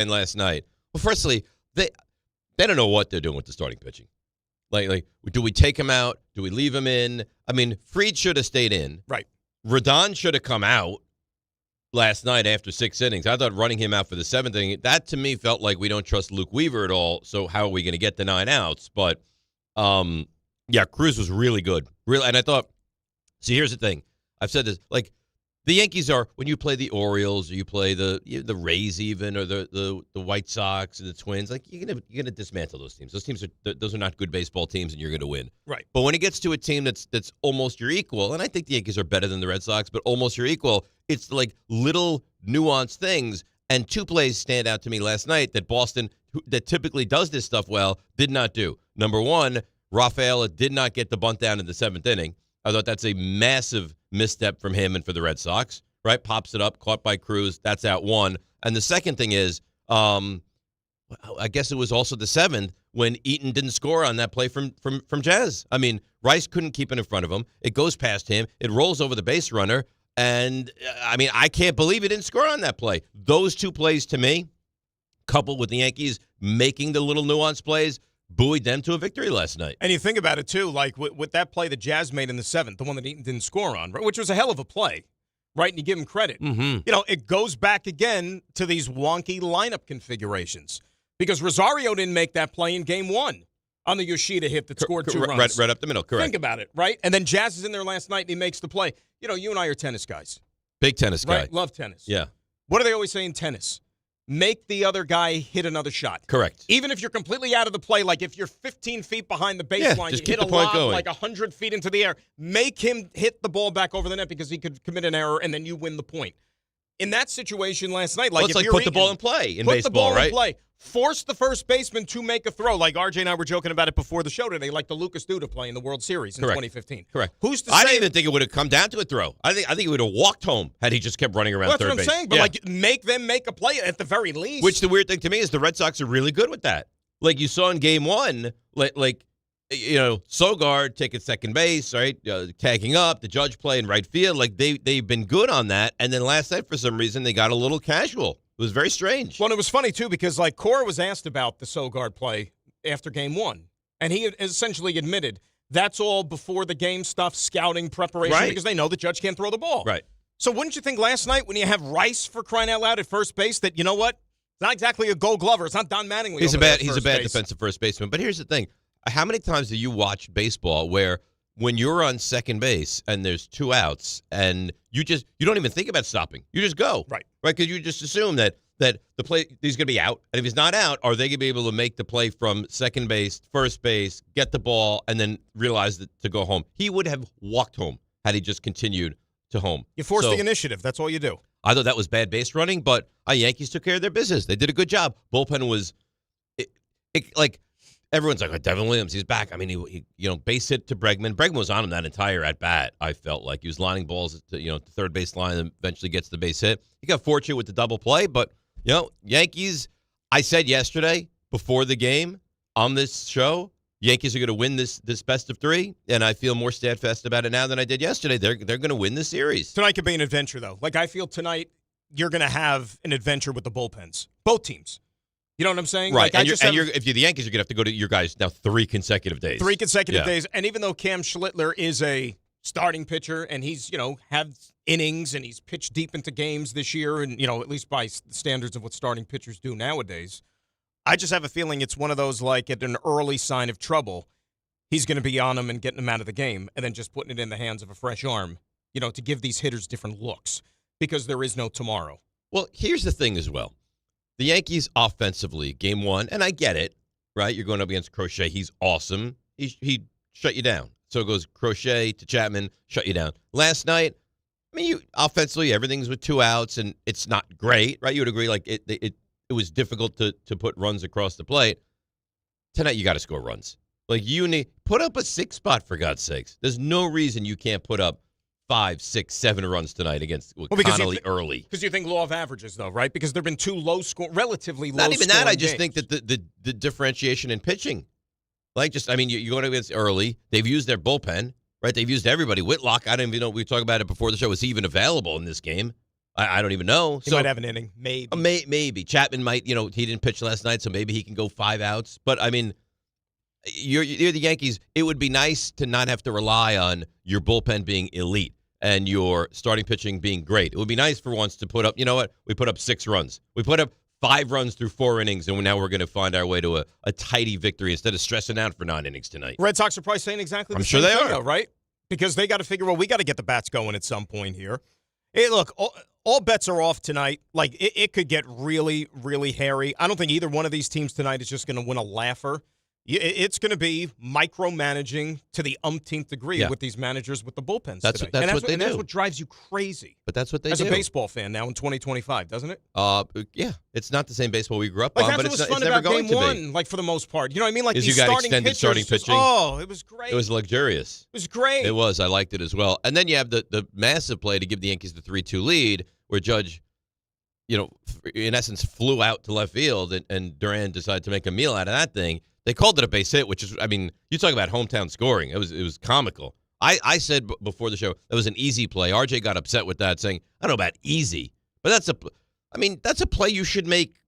and last night. Well, firstly, they don't know what they're doing with the starting pitching. Like, do we take him out? Do we leave him in? I mean, Fried should have stayed in. Right. Rodon should have come out last night after 6 innings. I thought running him out for the 7th inning, that to me felt like we don't trust Luke Weaver at all, so how are we going to get the 9 outs? But, yeah, Cruz was really good. Really, and I thought, see, here's the thing. I've said this, like, the Yankees are, when you play the Orioles or you play the Rays even or the White Sox and the Twins, like you're gonna dismantle those teams. Those are not good baseball teams, and you're gonna win. Right. But when it gets to a team that's almost your equal, and I think the Yankees are better than the Red Sox, but almost your equal, it's like little nuanced things. And 2 plays stand out to me last night that Boston, that typically does this stuff well, did not do. Number 1, Rafaela did not get the bunt down in the 7th inning. I thought that's a massive misstep from him and for the Red Sox, right? Pops it up, caught by Cruz. That's out 1. And the second thing is, I guess it was also the 7th when Eaton didn't score on that play from Jazz. I mean, Rice couldn't keep it in front of him. It goes past him. It rolls over the base runner. And, I mean, I can't believe he didn't score on that play. Those 2 plays to me, coupled with the Yankees making the little nuanced plays, buoyed them to a victory last night. And you think about it, too, like with that play that Jazz made in the 7th, the one that Eaton didn't score on, which was a hell of a play, right? And you give him credit. Mm-hmm. You know, it goes back again to these wonky lineup configurations because Rosario didn't make that play in Game 1 on the Yoshida hit that scored 2 runs. Right up the middle, correct. Think about it, right? And then Jazz is in there last night and he makes the play. You know, you and I are tennis guys. Big tennis guy. Right? Love tennis. Yeah. What do they always say in tennis? Make the other guy hit another shot. Correct. Even if you're completely out of the play, like if you're 15 feet behind the baseline, just you keep hit the a point lob going. like 100 feet into the air, make him hit the ball back over the net because he could commit an error, and then you win the point. In that situation last night, like it's if like you're put the ball in play in put baseball, the ball right? in play. Force the first baseman to make a throw. Like RJ and I were joking about it before the show today, like the Lucas Duda play in the World Series in 2015. Correct. Who's to I say? didn't even think it would have come down to a throw. I think he would have walked home had he just kept running around That's third what I'm base. saying. But like, make them make a play at the very least. Which the weird thing to me is the Red Sox are really good with that. Like you saw in Game 1, like you know, Sogard taking second base, right, tagging up, the Judge play in right field. Like they've been good on that. And then last night, for some reason, they got a little casual. It was very strange. Well, it was funny, too, because, like, Cora was asked about the Sogard play after Game 1, and he essentially admitted that's all before the game stuff, scouting, preparation, Right. because they know the Judge can't throw the ball. Right. So wouldn't you think last night when you have Rice, for crying out loud, at first base, that, you know what, it's not exactly a Gold Glover. It's not Don Mattingly. He's a bad base. defensive first baseman. But here's the thing. How many times do you watch baseball where when you're on second base and there's 2 outs and you don't even think about stopping. You just go. Right. Right, because you just assume that the play, he's going to be out. And if he's not out, are they going to be able to make the play from second base, first base, get the ball, and then realize that to go home? He would have walked home had he just continued to home. You force the initiative. That's all you do. I thought that was bad base running, but Yankees took care of their business. They did a good job. Bullpen was like everyone's like, oh, Devin Williams, he's back. I mean, he base hit to Bregman. Bregman was on him that entire at bat. I felt like he was lining balls to the third base line and eventually gets the base hit. He got fortunate with the double play, but Yankees. I said yesterday before the game on this show, Yankees are going to win this best of 3, and I feel more steadfast about it now than I did yesterday. They're going to win the series. Tonight could be an adventure, though. Like, I feel tonight you're going to have an adventure with the bullpens. Both teams. You know what I'm saying? Right. Like, if you're the Yankees, you're going to have to go to your guys now 3 consecutive days. 3 consecutive days. And even though Cam Schlittler is a starting pitcher and he's, had innings and he's pitched deep into games this year and, at least by standards of what starting pitchers do nowadays, I just have a feeling it's one of those, like, at an early sign of trouble, he's going to be on him and getting him out of the game and then just putting it in the hands of a fresh arm, to give these hitters different looks because there is no tomorrow. Well, here's the thing as well. The Yankees offensively, Game 1, and I get it, right? You're going up against Crochet. He's awesome. He shut you down. So it goes Crochet to Chapman, shut you down. Last night, offensively, everything's with 2 outs, and it's not great, right? You would agree, like, it was difficult to put runs across the plate. Tonight, you got to score runs. Like, you need put up a 6 spot, for God's sakes. There's no reason you can't put up 5, 6, 7 runs tonight against Connolly early. Because you think law of averages, though, right? Because there have been 2 relatively low. Not even that. I just games. think that the differentiation in pitching, you're going against early. They've used their bullpen, right? They've used everybody. Whitlock, I don't even know. We were talking about it before the show. Was he even available in this game? I don't even know. He might have an inning, maybe. Maybe. Chapman might, he didn't pitch last night, so maybe he can go 5 outs. But, I mean, you're the Yankees. It would be nice to not have to rely on your bullpen being elite and your starting pitching being great. It would be nice for once to put up, we put up 6 runs. We put up 5 runs through 4 innings, and now we're going to find our way to a tidy victory instead of stressing out for 9 innings tonight. Red Sox are probably saying exactly the same thing, they are. though, right? Because they got to figure, we got to get the bats going at some point here. Hey, look, all bets are off tonight. Like, it could get really, really hairy. I don't think either one of these teams tonight is just going to win a laugher. It's going to be micromanaging to the umpteenth degree with these managers with the bullpens That's today. what they do. That's what drives you crazy. But that's what they do. As a baseball fan now in 2025, doesn't it? Yeah. It's not the same baseball we grew up like, on, but it's fun never about going game to one, be. like, for the most part. You know what I mean? Like, Is these you got starting extended pitchers starting just, pitching? it was great. It was luxurious. It was great. It was. I liked it as well. And then you have the massive play to give the Yankees the 3-2 lead where Judge, in essence, flew out to left field, and Duran decided to make a meal out of that thing. They called it a base hit, which is, I mean, you talk about hometown scoring. It was comical. I said before the show that was an easy play. RJ got upset with that, saying, I don't know about easy, but that's a play you should make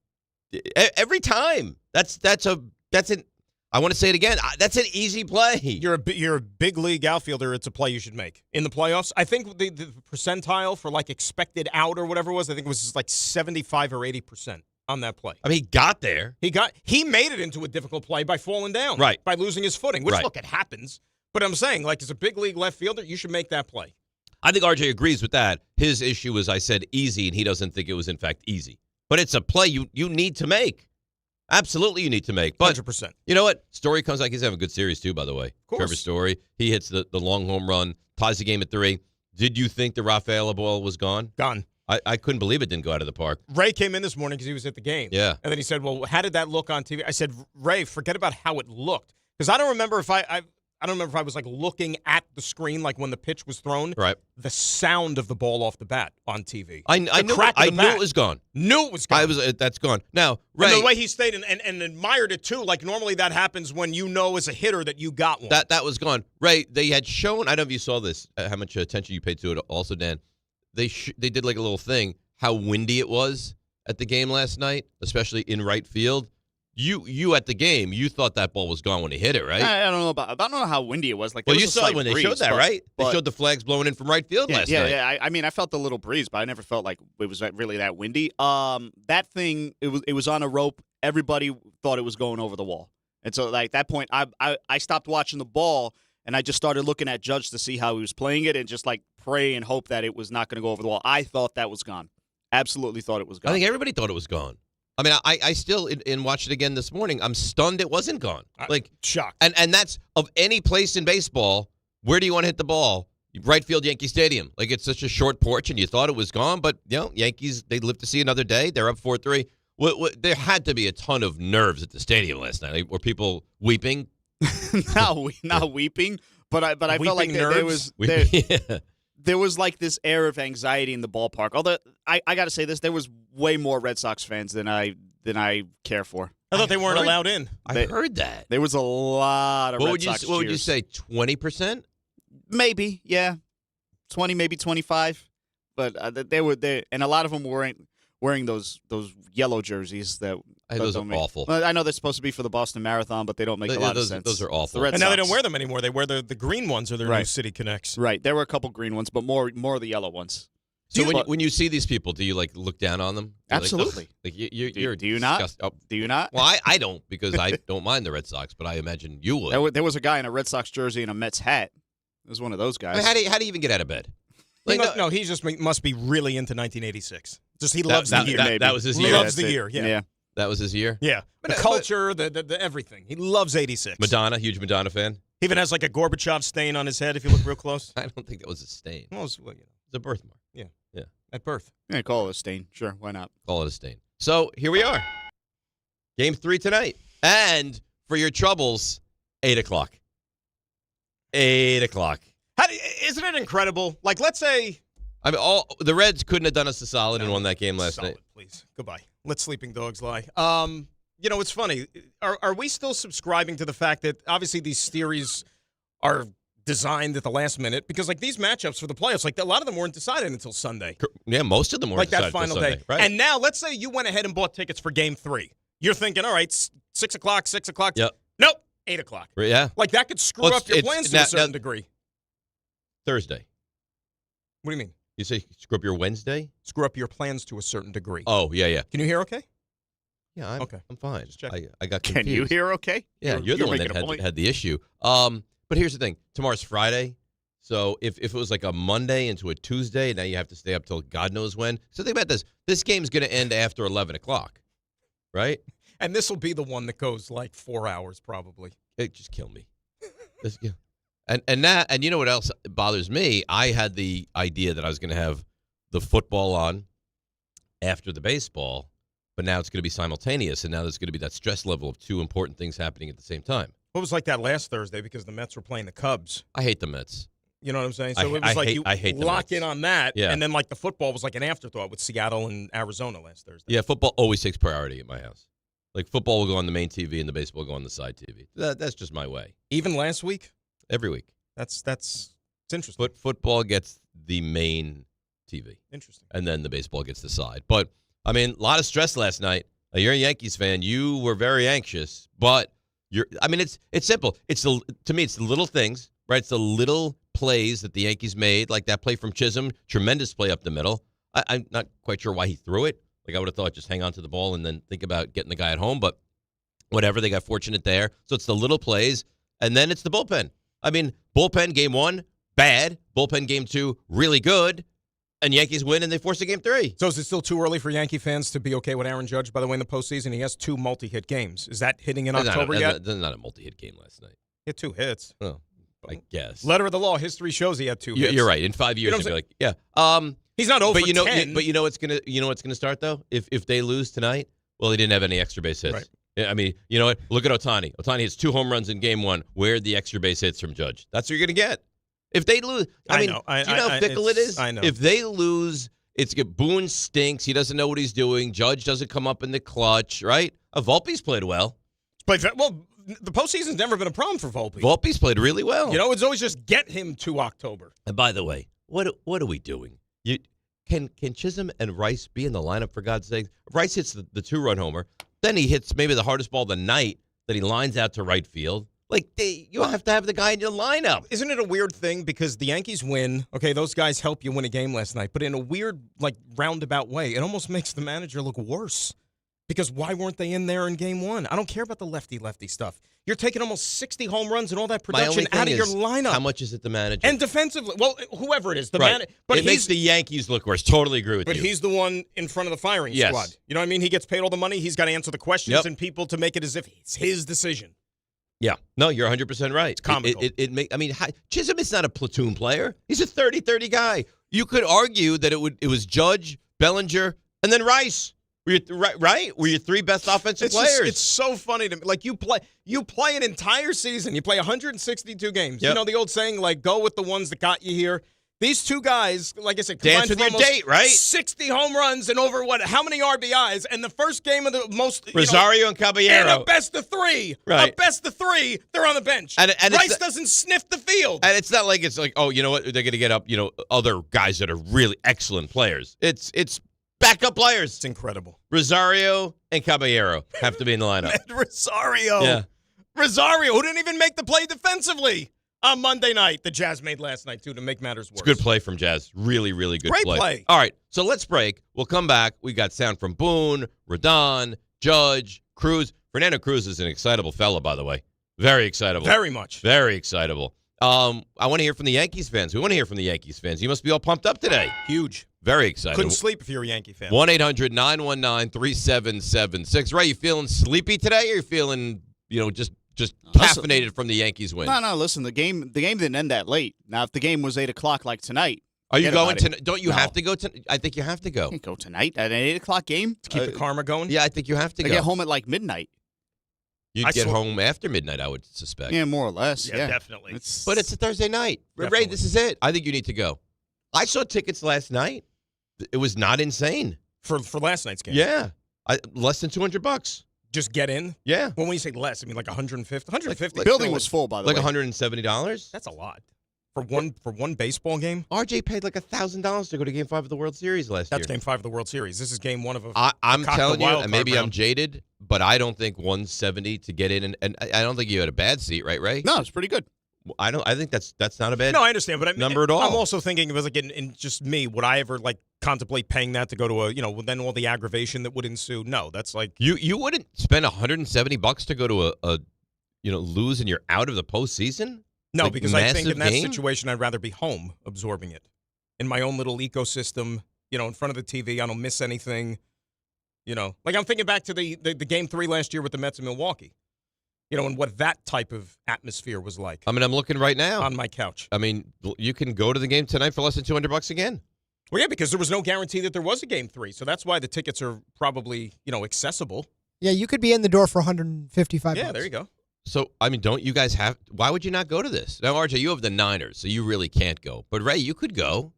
every time. I want to say it again. That's an easy play. You're a big league outfielder. It's a play you should make in the playoffs. I think the percentile for like expected out or whatever it was, I think it was like 75 or 80% on that play. I mean, he got there. He made it into a difficult play by falling down, right? By losing his footing. Which, right. Look, it happens. But I'm saying, like, as a big league left fielder, you should make that play. I think RJ agrees with that. His issue is I said easy, and he doesn't think it was in fact easy. But it's a play you need to make. Absolutely, you need to make. But 100%. You know what? Story comes back. He's having a good series too, by the way. Of course. Trevor Story. He hits the long home run, ties the game at 3. Did you think the Rafaela ball was gone? Gone. I couldn't believe it didn't go out of the park. Ray came in this morning because he was at the game. Yeah. And then he said, well, how did that look on TV? I said, Ray, forget about how it looked. Because I don't remember if I don't remember if I was like looking at the screen like when the pitch was thrown. Right. The sound of the ball off the bat on TV. I knew it was gone. Knew it was gone. That's gone. Now, Ray, and the way he stayed and admired it too. Like normally that happens when you know as a hitter that you got one. That was gone. Ray, they had shown. I don't know if you saw this. How much attention you paid to it. Also, Dan, they did like a little thing. How windy it was at the game last night, especially in right field. You at the game, you thought that ball was gone when he hit it, right? I don't know how windy it was. Like, well, you saw it when they showed that, right? They showed the flags blowing in from right field last night. Yeah. I mean, I felt the little breeze, but I never felt like it was really that windy. That thing, it was on a rope. Everybody thought it was going over the wall, and so like that point, I stopped watching the ball and I just started looking at Judge to see how he was playing it and just like pray and hope that it was not going to go over the wall. I thought that was gone. Absolutely thought it was gone. I think everybody thought it was gone. I mean, I still, in watched it again this morning, I'm stunned it wasn't gone. Like, shocked. And that's, of any place in baseball, where do you want to hit the ball? Right field, Yankee Stadium. Like, it's such a short porch, and you thought it was gone, but, Yankees, they live to see another day. They're up 4-3. There had to be a ton of nerves at the stadium last night. Like, were people weeping? not weeping, but I felt like there was like this air of anxiety in the ballpark. Although I got to say this, there was way more Red Sox fans than I care for. I thought they weren't allowed in. I heard that. There was a lot of Red Sox cheers. What would you say, 20%? Maybe, yeah. 20, maybe 25. But they were there, and a lot of them were wearing those yellow jerseys that those are awful. I know they're supposed to be for the Boston Marathon, but they don't make a lot of sense. Those are awful. And now they don't wear them anymore. They wear the green ones or their new City Connects. Right. There were a couple green ones, but more of the yellow ones. So when you see these people, do you like look down on them? Absolutely. Like, you're do you not? Oh. Do you not? Well, I don't, because I don't mind the Red Sox, but I imagine you would. There was a guy in a Red Sox jersey and a Mets hat. It was one of those guys. I mean, how do you even get out of bed? Like, he just must be really into 1986. Just he loves the year. That was his year. He loves the year. Yeah. That was his year. Yeah. The culture, the everything. He loves 86. Madonna, huge Madonna fan. He even has like a Gorbachev stain on his head if you look real close. I don't think that was a stain. Well, it's a birthmark. Yeah. Yeah. At birth. Yeah, call it a stain. Sure, why not? Call it a stain. So here we are. Game 3 tonight. And for your troubles, 8 o'clock. 8 o'clock. Isn't it incredible? Like, let's say... I mean, the Reds couldn't have done us a solid and won that game last night. Please. Goodbye. Let sleeping dogs lie. It's funny. Are we still subscribing to the fact that obviously these series are designed at the last minute because, like, these matchups for the playoffs, like, a lot of them weren't decided until Sunday. Yeah, most of them weren't like decided that final till Sunday. day. Right. And now, let's say you went ahead and bought tickets for Game 3. You're thinking, all right, 6 o'clock. Yep. Nope, 8 o'clock. Yeah. Like, that could screw up your plans to a certain degree. Thursday. What do you mean? You say screw up your Wednesday? Screw up your plans to a certain degree. Oh, yeah. Can you hear okay? Yeah, I'm fine. Just check. I got confused. Can you hear okay? Yeah, you're the one that had the issue. But here's the thing. Tomorrow's Friday. So if it was like a Monday into a Tuesday, now you have to stay up till God knows when. So think about this. This game's going to end after 11 o'clock, right? And this will be the one that goes like 4 hours probably. It just kill me. And you know what else bothers me? I had the idea that I was going to have the football on after the baseball, but now it's going to be simultaneous, and now there's going to be that stress level of two important things happening at the same time. What was like that last Thursday because the Mets were playing the Cubs? I hate the Mets. You know what I'm saying? So it was like you lock in on that, and then like the football was like an afterthought with Seattle and Arizona last Thursday. Yeah, football always takes priority at my house. Like football will go on the main TV and the baseball will go on the side TV. That's just my way. Even last week? Every week. It's interesting. But football gets the main TV. Interesting. And then the baseball gets the side. But, I mean, a lot of stress last night. You're a Yankees fan. You were very anxious. But, it's simple. To me, it's the little things, right? It's the little plays that the Yankees made, like that play from Chisholm. Tremendous play up the middle. I'm not quite sure why he threw it. Like, I would have thought just hang on to the ball and then think about getting the guy at home. But whatever, they got fortunate there. So it's the little plays. And then it's the bullpen. I mean, bullpen game 1, bad. Bullpen game 2, really good. And Yankees win, and they force a game 3. So is it still too early for Yankee fans to be okay with Aaron Judge, by the way, in the postseason? He has 2 multi-hit games. Is that hitting in October yet? That's not a multi-hit game last night. He had 2 hits. Oh, I guess. Letter of the law. History shows he had 2 hits. You're right. In 5 years, you'll be like, yeah. He's not over 10. But you know what's gonna start though? If they lose tonight, well, he didn't have any extra base hits. Right. I mean, you know what? Look at Ohtani. Ohtani hits 2 home runs in game 1. Where'd the extra base hits from Judge? That's what you're gonna get. If they lose, do you know how fickle it is? I know. If they lose, Boone stinks. He doesn't know what he's doing. Judge doesn't come up in the clutch, right? Volpe's played well. Well, the postseason's never been a problem for Volpe. Volpe's played really well. You know, it's always just get him to October. And by the way, what are we doing? Can Chisholm and Rice be in the lineup, for God's sake? Rice hits the 2-run homer. Then he hits maybe the hardest ball of the night that he lines out to right field. Like, you have to have the guy in your lineup. Isn't it a weird thing? Because the Yankees win. Okay, those guys help you win a game last night. But in a weird, like, roundabout way, it almost makes the manager look worse. Because why weren't they in there in game 1? I don't care about the lefty stuff. You're taking almost 60 home runs and all that production out of your lineup. How much is it the manager? And defensively, well, whoever it is, but it makes the Yankees look worse. Totally agree with you. But he's the one in front of the firing squad. You know what I mean? He gets paid all the money. He's got to answer the questions and people to make it as if it's his decision. Yeah. No, you're 100% right. It's comical. Chisholm is not a platoon player. He's a 30-30 guy. You could argue that it was Judge, Bellinger, and then Rice. Were your 3 best offensive players? It's so funny to me. Like, you play an entire season. You play 162 games. Yep. You know the old saying, like, go with the ones that got you here. These 2 guys, like I said, dance with your date, right? 60 home runs and over how many RBIs? And the first game of the most Rosario and Caballero. And a best of 3. Right. A best of 3, they're on the bench. And Rice doesn't sniff the field. And it's not like oh, you know what? They're going to get up, other guys that are really excellent players. It's backup players. It's incredible. Rosario and Caballero have to be in the lineup. Rosario. Yeah. Rosario, who didn't even make the play defensively on Monday night. The Jazz made last night, too, to make matters worse. It's a good play from Jazz. Really, really good Great play. All right, so let's break. We'll come back. We got sound from Boone, Rodon, Judge, Cruz. Fernando Cruz is an excitable fella, by the way. Very excitable. Very much. Very excitable. I want to hear from the Yankees fans. We want to hear from the Yankees fans. You must be all pumped up today. Huge. Very excited. Couldn't sleep if you're a Yankee fan. 1-800-919-3776. Ray, you feeling sleepy today, or you feeling, just caffeinated from the Yankees win? No. Listen, the game didn't end that late. Now, if the game was 8 o'clock like tonight, are you going to? Don't you have to go to? I think you have to go. I can't go tonight at an 8 o'clock game to keep the karma going. Yeah, I think you have to go. I get home at like midnight. You'd get home after midnight, I would suspect. Yeah, more or less. Yeah, definitely. But it's a Thursday night. Definitely. Ray, this is it. I think you need to go. I saw tickets last night. It was not insane for last night's game. Yeah, less than $200. Just get in. Yeah. Well, when you say less, I mean like 150. 150. The building was full, by the way. Like $170. That's a lot. For one baseball game? RJ paid like $1,000 to go to Game 5 of the World Series last year. That's Game 5 of the World Series. This is Game 1 of a I'm telling you, wild and maybe card I'm round. jaded, but I don't think 170 to get in, and I don't think you had a bad seat, right, Ray? No, it's pretty good. I think that's not a bad No, I understand, but number at all. I'm also thinking of it like in just me. Would I ever like contemplate paying that to go to then all the aggravation that would ensue? No, that's like You wouldn't spend $170 to go to a lose and you're out of the postseason? no, Like, because I think in massive that game? situation I'd rather be home absorbing it in my own little ecosystem. In front of the TV, I don't miss anything. Like I'm thinking back to the Game 3 last year with the Mets in Milwaukee. And what that type of atmosphere was like. I mean, I'm looking right now on my couch. I mean, you can go to the game tonight for less than $200 again. Well, yeah, because there was no guarantee that there was a Game 3, so that's why the tickets are probably accessible. Yeah, you could be in the door for $155. Yeah, there you go. So, I mean, don't you guys have – why would you not go to this? Now, RJ, you have the Niners, so you really can't go. But, Ray, you could go.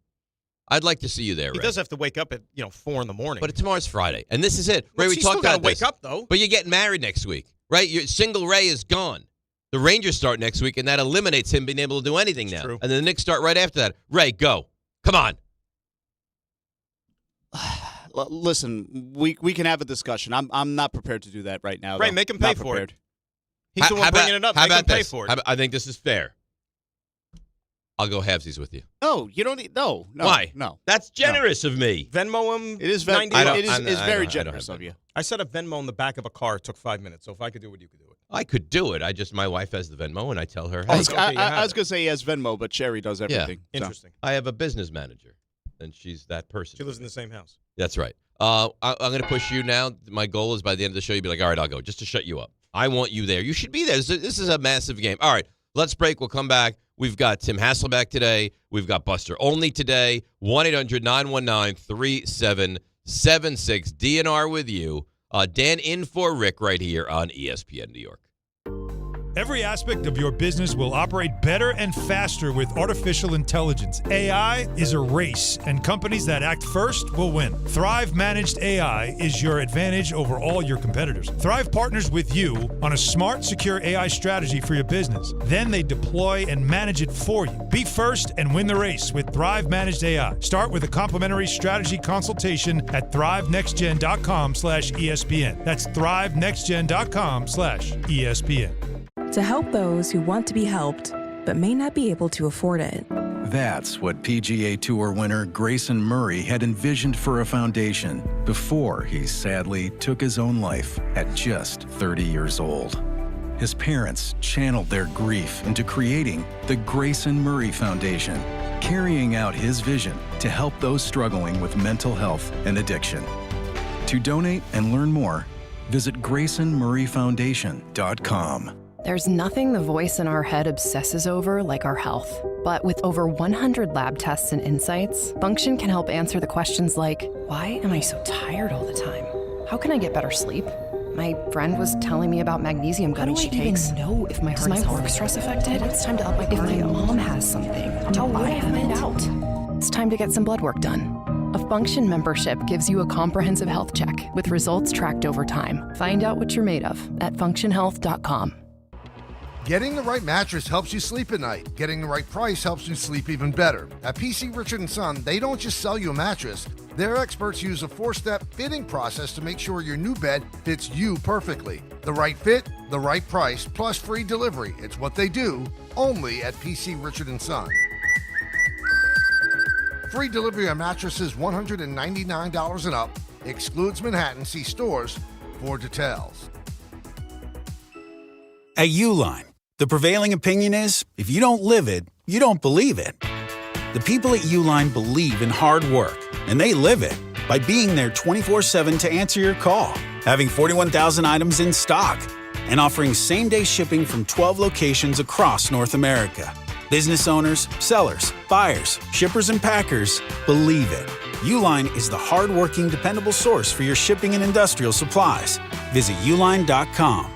I'd like to see you there, Ray. He does have to wake up at 4 in the morning. But tomorrow's Friday, and this is it. Ray, we He's talked still gotta about this. wake up, though. But you're getting married next week, right? Your single Ray is gone. The Rangers start next week, and that eliminates him being able to do anything now. True. And then the Knicks start right after that. Ray, go. Come on. Listen, we can have a discussion. I'm not prepared to do that right now. Ray, though. make him pay Not for prepared. it. He's the one bringing it up. How Make him about pay this? for it. I think this is fair. I'll go halvesies with you. No, you don't need. No. Why? No. That's generous of me. Venmo him. It is 90 I don't- It is, I'm- is I very don't- I don't generous have of you. I set up Venmo in the back of a car. It took 5 minutes. So if I could do it, you could do it. I could do it. My wife has the Venmo, and I tell her, I hey, was, okay, you have I was it. going to say he has Venmo, but Sherry does everything. So. Interesting. I have a business manager, and she's that person. She lives in the same house. That's right. I'm going to push you now. My goal is by the end of the show, you'll be like, all right, I'll go, just to shut you up. I want you there. You should be there. This is a massive game. All right, let's break. We'll come back. We've got Tim Hasselbeck today. We've got Buster Olney today. 1-800-919-3776. DNR with you. Dan in for Rick right here on ESPN New York. Every aspect of your business will operate better and faster with artificial intelligence. AI is a race, and companies that act first will win. Thrive Managed AI is your advantage over all your competitors. Thrive partners with you on a smart, secure AI strategy for your business. Then they deploy and manage it for you. Be first and win the race with Thrive Managed AI. Start with a complimentary strategy consultation at thrivenextgen.com/ESPN. That's thrivenextgen.com/ESPN. To help those who want to be helped, but may not be able to afford it. That's what PGA Tour winner Grayson Murray had envisioned for a foundation before he sadly took his own life at just 30 years old. His parents channeled their grief into creating the Grayson Murray Foundation, carrying out his vision to help those struggling with mental health and addiction. To donate and learn more, visit GraysonMurrayFoundation.com. There's nothing the voice in our head obsesses over like our health. But with over 100 lab tests and insights, Function can help answer the questions like, why am I so tired all the time? How can I get better sleep? My friend was telling me about magnesium gummies she takes. How do I even know if my heart is work stress affected? It's time to up my cardio. If my mom has something, how will I find out? It's time to get some blood work done. A Function membership gives you a comprehensive health check with results tracked over time. Find out what you're made of at functionhealth.com. Getting the right mattress helps you sleep at night. Getting the right price helps you sleep even better. At PC Richard & Son, they don't just sell you a mattress. Their experts use a 4-step fitting process to make sure your new bed fits you perfectly. The right fit, the right price, plus free delivery. It's what they do, only at PC Richard & Son. Free delivery on mattresses $199 and up. Excludes Manhattan. See stores for details. At Uline, the prevailing opinion is, if you don't live it, you don't believe it. The people at Uline believe in hard work, and they live it by being there 24/7 to answer your call, having 41,000 items in stock, and offering same-day shipping from 12 locations across North America. Business owners, sellers, buyers, shippers, and packers believe it. Uline is the hard-working, dependable source for your shipping and industrial supplies. Visit uline.com.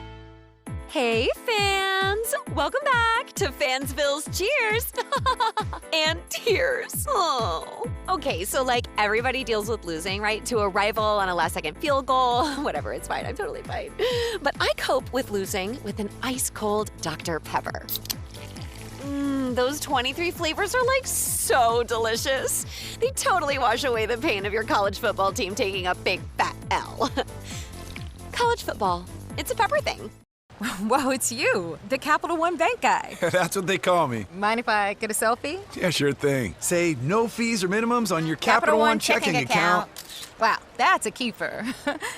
Hey, fans! Welcome back to Fansville's Cheers and Tears. Oh. Okay, so everybody deals with losing, right? To a rival on a last-second field goal. Whatever, it's fine. I'm totally fine. But I cope with losing with an ice-cold Dr. Pepper. Those 23 flavors are like so delicious. They totally wash away the pain of your college football team taking a big fat L. College football, it's a pepper thing. Whoa, it's you, the Capital One Bank guy. That's what they call me. Mind if I get a selfie? Yeah, sure thing. Say no fees or minimums on your Capital One checking account. Wow, that's a keeper.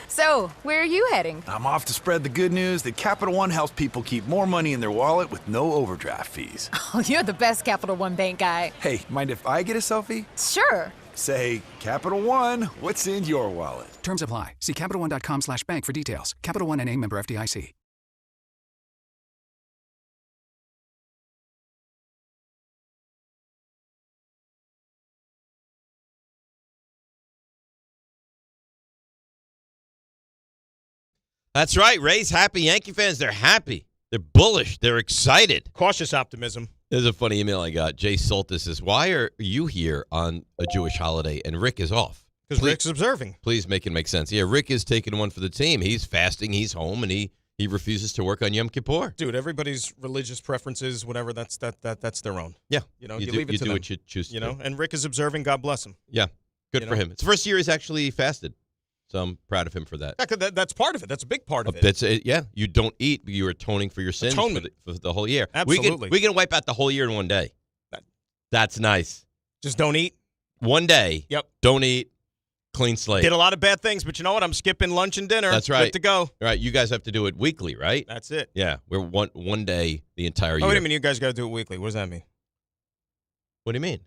So, where are you heading? I'm off to spread the good news that Capital One helps people keep more money in their wallet with no overdraft fees. Oh, you're the best Capital One Bank guy. Hey, mind if I get a selfie? Sure. Say, Capital One, what's in your wallet? Terms apply. See CapitalOne.com/bank for details. Capital One N.A. member FDIC. That's right. Ray's happy. Yankee fans, they're happy. They're bullish. They're excited. Cautious optimism. There's a funny email I got. Jay Soltis says, why are you here on a Jewish holiday and Rick is off? Because Rick's observing. Please make it make sense. Yeah, Rick is taking one for the team. He's fasting. He's home, and he refuses to work on Yom Kippur. Dude, everybody's religious preferences, whatever, that's their own. Yeah. You know, you leave it to do them. what you choose to do. And Rick is observing. God bless him. Yeah. Good for him. It's the first year he's actually fasted. So I'm proud of him for that. Yeah, that's part of it. That's a big part of it. Yeah, you don't eat, but you're atoning for your sins for the whole year. Absolutely. We can wipe out the whole year in one day. That's nice. Just don't eat. One day. Yep. Don't eat. Clean slate. Did a lot of bad things, but you know what? I'm skipping lunch and dinner. That's right. Good to go. All right. You guys have to do it weekly, right? That's it. Yeah. We're one day the entire year. Oh, wait a minute. You guys got to do it weekly. What does that mean? What do you mean?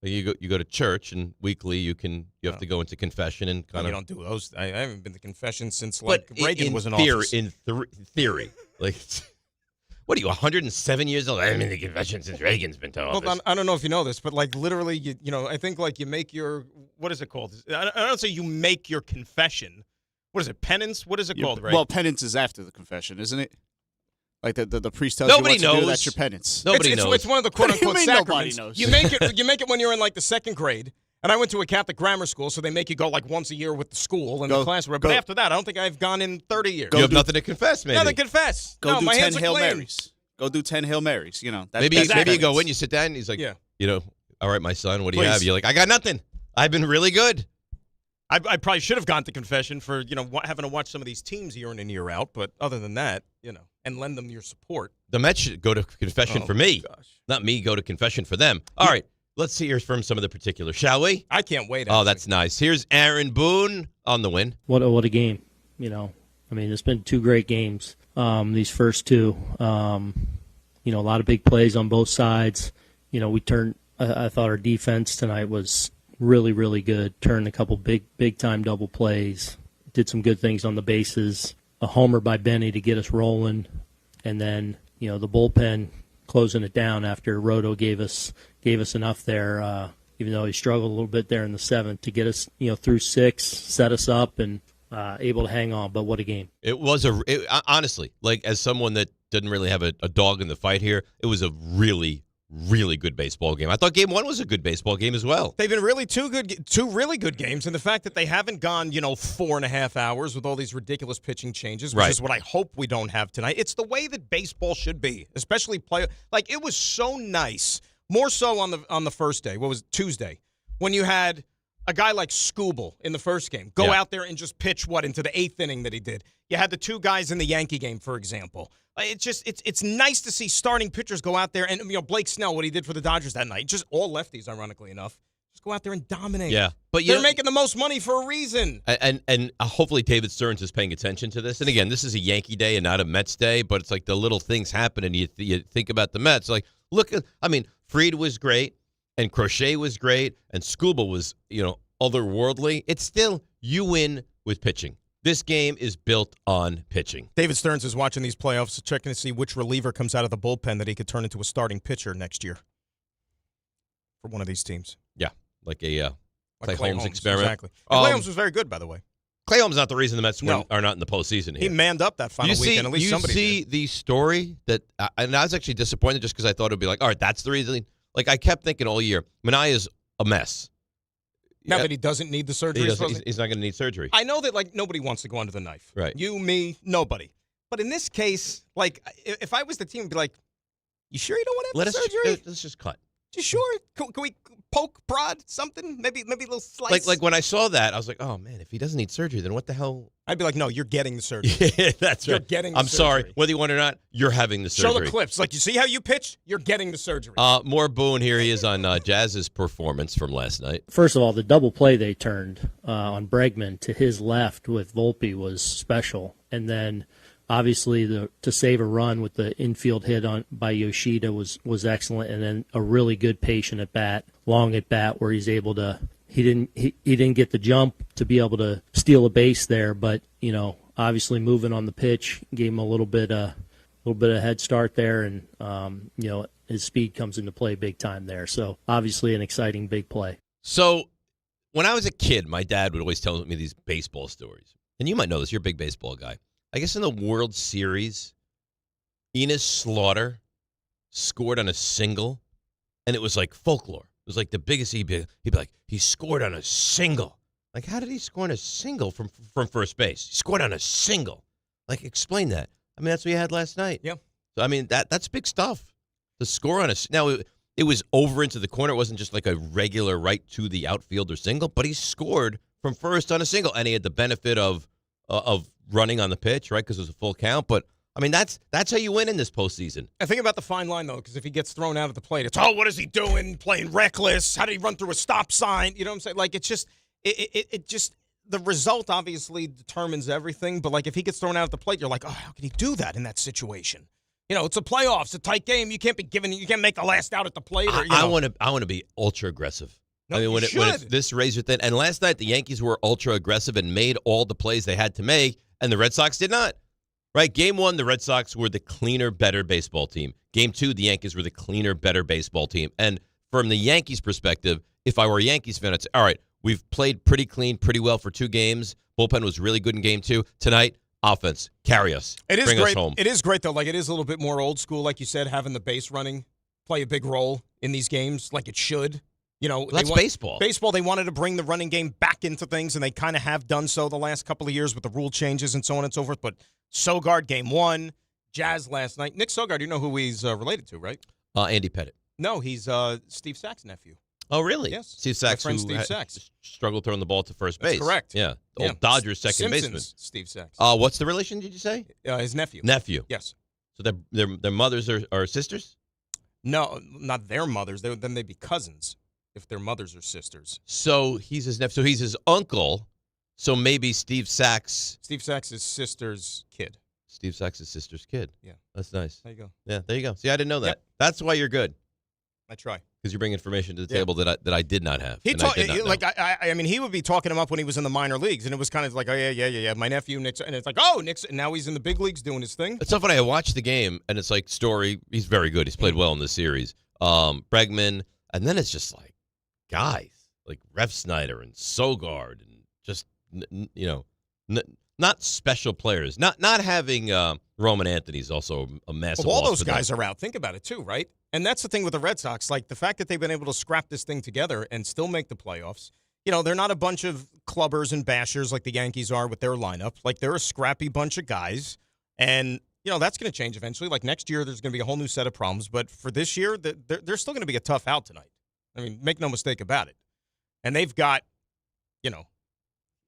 You go to church, and weekly you have to go into confession and kind of. You don't do those. I haven't been to confession since Reagan was in theory, office. In theory, like, what are you, 107 years old? I haven't been to confession since Reagan's been to office. Well, I don't know if you know this, but like literally, you know, I think like you make your, what is it called? I don't say you make your confession. What is it? Penance? What is it called? Right? Well, penance is after the confession, isn't it? Like the priest tells Nobody you what to knows. do, that's your penance. Nobody knows. It's one of the quote unquote sacraments. Nobody knows. You make it when you're in like the second grade. And I went to a Catholic grammar school, so they make you go like once a year with the school and the class. But after that, I don't think I've gone in 30 years. You have nothing to confess, maybe. Nothing to confess. Go do my 10 hands are Hail clean. Marys. Go do 10 Hail Marys. You know, maybe you go in, you sit down, and he's like, all right, my son, what do you have? You're like, I got nothing. I've been really good. I probably should have gone to confession for, having to watch some of these teams year in and year out. But other than that, and lend them your support. The Mets should go to confession for me. Gosh. Not me go to confession for them. All right, let's hear from some of the particulars, shall we? I can't wait. Oh, that's nice. Here's Aaron Boone on the win. What a game. It's been two great games, these first two. A lot of big plays on both sides. We turned I thought our defense tonight was really, really good. Turned a couple big time double plays. Did some good things on the bases. A homer by Benny to get us rolling, and then the bullpen closing it down after Roto gave us enough there. Even though he struggled a little bit there in the seventh to get us through six, set us up, and able to hang on. But what a game! It was honestly, like, as someone that didn't really have a dog in the fight here, it was a really, really good baseball game. I thought game one was a good baseball game as well. They've been really two really good games, and the fact that they haven't gone 4.5 hours with all these ridiculous pitching changes, which is what I hope we don't have tonight. It's the way that baseball should be, especially it was so nice, more so on the first day. What was it, Tuesday, when you had a guy like Skubal in the first game go out there and just pitch into the eighth inning that he did. You had the two guys in the Yankee game, for example. It's nice to see starting pitchers go out there and Blake Snell, what he did for the Dodgers that night, just all lefties, ironically enough, just go out there and dominate. Yeah, but they're making the most money for a reason. And hopefully David Stearns is paying attention to this. And again, this is a Yankee day and not a Mets day, but it's like the little things happen, and you think about the Mets. Like, Fried was great, and Crochet was great, and Skubal was otherworldly. It's still you win with pitching. This game is built on pitching. David Stearns is watching these playoffs, checking to see which reliever comes out of the bullpen that he could turn into a starting pitcher next year for one of these teams. Yeah, like a Clay Holmes experiment. Exactly. Clay Holmes was very good, by the way. Clay Holmes is not the reason the Mets are not in the postseason here. He manned up that final weekend. At least somebody did. You see the story that, and I was actually disappointed just because I thought it would be like, all right, that's the reason. Like, I kept thinking all year, Manaea's a mess. Now that he doesn't need the surgery. He's not going to need surgery. I know that, nobody wants to go under the knife. Right. You, me, nobody. But in this case, if I was the team, I'd be like, You sure you don't want to have the surgery? Let's just cut. You sure? Can we poke, prod, something? Maybe a little slice? Like when I saw that, I was like, oh, man, if he doesn't need surgery, then what the hell? I'd be like, no, you're getting the surgery. Yeah, that's you're right. getting the I'm surgery. sorry. Whether you want it or not, you're having the surgery. Show the clips. Like, you see how you pitch? You're getting the surgery. More Boone. Here he is on Jazz's performance from last night. First of all, the double play they turned on Bregman to his left with Volpe was special. And then, obviously, to save a run with the infield hit by Yoshida was excellent. And then a really good patient at bat, long at bat, where he's able to he didn't get the jump to be able to steal a base there, but obviously moving on the pitch gave him a little bit of head start there, and his speed comes into play big time there. So obviously an exciting big play. So when I was a kid, my dad would always tell me these baseball stories, and you might know this. You're a big baseball guy. I guess in the World Series, Enos Slaughter scored on a single, and it was like folklore. It was like the biggest. He'd be like, he scored on a single. Like, how did he score on a single from first base? He scored on a single. Like, explain that. I mean, that's what he had last night. Yeah. So, I mean, that's big stuff. To score on now, it was over into the corner. It wasn't just like a regular right to the outfielder single, but he scored from first on a single, and he had the benefit of running on the pitch, right, because it was a full count. But I mean, that's how you win in this postseason. I think about the fine line, though, because if he gets thrown out at the plate, it's, what is he doing? Playing reckless? How did he run through a stop sign? You know what I'm saying? Like, it's just, it just, the result obviously determines everything. But, like, if he gets thrown out at the plate, you're like, how can he do that in that situation? It's a playoffs, a tight game. You can't make the last out at the plate. Or, I want to be ultra aggressive. No, I mean, when it's this razor thin. And last night, the Yankees were ultra aggressive and made all the plays they had to make, and the Red Sox did not. Right, Game 1, the Red Sox were the cleaner, better baseball team. Game 2, the Yankees were the cleaner, better baseball team. And from the Yankees' perspective, if I were a Yankees fan, I'd say, all right, we've played pretty clean, pretty well for 2 games. Bullpen was really good in Game 2. Tonight, offense, carry us, bring us home. It is great, though. Like, it is a little bit more old school, like you said, having the base running play a big role in these games, like it should. That's baseball. Baseball, they wanted to bring the running game back into things, and they kind of have done so the last couple of years with the rule changes and so on and so forth. But Sogard, Game 1, Jazz last night. Nick Sogard, you know who he's related to, right? Andy Pettit. No, he's Steve Sax's nephew. Oh, really? Yes. Steve Sax, my friend Steve Sax. Struggled throwing the ball to first base. That's correct. Yeah. Old Dodgers second Simpsons, baseman. Steve Sax. What's the relation, did you say? His nephew. Nephew. Yes. So their mothers are sisters? No, not their mothers. Then they'd be cousins if their mothers are sisters. So he's his nephew. So he's his uncle. So maybe Steve Sax's sister's kid. Steve Sax's sister's kid. Yeah. That's nice. There you go. Yeah, there you go. See, I didn't know that. Yep. That's why you're good. I try. Because you bring information to the table that I did not have. I mean, he would be talking him up when he was in the minor leagues, and it was kind of like, oh, yeah, my nephew, Nick, and it's like, oh, Nick's, and now he's in the big leagues doing his thing. It's so funny. I watched the game, and it's like Story. He's very good. He's played well in this series. Bregman, and then it's just like guys like Ref Snyder and Sogard, and just not special players. Not having Roman Anthony's also a massive. Well, all loss those for them. guys are out. Think about it too, right? And that's the thing with the Red Sox. Like the fact that they've been able to scrap this thing together and still make the playoffs. They're not a bunch of clubbers and bashers like the Yankees are with their lineup. Like they're a scrappy bunch of guys, and that's going to change eventually. Like next year, there's going to be a whole new set of problems. But for this year, they're still going to be a tough out tonight. I mean, make no mistake about it. And they've got,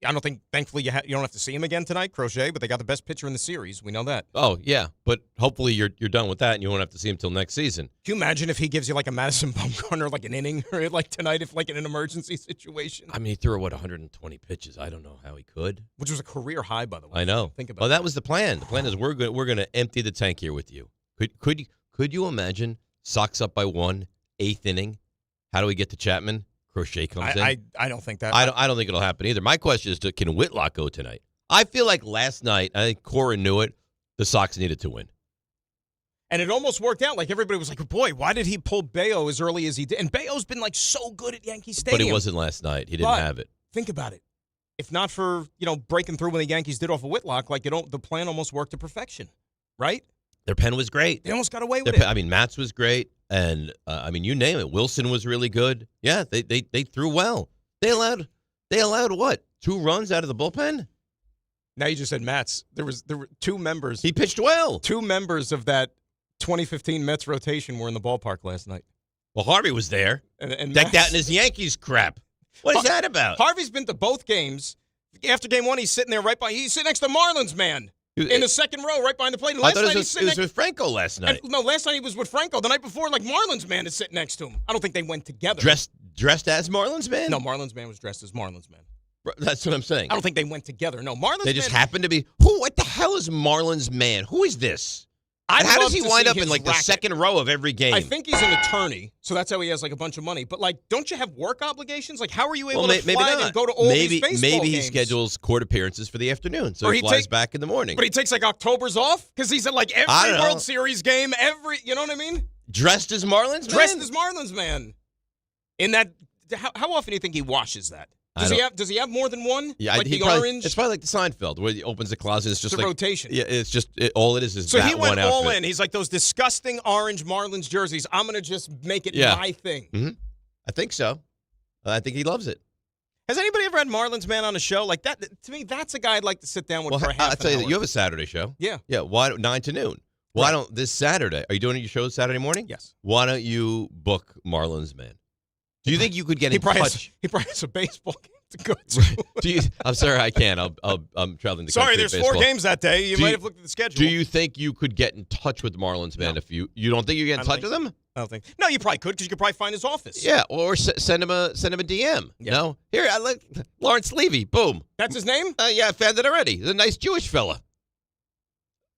I don't think, thankfully, you don't have to see him again tonight, Crochet, but they got the best pitcher in the series. We know that. Oh, yeah. But hopefully you're done with that and you won't have to see him till next season. Can you imagine if he gives you like a Madison Bumgarner, like an inning, or like tonight, if like in an emergency situation? I mean, he threw, 120 pitches. I don't know how he could. Which was a career high, by the way. I know. Think about that was the plan. The plan is we're going to empty the tank here with you. Could you imagine Sox up by 1, 8th inning? How do we get to Chapman? Crochet comes in. I don't think that. I don't think it'll happen either. My question is, can Whitlock go tonight? I feel like last night, I think Cora knew it, the Sox needed to win. And it almost worked out. Like everybody was like, boy, why did he pull Bayo as early as he did? And Bayo's been like so good at Yankee Stadium. But he wasn't last night. He didn't have it. Think about it. If not for, breaking through when the Yankees did off of Whitlock, like the plan almost worked to perfection. Right? Their pen was great. They almost got away with it. I mean, Matz was great. And, you name it. Wilson was really good. Yeah, they threw well. They allowed what? 2 runs out of the bullpen? Now you just said Matz. There were 2 members. He pitched well. 2 members of that 2015 Mets rotation were in the ballpark last night. Well, Harvey was there, and decked out in his Yankees crap. What is that about? Harvey's been to both games. After game one, he's sitting there he's sitting next to Marlins man in the second row, right behind the plate. And I thought it was with Franco last night. No, last night he was with Franco. The night before, Marlins man is sitting next to him. I don't think they went together. Dressed as Marlins man? No, Marlins man was dressed as Marlins man. That's what I'm saying. I don't think they went together. No, Marlins man. They just happened to be. What the hell is Marlins man? Who is this? And how does he wind up in the second row of every game? I think he's an attorney, so that's how he has a bunch of money. But don't you have work obligations? How are you able to fly and go to all these baseball games? Maybe he schedules court appearances for the afternoon, so he flies back in the morning. But he takes October's off because he's at every World Series game, you know what I mean? Dressed as Marlins man? Dressed as Marlins man. In that, how often do you think he washes that? Does he have more than one? Yeah, orange. It's probably like the Seinfeld where he opens the closet. It's just a rotation. Yeah, it's just all it is so that he went one all outfit. in. He's like those disgusting orange Marlins jerseys. I'm gonna just make it my thing. Mm-hmm. I think so. I think he loves it. Has anybody ever had Marlins man on a show like that? To me, that's a guy I'd like to sit down with for a half I'll tell you an that hour. you have a Saturday show. Yeah. Yeah. Why 9 to noon? Why don't this Saturday? Are you doing your show Saturday morning? Yes. Why don't you book Marlins man? Do you think you could get in touch? He probably has a baseball game to go to. I'm sorry, I can't. I'm traveling. Sorry, there's 4 games that day. You might have looked at the schedule. Do you think you could get in touch with Marlins man if you don't think you get in touch with him? I don't think. No, you probably could because you could probably find his office. Yeah, or send him a DM. Yeah. No, here I like Lawrence Levy. Boom. That's his name. Yeah, I found it already. He's a nice Jewish fella.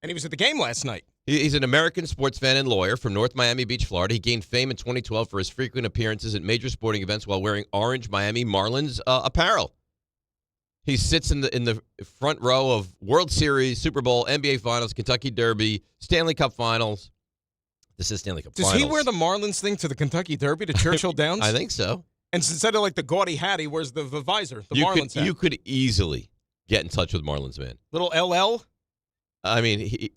And he was at the game last night. He's an American sports fan and lawyer from North Miami Beach, Florida. He gained fame in 2012 for his frequent appearances at major sporting events while wearing orange Miami Marlins apparel. He sits in the front row of World Series, Super Bowl, NBA Finals, Kentucky Derby, Stanley Cup Finals. This is Stanley Cup Finals. Does he wear the Marlins thing to the Kentucky Derby to Churchill Downs? I think so. And instead of the gaudy hat, he wears the visor, the Marlins hat. You could easily get in touch with Marlins man. Little LL? I mean, he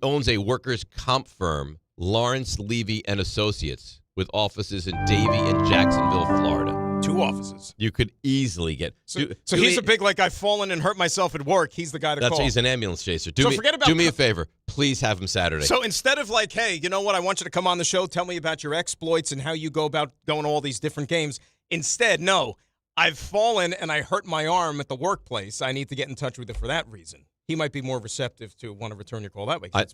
owns a workers' comp firm, Lawrence Levy and Associates, with offices in Davie and Jacksonville, Florida. 2 offices. You could easily get. So he's a big I've fallen and hurt myself at work. He's the guy to call. He's an ambulance chaser. Forget about. Do me a favor. Please have him Saturday. So instead of hey, you know what? I want you to come on the show. Tell me about your exploits and how you go about going to all these different games. Instead, no. I've fallen and I hurt my arm at the workplace. I need to get in touch with you for that reason. He might be more receptive to want to return your call that way. I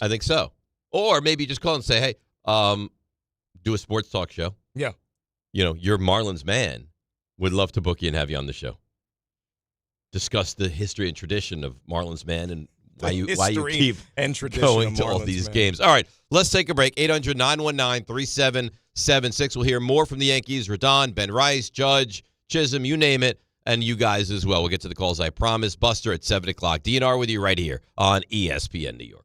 think so. Or maybe just call and say, hey, do a sports talk show. Yeah. Your Marlins man would love to book you and have you on the show. Discuss the history and tradition of Marlins man and why you keep going to all these games. All right, let's take a break. 800-919-3776. We'll hear more from the Yankees. Rodon, Ben Rice, Judge, Chisholm, you name it. And you guys as well. We'll get to the calls, I promise. Buster at 7 o'clock. DNR with you right here on ESPN New York.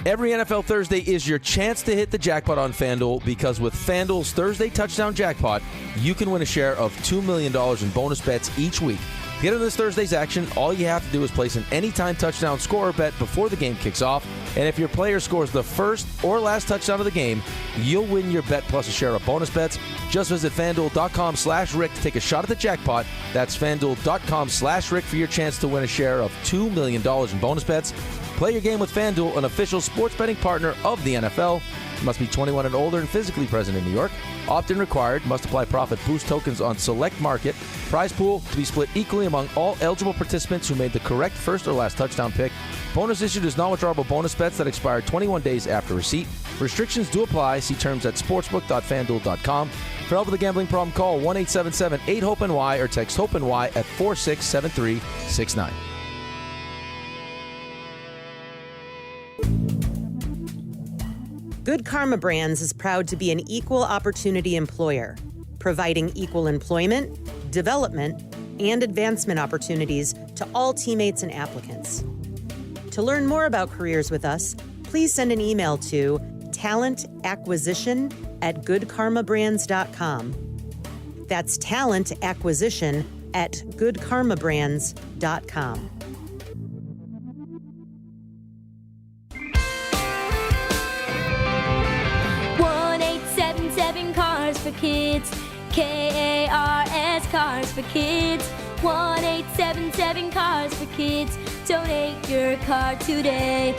Every NFL Thursday is your chance to hit the jackpot on FanDuel because with FanDuel's Thursday Touchdown Jackpot, you can win a share of $2 million in bonus bets each week. To get in this Thursday's action, all you have to do is place an anytime touchdown scorer bet before the game kicks off. And if your player scores the first or last touchdown of the game, you'll win your bet plus a share of bonus bets. Just visit FanDuel.com/Rick to take a shot at the jackpot. That's FanDuel.com/Rick for your chance to win a share of $2 million in bonus bets. Play your game with FanDuel, an official sports betting partner of the NFL. You must be 21 and older and physically present in New York. Opt-in required. Must apply profit boost tokens on select market. Prize pool to be split equally among all eligible participants who made the correct first or last touchdown pick. Bonus issued is non-withdrawable bonus bets that expire 21 days after receipt. Restrictions do apply. See terms at sportsbook.fanduel.com. For help with a gambling problem, call 1-877-8-HOPE-NY or text HOPE-NY at 467369. Good Karma Brands is proud to be an equal opportunity employer, providing equal employment, development, and advancement opportunities to all teammates and applicants. To learn more about careers with us, please send an email to talentacquisition@goodkarmabrands.com. That's talentacquisition@goodkarmabrands.com. Cars for Kids, KARS, Cars for Kids, 1-877 Cars for Kids. Donate your car today.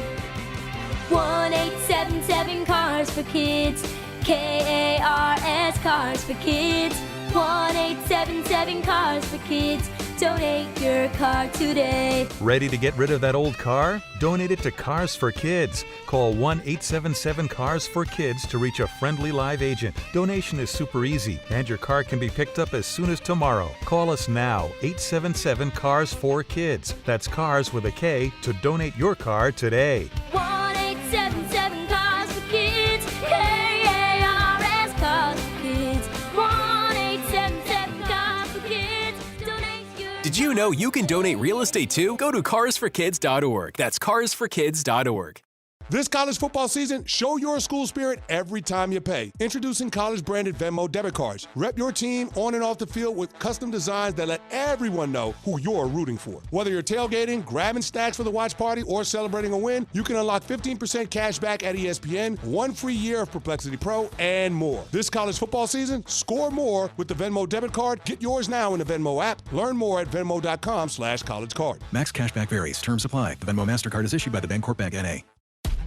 1-877-CARS for kids. KARS, Cars for Kids. 1-877-CARS for kids. Donate your car today. Ready to get rid of that old car? Donate it to Cars for Kids. Call 1-877-CARS-FOR-KIDS to reach a friendly live agent. Donation is super easy, and your car can be picked up as soon as tomorrow. Call us now, 877-CARS-FOR-KIDS. That's cars with a K to donate your car today. 1-877-CARS for kids. KARS, Cars for kids. 1-877-CARS for kids. Donate your. Did you know you can donate real estate too? Go to carsforkids.org. That's carsforkids.org. This college football season, show your school spirit every time you pay. Introducing college-branded Venmo debit cards. Rep your team on and off the field with custom designs that let everyone know who you're rooting for. Whether you're tailgating, grabbing stacks for the watch party, or celebrating a win, you can unlock 15% cash back at ESPN, 1 free year of Perplexity Pro, and more. This college football season, score more with the Venmo debit card. Get yours now in the Venmo app. Learn more at venmo.com/collegecard. Max cashback varies. Terms apply. The Venmo MasterCard is issued by the Bancorp Bank N.A.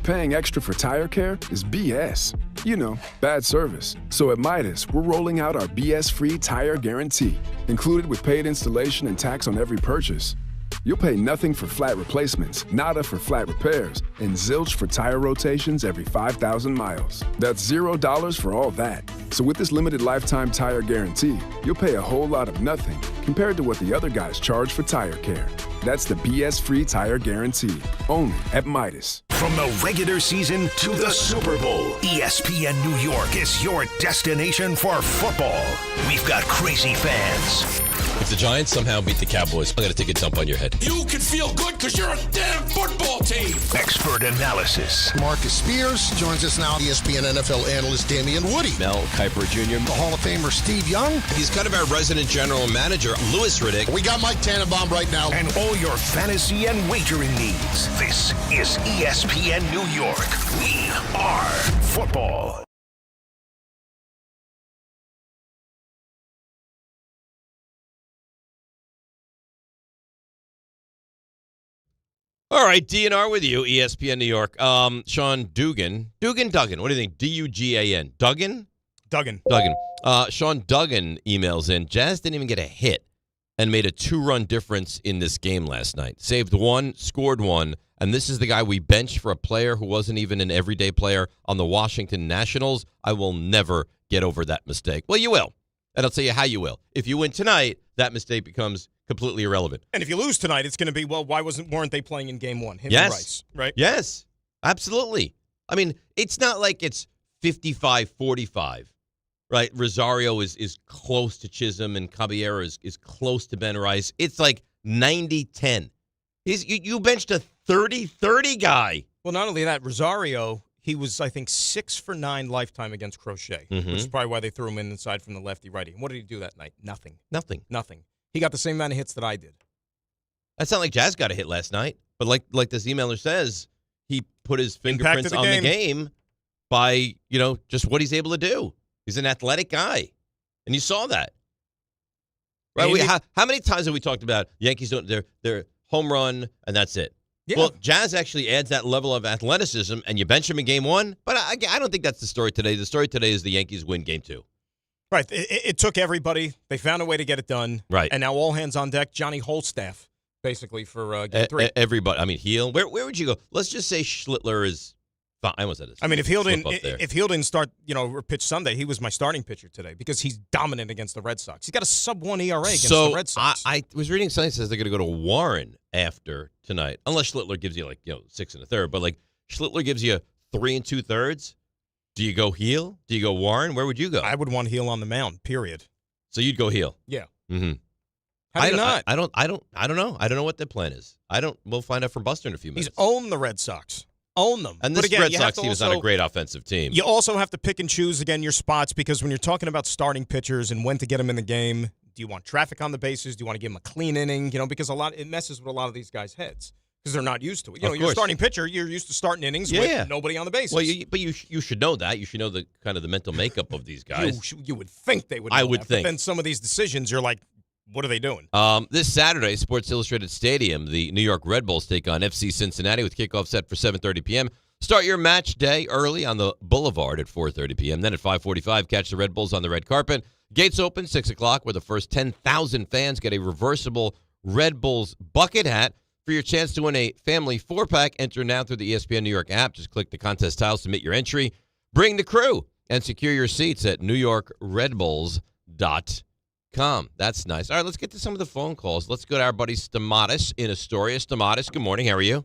Paying extra for tire care is BS. You know, bad service. So at Midas, we're rolling out our BS-free tire guarantee, included with paid installation and tax on every purchase. You'll pay nothing for flat replacements, nada for flat repairs, and zilch for tire rotations every 5,000 miles. That's $0 for all that. So with this limited lifetime tire guarantee, you'll pay a whole lot of nothing compared to what the other guys charge for tire care. That's the BS-free tire guarantee, only at Midas. From the regular season to the Super Bowl, ESPN New York is your destination for football. We've got crazy fans. If the Giants somehow beat the Cowboys, I'm going to take a dump on your head. You can feel good because you're a damn football team. Expert analysis. Marcus Spears joins us now, ESPN NFL analyst Damian Woody. Mel Kiper Jr. The Hall of Famer Steve Young. He's kind of our resident general manager, Louis Riddick. We got Mike Tannenbaum right now. And all your fantasy and wagering needs. This is ESPN New York. We are football. All right, DNR with you, ESPN New York. Sean Duggan. What do you think? D-U-G-A-N. Duggan. Sean Duggan emails in. Jazz didn't even get a hit and made a 2-run difference in this game last night. Saved 1, scored 1, and this is the guy we benched for a player who wasn't even an everyday player on the Washington Nationals. I will never get over that mistake. Well, you will, and I'll tell you how you will. If you win tonight, that mistake becomes completely irrelevant. And if you lose tonight, it's going to be, well, why weren't they playing in game 1? Him and Rice, right? Yes, absolutely. I mean, it's not like it's 55-45, right? Rosario is close to Chisholm and Caballero is close to Ben Rice. It's like 90-10. You benched a 30-30 guy. Well, not only that, Rosario, he was, I think, 6 for 9 lifetime against Crochet, which is probably why they threw him in inside from the lefty-righty. And what did he do that night? Nothing. He got the same amount of hits that I did. That's not like Jazz got a hit last night, but like this emailer says, he put his fingerprints on the game by, just what he's able to do. He's an athletic guy, and you saw that. Right? How many times have we talked about Yankees don't their home run and that's it? Yeah. Well, Jazz actually adds that level of athleticism, and you bench him in game 1, but I don't think that's the story today. The story today is the Yankees win game 2. Right. It took everybody. They found a way to get it done. Right. And now all hands on deck. Johnny Holstaff, basically, for game 3. Everybody. I mean, Heel. Where would you go? Let's just say Schlittler is fine. I almost said this. I mean, if Heel didn't start, or pitch Sunday, he was my starting pitcher today because he's dominant against the Red Sox. He's got a sub-1 ERA against the Red Sox. I was reading something that says they're going to go to Warren after tonight, unless Schlittler gives you 6 1/3. But Schlittler gives you 3 2/3. Do you go Heel? Do you go Warren? Where would you go? I would want Heel on the mound, period. So you'd go Heel? Yeah. Mm-hmm. How do you not? I don't know. I don't know what the plan is. We'll find out from Buster in a few minutes. He's owned the Red Sox. Own them. And this Red Sox team is not a great offensive team. You also have to pick and choose, again, your spots, because when you're talking about starting pitchers and when to get them in the game, do you want traffic on the bases? Do you want to give them a clean inning? Because it messes with a lot of these guys' heads. Because they're not used to it. You're a starting pitcher. You're used to starting innings with nobody on the bases. Well, but you should know that. You should know the kind of the mental makeup of these guys. You would think they would know I would that, think. But then some of these decisions, you're like, what are they doing? This Saturday, Sports Illustrated Stadium, the New York Red Bulls take on FC Cincinnati with kickoff set for 7:30 p.m. Start your match day early on the Boulevard at 4:30 p.m. Then at 5:45, catch the Red Bulls on the red carpet. Gates open 6 o'clock, where the first 10,000 fans get a reversible Red Bulls bucket hat. For your chance to win a family 4-pack, enter now through the ESPN New York app. Just click the contest tile, submit your entry, bring the crew, and secure your seats at NewYorkRedBulls.com. That's nice. All right, let's get to some of the phone calls. Let's go to our buddy Stamatis in Astoria. Stamatis, good morning. How are you?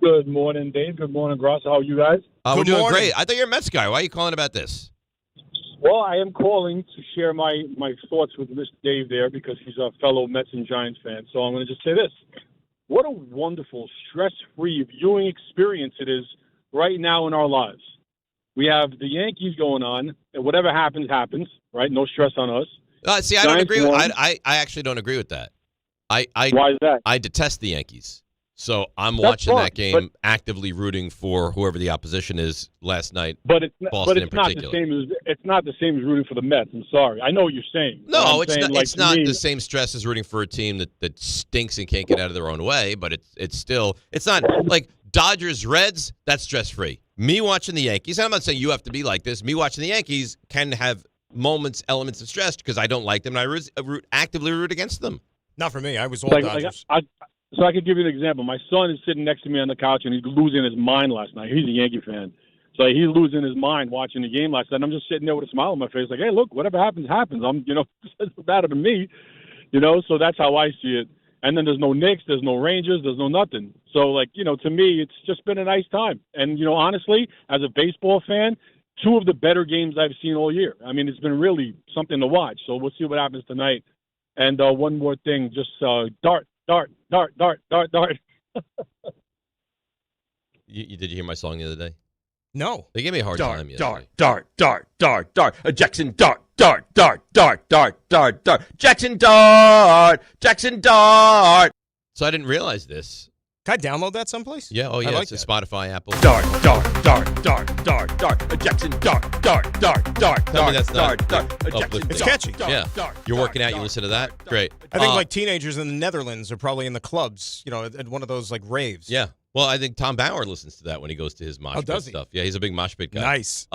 Good morning, Dave. Good morning, Gross. How are you guys? We're doing great. I thought you were a Mets guy. Why are you calling about this? Well, I am calling to share my thoughts with Mr. Dave there because he's a fellow Mets and Giants fan. So I'm going to just say this. What a wonderful, stress-free viewing experience it is right now in our lives. We have the Yankees going on, and whatever happens, happens, right? No stress on us. See, I don't agree with I actually don't agree with that. Why is that? I detest the Yankees. So I'm That's watching fine, that game, actively rooting for whoever the opposition is last night. But it's Boston in not particular. the same as it's not the same as rooting for the Mets. I'm sorry. I know what you're saying. No, I'm it's saying, not. It's not to me, the same stress as rooting for a team that stinks and can't get out of their own way. But it's still not like Dodgers Reds. That's stress free. Me watching the Yankees. And I'm not saying you have to be like this. Me watching the Yankees can have elements of stress because I don't like them and I actively root against them. Not for me. I was all Dodgers. So I could give you an example. My son is sitting next to me on the couch, and he's losing his mind last night. He's a Yankee fan. So he's losing his mind watching the game last night. And I'm just sitting there with a smile on my face like, hey, look, whatever happens, happens. It doesn't matter to me, so that's how I see it. And then there's no Knicks, there's no Rangers, there's no nothing. So, to me, it's just been a nice time. And, honestly, as a baseball fan, 2 of the better games I've seen all year. I mean, it's been really something to watch. So we'll see what happens tonight. And one more thing, just dart. Did you hear my song the other day? No. They gave me a hard time yesterday. Dart. Jackson, dart. Jackson, dart. So I didn't realize this. Can I download that someplace? Yeah. Oh, yeah. It's a Spotify, Apple. Dart. Jackson, dart. Tell me that's not uplifting. It's catchy. Yeah. You're working out. You listen to that. Great. I think teenagers in the Netherlands are probably in the clubs, at one of those raves. Yeah. Well, I think Tom Bauer listens to that when he goes to his mosh pit stuff. Yeah, he's a big mosh pit guy. Nice.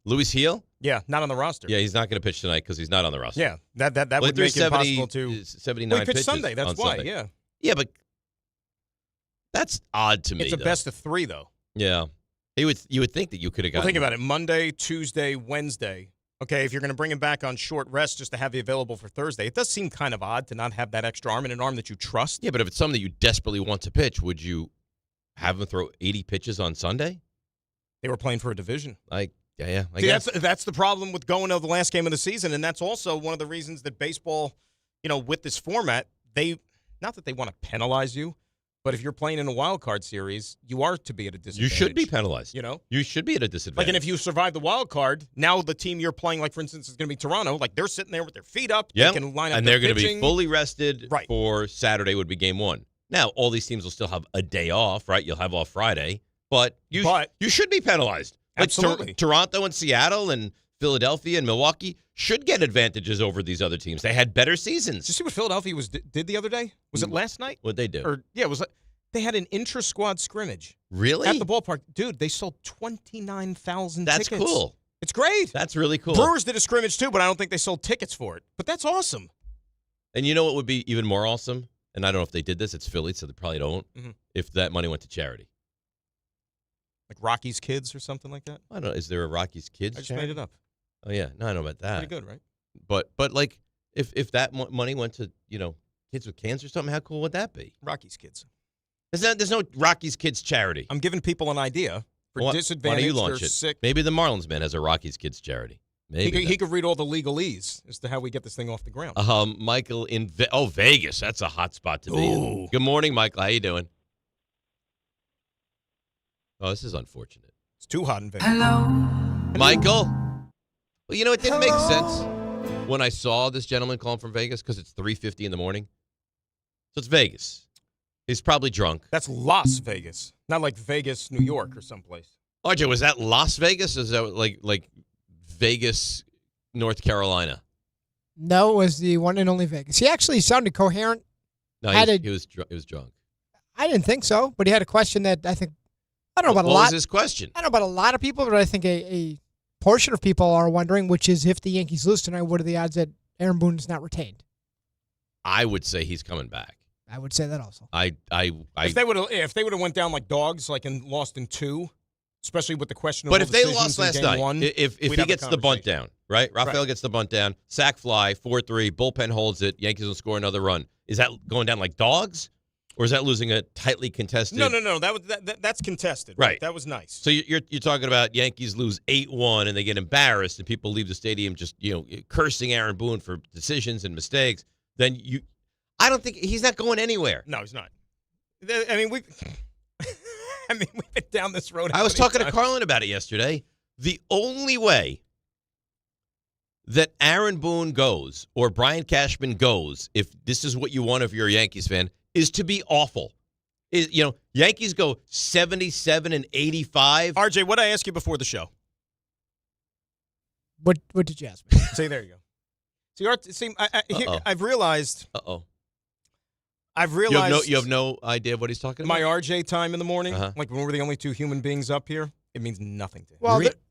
Luis Heel? Yeah, not on the roster. Yeah, he's not going to pitch tonight because he's not on the roster. Yeah, that would make it possible to 79 well, he pitched pitches Sunday. That's why. Sunday. Yeah. Yeah, but that's odd to me. It's a best of 3, though. Yeah. You would think that you could have gotten. Well, think about it. Monday, Tuesday, Wednesday. Okay, if you're going to bring him back on short rest just to have you available for Thursday, it does seem kind of odd to not have that extra arm and an arm that you trust. Yeah, but if it's something that you desperately want to pitch, would you have him throw 80 pitches on Sunday? They were playing for a division. I See, guess. That's the problem with going to the last game of the season, and that's also one of the reasons that baseball, with this format, not that they want to penalize you, but if you're playing in a wild card series, you are to be at a disadvantage. You should be penalized. You should be at a disadvantage. And if you survive the wild card, now the team you're playing, for instance, is going to be Toronto. They're sitting there with their feet up. Yeah, they can line up and they're going to be fully rested right. for Saturday would be game 1. Now, all these teams will still have a day off, right? You'll have off Friday, but you should be penalized. Absolutely. Toronto and Seattle and Philadelphia and Milwaukee should get advantages over these other teams. They had better seasons. Did you see what Philadelphia did the other day? Was it last night? What'd they do? They had an intra-squad scrimmage. Really? At the ballpark. Dude, they sold 29,000 tickets. That's cool. It's great. That's really cool. Brewers did a scrimmage too, but I don't think they sold tickets for it. But that's awesome. And you know what would be even more awesome? And I don't know if they did this. It's Philly, so they probably don't. Mm-hmm. If that money went to charity. Like Rocky's Kids or something like that? I don't know. Is there a Rocky's Kids I just charity? made it up. Oh, yeah. No, I know about that. Pretty good, right? But if that money went to, kids with cancer or something, how cool would that be? Rocky's Kids. There's no Rocky's Kids charity. I'm giving people an idea for disadvantaged Why don't you launch it? sick. Maybe the Marlins man has a Rocky's Kids charity. Maybe he could read all the legalese as to how we get this thing off the ground. Michael in Vegas. That's a hot spot to be in. Good morning, Michael. How you doing? Oh, this is unfortunate. It's too hot in Vegas. Hello. Michael? Well, it didn't make sense when I saw this gentleman calling from Vegas because it's 3:50 in the morning. So it's Vegas. He's probably drunk. That's Las Vegas, not like Vegas, New York, or someplace. RJ, was that Las Vegas? Or is that like Vegas, North Carolina? No, it was the one and only Vegas. He actually sounded coherent. No, he was drunk. I didn't think so, but he had a question that I think I don't know about what a lot. was his question? I don't know about a lot of people, but I think a portion of people are wondering, which is if the Yankees lose tonight, what are the odds that Aaron Boone is not retained? I would say he's coming back. I would say that also. If they would have went down like dogs, like and lost in 2, especially with the questionable. But if they decisions lost in last game night, 1, if he gets the bunt down, right? Rafael gets the bunt down, sack fly, 4-3, bullpen holds it, Yankees will score another run. Is that going down like dogs? Or is that losing a tightly contested? No. That's contested. Right. That was nice. So you're talking about Yankees lose 8-1 and they get embarrassed and people leave the stadium just cursing Aaron Boone for decisions and mistakes. Then I don't think he's not going anywhere. No, he's not. I mean we've been down this road. I was talking to Carlin about it yesterday. The only way that Aaron Boone goes or Brian Cashman goes, if this is what you want if you're a Yankees fan, is to be awful. Yankees go 77 and 85. RJ, what did I ask you before the show? What did you ask me? See, there you go. I've realized. I've realized you have no idea what he's talking about. My RJ time in the morning, like when we're the only 2 human beings up here, it means nothing to him.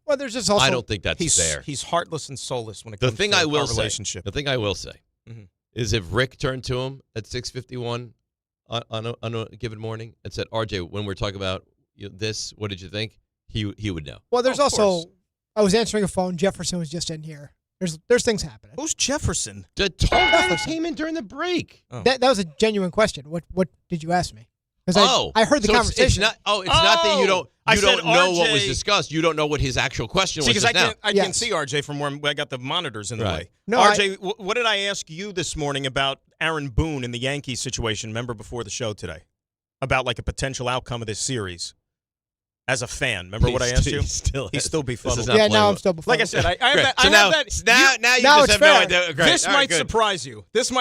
Well, there's just also. I don't think that's fair. He's heartless and soulless when it comes to our relationship. The thing I will say is if Rick turned to him at 6:51 on a given morning and said, "RJ, when we're talking about this, what did you think?" He would know. Well, there's also. I was answering a phone. Jefferson was just in here. There's things happening. Who's Jefferson? The tall guy that came in during the break. Oh. That was a genuine question. What did you ask me? Because I heard the conversation. It's not that you don't know what was discussed. You don't know what his actual question was. Because I can't see RJ from where I got the monitors in the way. No, RJ, what did I ask you this morning about Aaron Boone in the Yankees situation? Remember before the show today about like a potential outcome of this series. As a fan, remember what I asked you? He's still befuddled. Yeah, now I'm still befuddled. Like I said, I have that. Now you just have no idea. Great. This might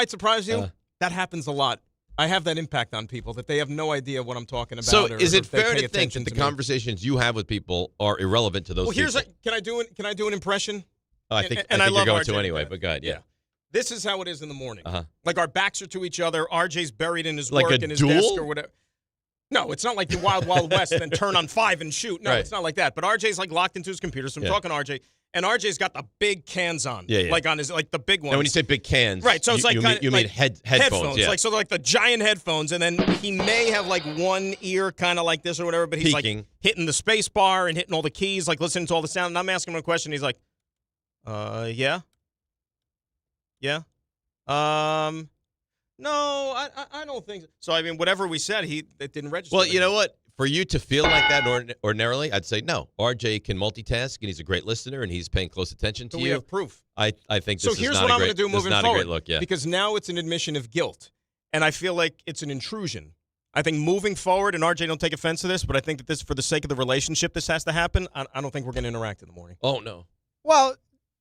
surprise you. That happens a lot. I have that impact on people that they have no idea what I'm talking about. So is it fair to think that the conversations you have with people are irrelevant to those people? Can I do an impression? I think I you're going RJ to anyway, but go ahead. Yeah. This is how it is in the morning. Like our backs are to each other. RJ's buried in his work in his duel? desk or whatever. No, it's not like the Wild Wild West and then turn on 5 and shoot. No, It's not like that. But RJ's like locked into his computer, so I'm talking to RJ, and RJ's got the big cans on, like on his the big ones. And when you say big cans, right? So it's you mean headphones, like so like the giant headphones, and then he may have like one ear kind of like this or whatever, but he's like hitting the space bar and hitting all the keys, like listening to all the sound. And I'm asking him a question. He's like, yeah. No, I don't think so. So, I mean, whatever we said, it didn't register. Well, you know what? For you to feel like that ordinarily, I'd say no. RJ can multitask, and he's a great listener, and he's paying close attention to you. We have proof. I think this is not a great look. So here's what I'm going to do moving forward. A great look, because now it's an admission of guilt, and I feel like it's an intrusion. I think moving forward, and RJ, don't take offense to this, but I think that this, for the sake of the relationship, this has to happen. I don't think we're going to interact in the morning. Oh, no. Well,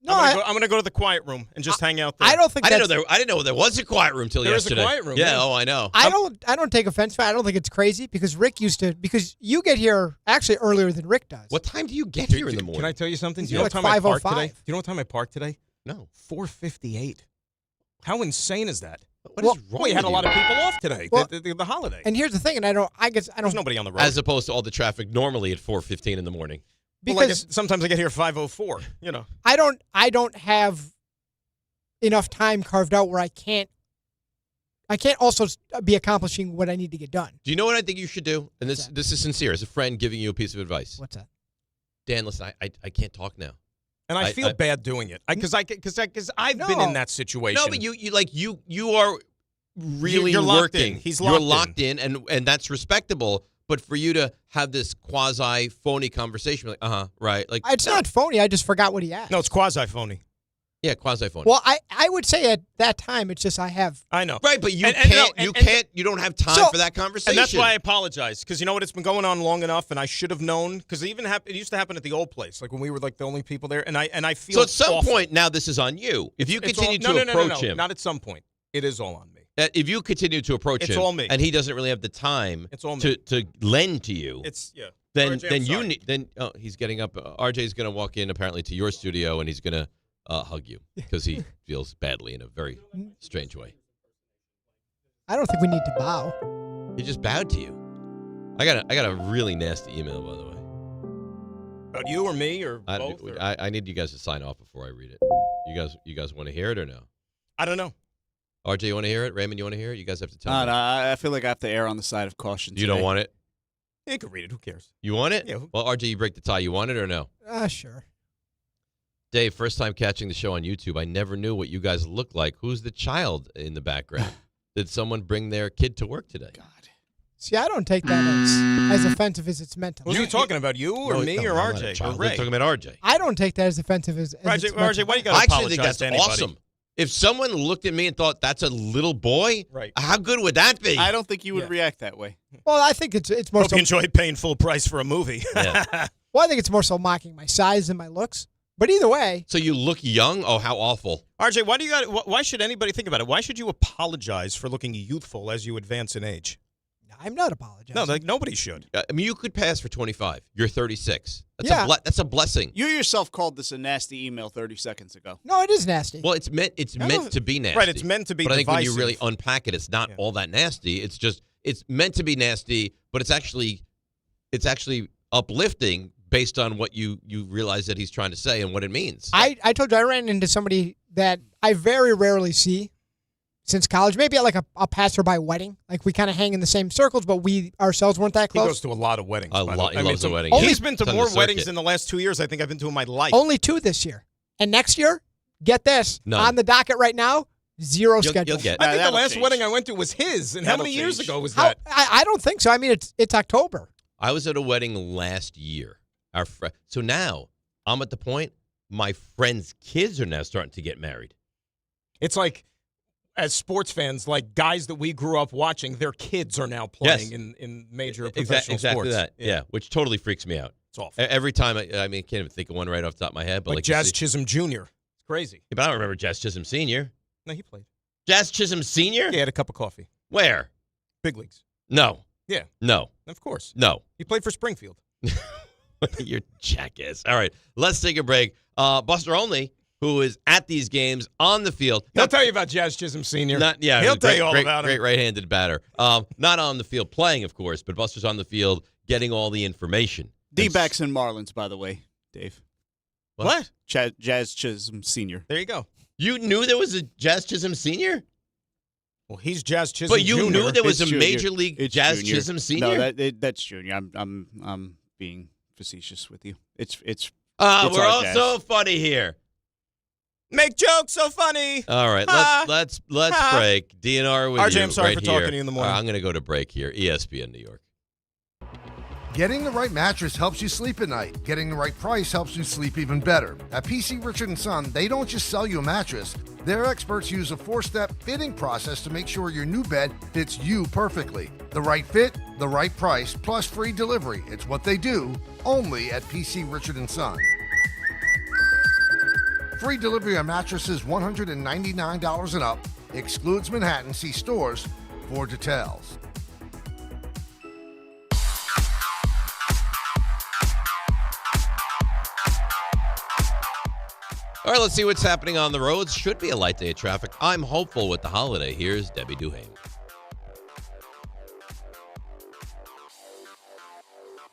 no, I'm going to go to the quiet room and just hang out there. I don't think I didn't know there was a quiet room till yesterday. There is a quiet room. Yeah, oh, I know. I don't take offense to it. I don't think it's crazy because because you get here actually earlier than Rick does. What time do you get here in the morning? Can I tell you something? Do you know know what time I parked 5:05. today? Do you know what time I parked today? No. 4:58. How insane is that? What is wrong we had with a lot you? of people off today. Well, the holiday. And here's the thing, and I don't. There's nobody on the road. As opposed to all the traffic normally at 4:15 in the morning. Because sometimes I get here at 5:04. You know. I don't have enough time carved out where I can't also be accomplishing what I need to get done. Do you know what I think you should do? And this is sincere. As a friend giving you a piece of advice. What's that? Dan, listen, I can't talk now. And I feel bad doing it because I've been in that situation. No, but you are really You're locked working. in. He's You're locked in, and that's respectable. But for you to have this quasi phony conversation, like right, like it's not phony. I just forgot what he asked. No, it's quasi phony. Yeah, quasi phony. Well, I would say at that time it's just I know. Right, but you you don't have time for that conversation. And that's why I apologize, because you know what, it's been going on long enough, and I should have known, because it used to happen at the old place, like when we were like the only people there, and I feel so at some awful. point now this is on you. If you continue to approach him, not at some point, it is all on me. If you continue to approach him, it's all me, and he doesn't really have the time to lend to you. Then he's getting up. RJ's going to walk in apparently to your studio, and he's going to hug you because he feels badly in a very strange way. I don't think we need to bow. He just bowed to you. I got a really nasty email, by the way. About you or me or both? I need you guys to sign off before I read it. You guys want to hear it or no? I don't know. RJ, you want to hear it? Raymond, you want to hear it? You guys have to tell me. No, I feel like I have to err on the side of caution. You don't want it? Yeah, you can read it. Who cares? You want it? Yeah. Well, RJ, you break the tie. You want it or no? Sure. Dave, first time catching the show on YouTube. I never knew what you guys looked like. Who's the child in the background? Did someone bring their kid to work today? God. See, I don't take that as offensive as it's meant to. Who's he talking about? You or me or RJ or Ray? We're talking about RJ. I don't take that as offensive as it's meant RJ, why do you got to I actually apologize think that's to anybody? awesome. If someone looked at me and thought that's a little boy, right? How good would that be? I don't think you would react that way. Well, I think it's more Hope so. you enjoy paying full price for a movie. Yeah. Well, I think it's more so mocking my size and my looks. But either way. So you look young? Oh, how awful. RJ, why should anybody think about it? Why should you apologize for looking youthful as you advance in age? I'm not apologizing. No, nobody should. I mean, you could pass for 25. You're 36. That's a blessing. You yourself called this a nasty email 30 seconds ago. No, it is nasty. Well, it's meant to be nasty. Right, it's meant to be But I think when you divisive. really unpack it, it's not all that nasty. It's just it's meant to be nasty, but it's actually uplifting based on what you realize that he's trying to say and what it means. I told you I ran into somebody that I very rarely see since college. Maybe at like a passerby wedding. Like we kind of hang in the same circles, but we ourselves weren't that close. He goes to a lot of weddings. He loves a wedding. He's been to more weddings in the last 2 years I think I've been to in my life. Only 2 this year. And next year, get this, None. on the docket right now, 0 scheduled. You'll get. I think the last wedding I went to was his. And how many years ago was that? I don't think so. I mean, it's October. I was at a wedding last year. So now I'm at the point my friends' kids are now starting to get married. It's like, as sports fans, like guys that we grew up watching, their kids are now playing in major professional exactly sports. That. Yeah, which totally freaks me out. It's awful. Every time, I mean, I can't even think of one right off the top of my head. But like Jazz Chism Jr. It's crazy. Yeah, but I don't remember Jazz Chism Sr. No, he played. Jazz Chism Sr.? He had a cup of coffee. Where? Big leagues. No. Yeah. No. Of course. No. He played for Springfield. You're jackass. All right, let's take a break. Buster Olney, who is at these games on the field. He'll tell you about Jazz Chism Sr. He'll tell you all about him. Great right-handed batter. Not on the field playing, of course, but Buster's on the field getting all the information. D-backs and Marlins, by the way, Dave. What? Jazz Chism Sr. There you go. You knew there was a Jazz Chism Sr.? Well, he's Jazz Chism But you Jr. knew there was It's a junior. Major League It's Jazz junior. Chism Sr.? No, that's junior. I'm being facetious with you. It's we're our all Jazz. so funny here. Make jokes so funny. All right, let's break. DNR with RJ, you I'm sorry right for here. talking to you in the morning. I'm going to go to break here. ESPN New York. Getting the right mattress helps you sleep at night. Getting the right price helps you sleep even better. At PC Richard & Son, they don't just sell you a mattress. Their experts use a 4-step fitting process to make sure your new bed fits you perfectly. The right fit, the right price, plus free delivery. It's what they do, only at PC Richard & Son. Free delivery on mattresses $199 and up. Excludes Manhattan. See stores for details. All right, let's see what's happening on the roads. Should be a light day of traffic. I'm hopeful with the holiday. Here's Debbie Duhane.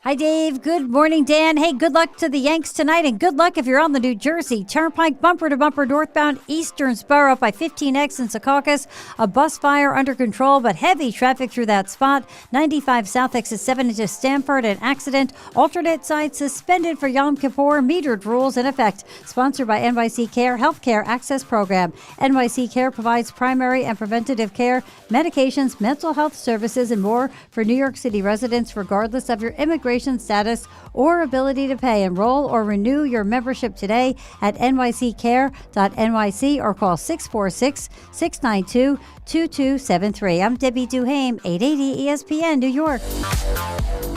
Hi, Dave. Good morning, Dan. Hey, good luck to the Yanks tonight, and good luck if you're on the New Jersey Turnpike bumper-to-bumper northbound Easternsboro by 15X in Secaucus. A bus fire under control, but heavy traffic through that spot. 95 South exit 7 into Stamford, an accident. Alternate side suspended for Yom Kippur. Metered rules in effect. Sponsored by NYC Care Healthcare Access Program. NYC Care provides primary and preventative care, medications, mental health services, and more for New York City residents, regardless of your immigration status or ability to pay. Enroll or renew your membership today at nyccare.nyc or call 646-692-2273. I'm Debbie Duhame, 880 ESPN New York.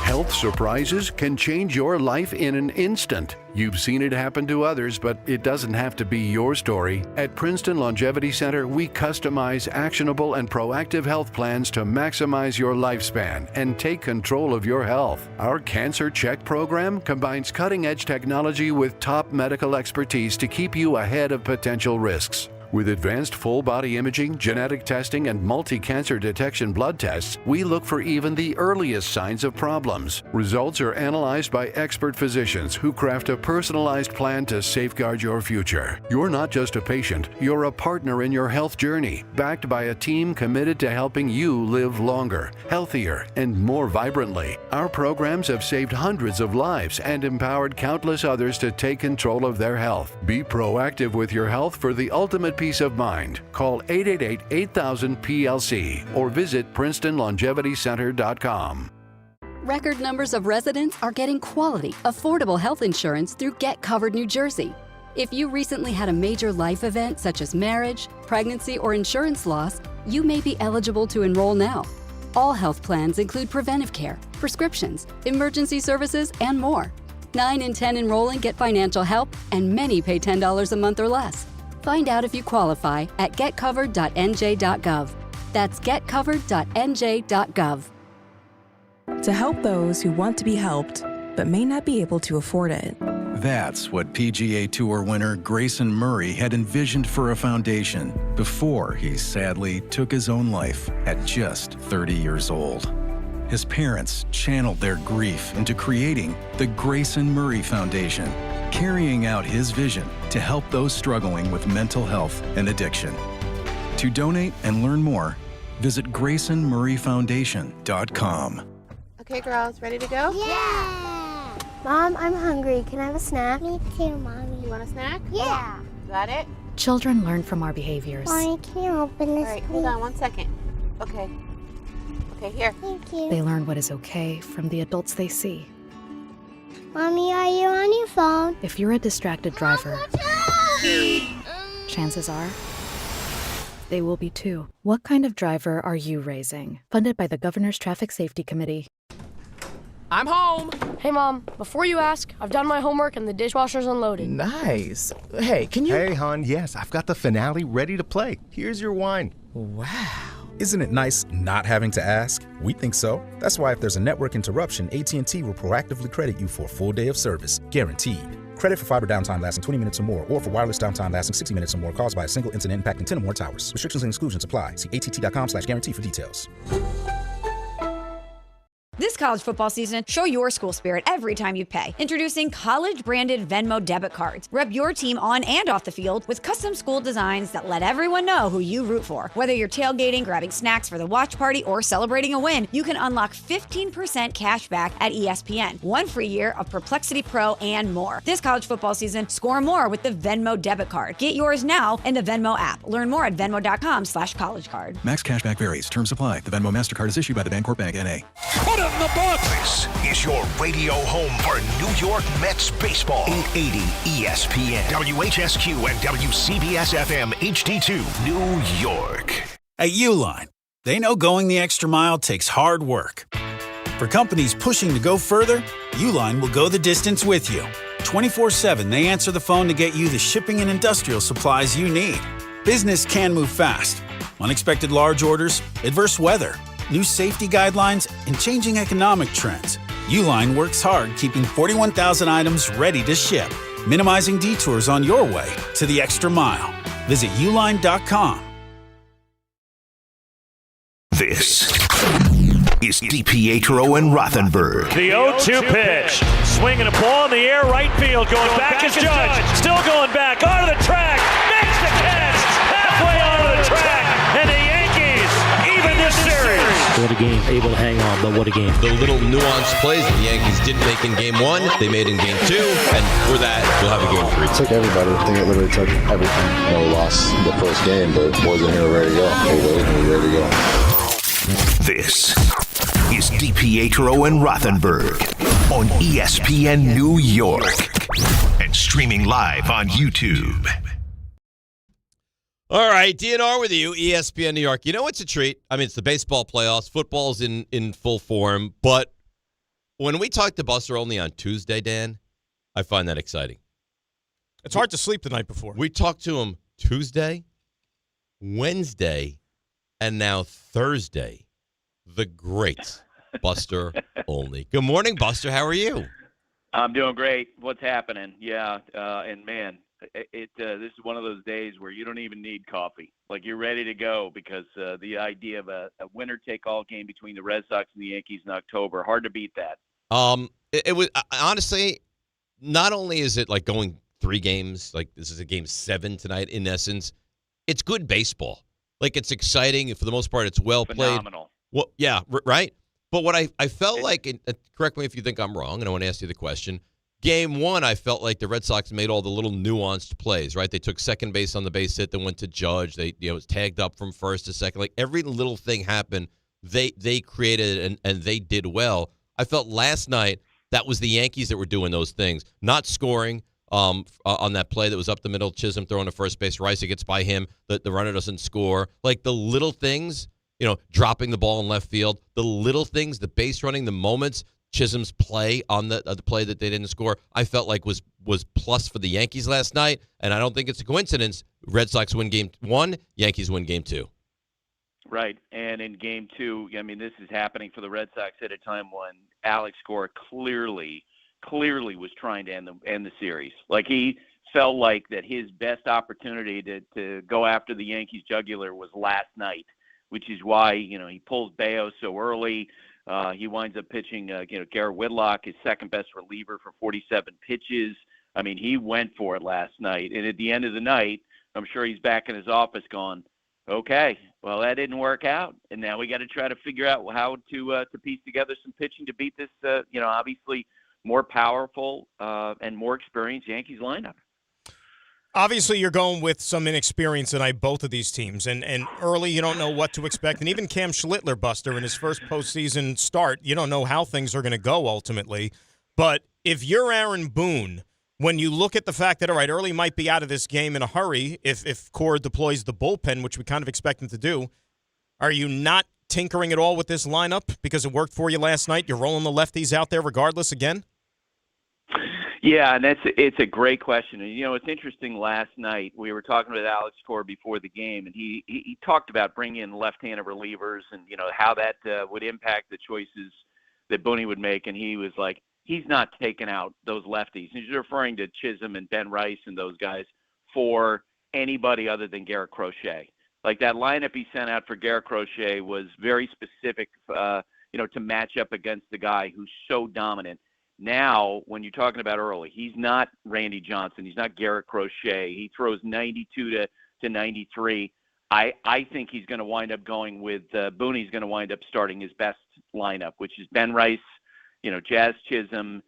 Health surprises can change your life in an instant. You've seen it happen to others, but it doesn't have to be your story. At Princeton Longevity Center, we customize actionable and proactive health plans to maximize your lifespan and take control of your health. Our Cancer Check program combines cutting-edge technology with top medical expertise to keep you ahead of potential risks. With advanced full-body imaging, genetic testing, and multi-cancer detection blood tests, we look for even the earliest signs of problems. Results are analyzed by expert physicians who craft a personalized plan to safeguard your future. You're not just a patient, you're a partner in your health journey, backed by a team committed to helping you live longer, healthier, and more vibrantly. Our programs have saved hundreds of lives and empowered countless others to take control of their health. Be proactive with your health for the ultimate peace of mind. Call 888-8000-PLC or visit PrincetonLongevityCenter.com. Record numbers of residents are getting quality, affordable health insurance through Get Covered New Jersey. If you recently had a major life event such as marriage, pregnancy, or insurance loss, you may be eligible to enroll now. All health plans include preventive care, prescriptions, emergency services, and more. 9 in 10 enrolling get financial help, and many pay $10 a month or less. Find out if you qualify at getcovered.nj.gov. That's getcovered.nj.gov. To help those who want to be helped, but may not be able to afford it. That's what PGA Tour winner Grayson Murray had envisioned for a foundation before he sadly took his own life at just 30 years old. His parents channeled their grief into creating the Grayson Murray Foundation, carrying out his vision to help those struggling with mental health and addiction. To donate and learn more, visit GraysonMurrayFoundation.com. Okay, girls, ready to go? Yeah! Mom, I'm hungry. Can I have a snack? Me too, Mommy. You want a snack? Yeah. Got it? Children learn from our behaviors. Mommy, can you open this, All right, hold on 1 second. Okay. Okay, here. Thank you. They learn what is okay from the adults they see. Mommy, are you on your phone? If you're a distracted driver, chances are they will be too. What kind of driver are you raising? Funded by the Governor's Traffic Safety Committee. I'm home. Hey, Mom, before you ask, I've done my homework and the dishwasher's unloaded. Nice. Hey, can you... Hey, hon, yes, I've got the finale ready to play. Here's your wine. Wow. Isn't it nice not having to ask? We think so. That's why if there's a network interruption, AT&T will proactively credit you for a full day of service. Guaranteed. Credit for fiber downtime lasting 20 minutes or more, or for wireless downtime lasting 60 minutes or more caused by a single incident impacting 10 or more towers. Restrictions and exclusions apply. See att.com/guarantee for details. This college football season, show your school spirit every time you pay. Introducing college-branded Venmo debit cards. Rep your team on and off the field with custom school designs that let everyone know who you root for. Whether you're tailgating, grabbing snacks for the watch party, or celebrating a win, you can unlock 15% cash back at ESPN, 1 free year of Perplexity Pro, and more. This college football season, score more with the Venmo debit card. Get yours now in the Venmo app. Learn more at venmo.com/collegecard. Max cashback varies. Terms apply. The Venmo MasterCard is issued by the Bancorp Bank, N.A. Put in the box. This is your radio home for New York Mets baseball. 880 ESPN, WHSQ, and WCBS-FM HD2, New York. At Uline, they know going the extra mile takes hard work. For companies pushing to go further, Uline will go the distance with you. 24/7, they answer the phone to get you the shipping and industrial supplies you need. Business can move fast. Unexpected large orders, adverse weather, new safety guidelines, and changing economic trends. Uline works hard keeping 41,000 items ready to ship, minimizing detours on your way to the extra mile. Visit uline.com. This is DiPietro and Rothenberg. The 0-2 pitch. Swinging a ball in the air, right field. Going back is Judge. Still going back. Onto the track. Makes the catch. Halfway onto the track. And the Yankees even this series. What a game. Able to hang on, but what a game. The little nuanced plays that the Yankees didn't make in game 1, they made in game 2, and for that, we'll have a game 3. It took everybody. I think it literally took everything. We lost the first game, but boys in here ready to go. We're ready to go. This is DiPietro and Rothenberg on ESPN New York and streaming live on YouTube. All right, DNR with you, ESPN New York. You know what's a treat? I mean, it's the baseball playoffs. Football's in full form. But when we talked to Buster only on Tuesday, Dan, I find that exciting. It's hard to sleep the night before. We talked to him Tuesday, Wednesday, and now Thursday. The great Buster Olney. Good morning, Buster. How are you? I'm doing great. What's happening? Yeah, and man, this is one of those days where you don't even need coffee. Like, you're ready to go because the idea of a winner-take-all game between the Red Sox and the Yankees in October, hard to beat that. It was honestly, not only is it like going 3 games, like this is a game 7 tonight in essence, it's good baseball. Like, it's exciting. For the most part, it's well played. Phenomenal. Well, yeah, right. But what I felt like, and correct me if you think I'm wrong, and I want to ask you the question. Game 1, I felt like the Red Sox made all the little nuanced plays, right? They took second base on the base hit, then went to Judge. They, was tagged up from first to second. Like, every little thing happened. They created and they did well. I felt last night that was the Yankees that were doing those things, not scoring on that play that was up the middle. Chisholm throwing to first base. Rice gets by him. The runner doesn't score. Like, the little things, dropping the ball in left field, the little things, the base running, the moments. Chisholm's play on the play that they didn't score, I felt like was plus for the Yankees last night, and I don't think it's a coincidence. Red Sox win Game 1, Yankees win Game 2. Right, and in Game 2, I mean, this is happening for the Red Sox at a time when Alex Cora clearly was trying to end the series. Like, he felt like that his best opportunity to go after the Yankees jugular was last night, which is why, he pulls Bayo so early. He winds up pitching, Garrett Whitlock, his second-best reliever for 47 pitches. I mean, he went for it last night. And at the end of the night, I'm sure he's back in his office going, okay, well, that didn't work out. And now we got to try to figure out how to piece together some pitching to beat this, obviously more powerful and more experienced Yankees lineup. Obviously, you're going with some inexperience tonight, both of these teams. And early, you don't know what to expect. And even Cam Schlittler, Buster, in his first postseason start, you don't know how things are going to go ultimately. But if you're Aaron Boone, when you look at the fact that, all right, Early might be out of this game in a hurry if Cora deploys the bullpen, which we kind of expect him to do, are you not tinkering at all with this lineup because it worked for you last night? You're rolling the lefties out there regardless again? Yeah, and it's a great question. And, it's interesting. Last night we were talking with Alex Cora before the game, and he talked about bringing in left-handed relievers and, how that would impact the choices that Booney would make. And he was like, he's not taking out those lefties. He's referring to Chisholm and Ben Rice and those guys for anybody other than Garrett Crochet. Like, that lineup he sent out for Garrett Crochet was very specific, to match up against the guy who's so dominant. Now, when you're talking about Early, he's not Randy Johnson. He's not Garrett Crochet. He throws 92 to 93. I think he's going to wind up going with Booney's going to wind up starting his best lineup, which is Ben Rice, Jazz Chism,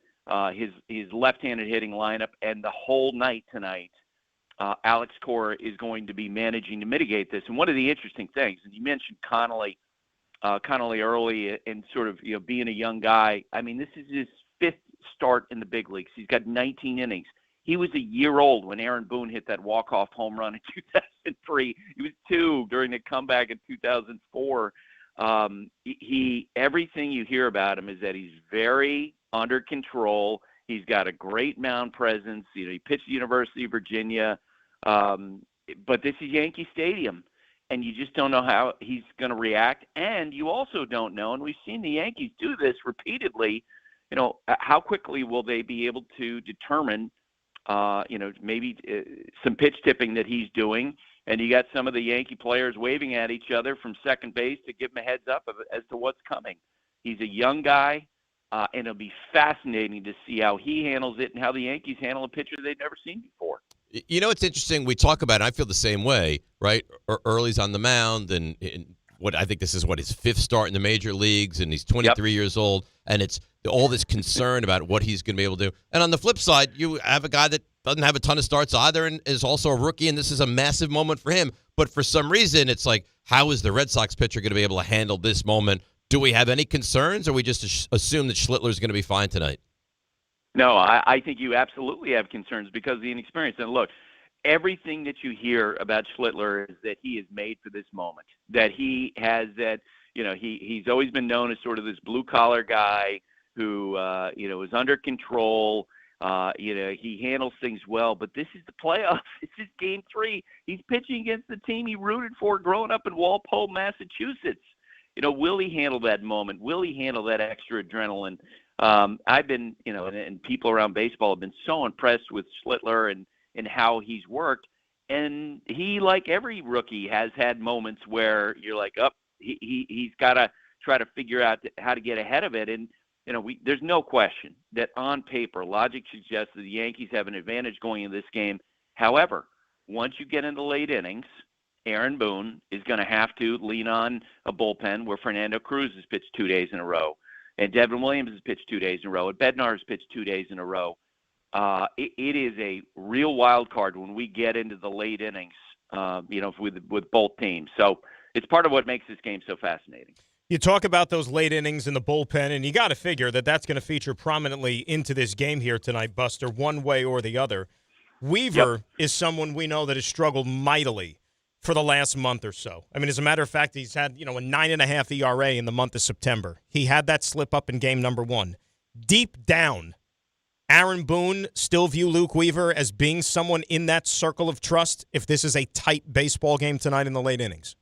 his left-handed hitting lineup, and the whole night tonight, Alex Cora is going to be managing to mitigate this. And one of the interesting things, and you mentioned Connolly Early and sort of being a young guy. I mean, this is his 5th start in the big leagues. He's got 19 innings. He was a year old when Aaron Boone hit that walk-off home run in 2003. He was 2 during the comeback in 2004. Everything you hear about him is that he's very under control. He's got a great mound presence. He pitched at the University of Virginia. But this is Yankee Stadium, and you just don't know how he's going to react. And you also don't know, and we've seen the Yankees do this repeatedly, how quickly will they be able to determine, maybe some pitch tipping that he's doing. And you got some of the Yankee players waving at each other from second base to give him a heads up as to what's coming. He's a young guy, and it'll be fascinating to see how he handles it and how the Yankees handle a pitcher they've never seen before. It's interesting. We talk about it. I feel the same way, right? Early's on the mound, and what I think this is his 5th start in the major leagues, and he's 23 years old, and it's all this concern about what he's going to be able to do. And on the flip side, you have a guy that doesn't have a ton of starts either and is also a rookie, and this is a massive moment for him. But for some reason, it's like, how is the Red Sox pitcher going to be able to handle this moment? Do we have any concerns, or we just assume that Schlittler's going to be fine tonight? No, I think you absolutely have concerns because of the inexperience. And look, everything that you hear about Schlittler is that he is made for this moment, that he has that, he's always been known as sort of this blue-collar guy who, is under control. He handles things well, but this is the playoffs. This is Game 3. He's pitching against the team he rooted for growing up in Walpole, Massachusetts. Will he handle that moment? Will he handle that extra adrenaline? I've been, and people around baseball have been so impressed with Schlittler and and how he's worked. And he, like every rookie, has had moments where you're like, he's got to try to figure out how to get ahead of it. And, there's no question that on paper, logic suggests that the Yankees have an advantage going into this game. However, once you get into late innings, Aaron Boone is going to have to lean on a bullpen where Fernando Cruz has pitched 2 days in a row, and Devin Williams has pitched 2 days in a row, and Bednar has pitched 2 days in a row. It is a real wild card when we get into the late innings, with both teams. So it's part of what makes this game so fascinating. You talk about those late innings in the bullpen, and you got to figure that that's going to feature prominently into this game here tonight, Buster, one way or the other. Weaver is someone we know that has struggled mightily for the last month or so. I mean, as a matter of fact, he's had, a 9.5 ERA in the month of September. He had that slip up in game number 1. Deep down, Aaron Boone still view Luke Weaver as being someone in that circle of trust if this is a tight baseball game tonight in the late innings?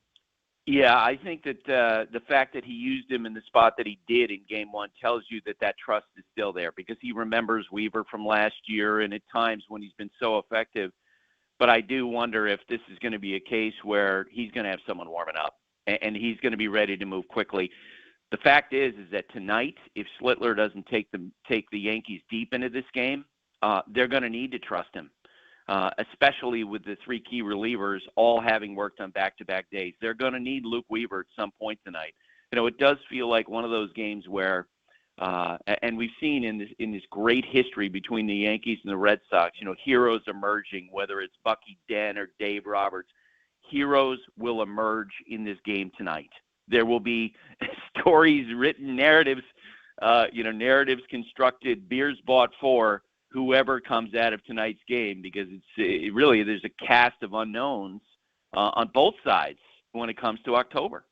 Yeah, I think that the fact that he used him in the spot that he did in game 1 tells you that trust is still there, because he remembers Weaver from last year and at times when he's been so effective. But I do wonder if this is going to be a case where he's going to have someone warming up and he's going to be ready to move quickly. The fact is that tonight, if Schlittler doesn't take the Yankees deep into this game, they're going to need to trust him, especially with the 3 key relievers all having worked on back-to-back days. They're going to need Luke Weaver at some point tonight. It does feel like one of those games where, and we've seen in this great history between the Yankees and the Red Sox, heroes emerging, whether it's Bucky Dent or Dave Roberts. Heroes will emerge in this game tonight. There will be stories written, narratives constructed, beers bought for whoever comes out of tonight's game, because there's a cast of unknowns on both sides when it comes to October.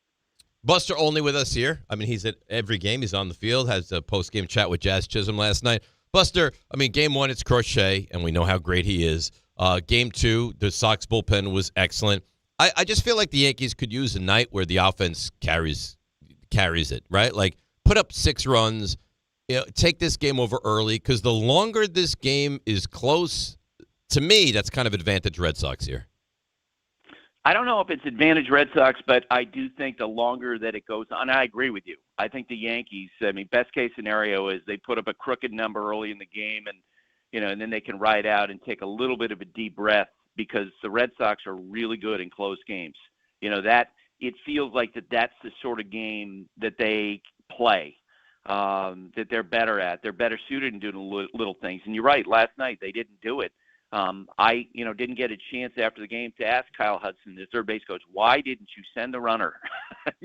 Buster Olney with us here. I mean, he's at every game. He's on the field, has a post-game chat with Jazz Chism last night. Buster, I mean, game 1, it's Crochet, and we know how great he is. Game 2, the Sox bullpen was excellent. I just feel like the Yankees could use a night where the offense carries it, right? Like, put up 6 runs, take this game over early, because the longer this game is close, to me, that's kind of advantage Red Sox here. I don't know if it's advantage Red Sox, but I do think the longer that it goes on, I agree with you. I think the Yankees, best case scenario is they put up a crooked number early in the game and then they can ride out and take a little bit of a deep breath, because the Red Sox are really good in close games. That it feels like that's the sort of game that they play, that they're better at. They're better suited in doing little things. And you're right, last night they didn't do it. I didn't get a chance after the game to ask Kyle Hudson, the third base coach, why didn't you send the runner?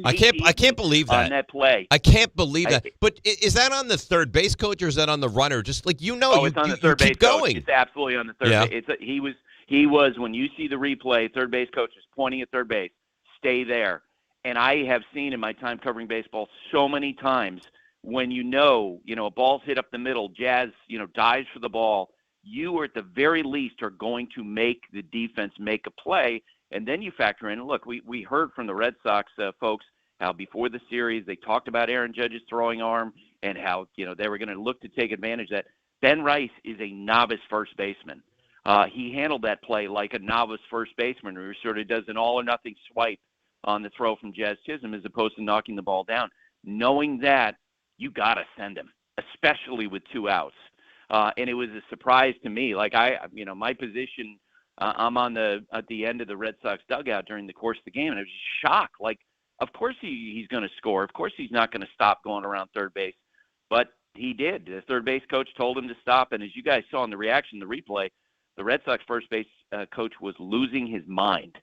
I can't believe that. On that play. I can't believe that. But is that on the third base coach or is that on the runner? Just like it's on the third base going. Coach. It's absolutely on the third base. He was, when you see the replay, third base coach is pointing at third base, stay there. And I have seen in my time covering baseball so many times when a ball's hit up the middle, Jazz, dives for the ball, you at the very least are going to make the defense make a play. And then you factor in, look, we heard from the Red Sox folks how before the series they talked about Aaron Judge's throwing arm and how, they were going to look to take advantage of that. Ben Rice is a novice first baseman. He handled that play like a novice first baseman who sort of does an all-or-nothing swipe on the throw from Jazz Chism as opposed to knocking the ball down. Knowing that, you got to send him, especially with 2 outs. And it was a surprise to me. Like my position, I'm at the end of the Red Sox dugout during the course of the game, and I was just shocked. Like, of course he's going to score. Of course he's not going to stop going around third base. But he did. The third base coach told him to stop, and as you guys saw in the reaction, the replay, the Red Sox first base coach was losing his mind.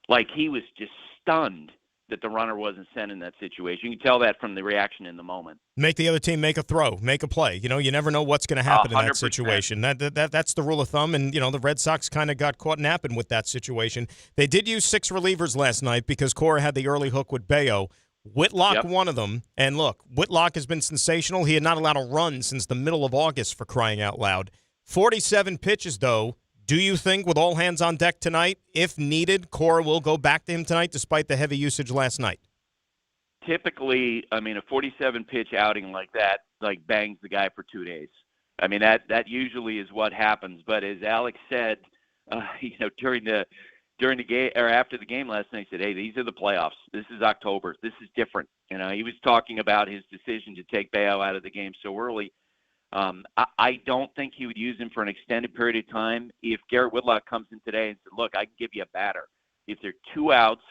Like, he was just stunned that the runner wasn't sent in that situation. You can tell that from the reaction in the moment. Make the other team make a throw, make a play. You never know what's going to happen in that 100%. situation. That's the rule of thumb, and, the Red Sox kind of got caught napping with that situation. They did use 6 relievers last night because Cora had the early hook with Bayo. Whitlock, one of them. And, look, Whitlock has been sensational. He had not allowed a run since the middle of August, for crying out loud. 47 pitches, though. Do you think with all hands on deck tonight, if needed, Cora will go back to him tonight despite the heavy usage last night? Typically, a 47-pitch outing like that, bangs the guy for 2 days. That usually is what happens. But as Alex said, during the game or after the game last night, he said, "Hey, these are the playoffs. This is October. This is different." He was talking about his decision to take Bayo out of the game so early. I don't think he would use him for an extended period of time. If Garrett Whitlock comes in today and said, "Look, I can give you a batter. If there are 2 outs,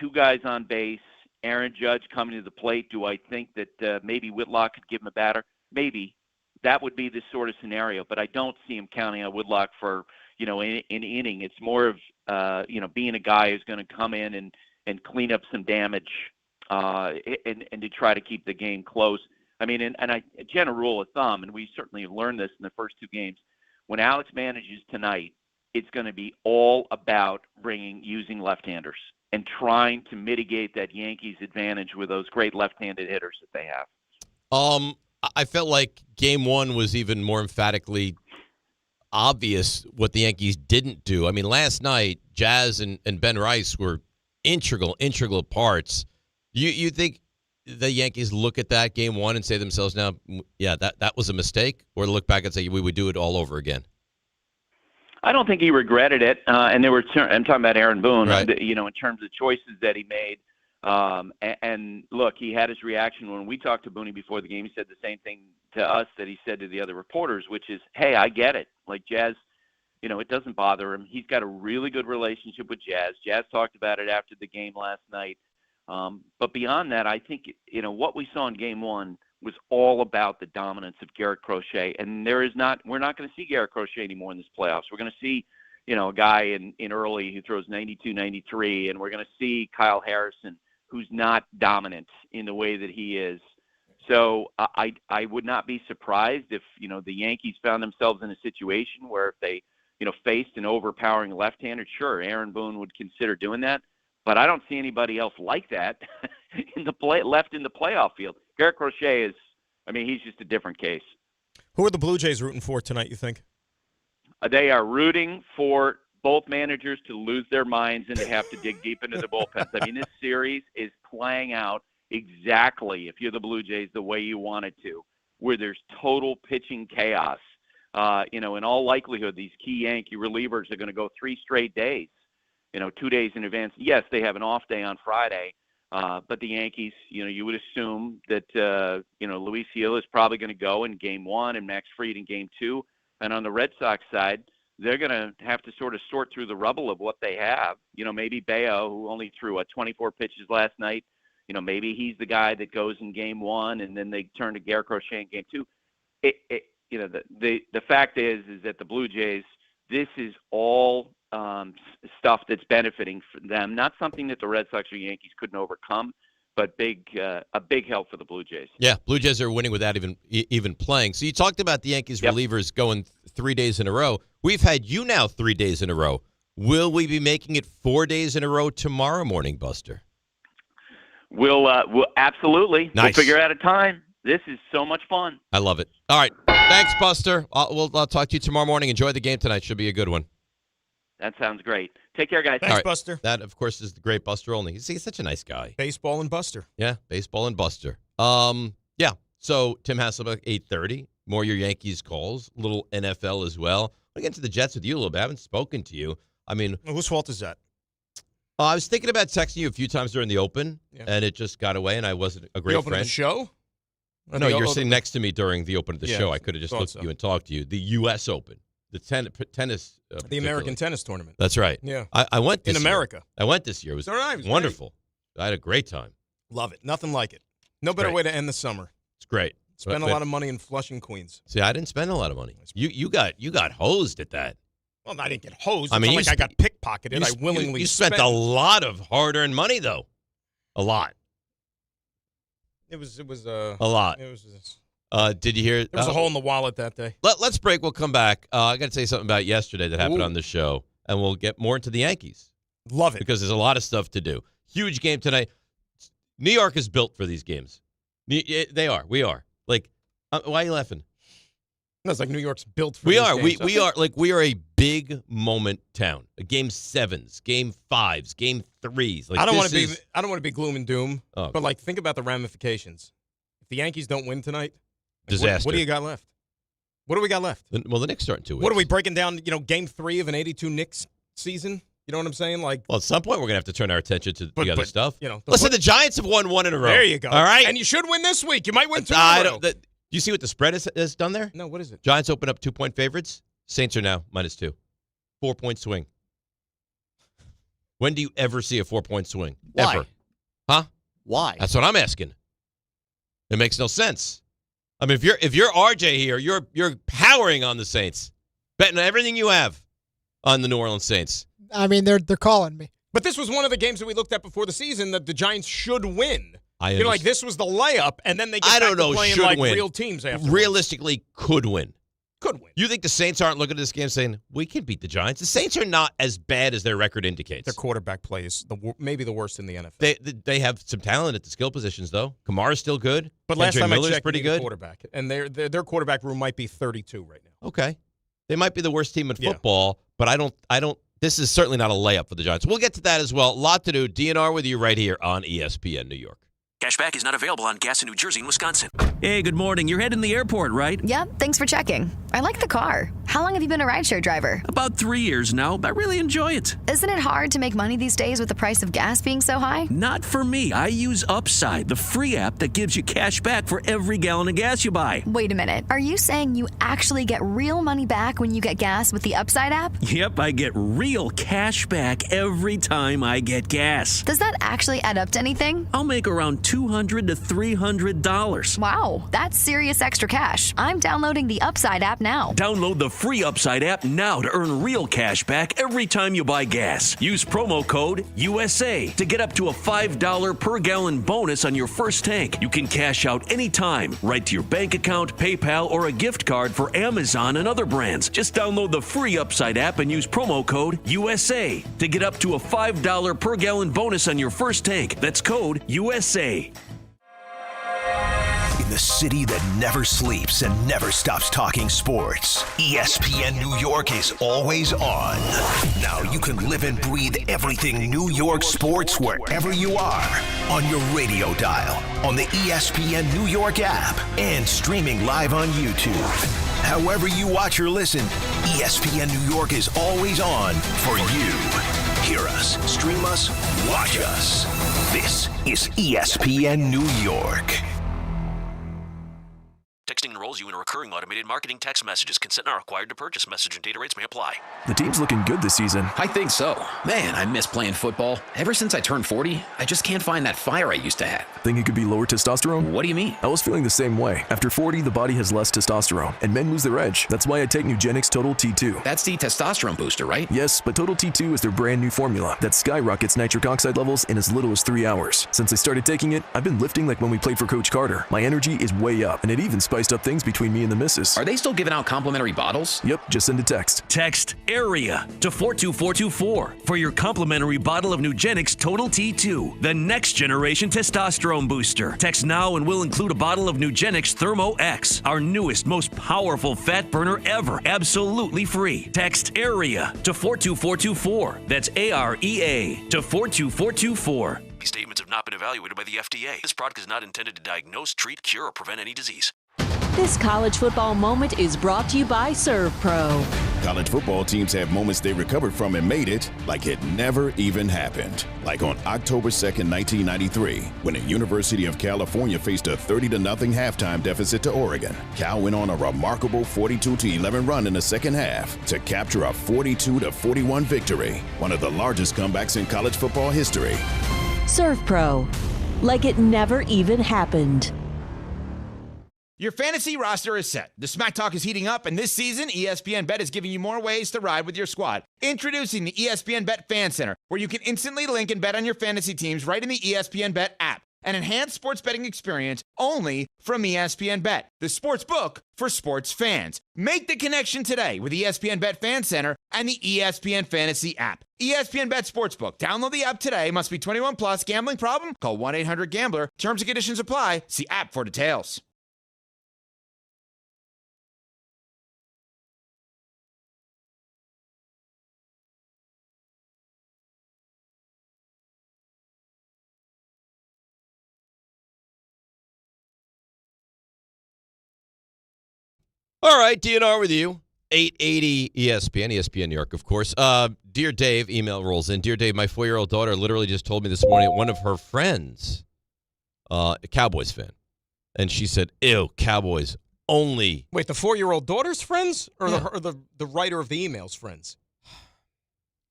2 guys on base, Aaron Judge coming to the plate, do I think that maybe Whitlock could give him a batter? Maybe. That would be the sort of scenario, but I don't see him counting on Whitlock for, an inning. It's more of, being a guy who's going to come in and clean up some damage and to try to keep the game close. I mean, and a general rule of thumb, and we certainly have learned this in the first 2 games, when Alex manages tonight, it's going to be all about using left-handers and trying to mitigate that Yankees advantage with those great left-handed hitters that they have. I felt like Game 1 was even more emphatically obvious what the Yankees didn't do. I mean, last night, Jazz and Ben Rice were integral parts. You think the Yankees look at that Game 1 and say to themselves now, yeah, that was a mistake, or look back and say we would do it all over again? I don't think he regretted it. And I'm talking about Aaron Boone, right. In terms of choices that he made. And look, he had his reaction when we talked to Booney before the game. He said the same thing to us that he said to the other reporters, which is, hey, I get it. Like Jazz, it doesn't bother him. He's got a really good relationship with Jazz. Jazz talked about it after the game last night. But beyond that, I think, what we saw in Game 1 was all about the dominance of Garrett Crochet. And we're not going to see Garrett Crochet anymore in this playoffs. We're going to see, a guy in early who throws 92, 93, and we're going to see Kyle Harrison, who's not dominant in the way that he is. So I would not be surprised if, the Yankees found themselves in a situation where if they, faced an overpowering left-hander, sure, Aaron Boone would consider doing that. But I don't see anybody else like that left in the playoff field. Garrett Crochet he's just a different case. Who are the Blue Jays rooting for tonight, you think? They are rooting for both managers to lose their minds and to have to dig deep into the bullpens. This series is playing out exactly, if you're the Blue Jays, the way you want it to, where there's total pitching chaos. In all likelihood, these key Yankee relievers are going to go 3 straight days, 2 days in advance. Yes, they have an off day on Friday, but the Yankees, you would assume that, Luis Gil is probably going to go in Game 1 and Max Fried in Game 2. And on the Red Sox side, they're going to have to sort of sort through the rubble of what they have. Maybe Bayo, who only threw 24 pitches last night, maybe he's the guy that goes in Game 1 and then they turn to Garrett Crochet in Game 2. The fact is that the Blue Jays, this is all stuff that's benefiting for them, not something that the Red Sox or Yankees couldn't overcome, but a big help for the Blue Jays. Yeah, Blue Jays are winning without even playing. So you talked about the Yankees relievers going 3 days in a row. We've had you now 3 days in a row. Will we be making it 4 days in a row tomorrow morning, Buster? We'll absolutely. Nice. We'll figure out a time. This is so much fun. I love it. All right. Thanks, Buster. I'll talk to you tomorrow morning. Enjoy the game tonight. Should be a good one. That sounds great. Take care, guys. Thanks, right. Buster. That, of course, is the great Buster Olney. He's such a nice guy. Baseball and Buster. Yeah, baseball and Buster. Yeah. So Tim Hasselbeck, 8:30. More your Yankees calls. A little NFL as well. I'll get into the Jets with you a little bit. I haven't spoken to you. Whose fault is that? I was thinking about texting you a few times during the Open, and it just got away, and I wasn't a great the Open friend. Of the show? No, you were sitting next to me during the Open of the show. I could have just looked at you and talked to you. The U.S. Open. The tennis. The American tennis tournament. That's right. Yeah. I went this in year. America. I went this year. It was wonderful. Great. I had a great time. Love it. Nothing like it. No better way to end the summer. It's great. Spend a lot of money in Flushing, Queens. See, I didn't spend a lot of money. You got hosed at that. Well, I didn't get hosed. It's not like I got pickpocketed. I willingly You spent a lot of hard-earned money, though. A lot. It was a lot. It was. Did you hear? There was a hole in the wallet that day. Let's break. We'll come back. I got to say something about yesterday that happened on the show, and we'll get more into the Yankees. Love it. Because there's a lot of stuff to do. Huge game tonight. New York is built for these games. They are. We are. Like, why are you laughing? No, it's like New York's built for we these are. games. We are. Like, we are a big moment town. Game 7s, Game 5s, Game 3s. Like, I don't want to be gloom and doom, Oh, but like, think about the ramifications. If the Yankees don't win tonight, disaster. What do you got left? What do we got left? Well, the Knicks start in 2 weeks. What are we breaking down? Game 3 of an 82 Knicks season. You know what I'm saying? Well, at some point we're gonna have to turn our attention to the other stuff. The Giants have won 1 in a row. There you go. All right, and you should win this week. You might win 2 in a row. Do you see what the spread has done there? No, what is it? Giants open up 2-point favorites. Saints are now -2. 4-point swing. When do you ever see a 4-point swing? Why? Ever? Huh? Why? That's what I'm asking. It makes no sense. I mean, if you're RJ here, you're powering on the Saints, betting everything you have on the New Orleans Saints. I mean, they're calling me. But this was one of the games that we looked at before the season that the Giants should win. Like this was the layup, and then they get back to playing like real teams after. Realistically, could win. Could win. You think the Saints aren't looking at this game saying, we can beat the Giants? The Saints are not as bad as their record indicates. Their quarterback play is maybe the worst in the NFL. They have some talent at the skill positions, though. Kamara's still good. But last time Miller's I checked, pretty good. Quarterback, and their quarterback room might be 32 right now. Okay. They might be the worst team in football, but I don't. This is certainly not a layup for the Giants. We'll get to that as well. A lot to do. DNR with you right here on ESPN New York. Cashback is not available on gas in New Jersey and Wisconsin. Hey, good morning. You're heading to the airport, right? Yep, thanks for checking. I like the car. How long have you been a rideshare driver? About 3 years now. I really enjoy it. Isn't it hard to make money these days with the price of gas being so high? Not for me. I use Upside, the free app that gives you cash back for every gallon of gas you buy. Wait a minute. Are you saying you actually get real money back when you get gas with the Upside app? Yep, I get real cash back every time I get gas. Does that actually add up to anything? I'll make around $200 to $300. Wow, that's serious extra cash. I'm downloading the Upside app now. Download the free Upside app now to earn real cash back every time you buy gas. Use promo code USA to get up to a $5 per gallon bonus on your first tank. You can cash out anytime, right to your bank account, PayPal, or a gift card for Amazon and other brands. Just download the free Upside app and use promo code USA to get up to a $5 per gallon bonus on your first tank. That's code USA. In the city that never sleeps and never stops talking sports, ESPN New York is always on. Now you can live and breathe everything New York sports wherever you are. On your radio dial, on the ESPN New York app, and streaming live on YouTube. However you watch or listen, ESPN New York is always on for you. Hear us, stream us, watch us. This is ESPN New York. Texting enrolls you in a recurring automated marketing text messages. Consent not required to purchase. Message and data rates may apply. The team's looking good this season. I think so. Man, I miss playing football. Ever since I turned 40, I just can't find that fire I used to have. Think it could be lower testosterone? What do you mean? I was feeling the same way. After 40, the body has less testosterone, and men lose their edge. That's why I take Nugenix Total T2. That's the testosterone booster, right? Yes, but Total T2 is their brand new formula that skyrockets nitric oxide levels in as little as 3 hours. Since I started taking it, I've been lifting like when we played for Coach Carter. My energy is way up, and it even spiced up things between me and the missus. Are they still giving out complimentary bottles? Yep, just send a text. Text AREA to 42424 for your complimentary bottle of Nugenix Total T2, the next generation testosterone booster. Text now and we'll include a bottle of Nugenix Thermo X, our newest, most powerful fat burner ever, absolutely free. Text AREA to 42424. That's AREA to 42424. These statements have not been evaluated by the FDA. This product is not intended to diagnose, treat, cure, or prevent any disease. This college football moment is brought to you by ServPro. College football teams have moments they recovered from and made it like it never even happened. Like on October 2nd, 1993, when the University of California faced a 30-0 halftime deficit to Oregon. Cal went on a remarkable 42-11 run in the second half to capture a 42-41 victory, one of the largest comebacks in college football history. ServPro, like it never even happened. Your fantasy roster is set. The Smack Talk is heating up, and this season, ESPN Bet is giving you more ways to ride with your squad. Introducing the ESPN Bet Fan Center, where you can instantly link and bet on your fantasy teams right in the ESPN Bet app. An enhanced sports betting experience only from ESPN Bet, the sports book for sports fans. Make the connection today with ESPN Bet Fan Center and the ESPN Fantasy app. ESPN Bet Sportsbook. Download the app today. Must be 21 plus. Gambling problem? Call 1-800-GAMBLER. Terms and conditions apply. See app for details. All right, DNR with you. 880 ESPN, ESPN New York, of course. Dear Dave, email rolls in. Dear Dave, my 4-year-old daughter literally just told me this morning one of her friends, a Cowboys fan, and she said, ew, Cowboys only. Wait, the 4-year-old daughter's friends or the writer of the email's friends?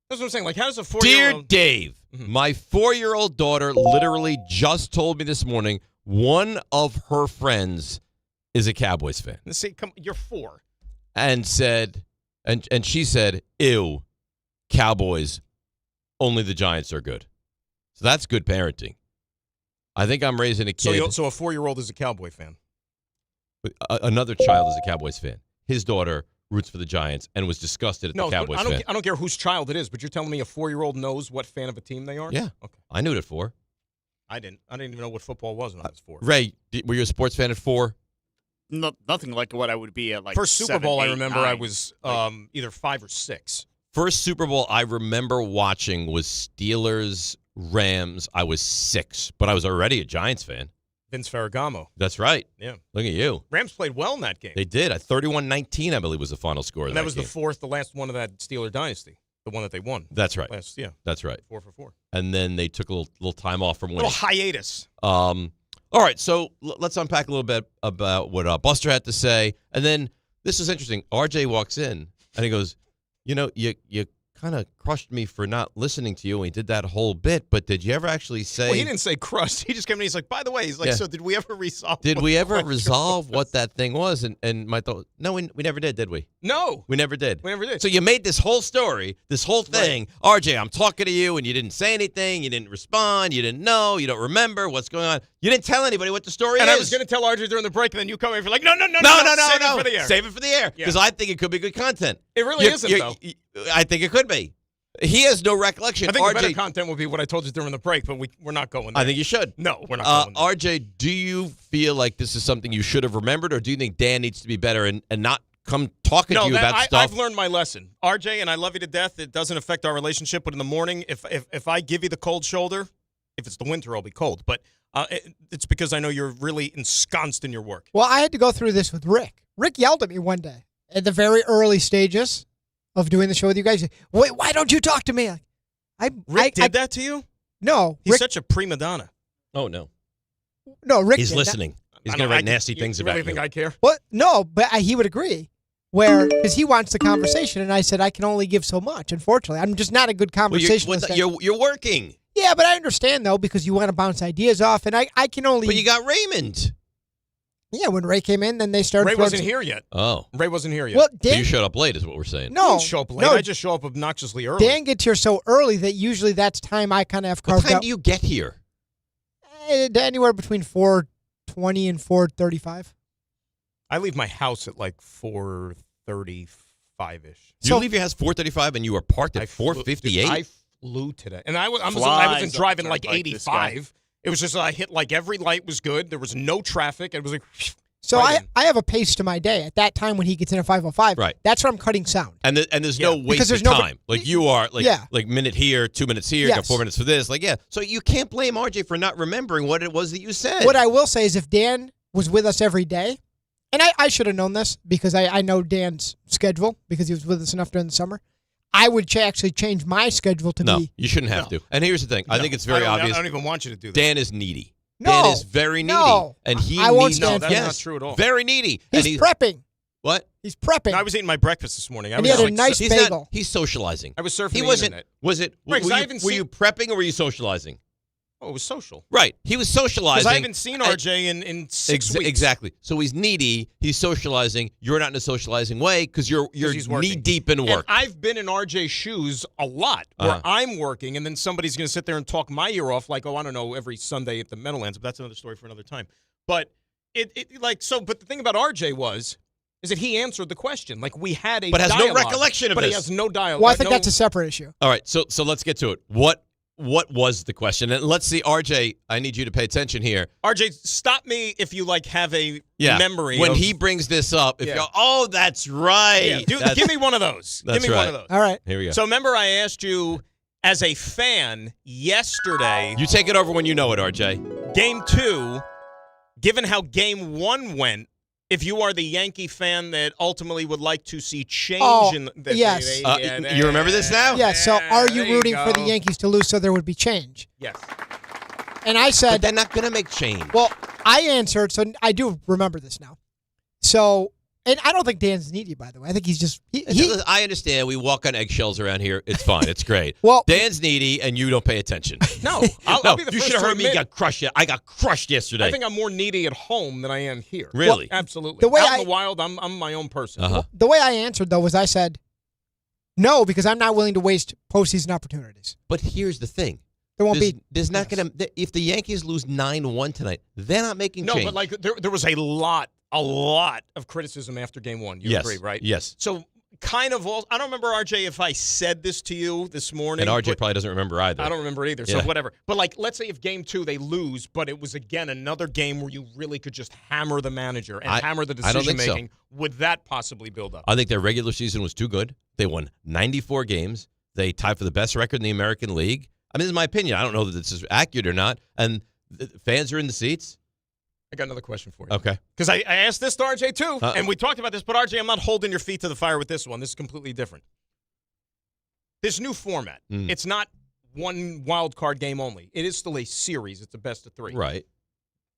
That's what I'm saying. Like, how does a 4-year-old... Dear Dave, my 4-year-old daughter literally just told me this morning one of her friends is a Cowboys fan. See, you're 4. And said, and she said, ew, Cowboys, only the Giants are good. So that's good parenting. I think I'm raising a kid. So a 4-year-old is a Cowboy fan. Another child is a Cowboys fan. His daughter roots for the Giants and was disgusted at the Cowboys fan. I don't care whose child it is, but you're telling me a 4-year-old knows what fan of a team they are? Yeah. Okay. I knew it at 4. I didn't even know what football was when I was 4. Ray, were you a sports fan at 4? No, nothing like what I would be at like First Super 7, Bowl 8, I remember 9. I was either 5 or 6. First Super Bowl I remember watching was Steelers-Rams. I was 6, but I was already a Giants fan. Vince Ferragamo. That's right. Yeah. Look at you. Rams played well in that game. They did. 31-19, I believe, was the final score. And that was the last one of that Steeler dynasty, the one that they won. That's right. That's right. 4 for 4. And then they took a little time off from winning. A little hiatus. All right, so let's unpack a little bit about what Buster had to say. And then this is interesting. RJ walks in, and he goes, you kind of crushed me for not listening to you, and he did that whole bit, but did you ever actually say... Well, he didn't say crushed. He just came in, he's like, by the way, so did we ever resolve... Did we ever resolve what that thing was? And my thought, no, we never did we? No. We never did. We never did. So you made this whole story, this whole thing. Right. RJ, I'm talking to you, and you didn't say anything, you didn't respond, you didn't know, you don't remember what's going on. You didn't tell anybody what the story is. And I was going to tell RJ during the break, and then you come in and you're like, no. Save it for the air. Save it for the air, because I think it could be good content. It really isn't, though. I think it could be. He has no recollection. I think the better content would be what I told you during the break, but we're not going there. I think you should. No, we're not going there. RJ, do you feel like this is something you should have remembered, or do you think Dan needs to be better and not come talking to you about stuff? I've learned my lesson. RJ, and I love you to death. It doesn't affect our relationship, but in the morning, if I give you the cold shoulder, if it's the winter, I'll be cold. But it's because I know you're really ensconced in your work. Well, I had to go through this with Rick. Rick yelled at me one day at the very early stages of doing the show with you guys. Wait, why don't you talk to me? Rick did that to you? No. He's such a prima donna. Oh, no. No, Rick He's did. listening. He's going to write nasty things about you. You really think I care? What? No, but he would agree. Because he wants the conversation, and I said I can only give so much, unfortunately. I'm just not a good conversationalist. You're working. Yeah, but I understand, though, because you want to bounce ideas off, and I can only... But you got Raymond. Yeah, when Ray came in, then they started... Ray wasn't here yet. Oh. Ray wasn't here yet. Well, Dan, so you showed up late is what we're saying. No. I didn't show up late. I just show up obnoxiously early. Dan gets here so early that usually that's time I kind of have carved out. What time do you get here? Anywhere between 4:20 and 4:35. I leave my house at like 4:35-ish. You leave your house 4:35 and you were parked at 4:58? I flew today. And I wasn't driving like 85. It was just I hit like every light was good. There was no traffic. It was like... So I have a pace to my day. At that time when he gets in at 5:05, right. That's when I'm cutting sound. And there's no waste of time. Like you are, like minute here, 2 minutes here, got 4 minutes for this. Like, yeah. So you can't blame RJ for not remembering what it was that you said. What I will say is if Dan was with us every day, and I should have known this because I know Dan's schedule because he was with us enough during the summer, I would actually change my schedule to be. No, you shouldn't have to. And here's the thing. I think it's very obvious. I don't even want you to do that. Dan is needy. No, Dan is very needy. No, and he I won't needs. stand No, that's not true at all. Very needy. He's prepping. What? He's prepping. No, I was eating my breakfast this morning. And he had a nice bagel. He's socializing. I was surfing the internet. Was it? Were you prepping or were you socializing? Oh, it was social. Right. He was socializing. Because I haven't seen RJ in 6 weeks. Exactly. So he's needy. He's socializing. You're not in a socializing way because you're knee deep in work. And I've been in RJ's shoes a lot where I'm working and then somebody's going to sit there and talk my ear off like, oh, I don't know, every Sunday at the Meadowlands. But that's another story for another time. But but the thing about RJ is that he answered the question. Like we had a dialogue. But has no recollection of this. this. But he has no dialogue. Well, I think that's a separate issue. All right. So let's get to it. What was the question? And let's see, RJ, I need you to pay attention here. RJ, stop me if you have a memory. When he brings this up, if you're, oh, that's right. Yeah. Give me one of those. That's Give me one of those. All right. Here we go. So remember I asked you as a fan yesterday. You take it over when you know it, RJ. Game 2, given how Game 1 went, If you are the Yankee fan that ultimately would like to see change in the yes. You remember this now? Yes. So are you rooting for the Yankees to lose so there would be change? Yes. And I said but they're not going to make change. Well, I answered, so I do remember this now. So, and I don't think Dan's needy, by the way. I think he's just I understand. We walk on eggshells around here. It's fine. It's great. Well, Dan's needy, and you don't pay attention. No, I'll be the you first should have to heard me admit, got crushed. I got crushed yesterday. I think I'm more needy at home than I am here. Really? Well, absolutely. The way Out in the wild, I'm my own person. The way I answered, though, was I said, no, because I'm not willing to waste postseason opportunities. But here's the thing. There won't be. There's not going to. If the Yankees lose 9-1 tonight, they're not making change. No, but like there was a lot of criticism after Game 1. You agree, right? Yes. So kind of all. I don't remember, RJ, if I said this to you this morning. And RJ probably doesn't remember either. I don't remember either. So whatever. But like, let's say if Game 2 they lose, but it was again another game where you really could just hammer the manager and hammer the decision making. So. Would that possibly build up? I think their regular season was too good. They won 94 games. They tied for the best record in the American League. I mean, this is my opinion. I don't know that this is accurate or not. And the fans are in the seats. I got another question for you. Okay. Because I asked this to RJ too, and we talked about this, but RJ, I'm not holding your feet to the fire with this one. This is completely different. This new format, it's not one wild card game only. It is still a series. It's a best of 3. Right.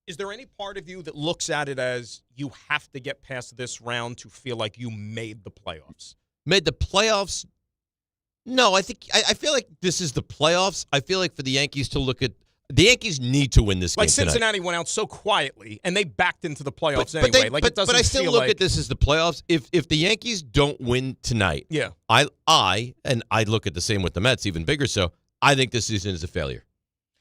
Is there any part of you that looks at it as you have to get past this round to feel like you made the playoffs? Made the playoffs? No, I feel like this is the playoffs. I feel like for the Yankees to look at the Yankees need to win this game like Cincinnati tonight. went out so quietly, and they backed into the playoffs anyway. But I still look at this as the playoffs. If the Yankees don't win tonight, I look at the same with the Mets, even bigger so. I think this season is a failure.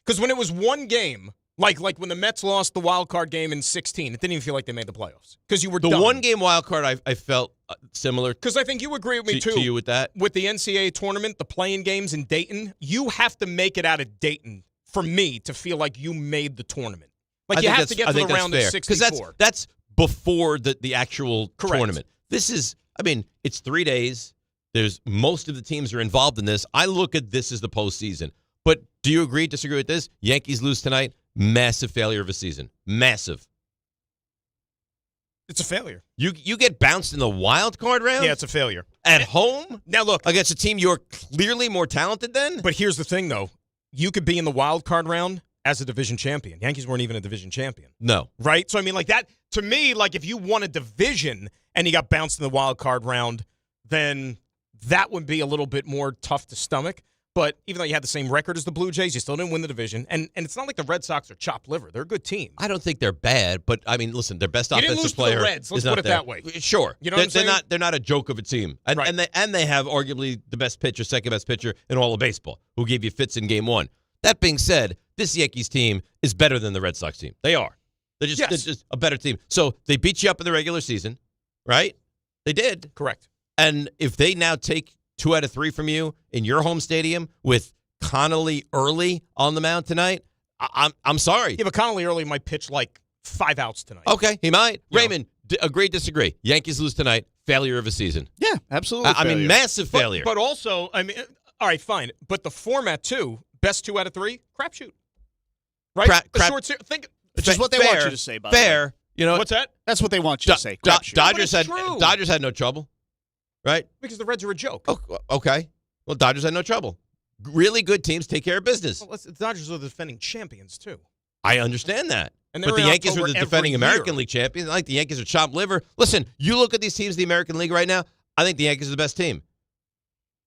Because when it was one game, like when the Mets lost the wild card game in 2016, it didn't even feel like they made the playoffs because you were the done. One game wild card. I felt similar. Because I think you agree with me too. To you with that, with the NCAA tournament, the playing games in Dayton, you have to make it out of Dayton for me to feel like you made the tournament. Like you have to get to the round of 64. Because that's before the actual tournament. This is, I mean, it's 3 days. There's most of the teams are involved in this. I look at this as the postseason. But do you agree, disagree with this? Yankees lose tonight. Massive failure of a season. Massive. It's a failure. You get bounced in the wild card round? Yeah, it's a failure. At home? Now look. Against a team you're clearly more talented than? But here's the thing, though. You could be in the wild card round as a division champion. Yankees weren't even a division champion. No. Right? So, I mean, like that, to me, like if you won a division and you got bounced in the wild card round, then that would be a little bit more tough to stomach. But even though you had the same record as the Blue Jays, you still didn't win the division. And it's not like the Red Sox are chopped liver. They're a good team. I don't think they're bad, but I mean, listen, their best offensive player to the Reds. Let's is not put it there. that way. Sure, you know what I'm saying? They're not a joke of a team, and they have arguably the best pitcher, second best pitcher in all of baseball, who gave you fits in Game 1. That being said, this Yankees team is better than the Red Sox team. They are. They're just a better team. So they beat you up in the regular season, right? They did. Correct. And if they now take 2 out of 3 from you in your home stadium with Connolly early on the mound tonight, I'm sorry. Yeah, but Connolly early might pitch like 5 outs tonight. Okay, he might. Raymond, agree, disagree. Yankees lose tonight. Failure of a season. Yeah, absolutely. I mean, massive failure. But also, I mean, all right, fine. But the format too, best 2 out of 3, crapshoot. Right? Which is what they want you to say, by the way. Fair. You know, what's that? That's what they want you to say. Dodgers had no trouble, right? Because the Reds are a joke. Oh, okay. Well, Dodgers had no trouble. Really good teams take care of business. Well, the Dodgers are the defending champions, too. I understand that. And but the Yankees are the defending American League champions. I think the Yankees are chopped liver. Listen, you look at these teams in the American League right now, I think the Yankees are the best team.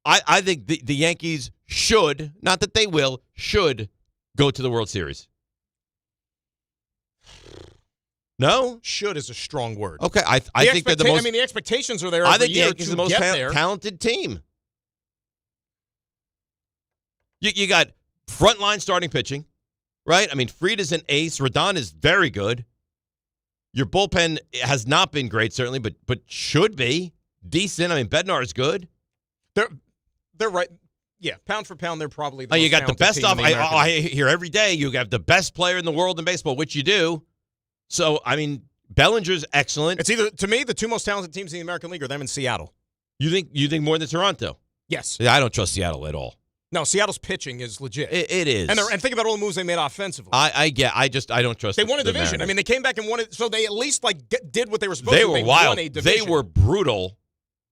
I think the Yankees should, not that they will, should go to the World Series. No? Should is a strong word. Okay, I think they're the most... I mean, the expectations are there I every think the year Yankees are the most talented team. You got frontline starting pitching, right? I mean, Fried is an ace. Rodon is very good. Your bullpen has not been great, certainly, but should be decent. I mean, Bednar is good. They're right. Yeah, pound for pound, they're probably the you most got the best talented team in the American I hear every day you have the best player in the world in baseball, which you do. So, I mean, Bellinger's excellent. It's either, to me, the 2 most talented teams in the American League are them and Seattle. You think more than Toronto? Yes. I don't trust Seattle at all. No, Seattle's pitching is legit. It is. And think about all the moves they made offensively. I don't trust. They won a division. Mariners. I mean, they came back and won it, so they at least did what they were supposed to. They were wild. Won a division. They were brutal,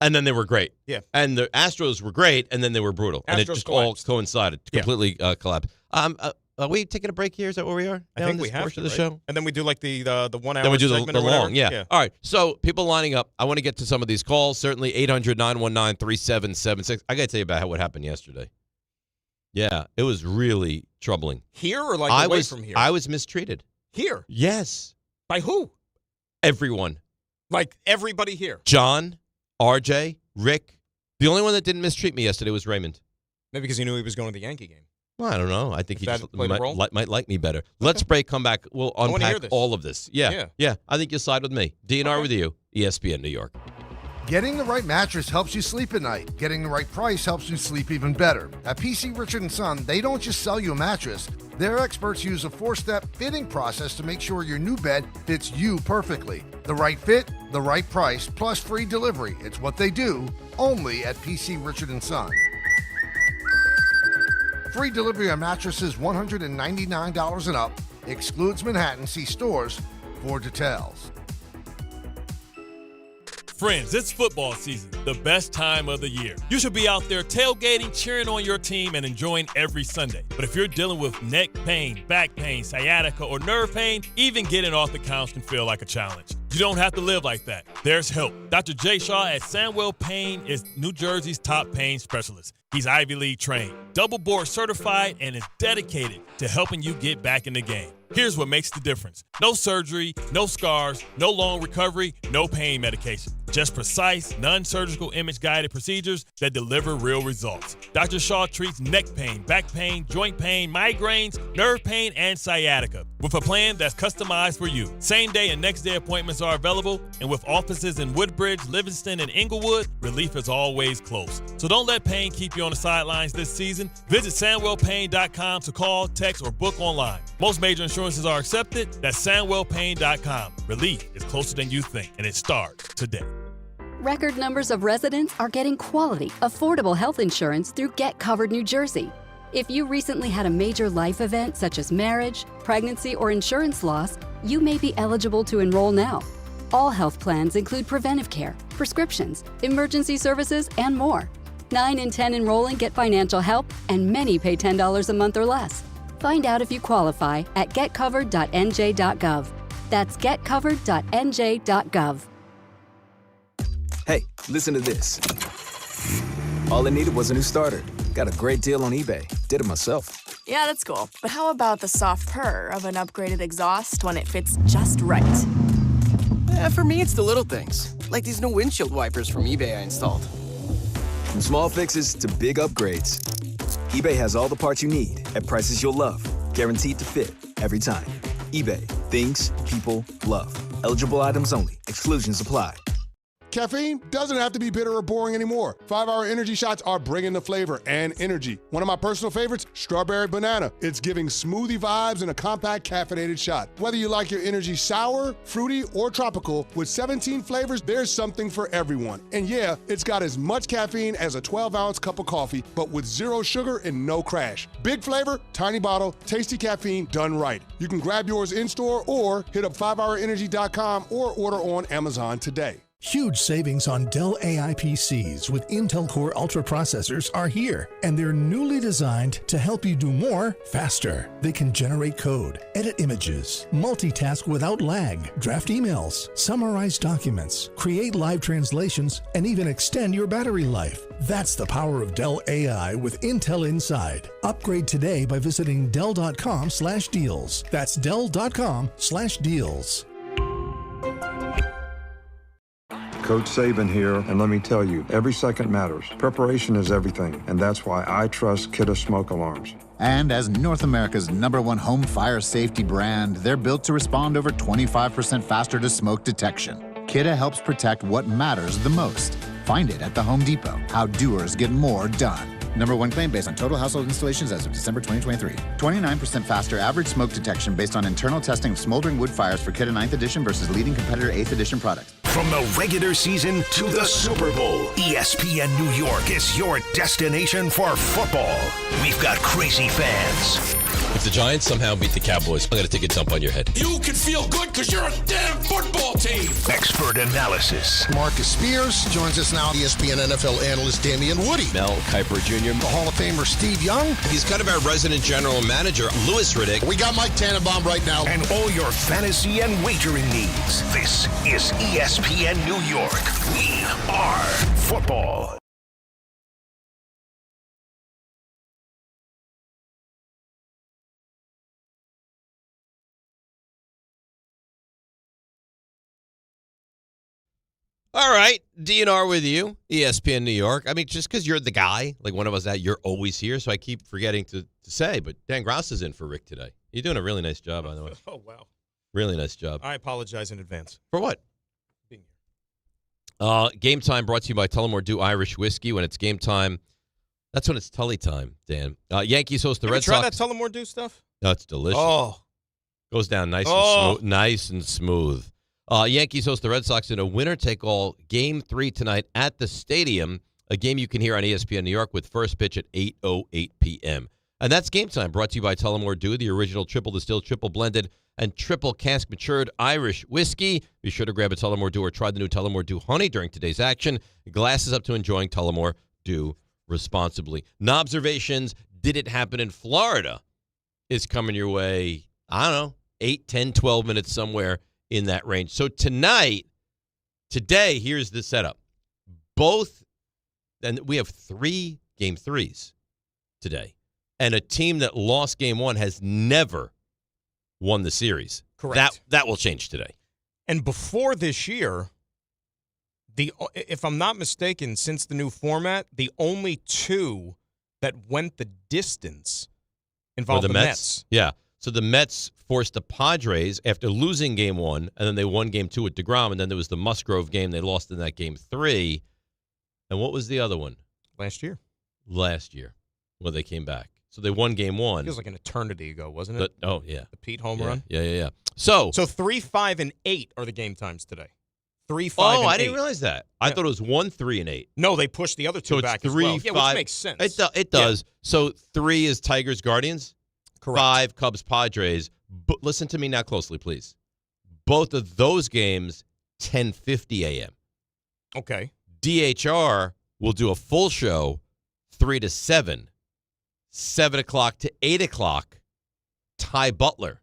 and then they were great. Yeah. And the Astros were great, and then they were brutal, and it just collapsed. all coincided, completely collapsed. Are we taking a break here? Is that where we are? I think we have portion to, of the right? show. And then we do like the 1 hour. Then we do segment the or whatever. long, yeah. All right. So people lining up. I want to get to some of these calls. Certainly 800-919-3776. I got to tell you about what happened yesterday. Yeah, it was really troubling. Here or away from here? I was mistreated. Here? Yes. By who? Everyone. Like everybody here? John, RJ, Rick. The only one that didn't mistreat me yesterday was Raymond. Maybe because he knew he was going to the Yankee game. Well, I don't know. I think he just might like me better. Okay. Let's break, come back. We'll unpack all of this. Yeah. I think you'll side with me. DNR with you, ESPN New York. Getting the right mattress helps you sleep at night. Getting the right price helps you sleep even better. At PC Richard & Son, they don't just sell you a mattress. Their experts use a 4-step fitting process to make sure your new bed fits you perfectly. The right fit, the right price, plus free delivery. It's what they do, only at PC Richard & Son. Free delivery on mattresses $199 and up. Excludes Manhattan. See stores for details. Friends, it's football season, the best time of the year. You should be out there tailgating, cheering on your team, and enjoying every Sunday. But if you're dealing with neck pain, back pain, sciatica, or nerve pain, even getting off the couch can feel like a challenge. You don't have to live like that. There's help. Dr. Jay Shaw at Sandwell Pain is New Jersey's top pain specialist. He's Ivy League trained, double board certified, and is dedicated to helping you get back in the game. Here's what makes the difference. No surgery, no scars, no long recovery, no pain medication. Just precise, non-surgical image-guided procedures that deliver real results. Dr. Shaw treats neck pain, back pain, joint pain, migraines, nerve pain, and sciatica with a plan that's customized for you. Same-day and next-day appointments are available, and with offices in Woodbridge, Livingston, and Inglewood, relief is always close. So don't let pain keep you on the sidelines this season. Visit SandwellPain.com to call, text, or book online. Most major insurances are accepted. That's SandwellPain.com. Relief is closer than you think, and it starts today. Record numbers of residents are getting quality, affordable health insurance through Get Covered New Jersey. If you recently had a major life event such as marriage, pregnancy, or insurance loss, you may be eligible to enroll now. All health plans include preventive care, prescriptions, emergency services, and more. 9 in 10 enrolling get financial help, and many pay $10 a month or less. Find out if you qualify at getcovered.nj.gov. That's getcovered.nj.gov. Hey, listen to this. All I needed was a new starter. Got a great deal on eBay. Did it myself. Yeah, that's cool. But how about the soft purr of an upgraded exhaust when it fits just right? For me, it's the little things, like these new windshield wipers from eBay I installed. From small fixes to big upgrades, eBay has all the parts you need at prices you'll love. Guaranteed to fit every time. eBay. Things people love. Eligible items only. Exclusions apply. Caffeine doesn't have to be bitter or boring anymore. 5-Hour Energy shots are bringing the flavor and energy. One of my personal favorites, Strawberry Banana. It's giving smoothie vibes in a compact caffeinated shot. Whether you like your energy sour, fruity, or tropical, with 17 flavors, there's something for everyone. And yeah, it's got as much caffeine as a 12-ounce cup of coffee, but with 0 sugar and no crash. Big flavor, tiny bottle, tasty caffeine done right. You can grab yours in-store or hit up 5hourenergy.com or order on Amazon today. Huge savings on Dell AI PCs with Intel Core Ultra processors are here, and they're newly designed to help you do more faster. They can generate code, edit images, multitask without lag, draft emails, summarize documents, create live translations, and even extend your battery life. That's the power of Dell AI with Intel Inside. Upgrade today by visiting Dell.com/deals. That's Dell.com/deals. Coach Saban here, and let me tell you, every second matters. Preparation is everything, and that's why I trust Kidde Smoke Alarms. And as North America's #1 home fire safety brand, they're built to respond over 25% faster to smoke detection. Kidde helps protect what matters the most. Find it at the Home Depot. How doers get more done. #1 claim based on total household installations as of December 2023. 29% faster average smoke detection based on internal testing of smoldering wood fires for Kidde 9th edition versus leading competitor 8th edition products. From the regular season to the Super Bowl, ESPN New York is your destination for football. We've got crazy fans. If the Giants somehow beat the Cowboys, I'm going to take a dump on your head. You can feel good because you're a damn football team. Expert analysis. Marcus Spears joins us now. ESPN NFL analyst Damian Woody. Mel Kiper Jr. The Hall of Famer Steve Young. He's kind of our resident general manager, Louis Riddick. We got Mike Tannenbaum right now. And all your fantasy and wagering needs. This is ESPN New York. We are football. All right, DNR with you, ESPN New York. I mean, just because you're the guy, like one of us that you're always here, so I keep forgetting to say, but Dan Gross is in for Rick today. You're doing a really nice job, by the way. Oh, wow. Really nice job. I apologize in advance. For what? Being here. Game time brought to you by Tullamore Dew Irish Whiskey. When it's game time, that's when it's Tully time, Dan. Yankees host the Red Sox. Try that Tullamore Dew stuff? No, it's delicious. Oh. Goes down nice and smooth. Yankees host the Red Sox in a winner-take-all Game 3 tonight at the Stadium, a game you can hear on ESPN New York with first pitch at 8:08 p.m. And that's Game Time, brought to you by Tullamore Dew, the original triple distilled, triple blended, and triple cask matured Irish whiskey. Be sure to grab a Tullamore Dew or try the new Tullamore Dew Honey during today's action. Glasses up to enjoying Tullamore Dew responsibly. Observations, did it happen in Florida, is coming your way, I don't know, 8, 10, 12 minutes somewhere in that range. So today, here's the setup. And we have 3 Game 3s today. And a team that lost Game 1 has never won the series. Correct. That will change today. And before this year, if I'm not mistaken, since the new format, the only 2 that went the distance involved the Mets. Yeah. So the Mets forced the Padres after losing Game 1, and then they won Game 2 at DeGrom, and then there was the Musgrove game. They lost in that Game 3. And what was the other one? Last year. Well, they came back. So they won Game 1. Feels like an eternity ago, wasn't it? Oh, yeah. The Pete home run? Yeah. So 3, 5, and 8 are the game times today. 3, 5, and 8. Oh, I didn't realize that. I thought it was 1, 3, and 8. No, they pushed the other 2 back as well. Yeah, which makes sense. It does. Yeah. So 3 is Tigers, Guardians. Correct. 5, Cubs, Padres. But listen to me now closely, please. Both of those games, 10:50 a.m. Okay. DHR will do a full show, 3 to 7, 7 o'clock to 8 o'clock. Ty Butler.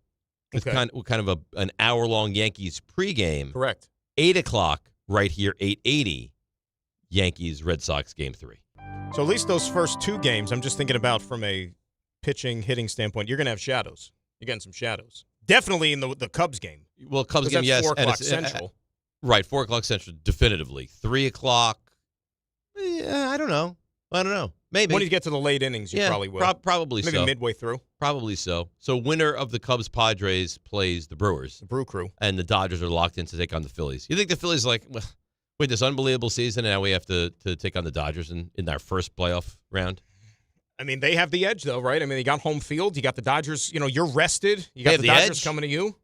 It's kind of an hour-long Yankees pregame. Correct. 8 o'clock right here, 8:80, Yankees, Red Sox Game 3. So at least those first 2 games, I'm just thinking about from a pitching, hitting standpoint, you're going to have shadows. You're getting some shadows. Definitely in the Cubs game. Well, Cubs game, yes. 4 o'clock Central. Right, 4 o'clock Central, definitively. 3 o'clock, I don't know. Maybe. When you get to the late innings, you probably will. Probably Maybe midway through. Probably so. So winner of the Cubs-Padres plays the Brewers. The Brew Crew. And the Dodgers are locked in to take on the Phillies. You think the Phillies wait, this unbelievable season, and now we have to take on the Dodgers in our first playoff round? I mean, they have the edge, though, right? I mean, you got home field. You got the Dodgers. You're rested. You got the Dodgers coming to you.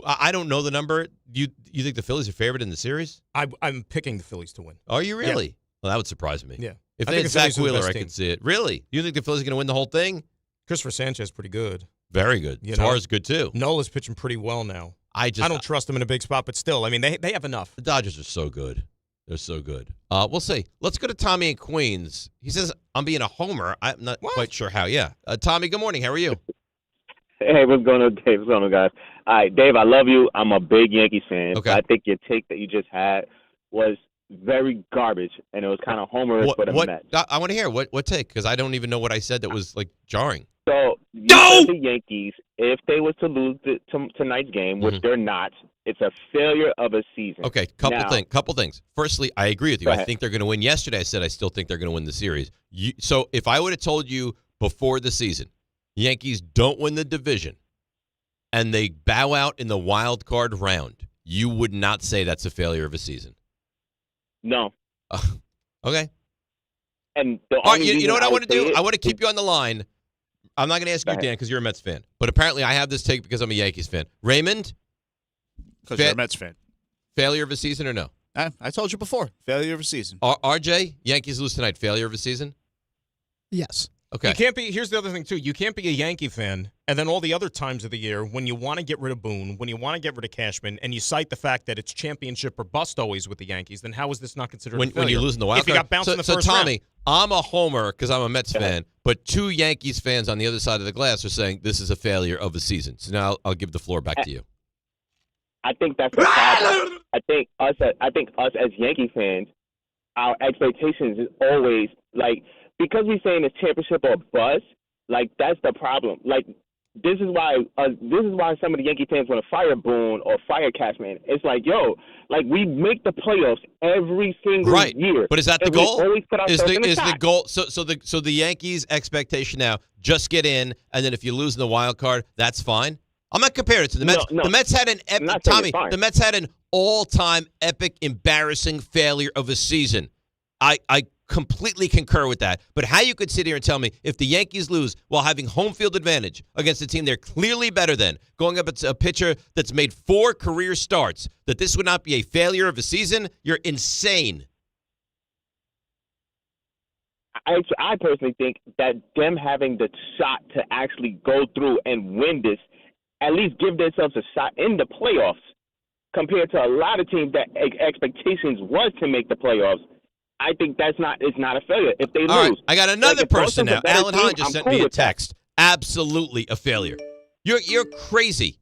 I don't know the number. You think the Phillies are favored in the series? I'm picking the Phillies to win. Are you really? Yeah. Well, that would surprise me. Yeah. If they had Zach Wheeler, I could see it. Really? You think the Phillies are going to win the whole thing? Christopher Sanchez is pretty good. Very good. Tar's good, too. Nola's pitching pretty well now. I don't trust him in a big spot, but still, I mean, they have enough. The Dodgers are so good. They're so good. We'll see. Let's go to Tommy in Queens. He says, I'm being a homer. I'm not quite sure how. Yeah. Tommy, good morning. How are you? Hey, what's going on, Dave? What's going on, guys? All right, Dave, I love you. I'm a big Yankees fan. Okay. I think your take that you just had was very garbage, and it was kind of homerish for the Mets. I want to hear what take, because I don't even know what I said that was, jarring. So, the Yankees, if they was to lose tonight's game, which they're not, it's a failure of a season. Okay, couple things. Firstly, I agree with you. I think they're going to win. Yesterday I said I still think they're going to win the series. So if I would have told you before the season, Yankees don't win the division, and they bow out in the wild card round, you would not say that's a failure of a season. No. Okay. And all right, you know what I want to do? I want to keep you on the line. I'm not going to ask you, Dan, because you're a Mets fan. But apparently I have this take because I'm a Yankees fan. Raymond? Because you're a Mets fan. Failure of a season or no? I told you before, failure of a season. RJ, Yankees lose tonight. Failure of a season? Yes. Okay. You can't be. Here's the other thing too. You can't be a Yankee fan, and then all the other times of the year when you want to get rid of Boone, when you want to get rid of Cashman, and you cite the fact that it's championship or bust always with the Yankees. Then how is this not considered a failure? When you lose in the wild if you got bounced in the first so Tommy, round? I'm a homer because I'm a Mets fan, but 2 Yankees fans on the other side of the glass are saying this is a failure of the season. So now I'll give the floor back to you. I think that's the problem. I think us as Yankee fans, our expectations is always like, because we're saying it's championship or bust. Like, that's the problem. Like, this is why some of the Yankee fans want to fire Boone or fire Cashman. It's like, yo, like, we make the playoffs every single year. But is that the goal? Is the the goal? So the Yankees' expectation now, just get in, and then if you lose in the wild card, that's fine. I'm not comparing it to the Mets. No. The Mets had an epic, Tommy. The Mets had an all-time epic, embarrassing failure of a season. I completely concur with that. But how you could sit here and tell me if the Yankees lose while having home field advantage against a team they're clearly better than, going up against a pitcher that's made 4 career starts, that this would not be a failure of a season? You're insane. I personally think that them having the shot to actually go through and win this, at least give themselves a shot in the playoffs, compared to a lot of teams that expectations was to make the playoffs. I think it's not a failure if they lose. All right, I got another like, person now. Alan Hahn just I'm sent cool me a with that. text. Absolutely a failure. You're crazy.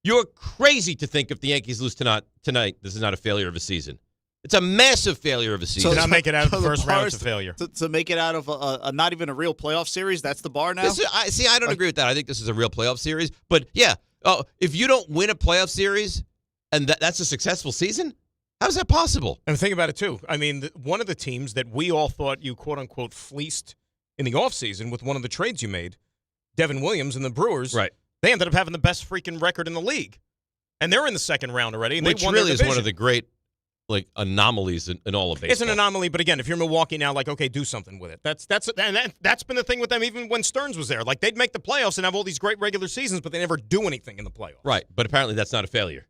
You're crazy to think if the Yankees lose tonight, this is not a failure of a season. It's a massive failure of a season. To not make it out of the first round is a failure. To make it out of a not even a real playoff series, that's the bar now? I don't agree with that. I think this is a real playoff series. But, yeah, if you don't win a playoff series and that's a successful season, how is that possible? And think about it, too. I mean, one of the teams that we all thought you, quote-unquote, fleeced in the offseason with one of the trades you made, Devin Williams and the Brewers, right? They ended up having the best freaking record in the league. And they're in the second round already, and Which they won really their is division. one of the great anomalies in all of baseball. It's an anomaly, but again, if you're Milwaukee now, like, okay, do something with it. That's been the thing with them even when Stearns was there. Like, they'd make the playoffs and have all these great regular seasons, but they never do anything in the playoffs. Right, but apparently that's not a failure.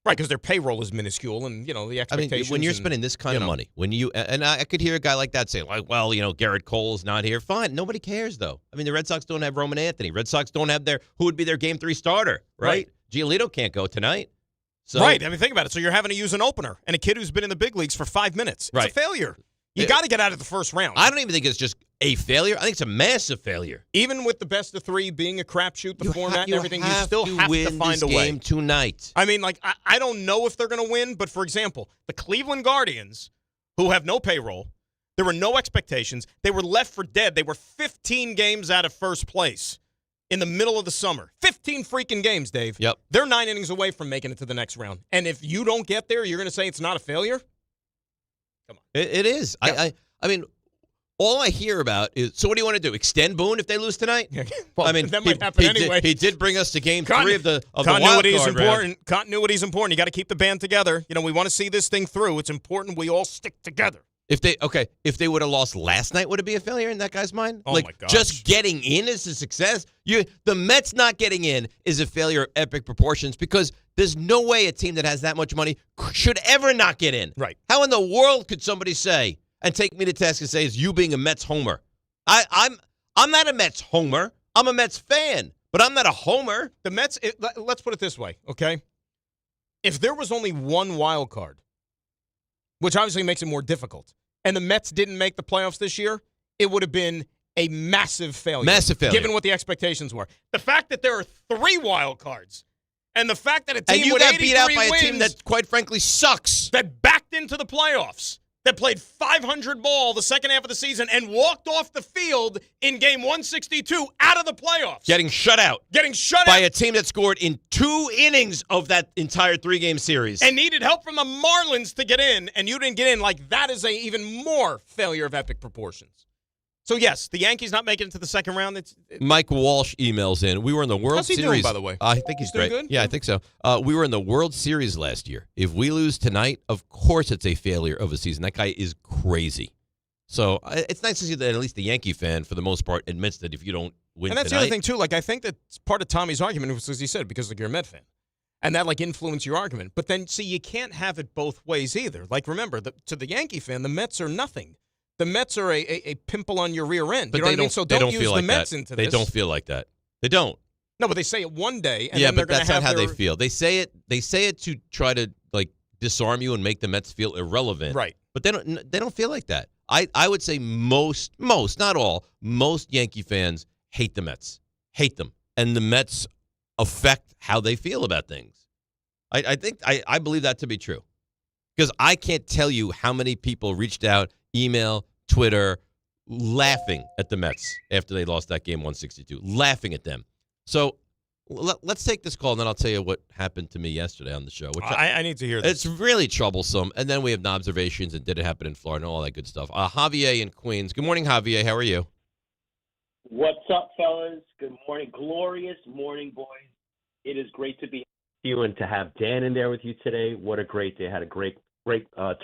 Right, because their payroll is minuscule, and the expectations. I mean, when you're spending this kind of money, and I could hear a guy like that say, like, well, Garrett Cole's not here. Fine, nobody cares though. I mean, the Red Sox don't have Roman Anthony. Red Sox don't have who would be their Game 3 starter, right? Giolito can't go tonight. So, right, I mean, think about it. So you're having to use an opener and a kid who's been in the big leagues for 5 minutes. It's a failure. You got to get out of the first round. I don't even think it's just a failure. I think it's a massive failure. Even with the best of 3 being a crapshoot, the format and everything, you still have to win find this a way. game tonight. I mean, like, I don't know if they're going to win, but for example, the Cleveland Guardians, who have no payroll, there were no expectations. They were left for dead. They were 15 games out of first place in the middle of the summer. 15 freaking games, Dave. Yep. They're 9 innings away from making it to the next round. And if you don't get there, you're going to say it's not a failure? Come on. It is. Yeah. I mean, all I hear about is, so what do you want to do? Extend Boone if they lose tonight? Well, I mean, that might happen anyway. He did bring us to Game 3 of the wild Continuity is card important. round. Continuity is important. You got to keep the band together. We want to see this thing through. It's important we all stick together. If they would have lost last night, would it be a failure in that guy's mind? Oh, my gosh. Just getting in is a success. The Mets not getting in is a failure of epic proportions because there's no way a team that has that much money should ever not get in. Right. How in the world could somebody say and take me to task and say it's you being a Mets homer? I'm not a Mets homer. I'm a Mets fan, but I'm not a homer. The Mets, let's put it this way, okay? If there was only one wild card, which obviously makes it more difficult, and the Mets didn't make the playoffs this year, it would have been a massive failure. Massive failure. Given what the expectations were. The fact that there are 3 wild cards, and the fact that a team and you with got 83 beat out by wins a team that, quite frankly, sucks. That backed into the playoffs, that played 500 ball the second half of the season and walked off the field in game 162 out of the playoffs. Getting shut out by a team that scored in 2 innings of that entire 3-game series. And needed help from the Marlins to get in, and you didn't get in. Like, that is a even more failure of epic proportions. So, yes, the Yankees not making it to the second round. Mike Walsh emails in. We were in the World How's he Series. doing, by the way? I think he's doing great. good? Yeah, I think so. We were in the World Series last year. If we lose tonight, of course it's a failure of a season. That guy is crazy. So it's nice to see that at least the Yankee fan, for the most part, admits that if you don't win And that's tonight, the other thing, too. Like, I think that's part of Tommy's argument was, as he said, because like, you're a Met fan. And that, influence your argument. But then, see, you can't have it both ways either. Remember, to the Yankee fan, the Mets are nothing. The Mets are a pimple on your rear end. But you know what I mean? So don't use the Mets into this. They don't feel like that. They don't. No, but they say it one day, and yeah, then they're but going that's to have not how their... they feel. They say it to try to disarm you and make the Mets feel irrelevant. Right. But they don't feel like that. I would say most, not all, most Yankee fans hate the Mets. Hate them. And the Mets affect how they feel about things. I believe that to be true. Because I can't tell you how many people reached out, email, Twitter, laughing at the Mets after they lost that game 162. Laughing at them. So let's take this call, and then I'll tell you what happened to me yesterday on the show. Which I need to hear this. It's really troublesome. And then we have observations, and did it happen in Florida, and all that good stuff. Javier in Queens. Good morning, Javier. How are you? What's up, fellas? Good morning. Glorious morning, boys. It is great to be with you and to have Dan in there with you today. What a great day. I had a great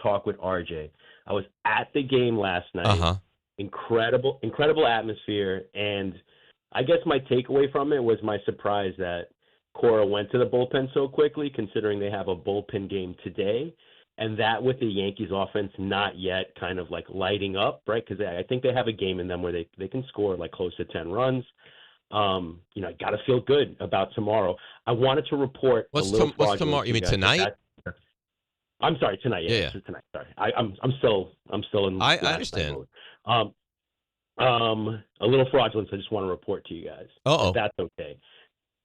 talk with RJ. I was at the game last night. Uh-huh. Incredible atmosphere. And I guess my takeaway from it was my surprise that Cora went to the bullpen so quickly, considering they have a bullpen game today. And that with the Yankees offense not yet kind of lighting up, right? Because I think they have a game in them where they can score close to 10 runs. I got to feel good about tomorrow. I wanted to report What's tomorrow? You mean tonight? I'm sorry, tonight. Yeah. This is tonight. Sorry, I'm still in. I understand. Mode. A little fraudulent. So I just want to report to you guys. Uh-oh. If that's okay.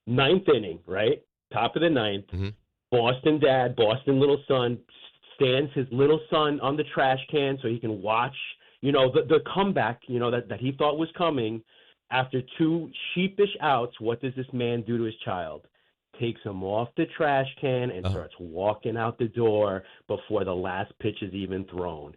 Ninth inning, right? Top of the ninth. Mm-hmm. Boston dad, Boston little son stands his little son on the trash can so he can watch, the comeback, that he thought was coming. After 2 sheepish outs, what does this man do to his child? Takes him off the trash can and starts walking out the door before the last pitch is even thrown.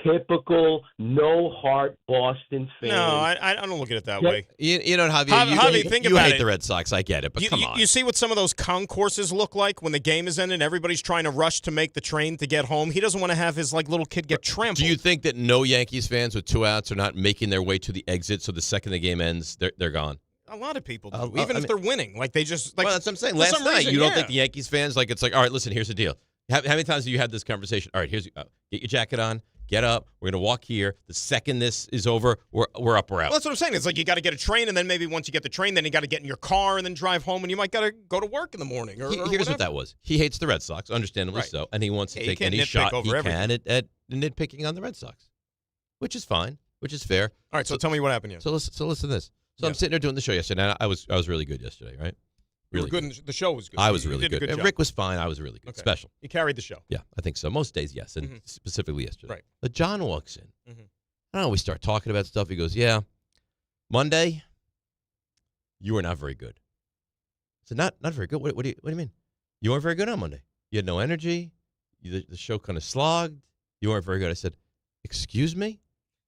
Typical no-heart Boston fan. No, I don't look at it that way. You know, Javier, think you about hate it. the Red Sox. I get it, but come on. You see what some of those concourses look like when the game is ended? Everybody's trying to rush to make the train to get home. He doesn't want to have his little kid get trampled. Do you think that no Yankees fans with 2 outs are not making their way to the exit so the second the game ends, they're gone? A lot of people do, even if they're winning. They just well, that's what I'm saying. Last night, you don't think the Yankees fans, it's all right, listen, here's the deal. How many times have you had this conversation? All right, get your jacket on. Get up. We're going to walk here. The second this is over, we're up or out. Well, that's what I'm saying. It's you got to get a train, and then maybe once you get the train, then you got to get in your car and then drive home, and you might got to go to work in the morning. Here's what that was. He hates the Red Sox, understandably so, and he wants to take any shot he can at nitpicking on the Red Sox, which is fine, which is fair. All right, so tell me what happened yesterday. So listen to this. So I'm sitting there doing the show yesterday, and I was really good yesterday, right? Really good. The show was good. I was really good. good. And Rick was fine. I was really good. Okay. Special. You carried the show. Yeah, I think so. Most days, yes, and specifically yesterday. Right. But John walks in. I don't know. We start talking about stuff. He goes, "Yeah, Monday, you were not very good." I said, "Not very good. What do you mean? You weren't very good on Monday. You had no energy. The show kind of slogged. You weren't very good." I said, "Excuse me?"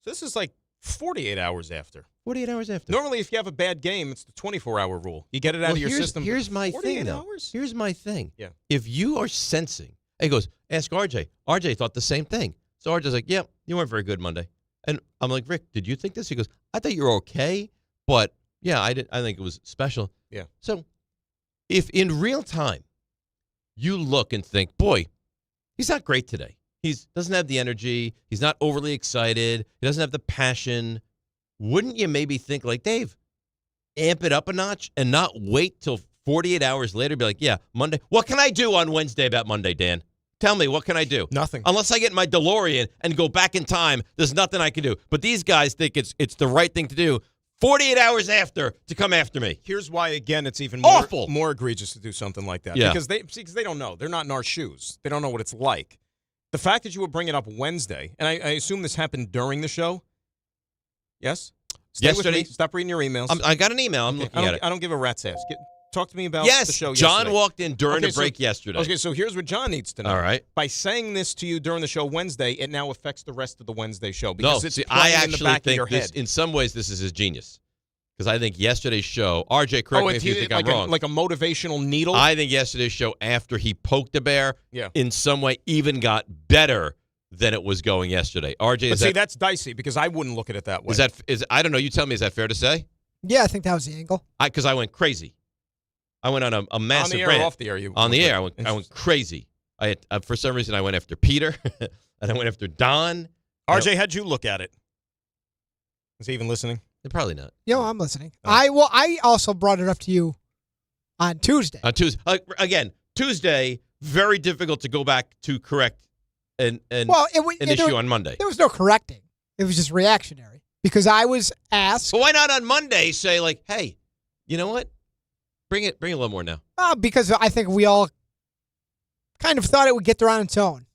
So this is 48 hours after. 48 hours after. Normally, if you have a bad game, it's the 24-hour rule. You get it out of your system. Here's my 48 thing, though. hours? Here's my thing. Yeah. If you are sensing, he goes, ask RJ. RJ thought the same thing. So RJ's like, yeah, you weren't very good Monday. And I'm like, Rick, did you think this? He goes, I thought you were okay, but yeah, I think it was special. Yeah. So if in real time you look and think, boy, he's not great today. He doesn't have the energy. He's not overly excited. He doesn't have the passion. Wouldn't you maybe think Dave, amp it up a notch and not wait till 48 hours later be like, yeah, Monday. What can I do on Wednesday about Monday, Dan? Tell me, what can I do? Nothing. Unless I get my DeLorean and go back in time, there's nothing I can do. But these guys think it's the right thing to do 48 hours after to come after me. Here's why, again, it's even more egregious to do something like that. Yeah. Because they don't know. They're not in our shoes. They don't know what it's like. The fact that you would bring it up Wednesday, and I assume this happened during the show. Yes? Yesterday. Stop reading your emails. I got an email. I'm looking at it. I don't give a rat's ass. Talk to me about the show yesterday. John walked in during the break yesterday. Okay, so here's what John needs to know. All right. By saying this to you during the show Wednesday, it now affects the rest of the Wednesday show. No, Because it's I playing in the actually back of think your head. in some ways this is his genius. Because I think yesterday's show, RJ, correct me if you think I'm wrong. Like a motivational needle? I think yesterday's show, after he poked the bear, Yeah. in some way even got better than it was going yesterday. RJ, But that's dicey because I wouldn't look at it that way. I don't know, you tell me, is that fair to say? Yeah, I think that was the angle. Because I went crazy. I went on a massive on the air rant. or off the air? On the air. I went crazy. I had, for some reason, I went after Peter, and I went after Don. RJ, how'd you look at it? Is he even listening? Probably not. I'm listening. I also brought it up to you on Tuesday. On Tuesday. Again, Tuesday, very difficult to go back to correct an issue on Monday. There was no correcting. It was just reactionary. Because I was asked. But why not on Monday say, like, hey, you know what? Bring it a little more now. Because I think we all kind of thought it would get there on its own.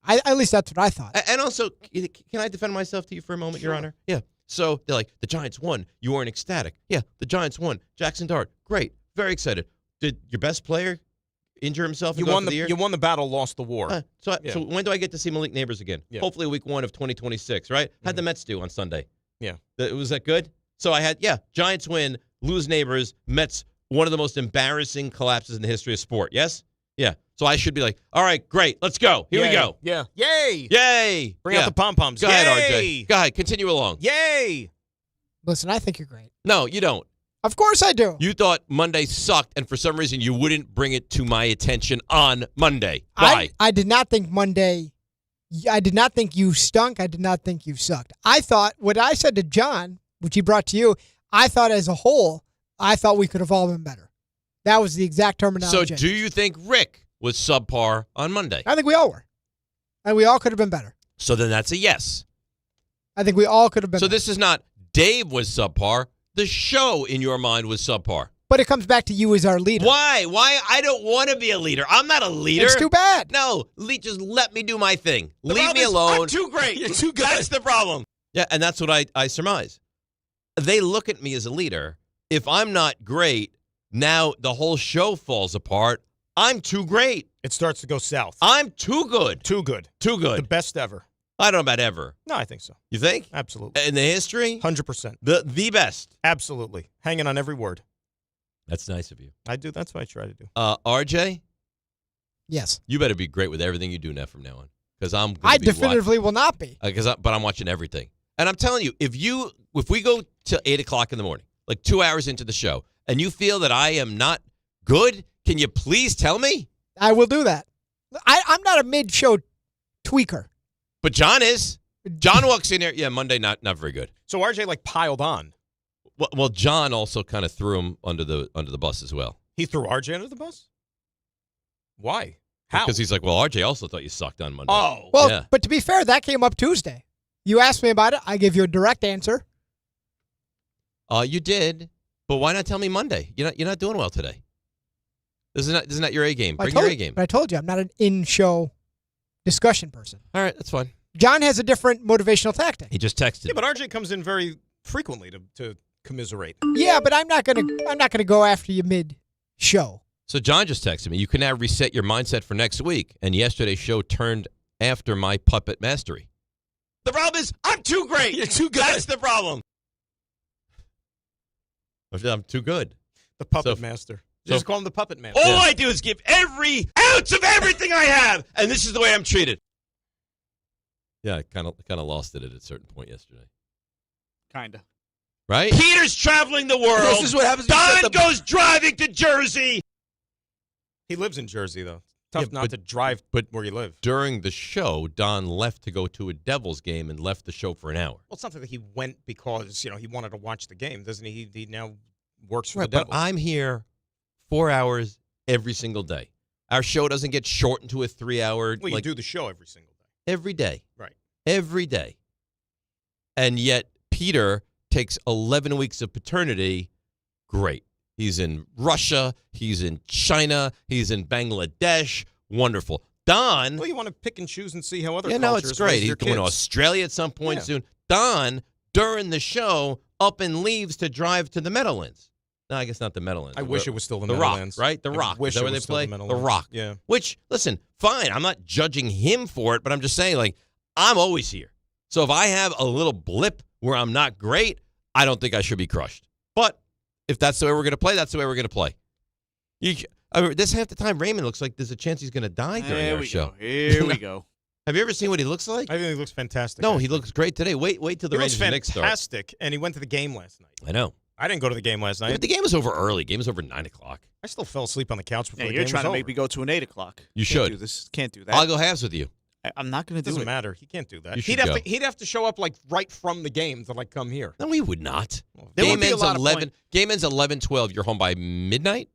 At least that's what I thought. And also, can I defend myself to you for a moment, Your Honor? Yeah. So they're like, the Giants won. You weren't ecstatic. Yeah, the Giants won. Jackson Dart, great. Very excited. Did your best player injure himself and go for the year? You won the battle, lost the war. So when do I get to see Malik Neighbors again? Yeah. How'd week 1 of 2026, right? How'd the Mets do on Sunday? Yeah. Was that good? So I had, Giants win, lose Neighbors, Mets, one of the most embarrassing collapses in the history of sport. Yes? Yeah. So I should be like, all right, great, let's go. Here we go. Yeah. Yay. Yay. Bring out the pom-poms. Go ahead, RJ. Go ahead, continue along. Yay. Listen, I think you're great. No, you don't. Of course I do. You thought Monday sucked, and for some reason you wouldn't bring it to my attention on Monday. Why? I did not think Monday. I did not think you stunk. I did not think you sucked. I thought what I said to John, which he brought to you, I thought as a whole, I thought we could have all been better. That was the exact terminology. So do you think Rick was subpar on Monday? I think we all were. And we all could have been better. So then that's a yes. I think we all could have been better. So better. this is not Dave was subpar. The show, in your mind, was subpar. But it comes back to you as our leader. Why? I don't want to be a leader. I'm not a leader. It's too bad. No, just let me do my thing. Leave me alone. I'm too great. You're too good. That's the problem. Yeah, and that's what I surmise. They look at me as a leader. If I'm not great, now the whole show falls apart. I'm too great. It starts to go south. I'm too good. Too good. Too good. The best ever. I don't know about ever. No, I think so. You think? Absolutely. In the history? 100%. The best. Absolutely. Hanging on every word. That's nice of you. I do. That's what I try to do. RJ? Yes. You better be great with everything you do now from now on. Because I definitively will not be. But I'm watching everything. And I'm telling you, if we go to 8 o'clock in the morning, like 2 hours into the show, and you feel that I am not good, can you please tell me? I will do that. I'm not a mid-show tweaker. But John is. John walks in there. Yeah, Monday, not very good. So RJ piled on. Well, John also kind of threw him under the bus as well. He threw RJ under the bus? Why? How? Because he's like, well, RJ also thought you sucked on Monday. Oh. Well, yeah. But to be fair, that came up Tuesday. You asked me about it. I gave you a direct answer. You did. But why not tell me Monday? You're not doing well today. This is not your A game. Bring your A game. But I told you, I'm not an in-show discussion person. All right, that's fine. John has a different motivational tactic. He just texted. Yeah, but RJ comes in very frequently to commiserate. Yeah, but I'm not gonna go after you mid-show. So John just texted me. You can now reset your mindset for next week. And yesterday's show turned after my puppet mastery. The problem is I'm too great. You're too good. That's the problem. I'm too good. The puppet master. Just call him the puppet master. All I do is give every ounce of everything I have, and this is the way I'm treated. Yeah, I kind of lost it at a certain point yesterday. Kind of. Right? Peter's traveling the world. This is what happens. Don goes driving to Jersey. He lives in Jersey, though. Tough not to drive where you live. During the show, Don left to go to a Devils game and left the show for an hour. Well, it's not that he went because, he wanted to watch the game, doesn't he? He now works for Right, the Devils. but I'm here 4 hours every single day. Our show doesn't get shortened to a 3-hour. Well, you do the show every single day. Every day. Right. Every day. And yet, Peter takes 11 weeks of paternity. Great. He's in Russia. He's in China. He's in Bangladesh. Wonderful. Don. Well, you want to pick and choose and see how other cultures cultures it's great. raise He's their going to kids. Australia at some point soon. Don, during the show, up and leaves to drive to the Meadowlands. No, I guess not the Meadowlands. I wish it was still the Rock, Meadowlands. right? The I Rock. wish Is that it where was they still play? the The Meadowlands. Rock. Yeah. Which, listen, fine. I'm not judging him for it, but I'm just saying, I'm always here. So if I have a little blip where I'm not great, I don't think I should be crushed. But if that's the way we're going to play, that's the way we're going to play. This half the time, Raymond looks like there's a chance he's going to die during our show. Here we go. Have you ever seen what he looks like? I think he looks fantastic. No, he looks great today. Wait till the He looks Rangers and Knicks start. fantastic, and he went to the game last night. I know. I didn't go to the game last night. But the game was over early. Game was over 9 o'clock. I still fell asleep on the couch before Yeah, the you're game trying was to make over. me go to an 8 o'clock. You Can't should. do this. Can't do that. I'll go halves with you. I'm not going to do it. Doesn't matter. He can't do that. You should He'd go. have to show up like right from the game to like come here. No, he would not. There Game would be a ends lot of 11. Game ends 11:12. You're home by midnight.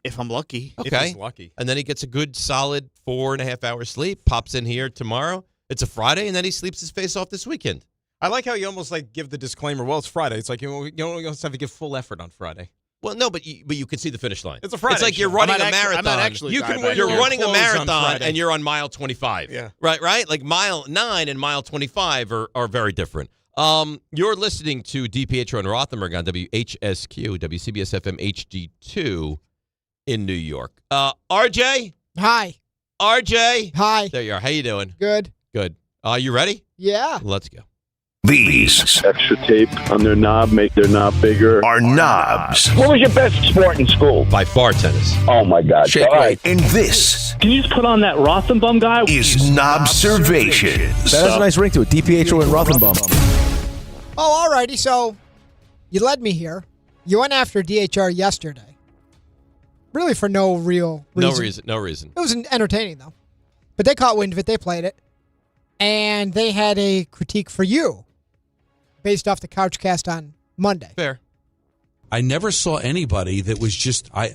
If I'm lucky. If Okay. he's lucky. And then he gets a good solid 4.5 hours sleep. Pops in here tomorrow. It's a Friday, and then he sleeps his face off this weekend. I like how you almost like give the disclaimer. Well, it's Friday. It's like you don't have to give full effort on Friday. Well, no, but you can see the finish line. It's a Friday It's like show. you're running I'm a not actually- marathon. I'm not actually You can diabetic. wear You're your running a clothes on marathon, Friday. and you're on mile 25. Yeah. Right? Like mile 9 and mile 25 are very different. You're listening to DiPietro and Rothenberg on WHSQ, WCBS FM HD2 in New York. RJ? Hi. RJ? Hi. There you are. How you doing? Good. Good. You ready? Yeah. Let's go. These Extra tape on their knob, make their knob bigger. are knobs. What was your best sport in school? By far, tennis. Oh, my God. Shake All right. And this Can you just put on that Rothenbum guy? is Knobservations. That has a nice ring to it. DiPietro and Rothenberg. Oh, alrighty. So you led me here. You went after DHR yesterday. Really for no real reason. No reason. It was entertaining, though. But they caught wind of it. They played it. And they had a critique for you based off the Couchcast on Monday. Fair. I never saw anybody that was just I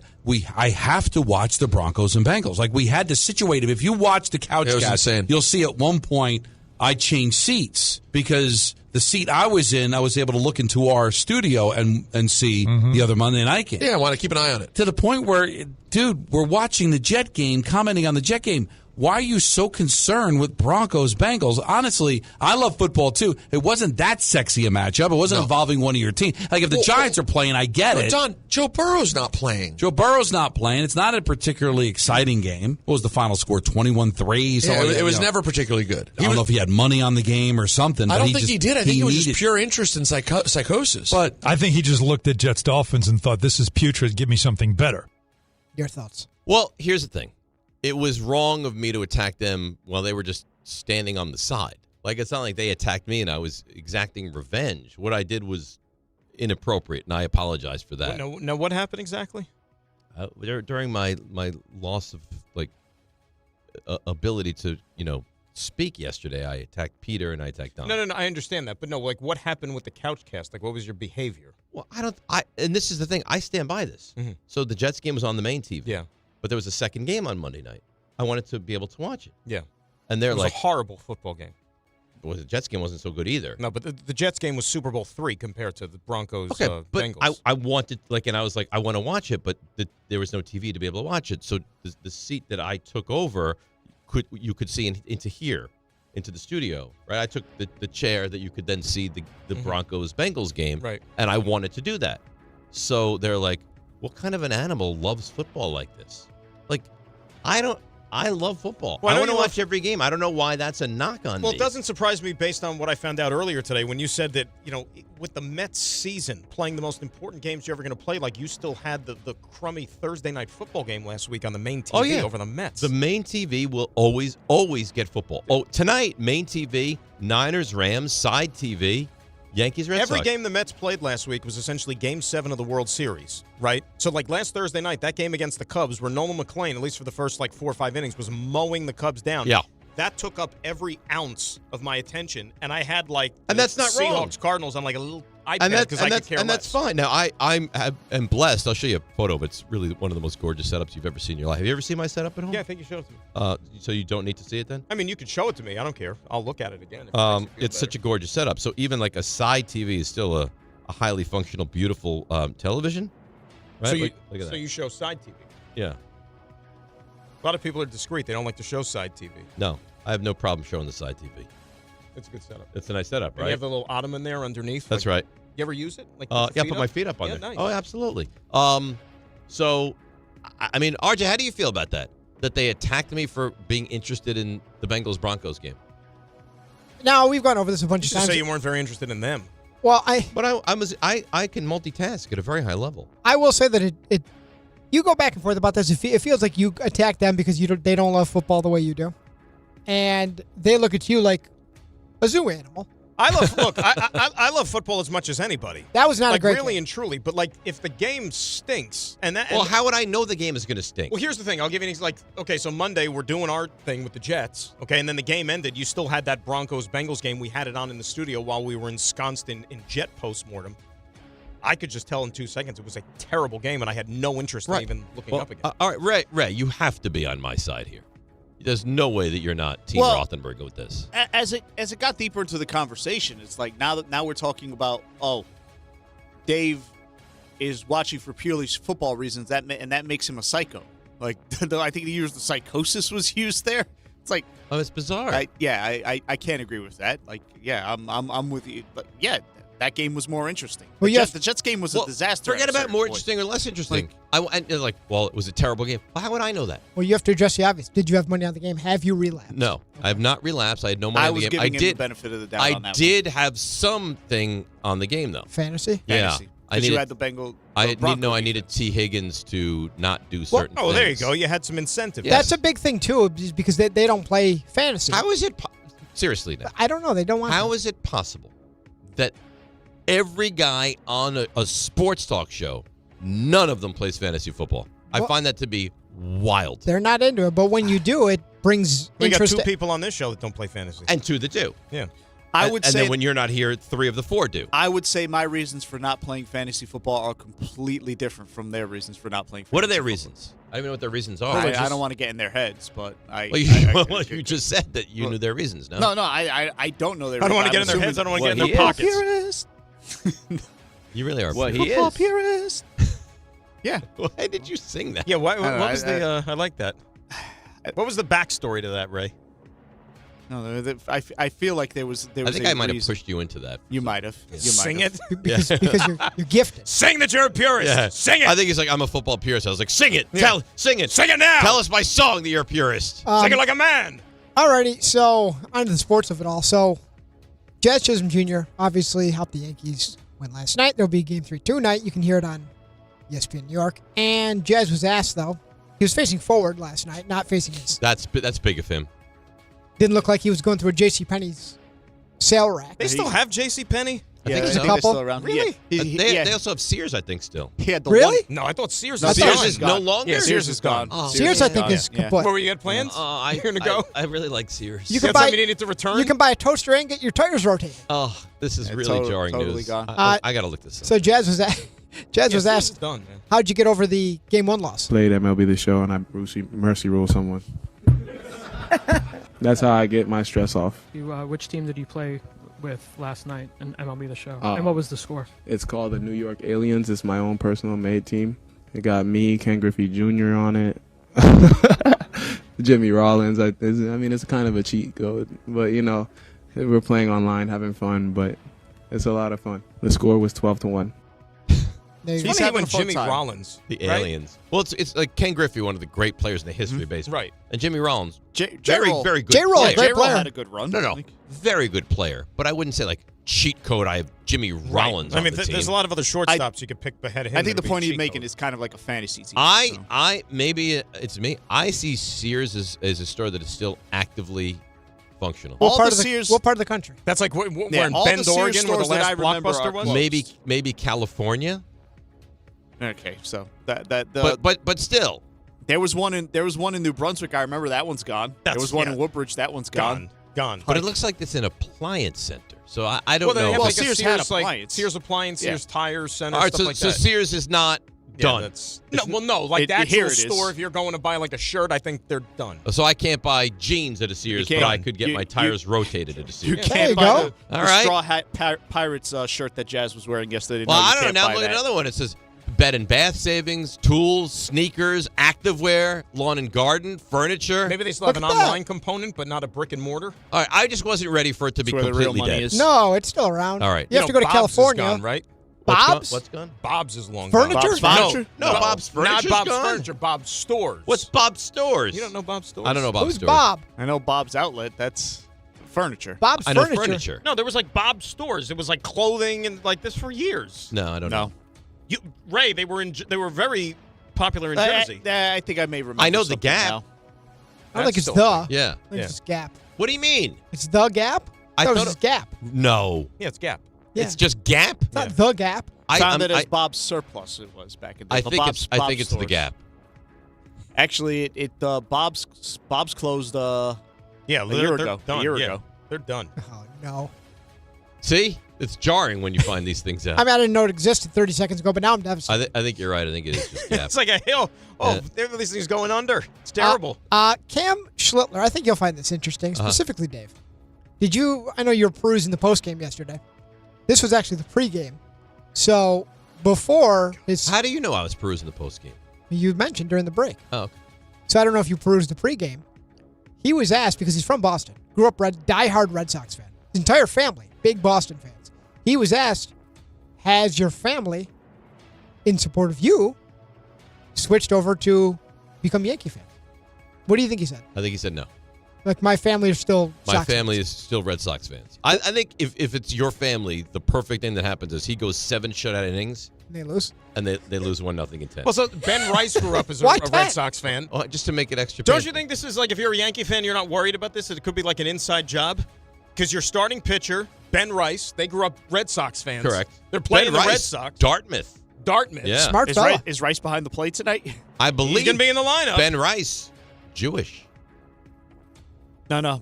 have to watch the Broncos and Bengals. Like we had to situate him. If you watch the Couchcast, you'll see at one point I changed seats because the seat I was in, I was able to look into our studio and see the other Monday night game. Yeah, I want to keep an eye on it. To the point where, dude, we're watching the Jet game, commenting on the Jet game. Why are you so concerned with Broncos-Bengals? Honestly, I love football, too. It wasn't that sexy a matchup. It wasn't involving one of your teams. Like, if the Giants are playing, I get it. Don, Joe Burrow's not playing. Joe Burrow's not playing. It's not a particularly exciting game. What was the final score? 21-3? Yeah, it was never particularly good. I don't know if he had money on the game or something. I but don't think he did. I think it was just pure interest in psychosis. But I think he just looked at Jets-Dolphins and thought, this is putrid. Give me something better. Your thoughts? Well, here's the thing. It was wrong of me to attack them while they were just standing on the side. Like, it's not like they attacked me and I was exacting revenge. What I did was inappropriate, and I apologize for that. No, what happened exactly? During my loss of, like, ability to, speak yesterday, I attacked Peter and I attacked Don. No, I understand that. But no, like, what happened with the Couchcast? Like, what was your behavior? Well, and this is the thing. I stand by this. Mm-hmm. So the Jets game was on the main TV. Yeah. But there was a second game on Monday night. I wanted to be able to watch it. Yeah. And they're it was like, a horrible football game. Well, the Jets game wasn't so good either. No, but the Jets game was Super Bowl III compared to the Broncos but Bengals. I wanted, and I was like, I want to watch it, but there was no TV to be able to watch it. So the seat that I took over, you could see into here, into the studio, right? I took the chair that you could then see the Broncos Bengals game, right? And I wanted to do that. So they're like, what kind of an animal loves football like this? Like, I love football. Well, I want to watch every game. I don't know why that's a knock on me. Well, it doesn't surprise me based on what I found out earlier today when you said that, with the Mets season, playing the most important games you're ever going to play, like you still had the crummy Thursday night football game last week on the main TV over the Mets. The main TV will always get football. Oh, tonight, main TV, Niners, Rams, side TV, Yankees, Red Sox. Every game the Mets played last week was essentially Game 7 of the World Series, right? So, like last Thursday night, that game against the Cubs where Nolan McClain, at least for the first 4 or 5 innings, was mowing the Cubs down. Yeah. That took up every ounce of my attention, and I had and that's not wrong. Seahawks Cardinals on like a little iPad because I could care less. That's fine. Now I'm blessed. I'll show you a photo, but it's really one of the most gorgeous setups you've ever seen in your life. Have you ever seen my setup at home? Yeah, I think you showed it to me. So you don't need to see it then? I mean, you could show it to me. I don't care. I'll look at it again. It's such a gorgeous setup. So even like a side TV is still a highly functional, beautiful television. Right? So you, look at that. So you show side TV. Yeah. A lot of people are discreet. They don't like to show side TV. No, I have no problem showing the side TV. It's a good setup. It's a nice setup, And right? you have the little ottoman there underneath. That's right. You ever use it? Like yeah, put my feet up on there. Nice. Oh, absolutely. So, I mean, RJ, how do you feel about that? That they attacked me for being interested in the Bengals-Broncos game? Now, we've gone over this a bunch of You times. say you weren't very interested in them. Well, But I can multitask at a very high level. I will say that it you go back and forth about this. It feels like you attack them because they don't love football the way you do. And they look at you like a zoo animal. I love football as much as anybody. That was not a great really game. and truly. But like, if the game stinks, well, how would I know the game is going to stink? Well, here's the thing. I'll give you an okay, so Monday we're doing our thing with the Jets. Okay, and then the game ended. You still had that Broncos-Bengals game. We had it on in the studio while we were ensconced in Jet postmortem. I could just tell in 2 seconds it was a terrible game, and I had no interest in even looking up again. All right, Ray, you have to be on my side here. There's no way that you're not Team Rothenberg with this. As it got deeper into the conversation, it's like now we're talking about Dave is watching for purely football reasons and that makes him a psycho. Like I think the psychosis was used there. It's like it's bizarre. I can't agree with that. Like I'm with you, but that game was more interesting. Well, the Jets game was a disaster. Forget about more interesting or less interesting. It was a terrible game. Well, how would I know that? Well, you have to address the obvious. Did you have money on the game? Have you relapsed? No, I have not relapsed. I had no money on the game. I was giving him the benefit of the doubt on that did have something on the game, though. Fantasy? Yeah. Because you had the Bengal. I needed T. Higgins to not do certain things. Oh, there you go. You had some incentive. Yes. That's a big thing, too, because they don't play fantasy. How is it seriously now? I don't know. They don't want How is it possible that every guy on a sports talk show, none of them plays fantasy football? I find that to be wild. They're not into it, but when you do, it brings interest. We got 2 people on this show that don't play fantasy. And 2 that do. Yeah. And then when you're not here, 3 of the 4 do. I would say my reasons for not playing fantasy football are completely different from their reasons for not playing fantasy What are their football. reasons? I don't even know what their reasons are. I don't want to get in their heads, but you just said that you knew their reasons, no? No, I don't know their reasons. I don't want to get in their heads. I don't want to get in their pockets. Purist. You really are. What he is. Football purist. Yeah. Why did you sing that? Yeah, what was I like that. What was the backstory to that, Ray? No, I feel like there was. I think I might have pushed you into that. You might have. Sing it because you're gifted. Sing that you're a purist. Yeah. Sing it. I think he's like, I'm a football purist. I was like, sing it. Yeah. Sing it. Sing it now. Tell us by song that you're a purist. Sing it like a man. Alrighty, so on to the sports of it all. So Jazz Chism Jr. obviously helped the Yankees win last night. There'll be Game 3 tonight. You can hear it on ESPN New York. And Jazz was asked, though, he was facing forward last night, not facing his. That's big of him. Didn't look like he was going through a JCPenney's sale rack. They still have JCPenney? I think there's a so. couple. Still around. Really? They also have Sears, I think, still. He had the Really? one. No, I thought Sears No, is Sears gone. is no longer? Yeah, Sears is gone. Oh, Sears, I think, is Yeah. kaput. What were you had plans? You're going to go? I really like Sears. You Got can buy. something you need to return? You can buy a toaster and get your tires rotated. Oh, this is really totally- jarring totally news. gone. I got to look this up. So Jazz was asked. Sears is done, man. How'd you get over the Game 1 loss? Played MLB The Show and I mercy rule someone. That's how I get my stress off. Which team did you play with last night in MLB The Show? Oh. And what was the score? It's called the New York Aliens. It's my own personal made team. It got me, Ken Griffey Jr. on it. Jimmy Rollins. I mean, it's kind of a cheat code. But, we're playing online, having fun. But it's a lot of fun. The score was 12-1. He's having Jimmy Rollins. The right? Aliens. Well, it's like Ken Griffey, one of the great players in the history of baseball. Right. And Jimmy Rollins, very J-Roll. good J-Roll, player. great player. had a good run. No. Very good player. But I wouldn't say like cheat code. I have Jimmy Rollins on the team. There's a lot of other shortstops you could pick ahead of him. I think the that'd point be he's cheat making code. is kind of like a fantasy team. Maybe it's me. I see Sears as a store that is still actively functional. What part of the country? That's like we're in all the Bend, Sears Oregon, where the stores that I last remember Blockbuster are was. closed. Maybe California. Okay, so But still, there was one in New Brunswick. I remember that one's gone. There was one in Woodbridge. That one's gone. But it looks like it's an appliance center. So I don't Well, they know. have like Sears a had Sears, like appliance. Sears appliance, Yeah. Sears tires, center, All right, stuff like so that. Sears is not done. No, like the here actual it is. store. If you're going to buy like a shirt, I think they're done. So I can't buy jeans at a Sears, but can't. I could get my tires rotated at a Sears. You There can't you buy go. the All right. Straw Hat Pirates shirt that Jazz was wearing yesterday. Well, No, you I don't know. can't Now buy look at that. another one. It says bed and bath savings, tools, sneakers, activewear, lawn and garden, furniture. Maybe they still have an Look at that. online component, but not a brick and mortar. All right, I just wasn't ready for it to be That's where the real completely money dead. is. No, it's still around. All right. You have to go to Bob's California. Is gone, right? Bob's? What's gone? Bob's is long Furniture? gone. Bob's Furniture? No, Bob's Furniture's Not Bob's gone? Furniture. Bob's Stores. What's Bob's Stores? You don't know Bob's Stores? I don't know Bob's Who's Stores. Bob? I know Bob's Outlet. That's furniture. Bob's I know Furniture. furniture. No, there was like Bob's Stores. It was like clothing and like this for years. No, I don't know. Ray, they were very popular in Jersey. I think I may remember. I know the something Gap. now. I don't think it's still the. Yeah. I think it's just Gap. What do you mean? It's the Gap? I That thought was Gap. No. Yeah, it's Gap. Yeah. It's just Gap? It's not the Gap. Found it as Bob's Surplus. It was back in the I think it's the stores. Gap. Actually, Bob's closed a year ago. Done. A year Yeah. ago. They're done. Oh, no. See? It's jarring when you find these things out. I mean, I didn't know it existed 30 seconds ago, but now I'm devastated. I think you're right. I think it is just Gap. It's like a hill. Oh, these things going under. It's terrible. Cam Schlittler, I think you'll find this interesting, specifically Dave. I know you were perusing the postgame yesterday. This was actually the pregame. So before his... How do you know I was perusing the postgame? You mentioned during the break. Oh, okay. So I don't know if you perused the pregame. He was asked, because he's from Boston, grew up diehard Red Sox fan. His entire family, big Boston fans. He was asked, has your family, in support of you, switched over to become Yankee fans? What do you think he said? I think he said no. Like, my family are still My family is still Red Sox fans. I think if it's your family, the perfect thing that happens is he goes 7 shutout innings. And they lose? And they lose 1-0 in 10. Well, so Ben Rice grew up as a Red Sox fan. Oh, just to make it extra Don't painful. you think this is like, if you're a Yankee fan, you're not worried about this? It could be like an inside job? Because your starting pitcher, Ben Rice, they grew up Red Sox fans. Correct. They're playing Ben the Red Rice, Sox. Dartmouth. Yeah. Smart fella. Is Rice behind the plate tonight? I believe he's going to be in the lineup. Ben Rice, Jewish. No.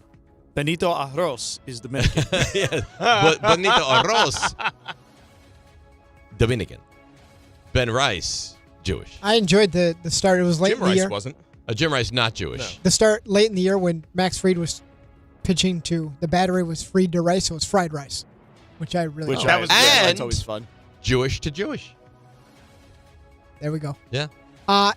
Benito Arroz is Dominican. Benito Arroz, Dominican. Ben Rice, Jewish. I enjoyed the start. It was late Jim in the Rice year. wasn't. Jim Rice, not Jewish. The start late in the year when Max Fried was pitching to the battery was Fried to Rice, so it was fried rice, which I really liked. That's always fun. Jewish to Jewish. There we go. Yeah.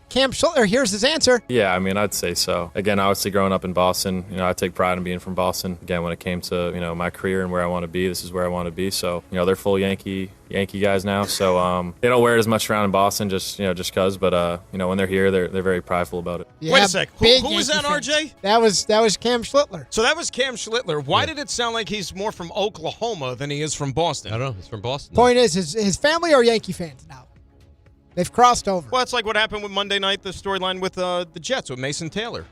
Cam Schlittler, here's his answer. Yeah, I mean, I'd say so. Again, obviously growing up in Boston, I take pride in being from Boston. Again, when it came to, my career and where I want to be, this is where I want to be. So, they're full Yankee guys now. So, they don't wear it as much around in Boston just because, but when they're here, they're very prideful about it. Yeah, Wait a sec. Who big was that, Yankee RJ? fans. That was Cam Schlittler. So that was Cam Schlittler. Why did it sound like he's more from Oklahoma than he is from Boston? I don't know. He's from Boston. Point is, his family are Yankee fans now. They've crossed over. Well, it's like what happened with Monday night, the storyline with the Jets with Mason Taylor.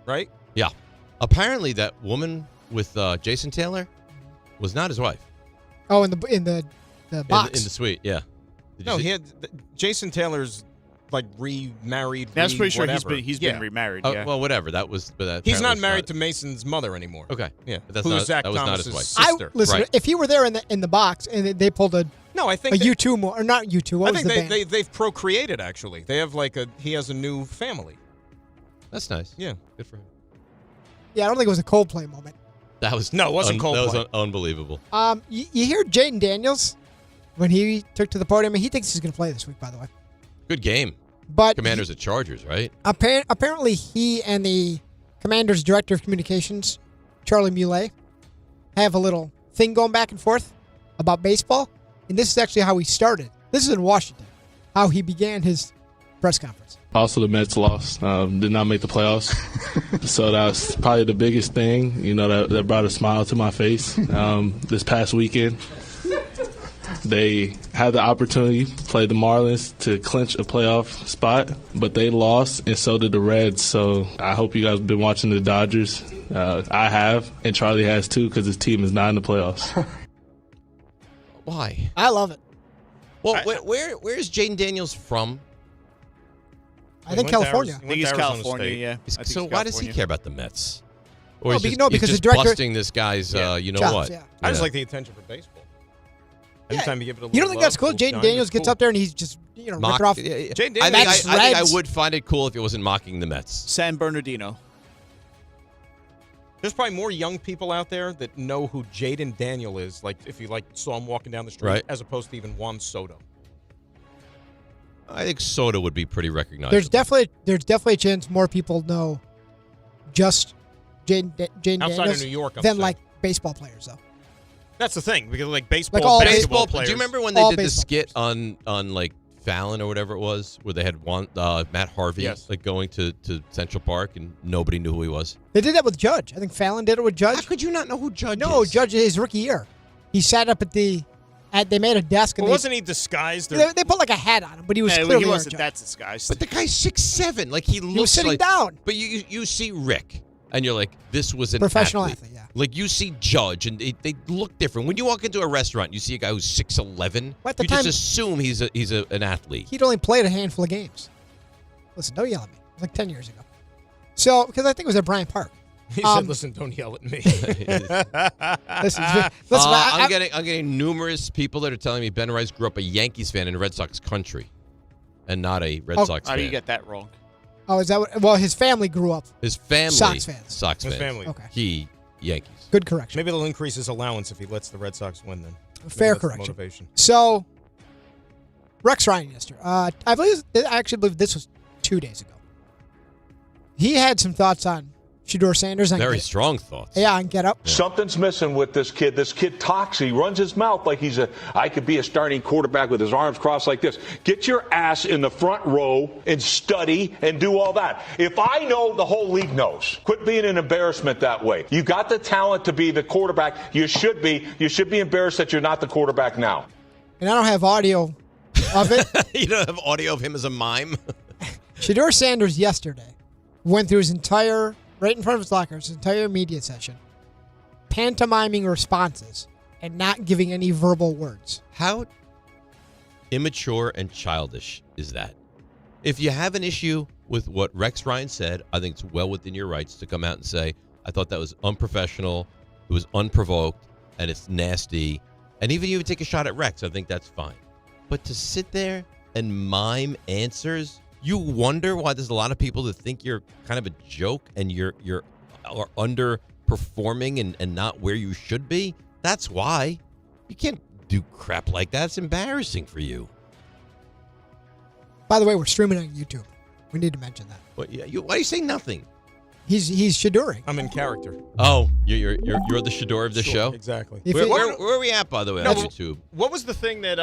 Right? Yeah. Apparently, that woman with Jason Taylor was not his wife. Oh, in the box. In the suite, yeah. No, he had Jason Taylor's like remarried. That's pretty sure whatever. he's been remarried. Yeah. Well, whatever. That was. But he's not married to Mason's mother anymore. Okay. Yeah. But Who's Zach that was not Thomas's his wife. sister. Listen, Right. if he were there in the box and they pulled a I think U2 more, or not U2. What I was think the band? they've procreated actually. They have he has a new family. That's nice. Yeah. Good for him. Yeah, I don't think it was a Coldplay moment. That was No, it wasn't Coldplay. That was unbelievable. You hear Jaden Daniels when he took to the podium, and he thinks he's going to play this week, by the way. Good game. But Commanders at Chargers, right? Apparently, he and the Commanders' director of communications, Charlie Muley, have a little thing going back and forth about baseball. And this is actually how he started. This is in Washington, how he began his press conference. Also, the Mets lost, did not make the playoffs. So that's probably the biggest thing, that brought a smile to my face. This past weekend, they had the opportunity to play the Marlins to clinch a playoff spot, but they lost, and so did the Reds. So I hope you guys have been watching the Dodgers. I have, and Charlie has too, because his team is not in the playoffs. Why? I love it. Well, where is Jaden Daniels from? I think California. I think he's California, yeah. So why does he care about the Mets? Or No, he's just, because he's just the director- busting this guy's, chops, what? yeah. I just like the attention for baseball. Anytime you give it a little You don't think that's cool? love, Jaden Daniels gets up there and he's just, Mock- ripping off. Jaden I Daniels. think I would find it cool if it wasn't mocking the Mets. San Bernardino. There's probably more young people out there that know who Jaden Daniel is, like if you saw him walking down the street, Right. as opposed to even Juan Soto. I think Soto would be pretty recognizable. There's definitely a chance more people know just Jaden Outside Daniels of New York, I'm than saying. baseball players, though. That's the thing, because baseball, Like all basketball players. Do you remember when they all did the baseball skit on Fallon or whatever it was, where they had Matt Harvey going to Central Park and nobody knew who he was? They did that with Judge. I think Fallon did it with Judge. How could you not know who Judge is? No, Judge his rookie year. He sat up they made a desk and Well, wasn't he disguised? Or, they put a hat on him, but he was clearly he Aaron wasn't Judge. that disguised. But the guy's 6'7". Like he looks was sitting like, down. But you see Rick. and you're like, this was an professional athlete. athlete. Yeah. Like you see Judge, and they look different. When you walk into a restaurant, you see a guy who's 6'11". At the You time- just assume he's an athlete. He'd only played a handful of games. Listen, don't yell at me. It was like 10 years ago. So, because I think it was at Bryant Park. He said, "Listen, don't yell at me." listen, I'm getting numerous people that are telling me Ben Rice grew up a Yankees fan in Red Sox country, and not a Red Sox How fan. do you get that wrong? Oh, is that what? Well, his family grew up. His family, Sox fans. Sox His fans. family. Okay. He Yankees. Good correction. Maybe they'll increase his allowance if he lets the Red Sox win. Then Fair that's the correction. motivation. So, Rex Ryan yesterday. I actually believe this was 2 days ago. He had some thoughts on Shedeur Sanders. Very strong thoughts. Yeah, on Get Up. Something's missing with this kid. This kid talks. He runs his mouth like I could be a starting quarterback with his arms crossed like this. Get your ass in the front row and study and do all that. If I know, the whole league knows. Quit being an embarrassment that way. You got the talent to be the quarterback. You should be. You should be embarrassed that you're not the quarterback now. And I don't have audio of it. You don't have audio of him as a mime? Shedeur Sanders yesterday went through his entire, right in front of his locker, his entire media session, pantomiming responses and not giving any verbal words. How immature and childish is that? If you have an issue with what Rex Ryan said, I think it's well within your rights to come out and say, I thought that was unprofessional, it was unprovoked, and it's nasty. And even you would take a shot at Rex, I think that's fine. But to sit there and mime answers, you wonder why there's a lot of people that think you're kind of a joke and you're underperforming and not where you should be. That's why. You can't do crap like that. It's embarrassing for you. By the way, we're streaming on YouTube. We need to mention that. Why are you saying nothing? He's Sheduring. I'm in character. Oh, you're the Shedeur of the show? Exactly. Where are we at, by the way, on YouTube? What was the thing that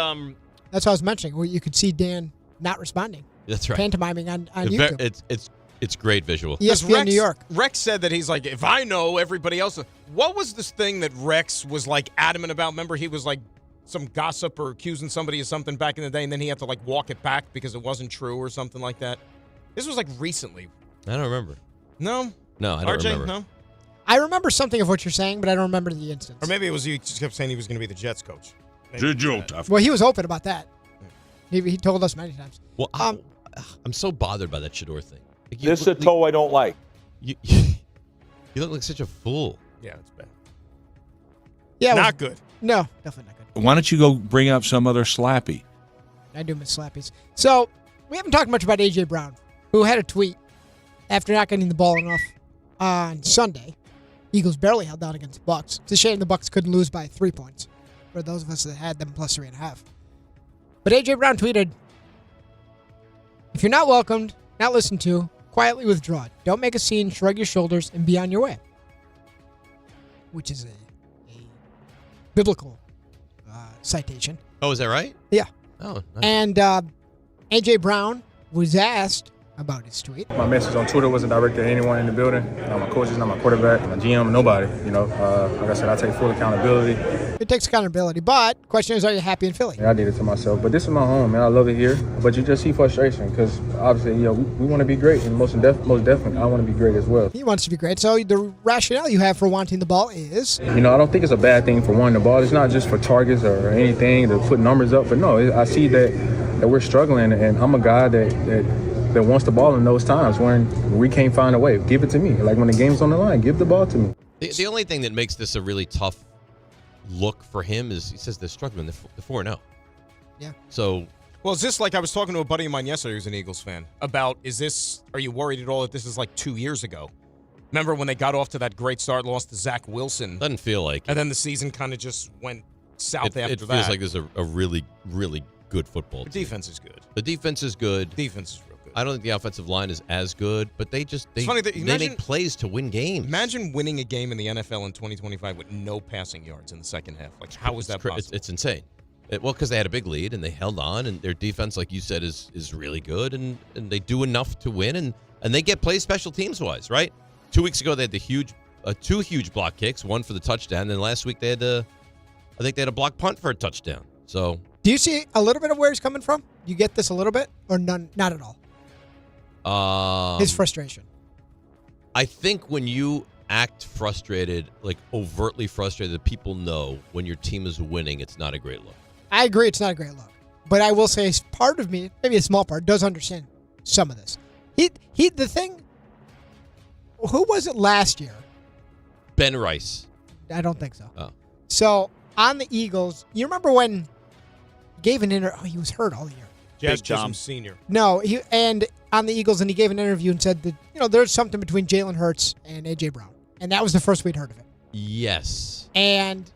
That's what I was mentioning, where you could see Dan not responding. That's right. Pantomiming on YouTube. It's great visual. ESPN New York. Rex said that he's like, if I know, everybody else. What was this thing that Rex was like adamant about? Remember, he was like some gossip or accusing somebody of something back in the day, and then he had to like walk it back because it wasn't true or something like that. This was like recently. I don't remember. No, I don't RJ, remember. No. I remember something of what you're saying, but I don't remember the instance. Or maybe it was you just kept saying he was going to be the Jets coach. Well, he was open about that. He told us many times. Well, I'm so bothered by that Shedeur thing. Like, This is a toe I don't like. You look like such a fool. Yeah, it's bad. Yeah, not good. No, definitely not good. Why don't you go bring up some other slappy? I do miss slappies. So, we haven't talked much about A.J. Brown, who had a tweet after not getting the ball enough on Sunday. Eagles barely held down against the Bucks. It's a shame the Bucks couldn't lose by 3 points for those of us that had them plus 3.5. But A.J. Brown tweeted, if you're not welcomed, not listened to, quietly withdraw. Don't make a scene, shrug your shoulders, and be on your way. Which is a biblical citation. Oh, is that right? Yeah. Oh, nice. And A.J. Brown was asked about his tweet. My message on Twitter wasn't directed at anyone in the building. Not my coaches, not my quarterback, my GM, nobody. Like I said, I take full accountability. It takes accountability, but question is, are you happy in Philly? I did it to myself, but this is my home, man. I love it here. But you just see frustration because obviously, we want to be great, and most definitely, I want to be great as well. He wants to be great. So the rationale you have for wanting the ball is? I don't think it's a bad thing for wanting the ball. It's not just for targets or anything to put numbers up, but no, I see that we're struggling, and I'm a guy that wants the ball in those times when we can't find a way. Give it to me. Like when the game's on the line, give the ball to me. The only thing that makes this a really tough look for him is he says they're struggling. They're 4-0. Yeah. So. Well, is this like I was talking to a buddy of mine yesterday who's an Eagles fan about, are you worried at all that this is like 2 years ago? Remember when they got off to that great start, lost to Zach Wilson? Doesn't feel like And then the season kind of just went south after that. It feels like there's a really, really good football team. The defense is good. The defense is good. Defense is real good. I don't think the offensive line is as good, but they make plays to win games. Imagine winning a game in the NFL in 2025 with no passing yards in the second half. Like, how is that possible? It's insane. Because they had a big lead and they held on, and their defense, like you said, is really good, and they do enough to win, and they get plays special teams wise, right? 2 weeks ago they had the two huge block kicks, one for the touchdown, and then last week they had I think they had a block punt for a touchdown. So. Do you see a little bit of where he's coming from? You get this a little bit, or none? Not at all. His frustration. I think when you act frustrated, like overtly frustrated, that people know when your team is winning, it's not a great look. I agree, it's not a great look. But I will say, part of me, maybe a small part, does understand some of this. The thing. Who was it last year? Ben Rice. I don't think so. Oh. So on the Eagles, you remember when he gave an interview? Oh, he was hurt all year. Jazz Chism Sr. No, and on the Eagles, and he gave an interview and said that there's something between Jalen Hurts and A.J. Brown, and that was the first we'd heard of it. Yes. And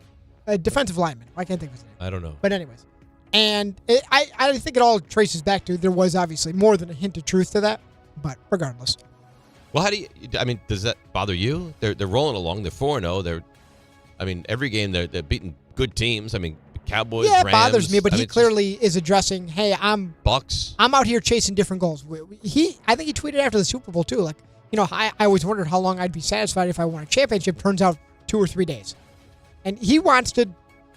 a defensive lineman. I can't think of his name. I don't know. But anyways, and I think it all traces back to there was obviously more than a hint of truth to that. But regardless. Well, does that bother you? They're rolling along. They're 4-0. Every game they're beating good teams. The Cowboys, yeah, it Rams. bothers me, but he clearly is addressing, hey, I'm Bucks. I'm out here chasing different goals. I think he tweeted after the Super Bowl, too, like, I always wondered how long I'd be satisfied if I won a championship. Turns out 2 or 3 days. And he wants to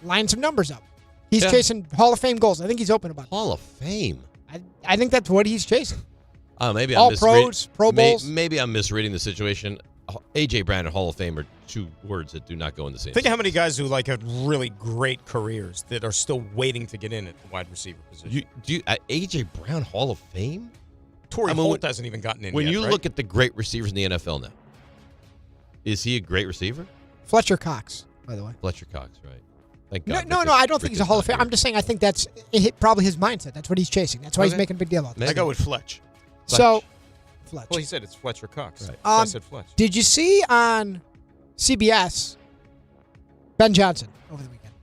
line some numbers up. He's chasing Hall of Fame goals. I think he's open about it. Hall of Fame? I think that's what he's chasing. Maybe All pros, Pro Bowls. Maybe I'm misreading the situation. A.J. Brown and Hall of Fame are two words that do not go in the same Think of how many guys who had really great careers that are still waiting to get in at the wide receiver position. A.J. Brown Hall of Fame? Torrey Holt hasn't even gotten in when yet, you right? look at the great receivers in the NFL now, is he a great receiver? Fletcher Cox, by the way. Fletcher Cox, right. Thank God. No, I don't think he's a Hall of Fame. I'm just saying I think that's probably his mindset. That's what he's chasing. That's why he's making a big deal about it. I go with Fletch. So, Fletch. Well, he said it's Fletcher Cox. Right. I said Fletch. Did you see on CBS Ben Johnson over the weekend?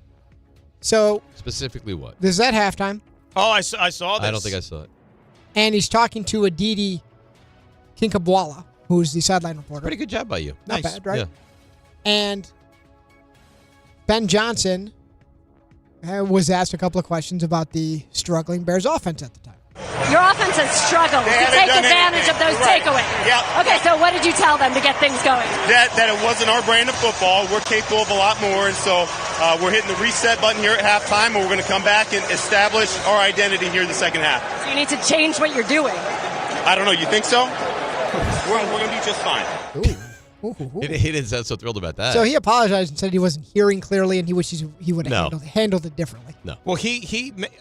So specifically what? This is at halftime. Oh, I saw this. I don't think I saw it. And he's talking to Aditi Kinkabwala, who's the sideline reporter. Pretty good job by you. Not Nice. bad, right? Yeah. And Ben Johnson was asked a couple of questions about the struggling Bears offense at the time. Your offense has struggled. You take advantage of those takeaways. Yeah. Okay, so what did you tell them to get things going? That it wasn't our brand of football. We're capable of a lot more, and so we're hitting the reset button here at halftime, and we're going to come back and establish our identity here in the second half. So you need to change what you're doing. I don't know. You think so? We're going to be just fine. He didn't sound so thrilled about that. So he apologized and said he wasn't hearing clearly, and he wishes he would have handled it differently. No. Well,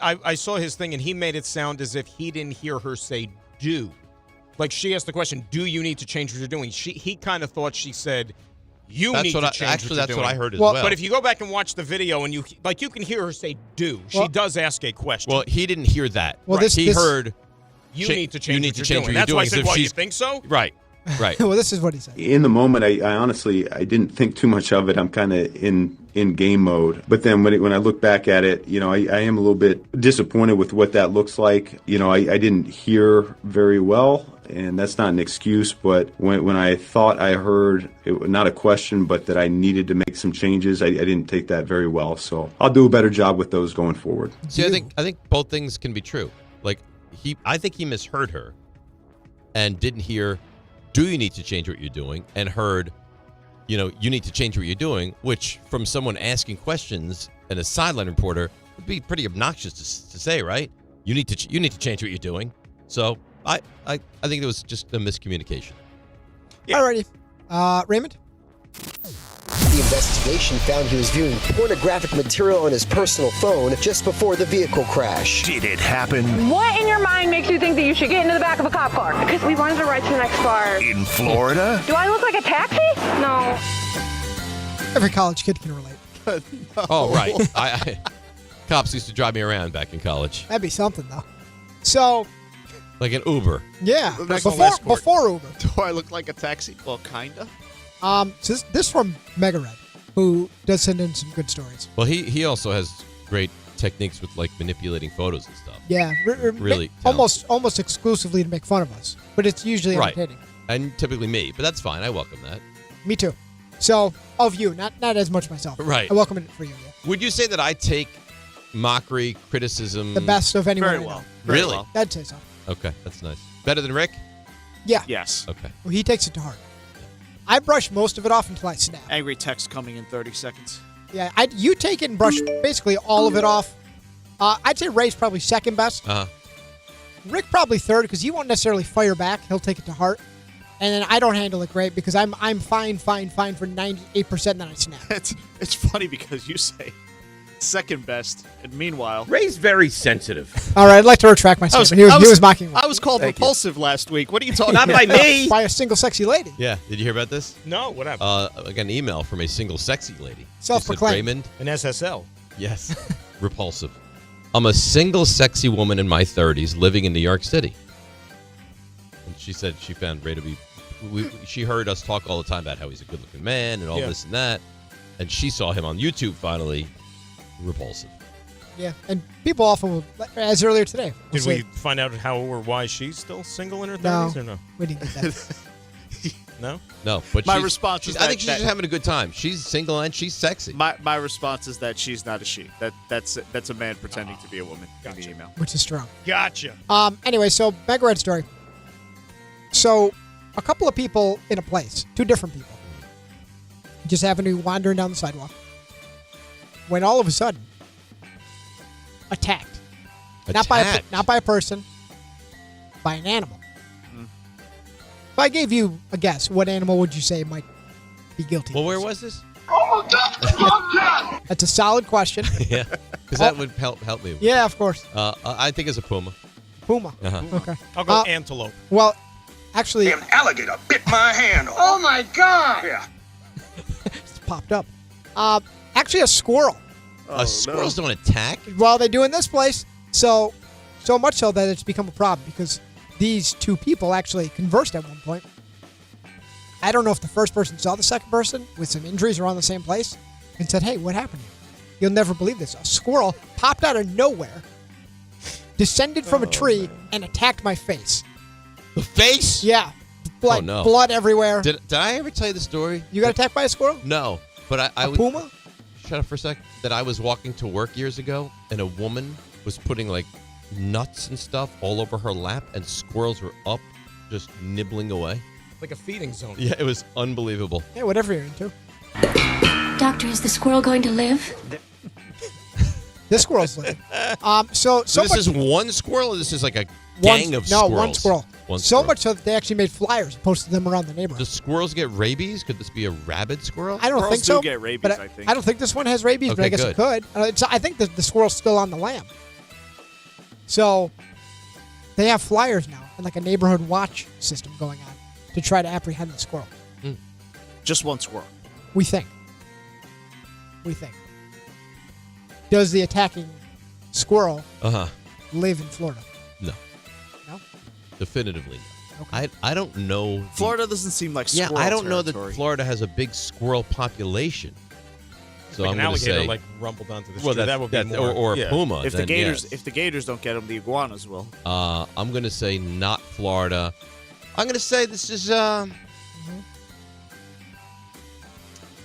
I saw his thing, and he made it sound as if he didn't hear her say "do." Like she asked the question, "Do you need to change what you're doing?" He kind of thought she said, "You need to change what you're doing." That's what I heard as well. But if you go back and watch the video, and you can hear her say "do," she does ask a question. Well, he didn't hear that. Well, right. He heard, "You need to change what you're doing." That's why I said, "Well, you think so?" Right. Right. Well, this is what he said. In the moment, I honestly didn't think too much of it. I'm kind of in game mode. But then when I look back at it, I am a little bit disappointed with what that looks like. I didn't hear very well, and that's not an excuse. But when I thought I heard not a question, but that I needed to make some changes, I didn't take that very well. So I'll do a better job with those going forward. See, I think both things can be true. Like I think he misheard her, and didn't hear, "Do you need to change what you're doing?" and heard, you need to change what you're doing, which from someone asking questions and a sideline reporter would be pretty obnoxious to say, right? You need to change what you're doing. So I think it was just a miscommunication. Yeah. Alrighty, Raymond. The investigation found he was viewing pornographic material on his personal phone just before the vehicle crash. Did it happen What in your mind makes you think that you should get into the back of a cop car? Because we wanted to ride to the next bar. in Florida? Do I look like a taxi? No. Every college kid can relate. Oh, right. I cops used to drive me around back in college. That'd be something, though. So, Like an Uber. yeah, Like before Uber. Do I look like a taxi? Well, kinda. So this from Mega Red, who does send in some good stories. Well, he also has great techniques with manipulating photos and stuff. Yeah, Really almost exclusively to make fun of us, but it's usually Right. entertaining. And typically me, but that's fine. I welcome that. Me too. So of you, not as much myself. Right. I welcome it for you. Yeah. Would you say that I take mockery, criticism, The best of anyone. Very I well. know. Very Really? well. I'd say so. Okay, that's nice. Better than Rick? Yeah. Yes. Okay. Well, he takes it to heart. I brush most of it off until I snap. Angry text coming in 30 seconds. Yeah, you take it and brush basically all of it off. I'd say Ray's probably second best. Uh-huh. Rick probably third because he won't necessarily fire back. He'll take it to heart. And then I don't handle it great because I'm fine for 98%, and then I snap. It's funny because you say second best, and meanwhile, Ray's very sensitive. All right, I'd like to retract myself. He was mocking me. I was called Thank repulsive last week. What are you talking Not about? by me. By a single sexy lady. Yeah. Did you hear about this? No, what happened? I got an email from a single sexy lady. Self-proclaimed. Raymond. An SSL. Yes. Repulsive. I'm a single sexy woman in my 30s living in New York City. And she said she found Ray to be... she heard us talk all the time about how he's a good-looking man and all this and that. And she saw him on YouTube finally. Repulsive. Yeah, and people often will, as earlier today. Did we find out how or why she's still single in her 30s or no? We didn't get that. No? No, but My response is I think she's just having a good time. She's single and she's sexy. My response is that she's not a she. That's a man pretending to be a woman in the email. Which is strong. Gotcha. Anyway, so Mega Red story. So a couple of people in a place, two different people, just happened to be wandering down the sidewalk when all of a sudden attacked. Not by a person, by an animal. If I gave you a guess, what animal would you say might be guilty? Well, where was this? Oh my God! That's a solid question. Yeah, because that would help me. Yeah, of course. I think it's a puma. Puma. Uh-huh. Okay. I'll go antelope. Well, actually, An alligator bit my hand. Oh my God! Yeah. it's popped up. Actually, a squirrel. Squirrels don't attack. Well, they do in this place. So much so that it's become a problem because these two people actually conversed at one point. I don't know if the first person saw the second person with some injuries around the same place and said, "Hey, what happened here? You'll never believe this. A squirrel popped out of nowhere, descended from a tree, and attacked my face." The face? Yeah. Blood, Oh, no. blood everywhere. Did I ever tell you the story? You got attacked by a squirrel? No, but I A puma? Shut up for a sec. That I was walking to work years ago, and a woman was putting like nuts and stuff all over her lap, and squirrels were up, just nibbling away. Like a feeding zone. Yeah, it was unbelievable. Yeah, whatever you're into. Doctor, is the squirrel going to live? This squirrel's living. So this much, is one squirrel, or this is like a gang of squirrels? No, one squirrel. One so squirrel. much so that they actually made flyers, posted them around the neighborhood. Do squirrels get rabies? Could this be a rabid squirrel? I don't Squirrels think so. do get rabies, but I think. I don't think this one has rabies, but I Okay, guess it could. I think the squirrel's still on the lam. So they have flyers now and like a neighborhood watch system going on to try to apprehend the squirrel. Just one squirrel. We think. Does the attacking squirrel live in Florida? No. No? Definitively no. Okay. I don't know. Florida doesn't seem like squirrel I don't know that territory. Florida has a big squirrel population. So Like I'm an going to alligator say, like rumbled onto the well, street. That would be more. or a yeah. puma. If the then gators, yes. if the gators don't get them, the iguanas will. I'm going to say not Florida. I'm going to say this is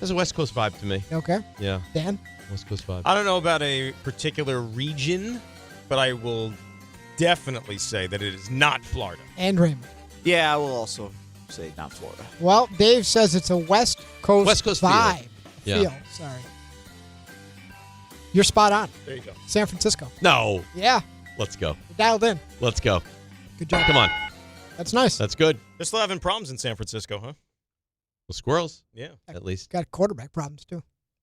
there's a West Coast vibe to me. Okay. Yeah. Dan? West Coast vibe. I don't know about a particular region, but I will definitely say that it is not Florida. And Raymond. Yeah, I will also say not Florida. Well, Dave says it's a West Coast vibe. Yeah. Feel. Sorry. You're spot on. There you go. San Francisco. No. Yeah. Let's go. You're dialed in. Let's go. Good job. Come on. That's nice. That's good. They're still having problems in San Francisco, huh? Well, squirrels. Yeah. At least. Got quarterback problems, too.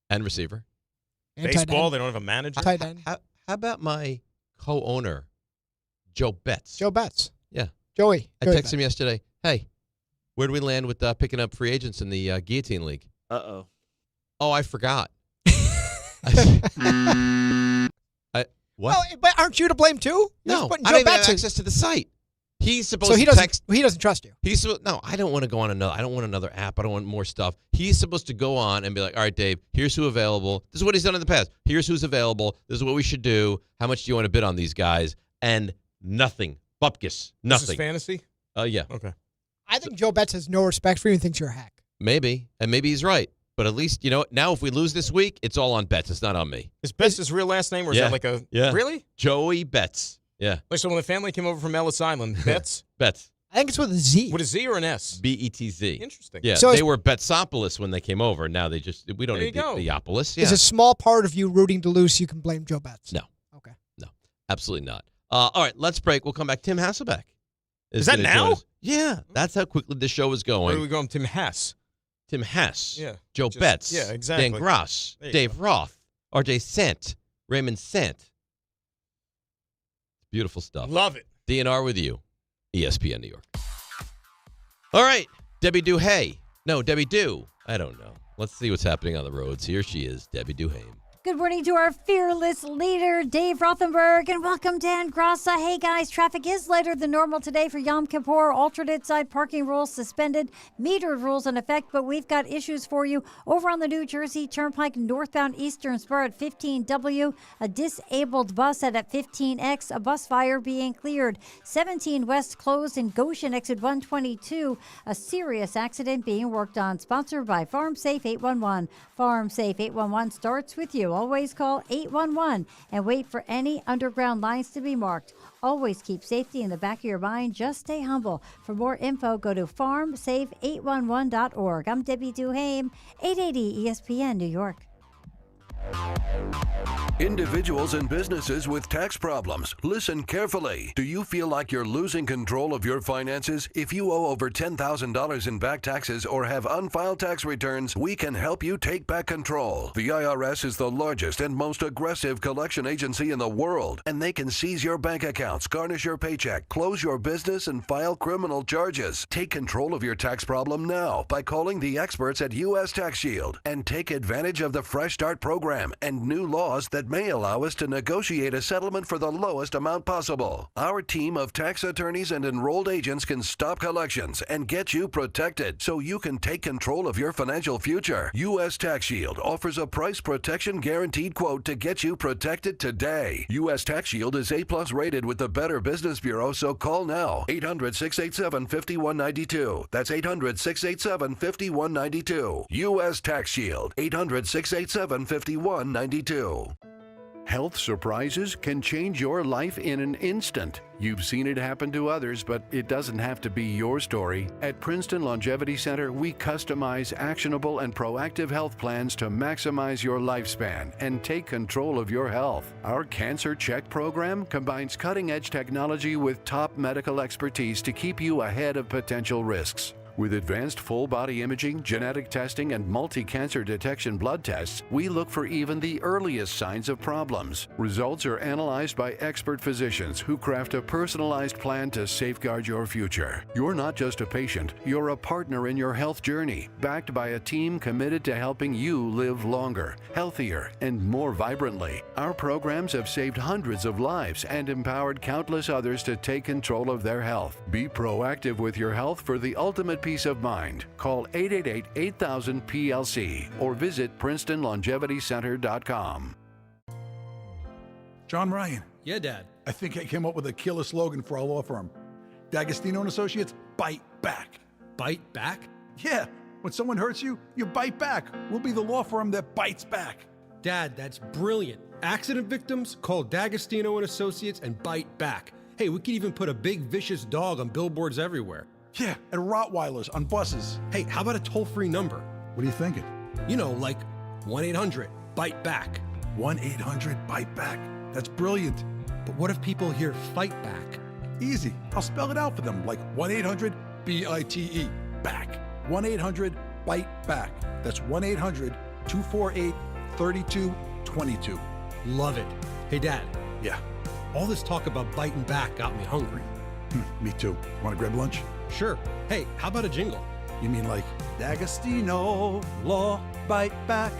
And receiver. And tight Baseball, end. they don't have a manager. Tight end. How about my co-owner, Joe Betts? Joe Betts. Yeah. Joey. I texted him yesterday. Hey, where do we land with picking up free agents in the Guillotine League? Uh-oh. Oh, I forgot. What? Well, but aren't you to blame, too? No, Joe I don't even have Betts access to the site. He's supposed So he to doesn't. text. He doesn't trust you. No, I don't want to go on another. I don't want another app. I don't want more stuff. He's supposed to go on and be like, all right, Dave, here's who available. This is what he's done in the past. Here's who's available. This is what we should do. How much do you want to bid on these guys? And nothing. Bupkis. Nothing. This is fantasy? Yeah. Okay. I think Joe Betts has no respect for you and thinks you're a hack. Maybe. And maybe he's right. But at least, now if we lose this week, it's all on Betts. It's not on me. Is Betts his real last name, or is that like a... Yeah. Really? Joey Betts. Yeah. Like, so when the family came over from Ellis Island, Betts? Betts. I think it's with a Z. With a Z or an S? B-E-T-Z. Interesting. Yeah, So they it's- were Betsopolis when they came over. Now we don't There need you go. the Opolis. Yeah. Is a small part of you rooting to lose, so you can blame Joe Betts? No. Okay. No, absolutely not. All right, let's break. We'll come back. Tim Hasselbeck. Is that gonna now? join us. Yeah, that's how quickly the show is going. Where are we going? Tim Hess. Tim Hess. Yeah. Joe Betts. Yeah, exactly. Dan Gross. There you Dave Roth. RJ Sant. Raymond Sant. Beautiful stuff. Love it. DNR with you. ESPN New York. All right. Debbie Duhay. No, Debbie Du. I don't know. Let's see what's happening on the roads. Here she is, Debbie Duhaime. Good morning to our fearless leader, Dave Rothenberg, and welcome, Dan Grassa. Hey, guys, traffic is lighter than normal today for Yom Kippur. Alternate side parking rules suspended, metered rules in effect, but we've got issues for you over on the New Jersey Turnpike northbound Eastern Spur at 15W, a disabled bus at 15X, a bus fire being cleared. 17 West closed in Goshen, exit 122, a serious accident being worked on. Sponsored by Farm Safe 811. Farm Safe 811 starts with you. Always call 811 and wait for any underground lines to be marked. Always keep safety in the back of your mind. Just stay humble. For more info, go to farmsafe811.org. I'm Debbie Duhaime, 880 ESPN New York. Individuals and businesses with tax problems, listen carefully. Do you feel like you're losing control of your finances? If you owe over $10,000 in back taxes or have unfiled tax returns, we can help you take back control. The IRS is the largest and most aggressive collection agency in the world, and they can seize your bank accounts, garnish your paycheck, close your business, and file criminal charges. Take control of your tax problem now by calling the experts at U.S. Tax Shield and take advantage of the Fresh Start program and new laws that may allow us to negotiate a settlement for the lowest amount possible. Our team of tax attorneys and enrolled agents can stop collections and get you protected so you can take control of your financial future. U.S. Tax Shield offers a price protection guaranteed quote to get you protected today. U.S. Tax Shield is A+ rated with the Better Business Bureau, so call now. 800-687-5192. That's 800-687-5192. U.S. Tax Shield. 800-687-5192. Health surprises can change your life in an instant. You've seen it happen to others, but it doesn't have to be your story. At Princeton Longevity Center, we customize actionable and proactive health plans to maximize your lifespan and take control of your health. Our Cancer Check program combines cutting-edge technology with top medical expertise to keep you ahead of potential risks. With advanced full-body imaging, genetic testing, and multi-cancer detection blood tests, we look for even the earliest signs of problems. Results are analyzed by expert physicians who craft a personalized plan to safeguard your future. You're not just a patient, you're a partner in your health journey, backed by a team committed to helping you live longer, healthier, and more vibrantly. Our programs have saved hundreds of lives and empowered countless others to take control of their health. Be proactive with your health for the ultimate peace of mind. Call 888-8000-PLC or visit PrincetonLongevityCenter.com. John Ryan. Yeah, Dad. I think I came up with a killer slogan for our law firm. D'Agostino and Associates, bite back. Bite back? Yeah. When someone hurts you, you bite back. We'll be the law firm that bites back. Dad, that's brilliant. Accident victims, call D'Agostino and Associates and bite back. Hey, we could even put a big vicious dog on billboards everywhere. Yeah, and Rottweilers on buses. Hey, how about a toll-free number? What are you thinking? You know, like 1-800-BITE-BACK. 1-800-BITE-BACK. That's brilliant. But what if people hear fight back? Easy. I'll spell it out for them, like 1-800-BITE, back. 1-800-BITE-BACK. That's 1-800-248-3222. Love it. Hey, Dad. Yeah? All this talk about biting back got me hungry. Me too. Want to grab lunch? Sure. Hey, how about a jingle? You mean like D'Agostino, law, bite back?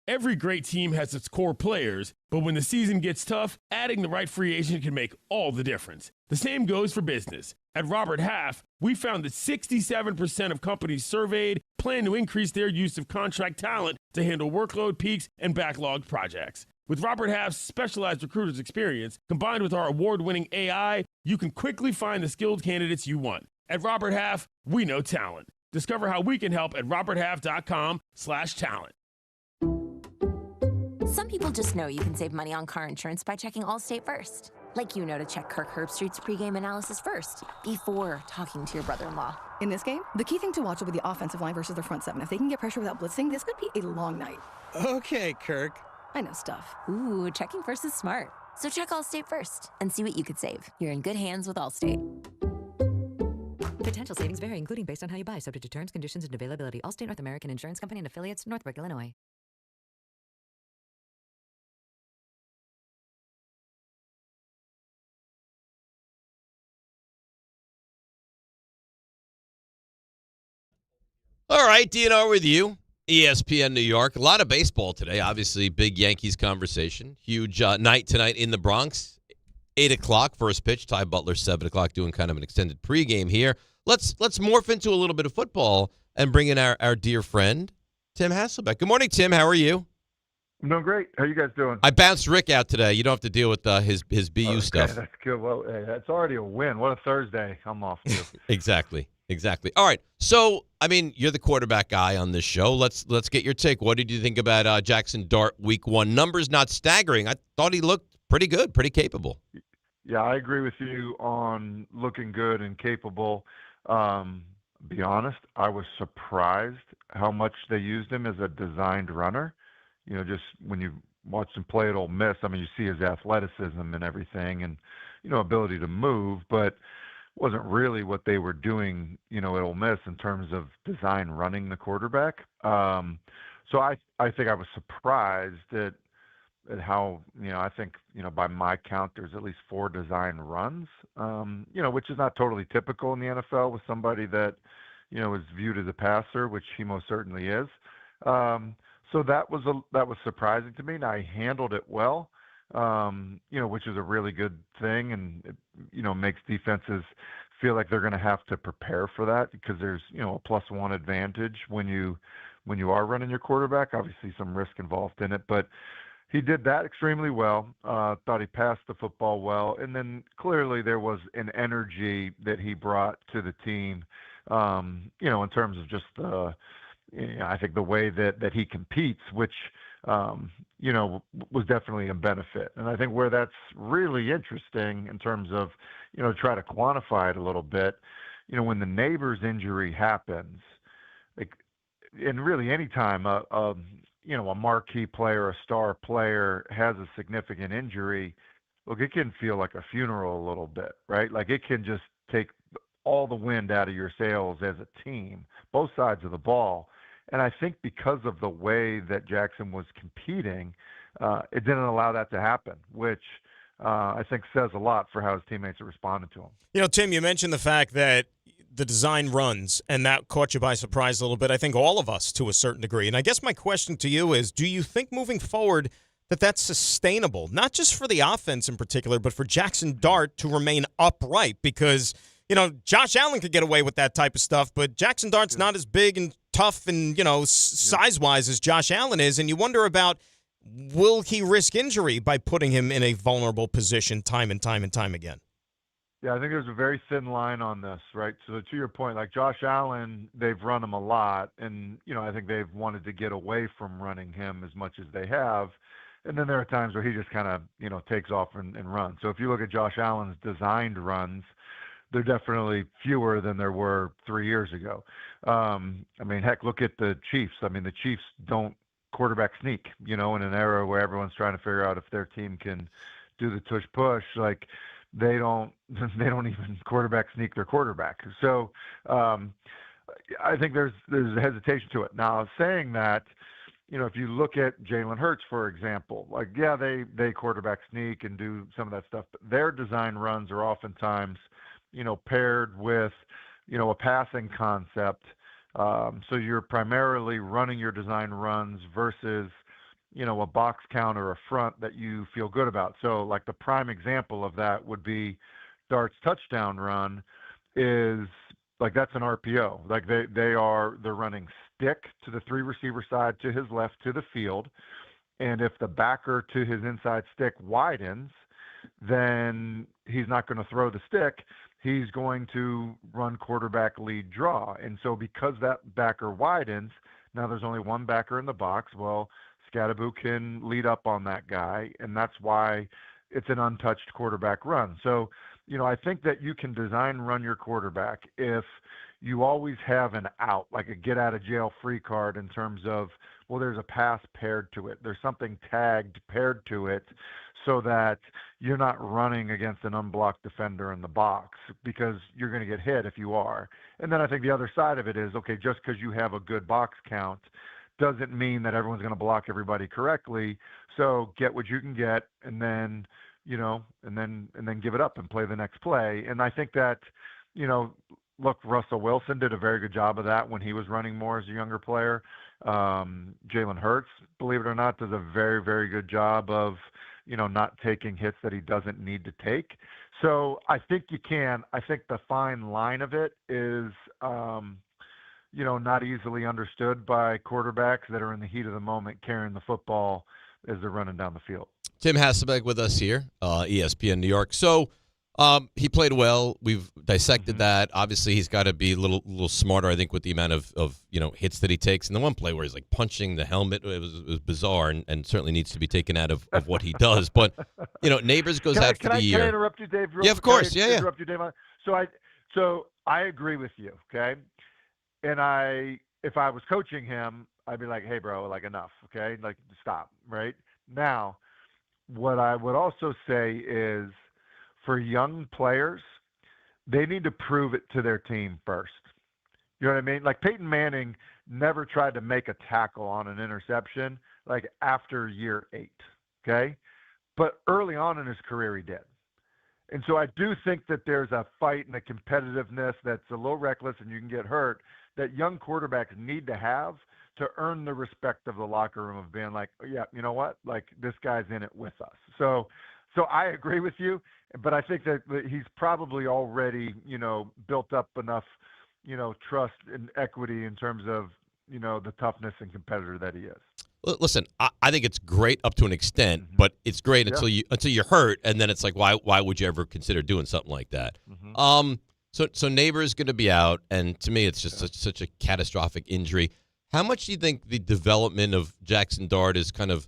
Every great team has its core players, but when the season gets tough, adding the right free agent can make all the difference. The same goes for business. At Robert Half, we found that 67% of companies surveyed plan to increase their use of contract talent to handle workload peaks and backlogged projects. With Robert Half's specialized recruiters' experience, combined with our award-winning AI, you can quickly find the skilled candidates you want. At Robert Half, we know talent. Discover how we can help at roberthalf.com/talent. Some people just know you can save money on car insurance by checking Allstate first. Like you know to check Kirk Herbstreit's pregame analysis first, before talking to your brother-in-law. In this game, the key thing to watch will be the offensive line versus their front seven. If they can get pressure without blitzing, this could be a long night. Okay, Kirk. I know stuff. Ooh, checking first is smart. So check Allstate first and see what you could save. You're in good hands with Allstate. Potential savings vary, including based on how you buy, subject to terms, conditions, and availability. Allstate North American Insurance Company and affiliates, Northbrook, Illinois. All right, DNR with you. ESPN New York. A lot of baseball today. Obviously, big Yankees conversation. Huge night tonight in the Bronx. 8 o'clock, first pitch. Ty Butler, 7 o'clock, doing kind of an extended pregame here. Let's morph into a little bit of football and bring in our dear friend, Tim Hasselbeck. Good morning, Tim. How are you? I'm doing great. How you guys doing? I bounced Rick out today. You don't have to deal with his BU stuff. That's good. Well, hey, that's already a win. What a Thursday. I'm off to. Exactly. All right. So, I mean, you're the quarterback guy on this show. Let's get your take. What did you think about Jackson Dart week 1? Numbers not staggering. I thought he looked pretty good, pretty capable. Yeah, I agree with you on looking good and capable. Be honest, I was surprised how much they used him as a designed runner. You know, just when you watch him play at Ole Miss, I mean, you see his athleticism and everything and, you know, ability to move, but wasn't really what they were doing, you know, at Ole Miss in terms of design running the quarterback. So I think I was surprised at how, you know, I think, you know, by my count, there's at least 4 design runs, you know, which is not totally typical in the NFL with somebody that, you know, is viewed as a passer, which he most certainly is. So that was surprising to me. Now, I handled it well, you know, which is a really good thing, and it, you know, makes defenses feel like they're going to have to prepare for that because there's, you know, a +1 advantage when you are running your quarterback. Obviously, some risk involved in it, but he did that extremely well. Thought he passed the football well, and then clearly there was an energy that he brought to the team. You know, in terms of just you know, I think the way that he competes, which, you know, was definitely a benefit. And I think where that's really interesting in terms of, you know, try to quantify it a little bit, you know, when the Neighbors injury happens, like, and really any time you know, a marquee player, a star player has a significant injury, look, it can feel like a funeral a little bit, right? Like it can just take all the wind out of your sails as a team, both sides of the ball. And I think because of the way that Jackson was competing, it didn't allow that to happen, which I think says a lot for how his teammates responded to him. You know, Tim, you mentioned the fact that the design runs, and that caught you by surprise a little bit. I think all of us to a certain degree. And I guess my question to you is, do you think moving forward that that's sustainable, not just for the offense in particular, but for Jackson Dart to remain upright? Because, you know, Josh Allen could get away with that type of stuff, but Jackson Dart's not as big and tough and, you know, size-wise as Josh Allen is. And you wonder about, will he risk injury by putting him in a vulnerable position time and time and time again? Yeah, I think there's a very thin line on this, right? So to your point, like Josh Allen, they've run him a lot, and, you know, I think they've wanted to get away from running him as much as they have. And then there are times where he just kind of, you know, takes off and runs. So if you look at Josh Allen's designed runs, they're definitely fewer than there were 3 years ago. I mean, heck, look at the Chiefs. I mean, the Chiefs don't quarterback sneak, you know, in an era where everyone's trying to figure out if their team can do the tush push. Like, they don't even quarterback sneak their quarterback. So I think there's a hesitation to it. Now, saying that, you know, if you look at Jalen Hurts, for example, like, yeah, they quarterback sneak and do some of that stuff, but their design runs are oftentimes, you know, paired with, you know, a passing concept. So you're primarily running your design runs versus, you know, a box count or a front that you feel good about. So like the prime example of that would be Dart's touchdown run is like, that's an RPO. Like they're running stick to the 3 receiver side to his left to the field. And if the backer to his inside stick widens, then he's not going to throw the stick. He's going to run quarterback lead draw. And so because that backer widens, now there's only one backer in the box. Well, Scattaboo can lead up on that guy, and that's why it's an untouched quarterback run. So, you know, I think that you can design run your quarterback if you always have an out, like a get-out-of-jail-free card in terms of, well, there's a pass paired to it. There's something tagged paired to it so that you're not running against an unblocked defender in the box, because you're going to get hit if you are. And then I think the other side of it is, okay, just because you have a good box count doesn't mean that everyone's going to block everybody correctly. So get what you can get, and then, and then give it up and play the next play. And I think that, look, Russell Wilson did a very good job of that when he was running more as a younger player. Jalen Hurts, believe it or not, does a very, very good job of, not taking hits that he doesn't need to take. So I think you can. I think the fine line of it is, not easily understood by quarterbacks that are in the heat of the moment carrying the football as they're running down the field. Tim Hasselbeck with us here, ESPN New York. So he played well. We've dissected that. Obviously, he's got to be a little smarter, I think, with the amount of hits that he takes. And the one play where he's like punching the helmet, it was bizarre and certainly needs to be taken out of what he does. But, Neighbors goes out for the year. Can I interrupt you, Dave? Yeah, of course. Can I interrupt you, Dave? So I agree with you, okay? And if I was coaching him, I'd be like, hey, bro, like, enough, okay? Like, stop, right? Now, what I would also say is, for young players, they need to prove it to their team first. You know what I mean? Like, Peyton Manning never tried to make a tackle on an interception, like, after year 8, okay? But early on in his career, he did. And so I do think that there's a fight and a competitiveness that's a little reckless and you can get hurt that young quarterbacks need to have to earn the respect of the locker room of being like, oh, yeah, you know what? Like, this guy's in it with us. So I agree with you, but I think that he's probably already, built up enough, trust and equity in terms of, the toughness and competitor that he is. Listen, I think it's great up to an extent, but it's great until you're hurt, and then it's like, why would you ever consider doing something like that? So Neighbors going to be out, and to me, it's just such a catastrophic injury. How much do you think the development of Jackson Dart is kind of,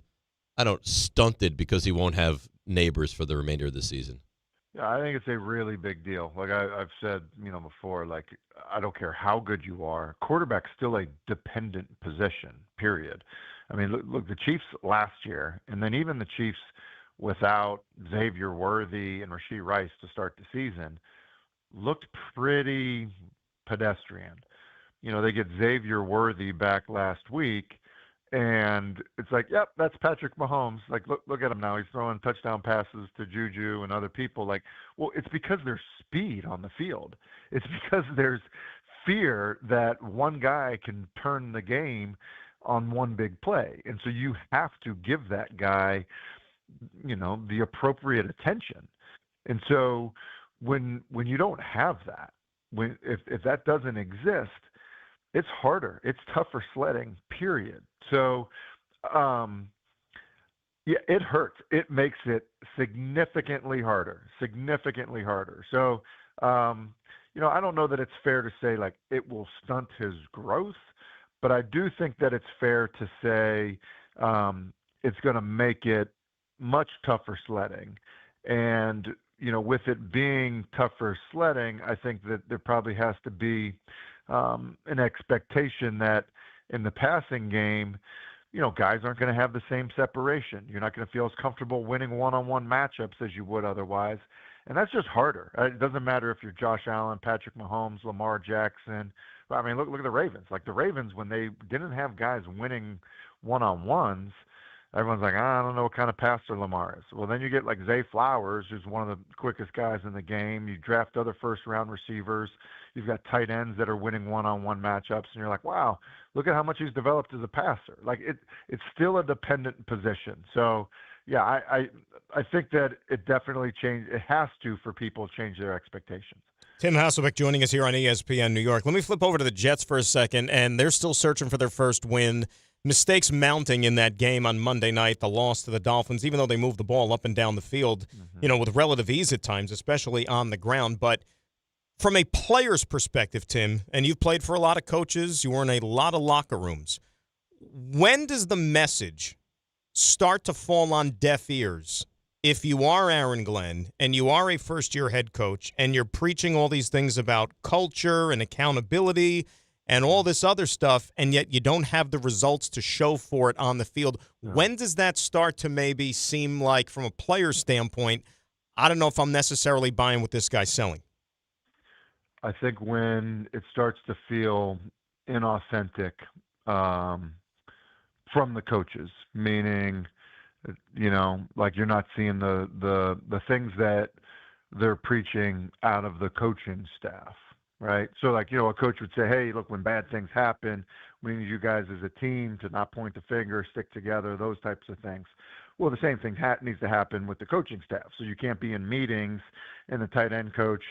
stunted because he won't have Neighbors for the remainder of the season? Yeah, I think it's a really big deal. Like I've said, before, like, I don't care how good you are, quarterback's still a dependent position, period. I mean, look, the Chiefs last year, and then even the Chiefs without Xavier Worthy and Rashee Rice to start the season, looked pretty pedestrian. They get Xavier Worthy back last week, and it's like, yep, that's Patrick Mahomes. Like, look at him now. He's throwing touchdown passes to Juju and other people. Like, well, it's because there's speed on the field. It's because there's fear that one guy can turn the game on one big play. And so you have to give that guy, the appropriate attention. And so when you don't have that, if that doesn't exist, it's harder. It's tougher sledding, period. So, it hurts. It makes it significantly harder. So, I don't know that it's fair to say, like, it will stunt his growth, but I do think that it's fair to say it's going to make it much tougher sledding. And, with it being tougher sledding, I think that there probably has to be an expectation that in the passing game, guys aren't going to have the same separation. You're not going to feel as comfortable winning one-on-one matchups as you would otherwise. And that's just harder. It doesn't matter if you're Josh Allen, Patrick Mahomes, Lamar Jackson. I mean, look at the Ravens. Like, the Ravens, when they didn't have guys winning one-on-ones, everyone's like, I don't know what kind of passer Lamar is. Well, then you get like Zay Flowers, who's one of the quickest guys in the game. You draft other first-round receivers. You've got tight ends that are winning one-on-one matchups, and you're like, wow, look at how much he's developed as a passer. Like, it's still a dependent position. So, yeah, I think that it definitely changed. It has to, for people, change their expectations. Tim Hasselbeck joining us here on ESPN New York. Let me flip over to the Jets for a second, and they're still searching for their first win. Mistakes mounting in that game on Monday night, the loss to the Dolphins, even though they moved the ball up and down the field, with relative ease at times, especially on the ground. But from a player's perspective, Tim, and you've played for a lot of coaches, you were in a lot of locker rooms, when does the message start to fall on deaf ears if you are Aaron Glenn and you are a first-year head coach and you're preaching all these things about culture and accountability and all this other stuff, and yet you don't have the results to show for it on the field. When does that start to maybe seem like, from a player standpoint, I don't know if I'm necessarily buying what this guy's selling? I think when it starts to feel inauthentic from the coaches, meaning, like you're not seeing the things that they're preaching out of the coaching staff, right? So like, a coach would say, hey, look, when bad things happen, we need you guys as a team to not point the finger, stick together, those types of things. Well, the same thing needs to happen with the coaching staff. So you can't be in meetings and the tight end coach,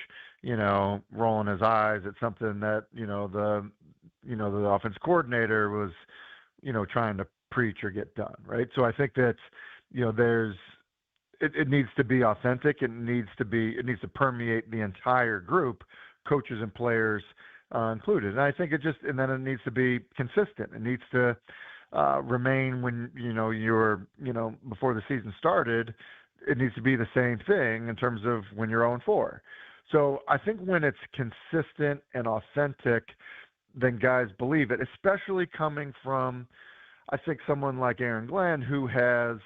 rolling his eyes at something that, the offense coordinator was, trying to preach or get done, right? So I think that, it needs to be authentic. It needs to permeate the entire group, coaches and players included. And I think and then it needs to be consistent. It needs to remain when, you're, before the season started, it needs to be the same thing in terms of when you're 0-4. So I think when it's consistent and authentic, then guys believe it, especially coming from, I think, someone like Aaron Glenn, who has,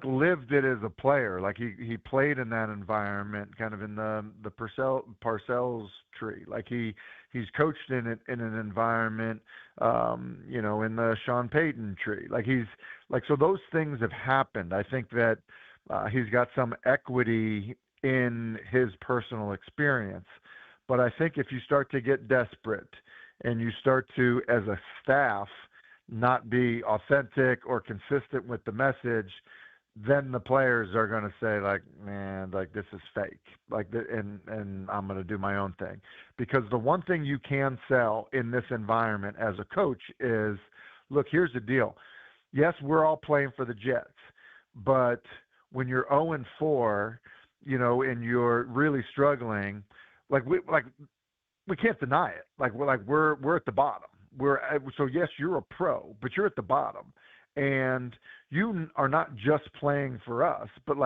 lived it as a player. Like he played in that environment, kind of in the Parcells tree. Like he's coached in it in an environment, in the Sean Payton tree. So those things have happened. I think that he's got some equity in his personal experience. But I think if you start to get desperate and you start to, as a staff, not be authentic or consistent with the message, then the players are going to say, like, man, like, this is fake, and I'm going to do my own thing. Because the one thing you can sell in this environment as a coach is, look, here's the deal. Yes, we're all playing for the Jets, but when you're 0-4, and you're really struggling, we can't deny it. We're at the bottom. So yes, you're a pro, but you're at the bottom. And you are not just playing for us, but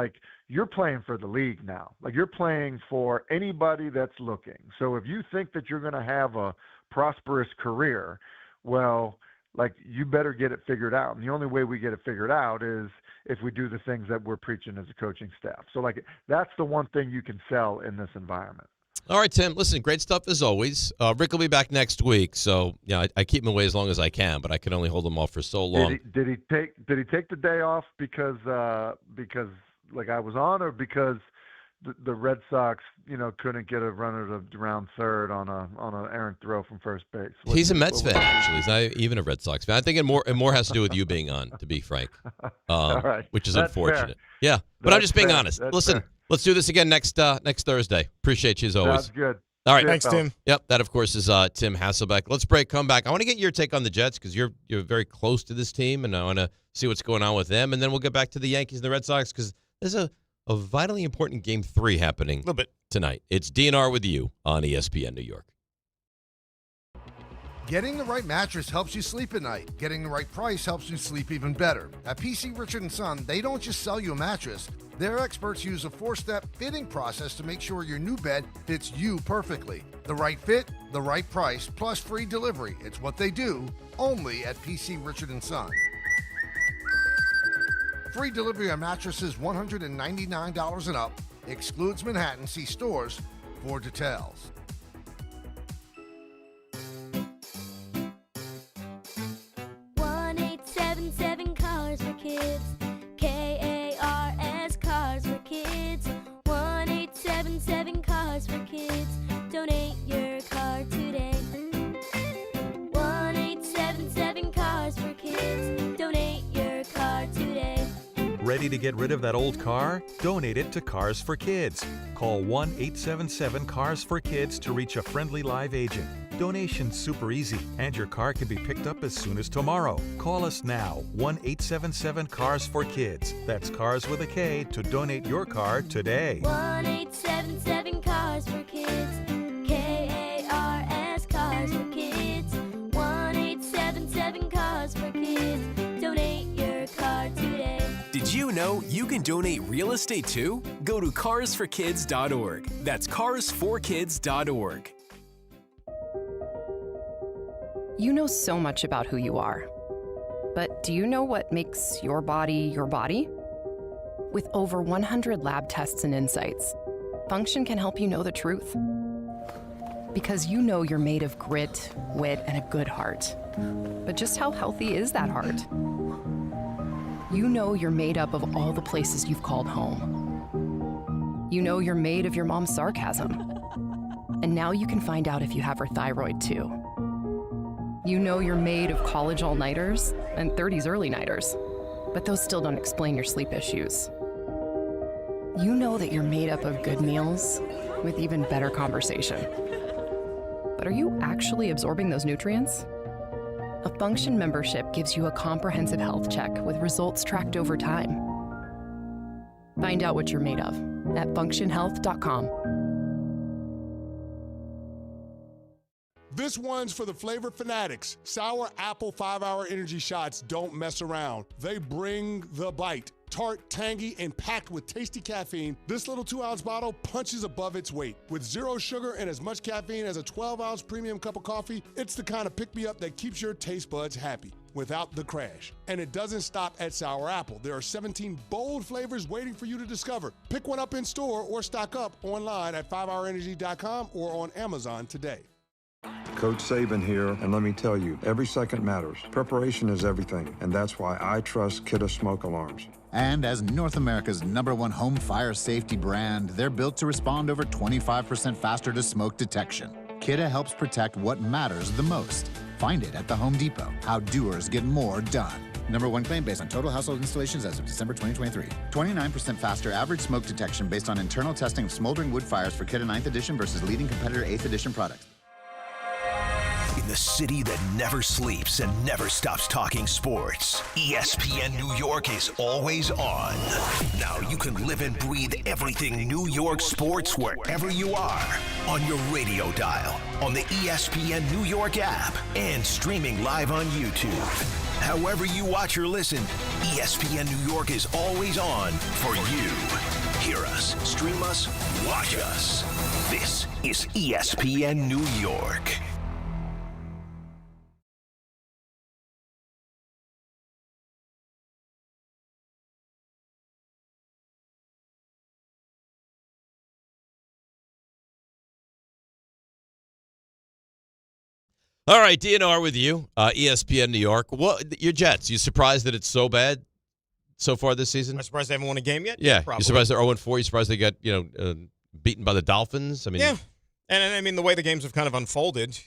you're playing for the league now. You're playing for anybody that's looking. So if you think that you're going to have a prosperous career, well, you better get it figured out. And the only way we get it figured out is if we do the things that we're preaching as a coaching staff. So that's the one thing you can sell in this environment. All right, Tim. Listen, great stuff as always. Rick will be back next week, so I keep him away as long as I can, but I can only hold him off for so long. Did he take the day off because I was on, or because the Red Sox couldn't get a runner to round third on an errant throw from first base? He's a Mets fan, actually. He's not even a Red Sox fan. I think it more has to do with you being on, to be frank, All right. which is That's unfortunate. Fair. Yeah, but I'm just being fair. honest. That's Listen. fair. Let's do this again next Thursday. Appreciate you as always. Sounds good. All right. Thanks, Tim. Yep, that, of course, is Tim Hasselbeck. Let's come back. I want to get your take on the Jets because you're very close to this team, and I want to see what's going on with them. And then we'll get back to the Yankees and the Red Sox because there's a vitally important Game 3 happening tonight. It's DNR with you on ESPN New York. Getting the right mattress helps you sleep at night. Getting the right price helps you sleep even better. At PC Richard & Son, they don't just sell you a mattress. Their experts use a 4-step fitting process to make sure your new bed fits you perfectly. The right fit, the right price, plus free delivery. It's what they do, only at PC Richard & Son. Free delivery on mattresses $199 and up. Excludes Manhattan. See stores for details. Cars for Kids. KARS Cars for Kids. 1-877 Cars for Kids. Donate your car today. 1-877 Cars for Kids. Donate your car today. Ready to get rid of that old car? Donate it to Cars for Kids. Call 1-877-CARS-FOR-KIDS to reach a friendly live agent. Donation's super easy, and your car can be picked up as soon as tomorrow. Call us now, 1-877-CARS-FOR-KIDS. That's Cars with a K to donate your car today. 1-877 Cars for Kids. KARS Cars for Kids. 1-877 Cars for Kids. Donate your car today. Did you know you can donate real estate too? Go to carsforkids.org. That's carsforkids.org. You know so much about who you are. But do you know what makes your body your body? With over 100 lab tests and insights, Function can help you know the truth. Because you know you're made of grit, wit, and a good heart. But just how healthy is that heart? You know you're made up of all the places you've called home. You know you're made of your mom's sarcasm. And now you can find out if you have her thyroid too. You know you're made of college all-nighters and 30s early-nighters, but those still don't explain your sleep issues. You know that you're made up of good meals with even better conversation. But are you actually absorbing those nutrients? A Function membership gives you a comprehensive health check with results tracked over time. Find out what you're made of at functionhealth.com. This one's for the flavor fanatics. Sour Apple 5-Hour Energy Shots don't mess around. They bring the bite. Tart, tangy, and packed with tasty caffeine, this little 2-ounce bottle punches above its weight. With 0 sugar and as much caffeine as a 12-ounce premium cup of coffee, it's the kind of pick-me-up that keeps your taste buds happy without the crash. And it doesn't stop at Sour Apple. There are 17 bold flavors waiting for you to discover. Pick one up in store or stock up online at 5hourenergy.com or on Amazon today. Coach Saban here, and let me tell you, every second matters. Preparation is everything, and that's why I trust Kidde Smoke Alarms. And as North America's #1 home fire safety brand, they're built to respond over 25% faster to smoke detection. Kidde helps protect what matters the most. Find it at the Home Depot. How doers get more done. #1 claim based on total household installations as of December 2023. 29% faster average smoke detection based on internal testing of smoldering wood fires for Kidde 9th edition versus leading competitor 8th edition products. In the city that never sleeps and never stops talking sports, ESPN New York is always on. Now you can live and breathe everything New York sports wherever you are. On your radio dial, on the ESPN New York app, and streaming live on YouTube. However you watch or listen, ESPN New York is always on for you. Hear us, stream us, watch us. This is ESPN New York. All right, DNR with you, ESPN New York. What your Jets? You surprised that it's so bad so far this season? I'm surprised they haven't won a game yet. Yeah, probably. You surprised they're 0-4. You surprised they got beaten by the Dolphins. I mean, yeah, and I mean the way the games have kind of unfolded.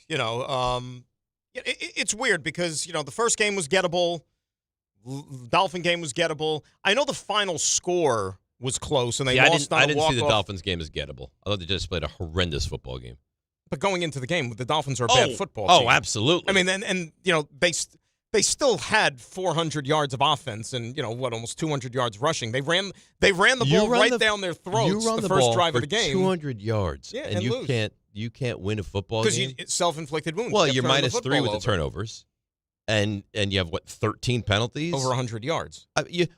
It's weird because the first game was gettable, Dolphin game was gettable. I know the final score was close, and they lost on a walk-off. I didn't see the Dolphins game as gettable. I thought they just played a horrendous football game. But going into the game, the Dolphins are a bad football team. Oh, absolutely. I mean, and they still had 400 yards of offense and almost 200 yards rushing. They ran the ball right down their throats. You run the first drive for of the game, 200 yards, yeah, and you lose. can't win a football game because it's self-inflicted wounds. Well, you're -3 with the turnovers. And you have, 13 penalties? Over 100 yards.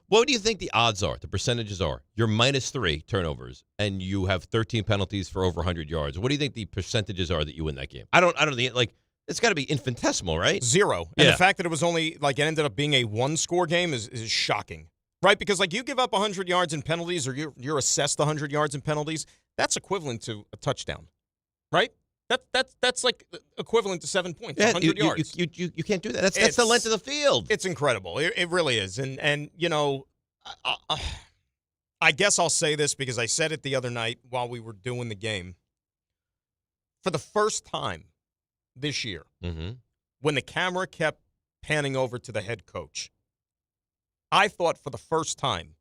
What do you think the odds are, the percentages are? You're -3 turnovers, and you have 13 penalties for over 100 yards. What do you think the percentages are that you win that game? I don't think, it's got to be infinitesimal, right? 0. And the fact that it was only, it ended up being a one-score game is shocking, right? Because, you give up 100 yards in penalties or you're assessed 100 yards in penalties, that's equivalent to a touchdown, right? That's equivalent to 7 points, 100 yards. You can't do that. That's the length of the field. It's incredible. It really is. And I guess I'll say this because I said it the other night while we were doing the game. For the first time this year, when the camera kept panning over to the head coach, I thought for the first time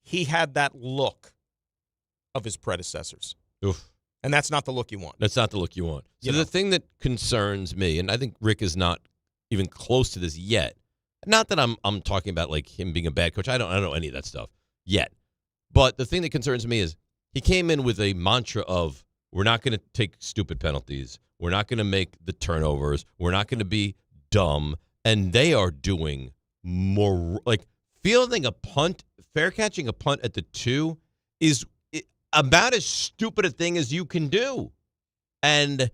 he had that look of his predecessors. Oof. And that's not the look you want. That's not the look you want. So the thing that concerns me, and I think Rick is not even close to this yet. Not that I'm talking about him being a bad coach. I don't know any of that stuff yet. But the thing that concerns me is he came in with a mantra of we're not going to take stupid penalties. We're not going to make the turnovers. We're not going to be dumb. And they are doing more fielding a punt, fair catching a punt at the 2 is about as stupid a thing as you can do. And,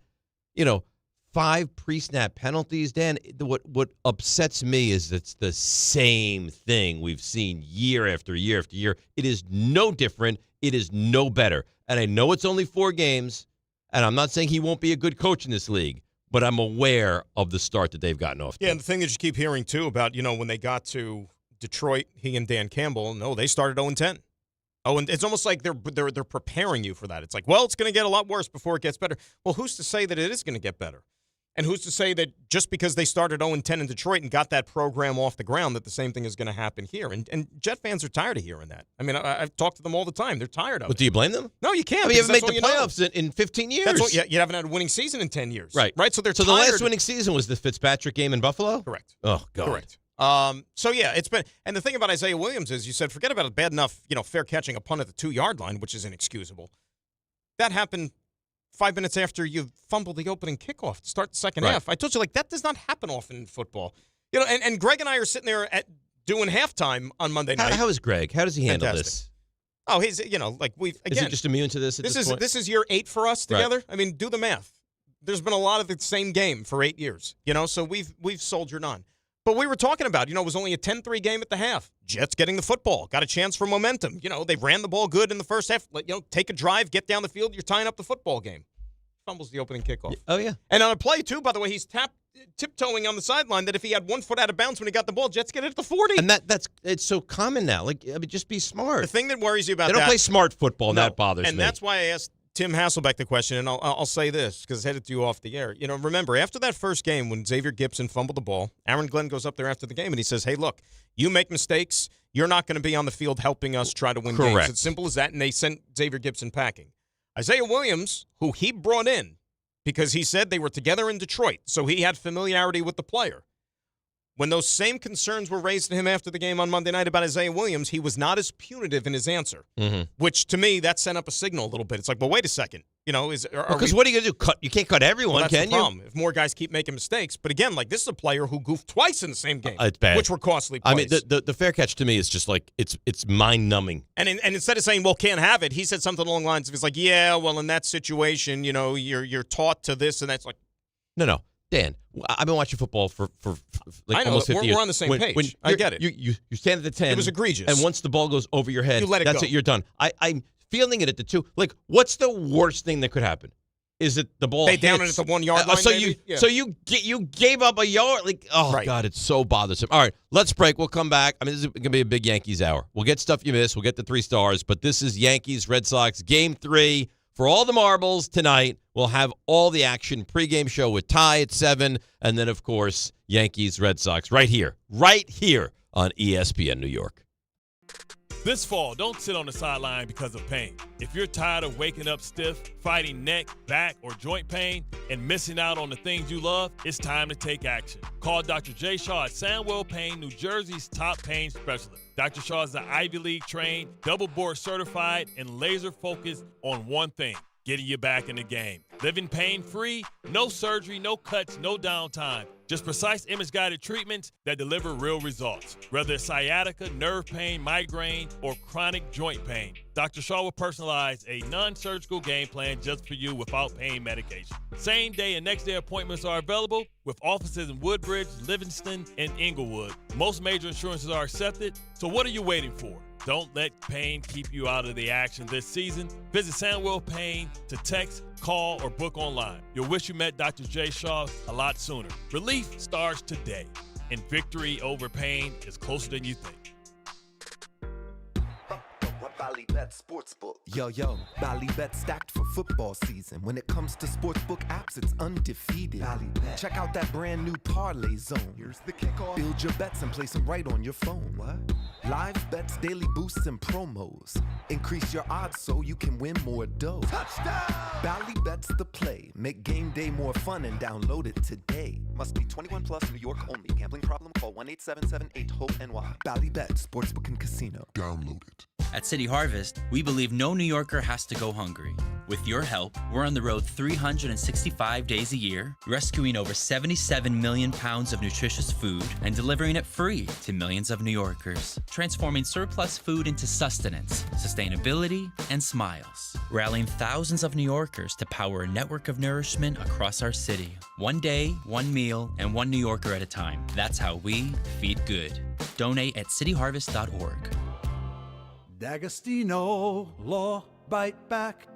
5 pre-snap penalties, Dan. What upsets me is it's the same thing we've seen year after year after year. It is no different. It is no better. And I know it's only 4 games, and I'm not saying he won't be a good coach in this league, but I'm aware of the start that they've gotten off to. Yeah, and the thing that you keep hearing, too, about, when they got to Detroit, he and Dan Campbell, no, they started 0-10. Oh, and it's almost like they're preparing you for that. It's like, well, it's going to get a lot worse before it gets better. Well, who's to say that it is going to get better? And who's to say that just because they started 0-10 in Detroit and got that program off the ground that the same thing is going to happen here? And Jet fans are tired of hearing that. I mean, I've talked to them all the time. They're tired of it. But do you blame them? No, you can't. I mean, you haven't made the playoffs in 15 years. That's what, you haven't had a winning season in 10 years. Right. So they're tired. The last winning season was the Fitzpatrick game in Buffalo? Correct. Oh, God. Correct. So, yeah, it's been – and the thing about Isaiah Williams is you said forget about it bad enough, fair catching a punt at the 2-yard line, which is inexcusable. That happened 5 minutes after you fumbled the opening kickoff to start the second half. I told you, that does not happen often in football. And Greg and I are sitting there doing halftime on Monday night. How is Greg? How does he handle this? Oh, he's, we've – again. Is he just immune to this at this point? This is year 8 for us together. Right. I mean, do the math. There's been a lot of the same game for 8 years, so we've soldiered on. But we were talking about, it was only a 10-3 game at the half. Jets getting the football, got a chance for momentum. They ran the ball good in the first half. Take a drive, get down the field, you're tying up the football game. Fumbles the opening kickoff. Oh, yeah. And on a play, too, by the way, he's tiptoeing on the sideline that if he had 1 foot out of bounds when he got the ball, Jets get it at the 40. And it's so common now. Just be smart. The thing that worries you about they don't play smart football, and that bothers me. And that's why I asked Tim Hasselbeck the question, and I'll say this because it's headed to you off the air. Remember, after that first game when Xavier Gipson fumbled the ball, Aaron Glenn goes up there after the game and he says, hey, look, you make mistakes, you're not going to be on the field helping us try to win games. It's simple as that, and they sent Xavier Gipson packing. Isaiah Williams, who he brought in because he said they were together in Detroit, so he had familiarity with the player. When those same concerns were raised to him after the game on Monday night about Isaiah Williams, he was not as punitive in his answer, which to me, that sent up a signal a little bit. It's like, well, wait a second. Because what are you going to do? You can't cut everyone, that's can the problem. If more guys keep making mistakes. But again, this is a player who goofed twice in the same game, it's bad. Which were costly plays. I mean, the fair catch to me is just it's mind-numbing. And instead of saying, well, can't have it, he said something along the lines of, it's like, yeah, well, in that situation, you're taught to this and that's like. No. Dan, I've been watching football for almost 50 years. We're on the same page. I get it. You stand at the 10. It was egregious. And once the ball goes over your head, you let it that's go. it. You're done. I'm feeling it at the 2. What's the worst thing that could happen? Is it the ball? They down it at the 1 yard line. So you gave up a yard. God, it's so bothersome. All right, let's break. We'll come back. I mean, this is going to be a big Yankees hour. We'll get stuff you missed. We'll get the 3 stars. But this is Yankees Red Sox Game 3. For all the marbles tonight, we'll have all the action. Pregame show with Ty at 7. And then, of course, Yankees, Red Sox right here on ESPN New York. This fall, don't sit on the sideline because of pain. If you're tired of waking up stiff, fighting neck, back, or joint pain, and missing out on the things you love, it's time to take action. Call Dr. Jay Shaw at Sandwell Pain, New Jersey's top pain specialist. Dr. Shaw is an Ivy League trained, double board certified, and laser focused on one thing: getting you back in the game. Living pain-free, no surgery, no cuts, no downtime. Just precise image-guided treatments that deliver real results. Whether it's sciatica, nerve pain, migraine, or chronic joint pain, Dr. Shaw will personalize a non-surgical game plan just for you without pain medication. Same day and next day appointments are available with offices in Woodbridge, Livingston, and Inglewood. Most major insurances are accepted, so what are you waiting for? Don't let pain keep you out of the action this season. Visit Sandwell Pain to text, call, or book online. You'll wish you met Dr. Jay Shaw a lot sooner. Relief starts today, and victory over pain is closer than you think. Ballybet Sportsbook. Yo, Ballybet stacked for football season. When it comes to sportsbook apps, it's undefeated. Ballybet. Check out that brand new parlay zone. Here's the kickoff. Build your bets and place them right on your phone. What? Live bets, daily boosts, and promos. Increase your odds so you can win more dough. Touchdown! Ballybet's the play. Make game day more fun and download it today. Must be 21 plus, New York only. Gambling problem? Call 1-877-8-HOPE-NY. Ballybet Sportsbook and Casino. Download it. At City Harvest, we believe no New Yorker has to go hungry. With your help, we're on the road 365 days a year, rescuing over 77 million pounds of nutritious food and delivering it free to millions of New Yorkers, transforming surplus food into sustenance, sustainability, and smiles, rallying thousands of New Yorkers to power a network of nourishment across our city. One day, one meal, and one New Yorker at a time. That's how we feed good. Donate at cityharvest.org. D'Agostino, Law, Bite Back.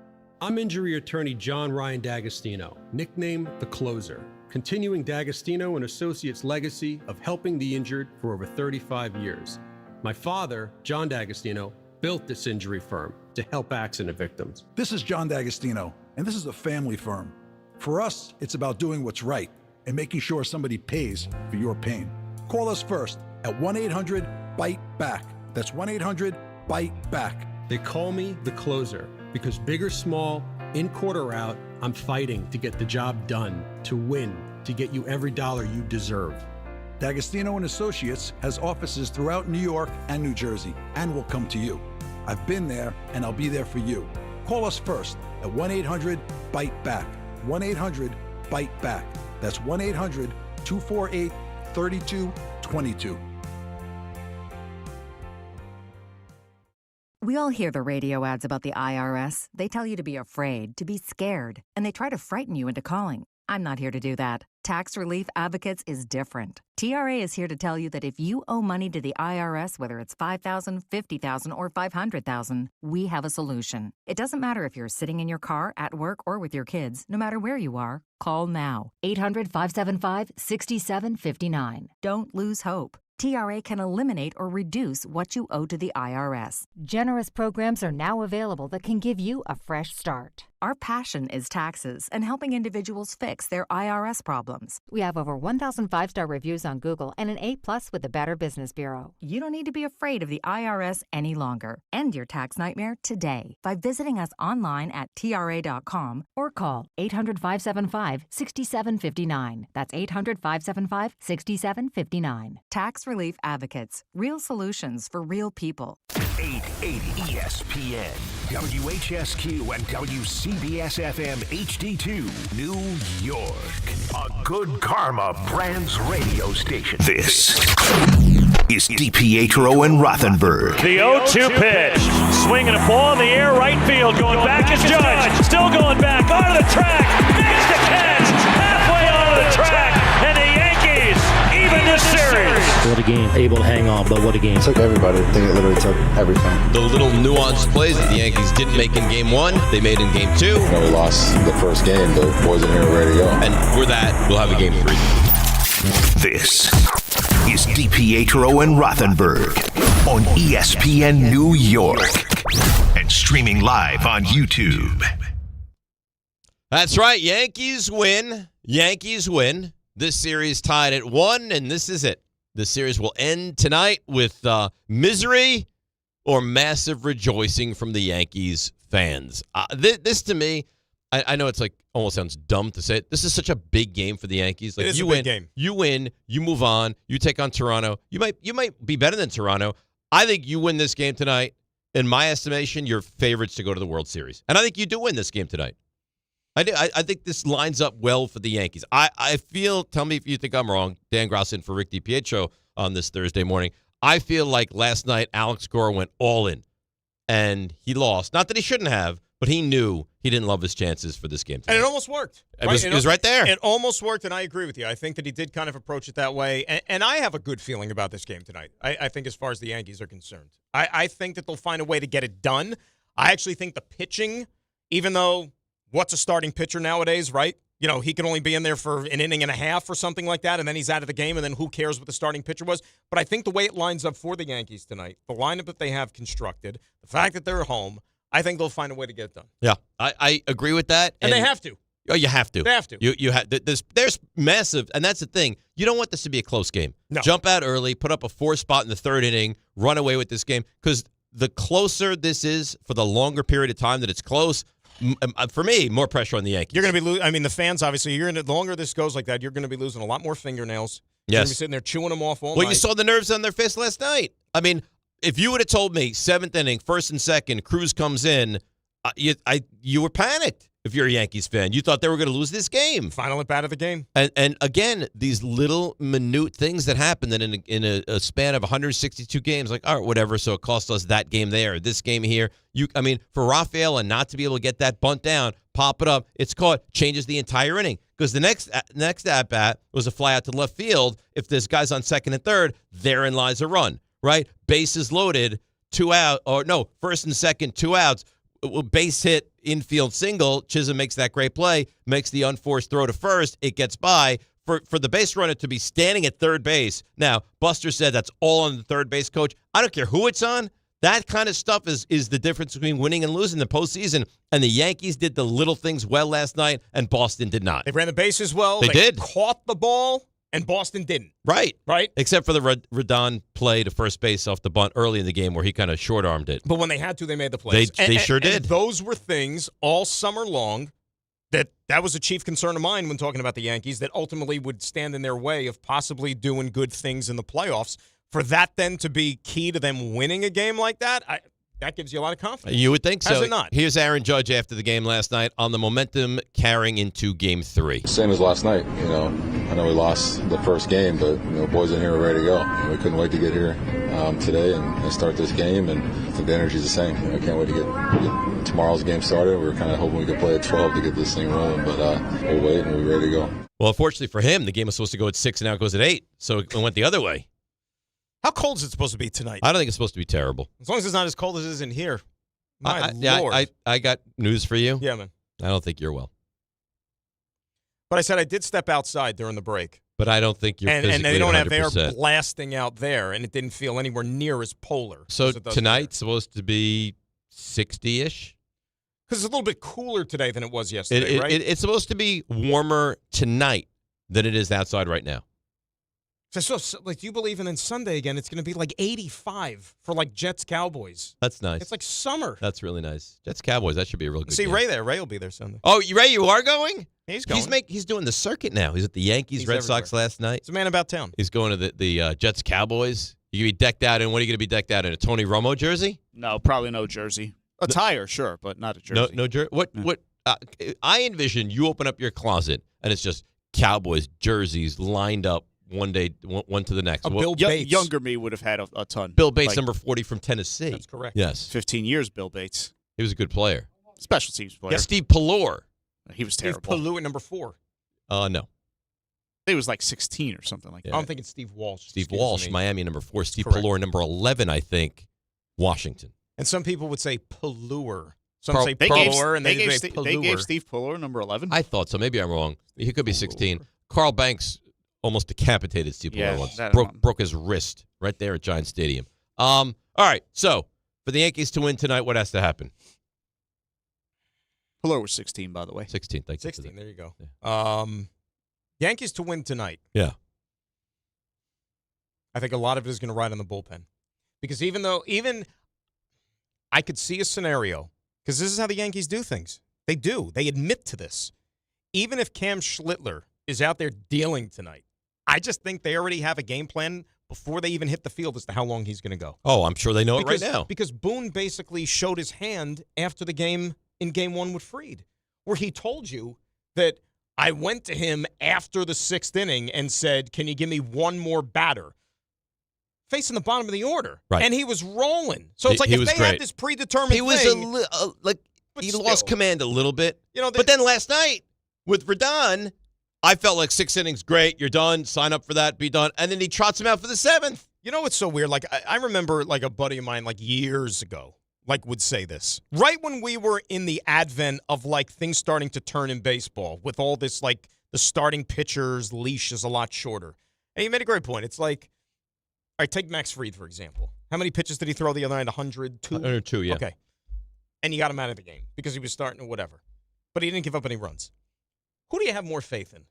I'm injury attorney John Ryan D'Agostino, nicknamed The Closer, continuing D'Agostino and Associates' legacy of helping the injured for over 35 years. My father, John D'Agostino, built this injury firm to help accident victims. This is John D'Agostino, and this is a family firm. For us, it's about doing what's right and making sure somebody pays for your pain. Call us first at 1-800-BITE-BACK. That's 1-800-BITE-BACK. They call me The Closer because big or small, in court or out, I'm fighting to get the job done, to win, to get you every dollar you deserve. D'Agostino and Associates has offices throughout New York and New Jersey and will come to you. I've been there and I'll be there for you. Call us first at 1-800-BITE-BACK. 1-800-BITE-BACK. That's 1-800-248-3222. We all hear the radio ads about the IRS. They tell you to be afraid, to be scared, and they try to frighten you into calling. I'm not here to do that. Tax Relief Advocates is different. TRA is here to tell you that if you owe money to the IRS, whether it's $5,000, $50,000, or $500,000, we have a solution. It doesn't matter if you're sitting in your car, at work, or with your kids. No matter where you are, call now. 800-575-6759. Don't lose hope. TRA can eliminate or reduce what you owe to the IRS. Generous programs are now available that can give you a fresh start. Our passion is taxes and helping individuals fix their IRS problems. We have over 1,000 5-star reviews on Google and an A+ with the Better Business Bureau. You don't need to be afraid of the IRS any longer. End your tax nightmare today by visiting us online at TRA.com or call 800-575-6759. That's 800-575-6759. Tax Relief Advocates. Real solutions for real people. 880 ESPN, WHSQ, and WCBS-FM HD2, New York. A Good Karma Brands radio station. This is DiPietro and Rothenberg. The 0-2 pitch. Swinging a ball in the air, right field. Going back is Judge. Still going back. Onto the track. Makes the catch. Halfway onto the track. And the Yankees even this series. What a game. Able to hang on, but what a game. It took everybody. I think it literally took everything. The little nuanced plays that the Yankees didn't make in Game 1, they made in Game 2. We lost the first game, but boys are here ready to go. And for that, we'll have a Game 3. This is DiPietro and Rothenberg on ESPN New York and streaming live on YouTube. That's right. Yankees win. Yankees win. This series tied at 1, and this is it. The series will end tonight with misery or massive rejoicing from the Yankees fans. This to me, I know it's like almost sounds dumb to say it. This is such a big game for the Yankees. Like, it is you a win, big game. You win, you move on, you take on Toronto. You might be better than Toronto. I think you win this game tonight. In my estimation, you're favorites to go to the World Series. And I think you do win this game tonight. I think this lines up well for the Yankees. I feel, tell me if you think I'm wrong, Dan Gross in for Rick DiPietro on this Thursday morning. I feel like last night Alex Cora went all in, and he lost. Not that he shouldn't have, but he knew he didn't love his chances for this game tonight. And it almost worked. It was right there. It almost worked, and I agree with you. I think that he did kind of approach it that way, and I have a good feeling about this game tonight. I think as far as the Yankees are concerned. I think that they'll find a way to get it done. I actually think the pitching, even though what's a starting pitcher nowadays, right? You know, he can only be in there for an inning and a half or something like that, and then he's out of the game, and then who cares what the starting pitcher was? But I think the way it lines up for the Yankees tonight, the lineup that they have constructed, the fact that they're home, I think they'll find a way to get it done. Yeah, I agree with that. And they have to. Oh, you have to. They have to. You have. There's massive, and that's the thing. You don't want this to be a close game. No. Jump out early, put up a 4 spot in the 3rd inning, run away with this game, because the closer this is for the longer period of time that it's close, for me, more pressure on the Yankees. You're going to be losing. I mean, the fans, obviously, the longer this goes like that, you're going to be losing a lot more fingernails. You're Yes. going to be sitting there chewing them off all night. Well, you saw the nerves on their fist last night. I mean, if you would have told me 7th inning, 1st and 2nd, Cruz comes in, you were panicked. If you're a Yankees fan, you thought they were going to lose this game. Final at bat of the game. And again, these little minute things that happen that in a span of 162 games, like, all right, whatever, so it cost us that game there, this game here. For Rafael and not to be able to get that bunt down, pop it up, it's caught, changes the entire inning. Because the next at-bat was a fly out to left field. If there's guys on 2nd and 3rd, therein lies a run, right? Bases loaded, 2 out, or no, 1st and 2nd, 2 outs. Base hit, infield single. Chisholm makes that great play, makes the unforced throw to first. It gets by. For the base runner to be standing at third base. Now, Buster said that's all on the third base coach. I don't care who it's on. That kind of stuff is the difference between winning and losing the postseason. And the Yankees did the little things well last night, and Boston did not. They ran the bases well. They did. Caught the ball, and Boston didn't. Right. Right? Except for the Rodon play to first base off the bunt early in the game where he kind of short-armed it. But when they had to, they made the plays. They sure did. And those were things all summer long that was a chief concern of mine when talking about the Yankees that ultimately would stand in their way of possibly doing good things in the playoffs. For that then to be key to them winning a game like that, that gives you a lot of confidence. You would think so. Has it not? Here's Aaron Judge after the game last night on the momentum carrying into Game 3. Same as last night. I know we lost the first game, but boys in here are ready to go. We couldn't wait to get here today and start this game, and I think the energy's the same. I can't wait to get tomorrow's game started. We were kind of hoping we could play at 12 to get this thing rolling, but we'll wait and we're ready to go. Well, unfortunately for him, the game was supposed to go at 6 and now it goes at 8, so it went the other way. How cold is it supposed to be tonight? I don't think it's supposed to be terrible. As long as it's not as cold as it is in here. My Lord. I got news for you. Yeah, man. I don't think you're well. But I said I did step outside during the break. But I don't think you're physically and they don't 100%. have air blasting out there, and it didn't feel anywhere near as polar. So as it does tonight's supposed to be 60-ish? Because it's a little bit cooler today than it was yesterday, right? It's supposed to be warmer tonight than it is outside right now. So do you believe in then Sunday again, it's going to be like 85 for like Jets-Cowboys. That's nice. It's like summer. That's really nice. Jets-Cowboys, that should be a real good See game. Ray there. Ray will be there Sunday. Oh, Ray, you are going? He's going. He's doing the circuit now. He's at the Yankees, He's Red Sox last night. He's a man about town. He's going to the Jets-Cowboys. You can be decked out in, what are you going to be decked out in, a Tony Romo jersey? No, probably no jersey. Attire, sure, but not a jersey. No jersey? What? I envision you open up your closet, and it's just Cowboys jerseys lined up one to the next. Bill Bates. Younger me would have had a ton. Bill Bates, number 40 from Tennessee. That's correct. Yes. 15 years, Bill Bates. He was a good player. Special teams player. Yeah, Steve Pallor. He was Steve terrible. Pallor at number 4. No. He was like 16 or something like that. I'm thinking Steve Walsh. Steve Walsh, Miami, number 4. Steve Correct. Pallor, number 11, I think, Washington. And some people would say Pallor. Some say They Pallor, and they gave say Pallor. They gave Steve Pallor number 11. I thought so. Maybe I'm wrong. He could be 16. Carl Banks almost decapitated Steve Pallor once. Broke his wrist right there at Giant Stadium. All right, so for the Yankees to win tonight, what has to happen? Pallor was 16, by the way. 16, thank you. 16, there you go. Yeah. Yankees to win tonight. Yeah. I think a lot of it is going to ride on the bullpen. Because even I could see a scenario, because this is how the Yankees do things. They do. They admit to this. Even if Cam Schlittler is out there dealing tonight, I just think they already have a game plan before they even hit the field as to how long he's going to go. Oh, I'm sure they know it right now. Because Boone basically showed his hand after the game in Game 1 with Fried, where he told you that I went to him after the 6th inning and said, can you give me one more batter? Facing the bottom of the order. Right. And he was rolling. So it's like he if was they great. had this predetermined he was thing. He lost command a little bit. You know, but then last night with Rodon, I felt like 6 innings, great, you're done, sign up for that, be done. And then he trots him out for the 7th. You know what's so weird? Like, I remember, like, a buddy of mine, like, years ago, like, would say this. Right when we were in the advent of, like, things starting to turn in baseball with all this, like, the starting pitcher's leash is a lot shorter. And he made a great point. It's like, all right, take Max Fried, for example. How many pitches did he throw the other night? 102? 102, yeah. Okay. And you got him out of the game because he was starting or whatever. But he didn't give up any runs. Who do you have more faith in?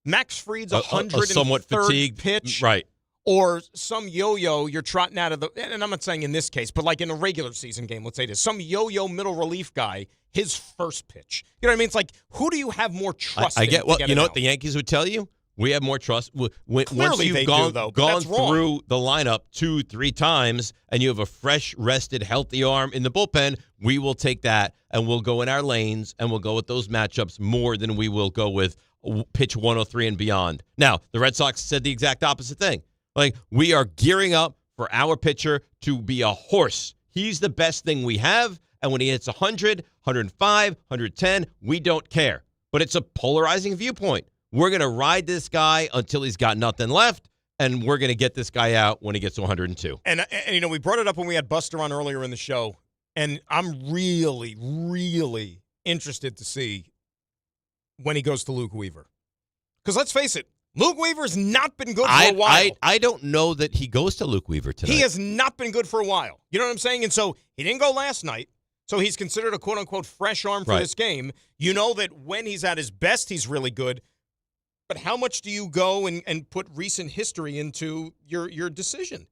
Max Fried's 103rd somewhat fatigued pitch? Right. Or some yo-yo you're trotting out of the – and I'm not saying in this case, but like in a regular season game, let's say this. Some yo-yo middle relief guy, his first pitch. You know what I mean? It's like, who do you have more trust in? I get – well, you know what out? the Yankees would tell you? We have more trust. Once they you've do, gone though, but that's wrong. through the lineup 2-3 times and you have a fresh, rested, healthy arm in the bullpen, we will take that and we'll go in our lanes and we'll go with those matchups more than we will go with pitch 103 and beyond. Now, the Red Sox said the exact opposite thing. Like, we are gearing up for our pitcher to be a horse. He's the best thing we have, and when he hits 100, 105, 110, we don't care. But it's a polarizing viewpoint. We're going to ride this guy until he's got nothing left, and we're going to get this guy out when he gets to 102. And we brought it up when we had Buster on earlier in the show, and I'm really, really interested to see when he goes to Luke Weaver. Because let's face it, Luke Weaver's not been good for a while. I don't know that he goes to Luke Weaver tonight. He has not been good for a while. You know what I'm saying? And so he didn't go last night. So he's considered a quote-unquote fresh arm for this game. You know that when he's at his best, he's really good. But how much do you go and put recent history into your decision?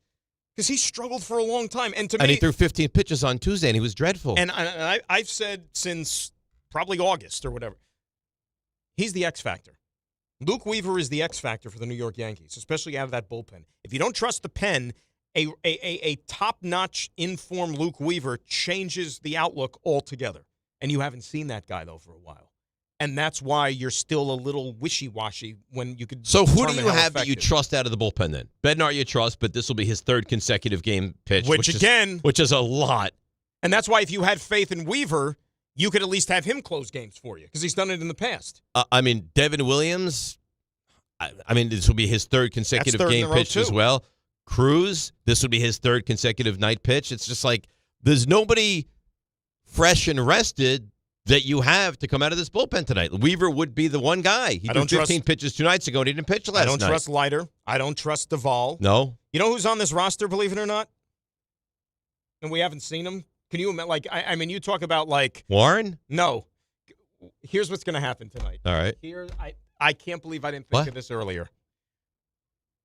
Because he struggled for a long time. And to me, he threw 15 pitches on Tuesday, and he was dreadful. And I've said since probably August or whatever, he's the X factor. Luke Weaver is the X factor for the New York Yankees, especially out of that bullpen. If you don't trust the pen, a top-notch, in-form Luke Weaver changes the outlook altogether. And you haven't seen that guy, though, for a while. And that's why you're still a little wishy-washy when you could. So who do you have that you trust out of the bullpen then? Bednar you trust, but this will be his third consecutive game pitch. Which is a lot. And that's why if you had faith in Weaver, you could at least have him close games for you because he's done it in the past. Devin Williams, this will be his third consecutive game pitch as well. Cruz, this would be his third consecutive night pitch. It's just like there's nobody fresh and rested that you have to come out of this bullpen tonight. Weaver would be the one guy. He threw 15 pitches 2 nights ago and he didn't pitch last night. I don't trust Leiter. I don't trust Duvall. No. You know who's on this roster, believe it or not? And we haven't seen him? Can you imagine, you talk about Warren? No. Here's what's going to happen tonight. All right. I can't believe I didn't think of this earlier.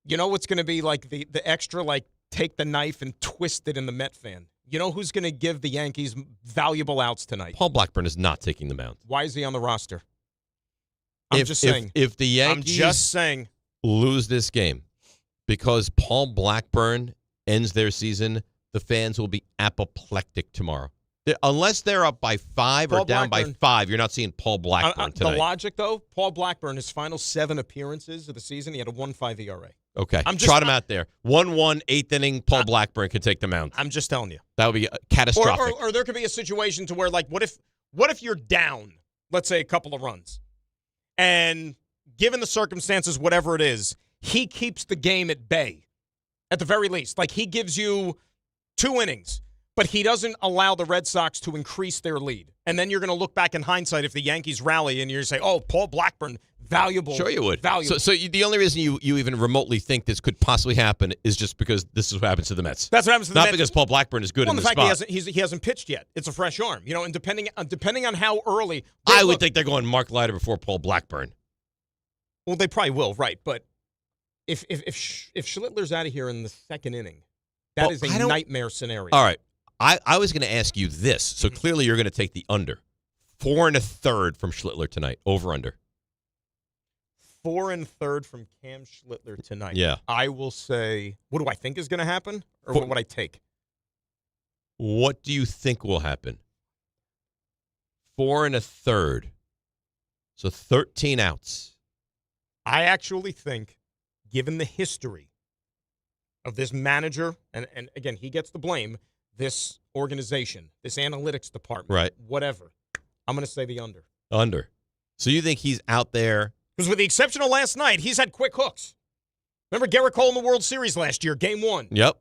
You know what's going to be the extra, take the knife and twist it in the Met fan? You know who's going to give the Yankees valuable outs tonight? Paul Blackburn is not taking the mound. Why is he on the roster? I'm just saying. If the Yankees lose this game because Paul Blackburn ends their season, the fans will be apoplectic tomorrow. Unless they're up by 5 or down by 5, you're not seeing Paul Blackburn tonight. The logic, though, Paul Blackburn, his final 7 appearances of the season, he had a 1.5 ERA. Okay, trot him out there. 1-1, 8th inning, Paul Blackburn could take the mound. I'm just telling you. That would be catastrophic. Or there could be a situation to where, what if you're down, let's say, a couple of runs, and given the circumstances, whatever it is, he keeps the game at bay, at the very least. He gives you 2 innings, but he doesn't allow the Red Sox to increase their lead. And then you're going to look back in hindsight if the Yankees rally and you're going to say, oh, Paul Blackburn, valuable. Sure you would. Valuable. So the only reason you even remotely think this could possibly happen is just because this is what happens to the Mets. That's what happens to the Mets. Not because Paul Blackburn is good in the spot. fact he hasn't pitched yet. It's a fresh arm. And depending on how early. I would think they're going Mark Leiter before Paul Blackburn. Well, they probably will, right. But if Schlittler's out of here in the 2nd inning, that is a nightmare scenario. All right. I was going to ask you this. So clearly you're going to take the under. 4 1/3 from Schlittler tonight. Over under. 4 1/3 from Cam Schlittler tonight. Yeah. I will say, what do I think is going to happen? Or what would I take? What do you think will happen? 4 1/3. So 13 outs. I actually think, given the history of this manager, and again, he gets the blame, this organization, this analytics department, right? Whatever. I'm going to say the under. Under. So you think he's out there? Because with the exception of last night, he's had quick hooks. Remember Garrett Cole in the World Series last year, Game 1? Yep.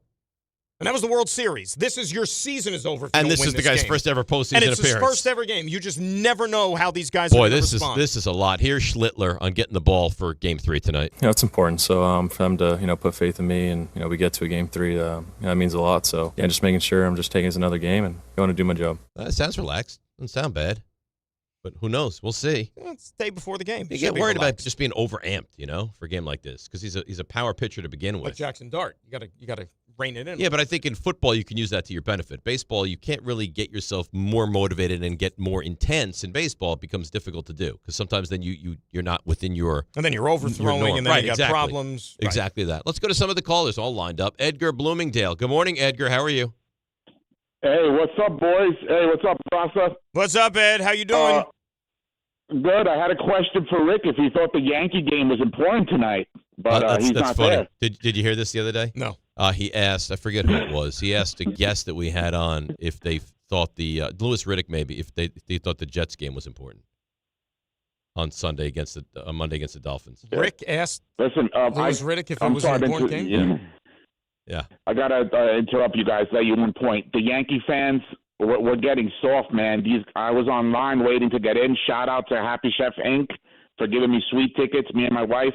And that was the World Series. Your season is over if you and don't this win is the guy's game. first ever postseason appearance. And it's appearance. his first ever game. You just never know how these guys are going to respond. This is a lot. Here's Schlittler on getting the ball for Game 3 tonight. It's important. So for them to put faith in me, and we get to a Game 3, that means a lot. So just making sure I'm just taking it as another game and going to do my job. It sounds relaxed. Doesn't sound bad. But who knows? We'll see. It's the day before the game. You get worried about just being overamped, for a game like this because he's a power pitcher to begin with. Like Jackson Dart, you gotta rein it in. Yeah, but I think in football you can use that to your benefit. Baseball, you can't really get yourself more motivated and get more intense. In baseball, it becomes difficult to do because sometimes then you're not within your and then you're overthrowing and then you got problems. Right. Exactly that. Let's go to some of the callers all lined up. Edgar Bloomingdale. Good morning, Edgar. How are you? Hey, what's up, boys? Hey, what's up, Rasa? What's up, Ed? How you doing? Good. I had a question for Rick if he thought the Yankee game was important tonight, but he's not funny. there. Did you hear this the other day? No. He asked, I forget who it was. He asked a guest that we had on if they thought Louis Riddick maybe if they thought the Jets game was important on Sunday against Monday against the Dolphins. Rick asked Listen, Louis Riddick if it was an important game. Yeah. I gotta interrupt you guys. Let you one point. The Yankee fans. We're getting soft, man. I was online waiting to get in. Shout out to Happy Chef Inc. for giving me sweet tickets, me and my wife.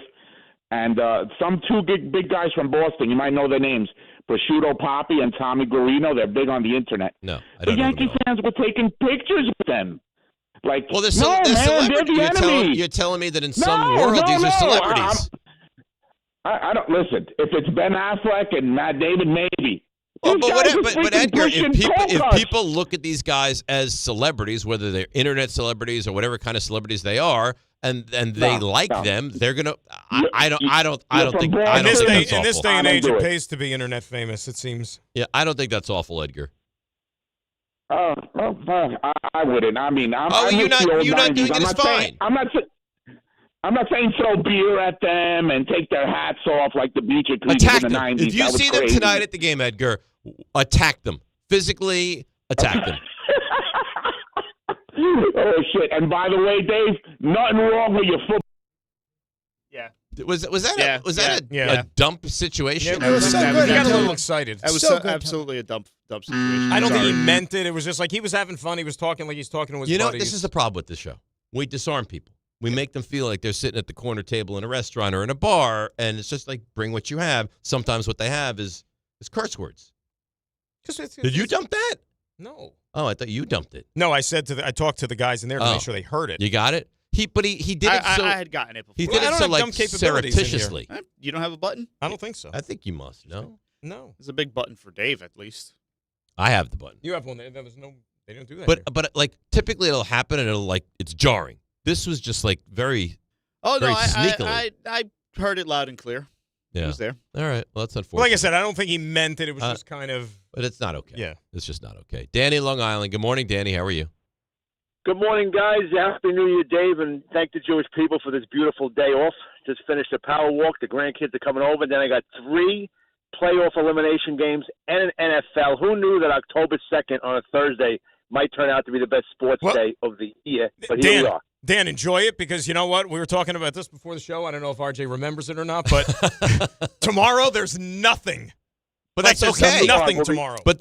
And some two big guys from Boston. You might know their names. Prosciutto Poppy and Tommy Guarino. They're big on the internet. No, I the don't know. Yankee fans were taking pictures with them. Like, well, they're celebrities. They're the enemy. You're telling me that in some world these are celebrities. I don't listen. If it's Ben Affleck and Matt Damon, maybe. Well, but Edgar, if people look at these guys as celebrities, whether they're internet celebrities or whatever kind of celebrities they are, and they like them, they're gonna. I don't think that's awful. In this day and age, it pays to be internet famous. It seems. Yeah, I don't think that's awful, Edgar. I wouldn't. I mean, you're not doing it. It's fine. I'm not saying throw beer at them and take their hats off like the beach in the 90s. If you see them tonight at the game, Edgar, attack them. Physically attack them. Oh, shit. And by the way, Dave, nothing wrong with your football. Yeah. Was that a dump situation? Yeah, it was so good. He got a little excited. That was absolutely a dump situation. I don't think he meant it. It was just like he was having fun. He was talking like he's talking to his buddies. This is the problem with this show. We disarm people. We make them feel like they're sitting at the corner table in a restaurant or in a bar, and it's just like, bring what you have. Sometimes what they have is curse words. Did you dump that? No. Oh, I thought you dumped it. No, I talked to the guys in there to make sure they heard it. You got it? He did it so... I had gotten it before. He did it so, like, surreptitiously. You don't have a button? I don't think so. I think you must, no? No. There's a big button for Dave, at least. I have the button. You have one. There was no... They don't do that But like, typically it'll happen, and it'll, like, it's jarring. This was just like very sneakily. I heard it loud and clear. Yeah. It was there. All right. Well, that's unfortunate. Well, like I said, I don't think he meant it. It was just kind of. But it's not okay. Yeah. It's just not okay. Danny, Long Island. Good morning, Danny. How are you? Good morning, guys. Happy New Year, Dave, and thank the Jewish people for this beautiful day off. Just finished a power walk. The grandkids are coming over. Then I got 3 playoff elimination games and an NFL. Who knew that October 2nd on a Thursday might turn out to be the best sports day of the year? But here we are. Dan, enjoy it because you know what? We were talking about this before the show. I don't know if RJ remembers it or not, but tomorrow there's nothing. But that's okay. Nothing tomorrow. But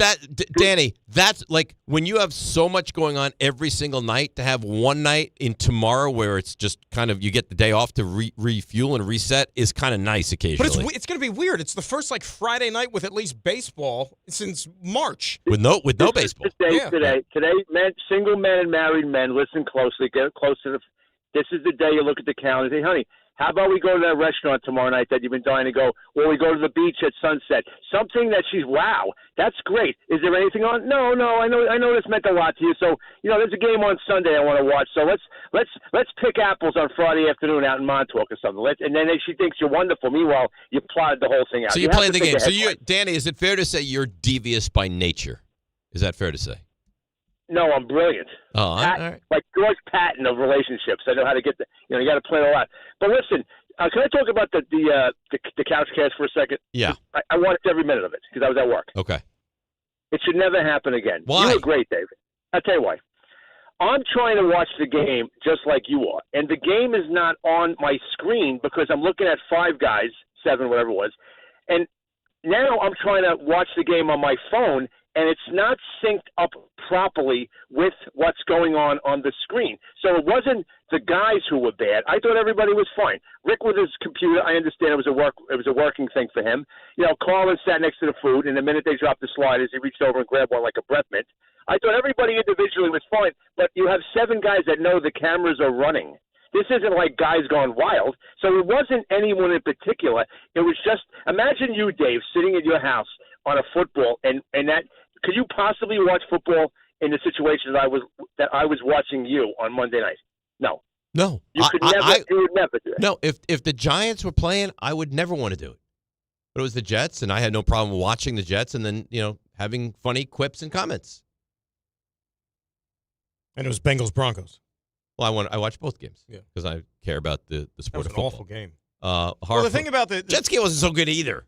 Danny, that's like when you have so much going on every single night to have one night in tomorrow where it's just kind of you get the day off to refuel and reset is kind of nice occasionally. But it's going to be weird. It's the first like Friday night with at least baseball since March. With no baseball. Today, men, single men and married men, listen closely. Get close to this is the day you look at the calendar and say, honey, how about we go to that restaurant tomorrow night that you've been dying to go, or we go to the beach at sunset? Something that wow, that's great. Is there anything on? No, I know this meant a lot to you. So, there's a game on Sunday I want to watch. So let's pick apples on Friday afternoon out in Montauk or something. And then she thinks you're wonderful. Meanwhile, you plotted the whole thing out. So you're playing the game. So Danny, is it fair to say you're devious by nature? Is that fair to say? No, I'm brilliant. Oh, all right. Like George Patton of relationships. I know how to get you got to play it a lot. But listen, can I talk about the couch cast for a second? Yeah. I watched every minute of it because I was at work. Okay. It should never happen again. Why? You were great, David. I'll tell you why. I'm trying to watch the game just like you are, and the game is not on my screen because I'm looking at 5 guys, 7, whatever it was, and now I'm trying to watch the game on my phone, and it's not synced up properly with what's going on the screen. So it wasn't the guys who were bad. I thought everybody was fine. Rick with his computer, I understand it was a working thing for him. Carlin sat next to the food, and the minute they dropped the sliders, he reached over and grabbed one like a breath mint. I thought everybody individually was fine, but you have 7 guys that know the cameras are running. This isn't like guys going wild. So it wasn't anyone in particular. It was just, imagine you, Dave, sitting at your house on a football, and that, could you possibly watch football in the situation that I was watching you on Monday night? No. No. You would never do it. No, if the Giants were playing, I would never want to do it. But it was the Jets, and I had no problem watching the Jets and then, having funny quips and comments. And it was Bengals-Broncos. Well, I watched both games because I care about the sport that was of football. An awful game. Well, the thing about the Jets game wasn't so good either.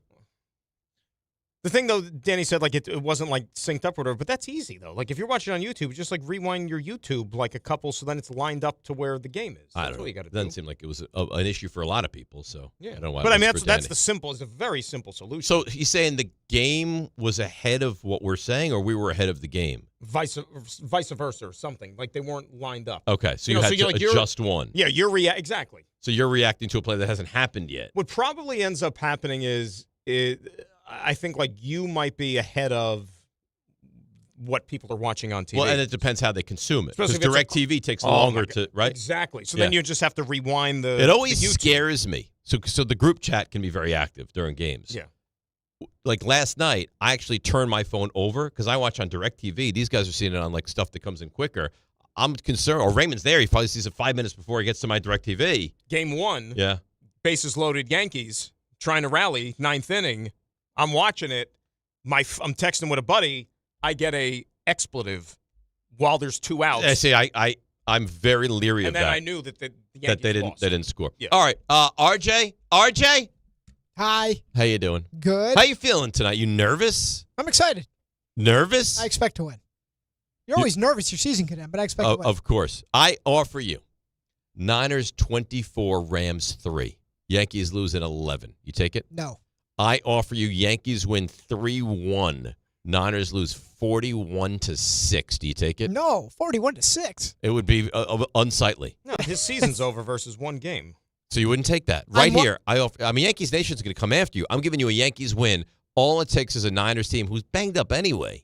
The thing, though, Danny said, it wasn't, synced up or whatever, but that's easy, though. If you're watching on YouTube, just, rewind your YouTube, a couple, so then it's lined up to where the game is. That's what you got to do. It doesn't seem like it was an issue for a lot of people, so I don't know why. But, that's it's a very simple solution. So, he's saying the game was ahead of what we're saying, or we were ahead of the game? Vice versa or something. They weren't lined up. Okay, so you had to adjust one. Yeah, exactly. So, you're reacting to a play that hasn't happened yet. What probably ends up happening is I think you might be ahead of what people are watching on TV. Well, and it depends how they consume it. Because DirecTV takes longer to, right? Exactly. So then you just have to rewind the It always scares me. So the group chat can be very active during games. Yeah. Last night, I actually turned my phone over because I watch on DirecTV. These guys are seeing it on stuff that comes in quicker. I'm concerned. Or Raymond's there. He probably sees it 5 minutes before he gets to my DirecTV. Game 1. Yeah. Bases loaded Yankees trying to rally, 9th inning. I'm watching it. I'm texting with a buddy. I get a expletive while there's 2 outs. I see. I'm very leery of that. And then I knew that the Yankees lost. They didn't score. Yeah. All right. RJ. Hi. How you doing? Good. How you feeling tonight? You nervous? I'm excited. Nervous? I expect to win. You're always nervous your season could end, but I expect to win. Of course. I offer you Niners 24, Rams 3. Yankees lose in 11. You take it? No. I offer you Yankees win 3-1. Niners lose 41-6. Do you take it? No, 41-6. It would be unsightly. No, his season's over versus 1 game. So you wouldn't take that. Right here, Yankees Nation's going to come after you. I'm giving you a Yankees win. All it takes is a Niners team who's banged up anyway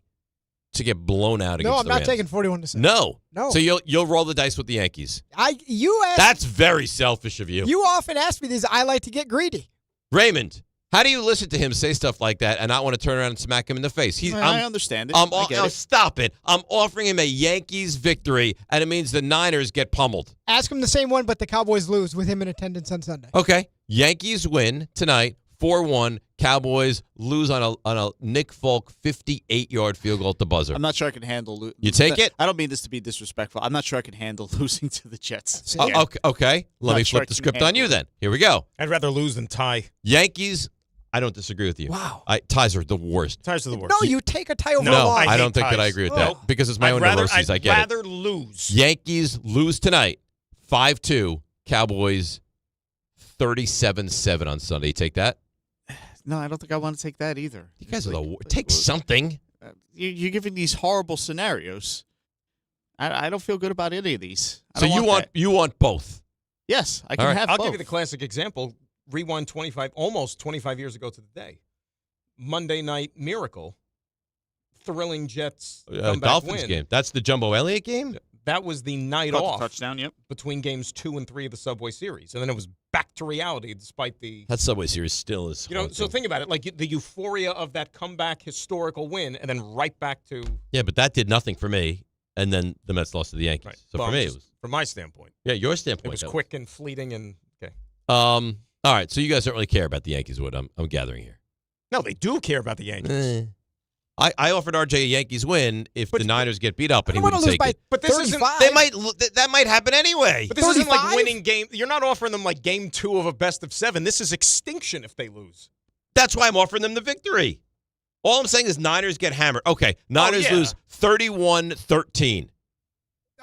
to get blown out against the Rams. No, I'm not taking 41-6. No. No. So you'll roll the dice with the Yankees. That's very selfish of you. You often ask me this. I like to get greedy. Raymond, how do you listen to him say stuff like that and not want to turn around and smack him in the face? I understand it. Stop it. I'm offering him a Yankees victory, and it means the Niners get pummeled. Ask him the same one, but the Cowboys lose with him in attendance on Sunday. Okay. Yankees win tonight, 4-1. Cowboys lose on a Nick Folk 58-yard field goal at the buzzer. I'm not sure I can handle You take it? I don't mean this to be disrespectful. I'm not sure I can handle losing to the Jets. Okay. Let me flip the script on you then. Here we go. I'd rather lose than tie. Yankees, I don't disagree with you. Wow. Ties are the worst. Ties are the worst. No, you take a tie over a No, loss. I don't think that I agree with that because it's my own neuroses. I get it. I'd rather lose. Yankees lose tonight, 5-2. Cowboys 37-7 on Sunday. You take that? No, I don't think I want to take that either. You guys take something. You're giving these horrible scenarios. I don't feel good about any of these. So you want both? Yes, I can have I'll both. give you the classic example. Rewind almost 25 years ago to the day. Monday Night Miracle. Thrilling Jets comeback Dolphins win. game. That's the Jumbo Elliott game? That was the night Caught the off touchdown, yep. between games 2 and 3 of the Subway Series. And then it was back to reality despite the... That Subway Series still is... So think about it. The euphoria of that comeback historical win and then right back to... Yeah, but that did nothing for me. And then the Mets lost to the Yankees. Right. So for me, it was... From my standpoint. Yeah, your standpoint. It was quick and fleeting and... Okay. All right, so you guys don't really care about the Yankees, what I'm gathering here. No, they do care about the Yankees. I offered RJ a Yankees win if the Niners get beat up, and he wouldn't take it. But this isn't. That might happen anyway. But this isn't like winning game. You're not offering them like game 2 of a best of 7. This is extinction if they lose. That's why I'm offering them the victory. All I'm saying is Niners get hammered. Okay, Niners lose 31-13.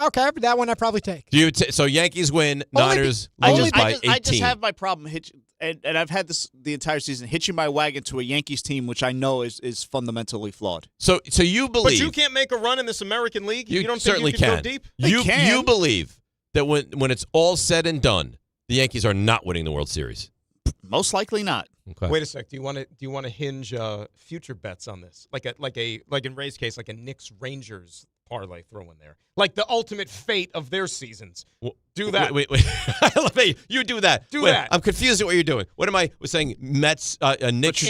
Okay, but that one I probably take. So Yankees win, Niners lose by 18. I just have my problem, and I've had this the entire season, hitching my wagon to a Yankees team, which I know is fundamentally flawed. So you believe... But you can't make a run in this American League? You don't certainly think you can go deep? You believe that when it's all said and done, the Yankees are not winning the World Series? Most likely not. Okay. Wait a sec. Do you want to hinge future bets on this? Like in Ray's case, like a Knicks Rangers parlay throw in there. Like the ultimate fate of their seasons. Do that. Wait. I love it. You do that. Do that. I'm confused at what you're doing. What am I saying? Mets, Knicks.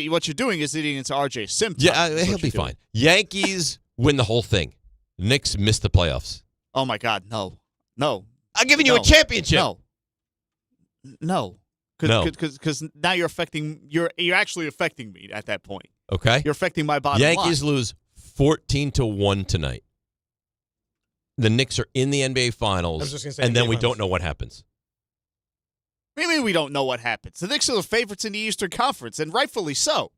What you're doing is eating into RJ Sim. Yeah, he'll be fine. Yankees win the whole thing. Knicks miss the playoffs. Oh, my God. No. I'm giving you a championship. No. Because now you're actually affecting me at that point. Okay. You're affecting my bottom line. Yankees lose 14-1 tonight. The Knicks are in the NBA Finals, and then we don't know what happens. What do you mean we don't know what happens? The Knicks are the favorites in the Eastern Conference, and rightfully so.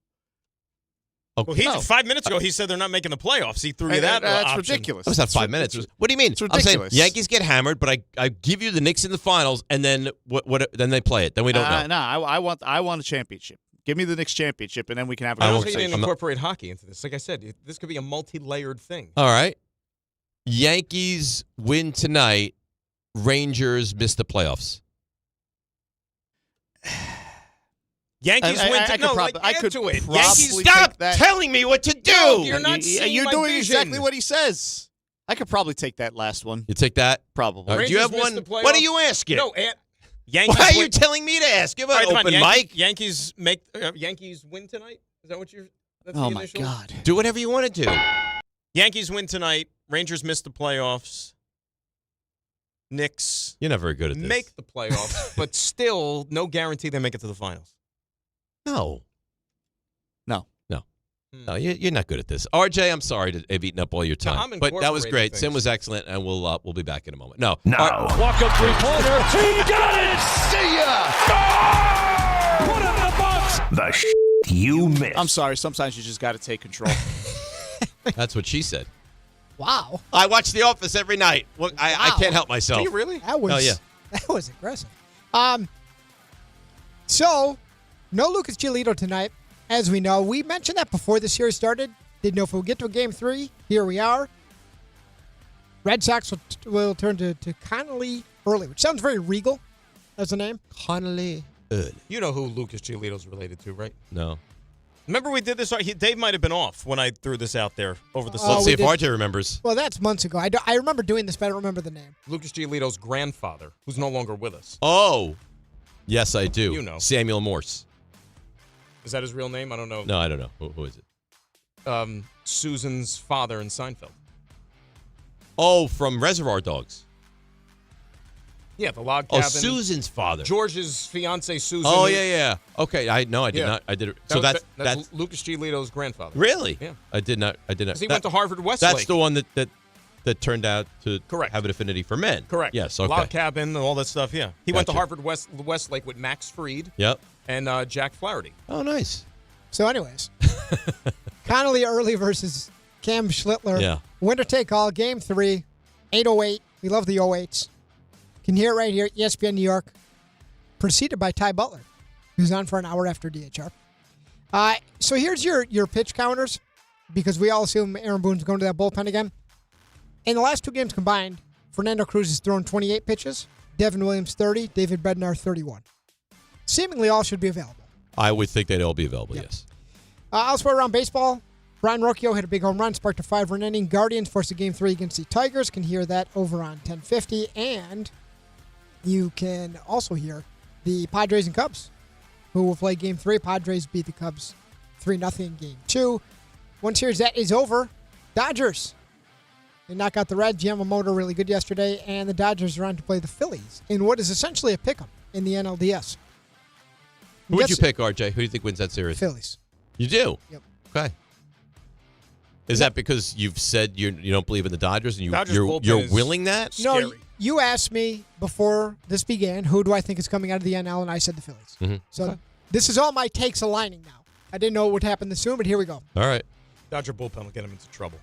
Okay. Well, 5 minutes ago, he said they're not making the playoffs. He threw you that That's option. ridiculous. That was not 5 minutes. What do you mean? It's ridiculous. I'm saying Yankees get hammered, but I give you the Knicks in the finals, and then what? Then they play it. Then we don't know. No, I want a championship. Give me the Knicks championship, and then we can have a I don't conversation. think you didn't incorporate hockey into this. Like I said, this could be a multi-layered thing. All right. Yankees win tonight. Rangers miss the playoffs. Yankees win tonight. I could it. probably Yankees, Stop telling me what to do. No, you're not seeing You're my doing vision. exactly what he says. I could probably take that last one. You take that? Probably. Do you have Rangers one? missed the playoffs. What are you asking? No, Yankees. Why are you win- telling me to ask? You have All an right, come open on, mic. Yankees Yankees win tonight. Is that what you're? That's Oh the my initial? God. Do whatever you want to do. Yankees win tonight. Rangers miss the playoffs. Knicks You're not very good at this. make the playoffs, but still no guarantee they make it to the finals. No. No. No, you're not good at this. RJ, I'm sorry to have eaten up all your time. I'm but that was incorporating great. things. Sim was excellent, and we'll be back in a moment. No. Now. Walk up three-pointer. He got it. See ya! Put it in the box. The you missed. I'm sorry. Sometimes you just got to take control. That's what she said. Wow. I watch The Office every night. Well, I can't help myself. Do you really? That was, Oh, yeah. That was aggressive. So, no Lucas Giolito tonight. As we know, we mentioned that before the series started. Didn't know if we'll get to a Game 3. Here we are. Red Sox will turn to Connolly Early, which sounds very regal as a name. Connolly Early. You know who Lucas Giolito's related to, right? No. Remember we did this? Dave might have been off when I threw this out there over the summer. Let's see if RJ remembers. Well, that's months ago. I remember doing this, but I don't remember the name. Lucas Giolito's grandfather, who's no longer with us. Oh. Yes, I do. You know. Samuel Morse. Is that his real name? I don't know. No, I don't know. Who is it? Susan's father in Seinfeld. Oh, from Reservoir Dogs. Yeah, the log Oh, cabin. Susan's father. George's fiance, Susan. Oh, yeah. Okay, I did Yeah. not. I did it. That So was- that's Lucas Giolito's grandfather. really? Yeah. I did not. Because he went to Harvard Westlake. That's the one that turned out to Correct. have an affinity for men. Correct. Yes. Okay. Log cabin and all that stuff. Yeah. He went to Gotcha. Harvard Westlake with Max Fried. Yep. And Jack Flaherty. Oh, nice. So, anyways, Connolly Early versus Cam Schlittler. Yeah. Winner take all, Game 3, 8:08. We love the 08s. Can hear it right here, ESPN New York. Preceded by Ty Butler, who's on for an hour after DHR. So here's your pitch counters, because we all assume Aaron Boone's going to that bullpen again. In the last two games combined, Fernando Cruz has thrown 28 pitches, Devin Williams 30, David Bednar 31. Seemingly all should be available. I would think they'd all be available. Yes. Elsewhere around baseball, Brian Rocchio hit a big home run, sparked a 5-run inning. Guardians forced a Game 3 against the Tigers. Can hear that over on 1050. And you can also hear the Padres and Cubs, who will play Game 3. Padres beat the Cubs 3-0 in Game 2. One series that is over, Dodgers. They knock out the Reds. Yamamoto really good yesterday. And the Dodgers are on to play the Phillies in what is essentially a pick'em in the NLDS. Who would you pick, RJ? Who do you think wins that series? Phillies. You do? Yep. Okay. Is that because you've said you don't believe in the Dodgers and Dodgers you're bullpen is willing that? No, you asked me before this began, who do I think is coming out of the NL, and I said the Phillies. Mm-hmm. So this is all my takes aligning now. I didn't know what would happen this soon, but here we go. All right. Dodger bullpen will get him into trouble.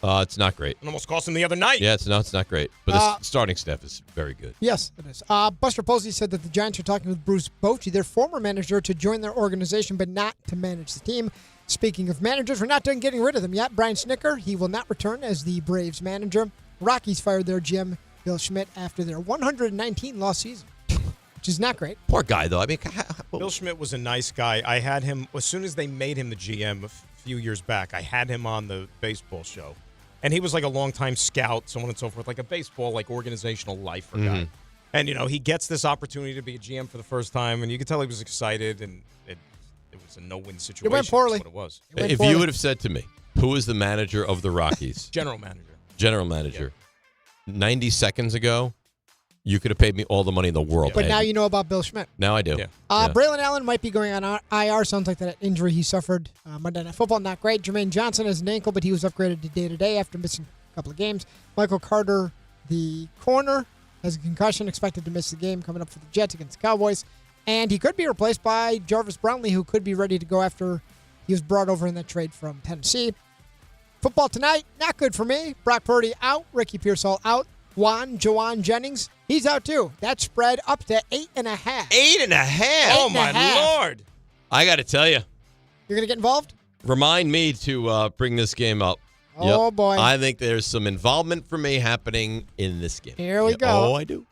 It's not great. It almost cost him the other night. Yeah, it's not great. But the starting staff is very good. Yes, it is. Buster Posey said that the Giants are talking with Bruce Bochy, their former manager, to join their organization, but not to manage the team. Speaking of managers, we're not done getting rid of them yet. Brian Snicker, he will not return as the Braves manager. Rockies fired their GM, Bill Schmidt, after their 119-loss season, which is not great. Poor guy, though. I mean, Bill Schmidt was a nice guy. I had him, as soon as they made him the GM a few years back, I had him on the baseball show. And he was like a longtime scout, so on and so forth, like a baseball, like organizational lifer guy. And, he gets this opportunity to be a GM for the first time, and you could tell he was excited, and it was a no-win situation. It went poorly. That's what it was. If you would have said to me, who is the manager of the Rockies? General manager. General manager. 90 seconds ago, you could have paid me all the money in the world. But now you know about Bill Schmidt. Now I do. Braylon Allen might be going on IR. Sounds like that injury he suffered Monday Night Football, not great. Jermaine Johnson has an ankle, but he was upgraded to day-to-day after missing a couple of games. Michael Carter, the corner, has a concussion, expected to miss the game coming up for the Jets against the Cowboys. And he could be replaced by Jarvis Brownlee, who could be ready to go after he was brought over in that trade from Tennessee. Football tonight, not good for me. Brock Purdy out. Ricky Pearsall out. Jawan Jennings, he's out too. That spread up to 8.5. 8.5? Oh, my Lord. I got to tell you. You're going to get involved? Remind me to bring this game up. Oh, boy. I think there's some involvement for me happening in this game. Here we go. Oh, I do.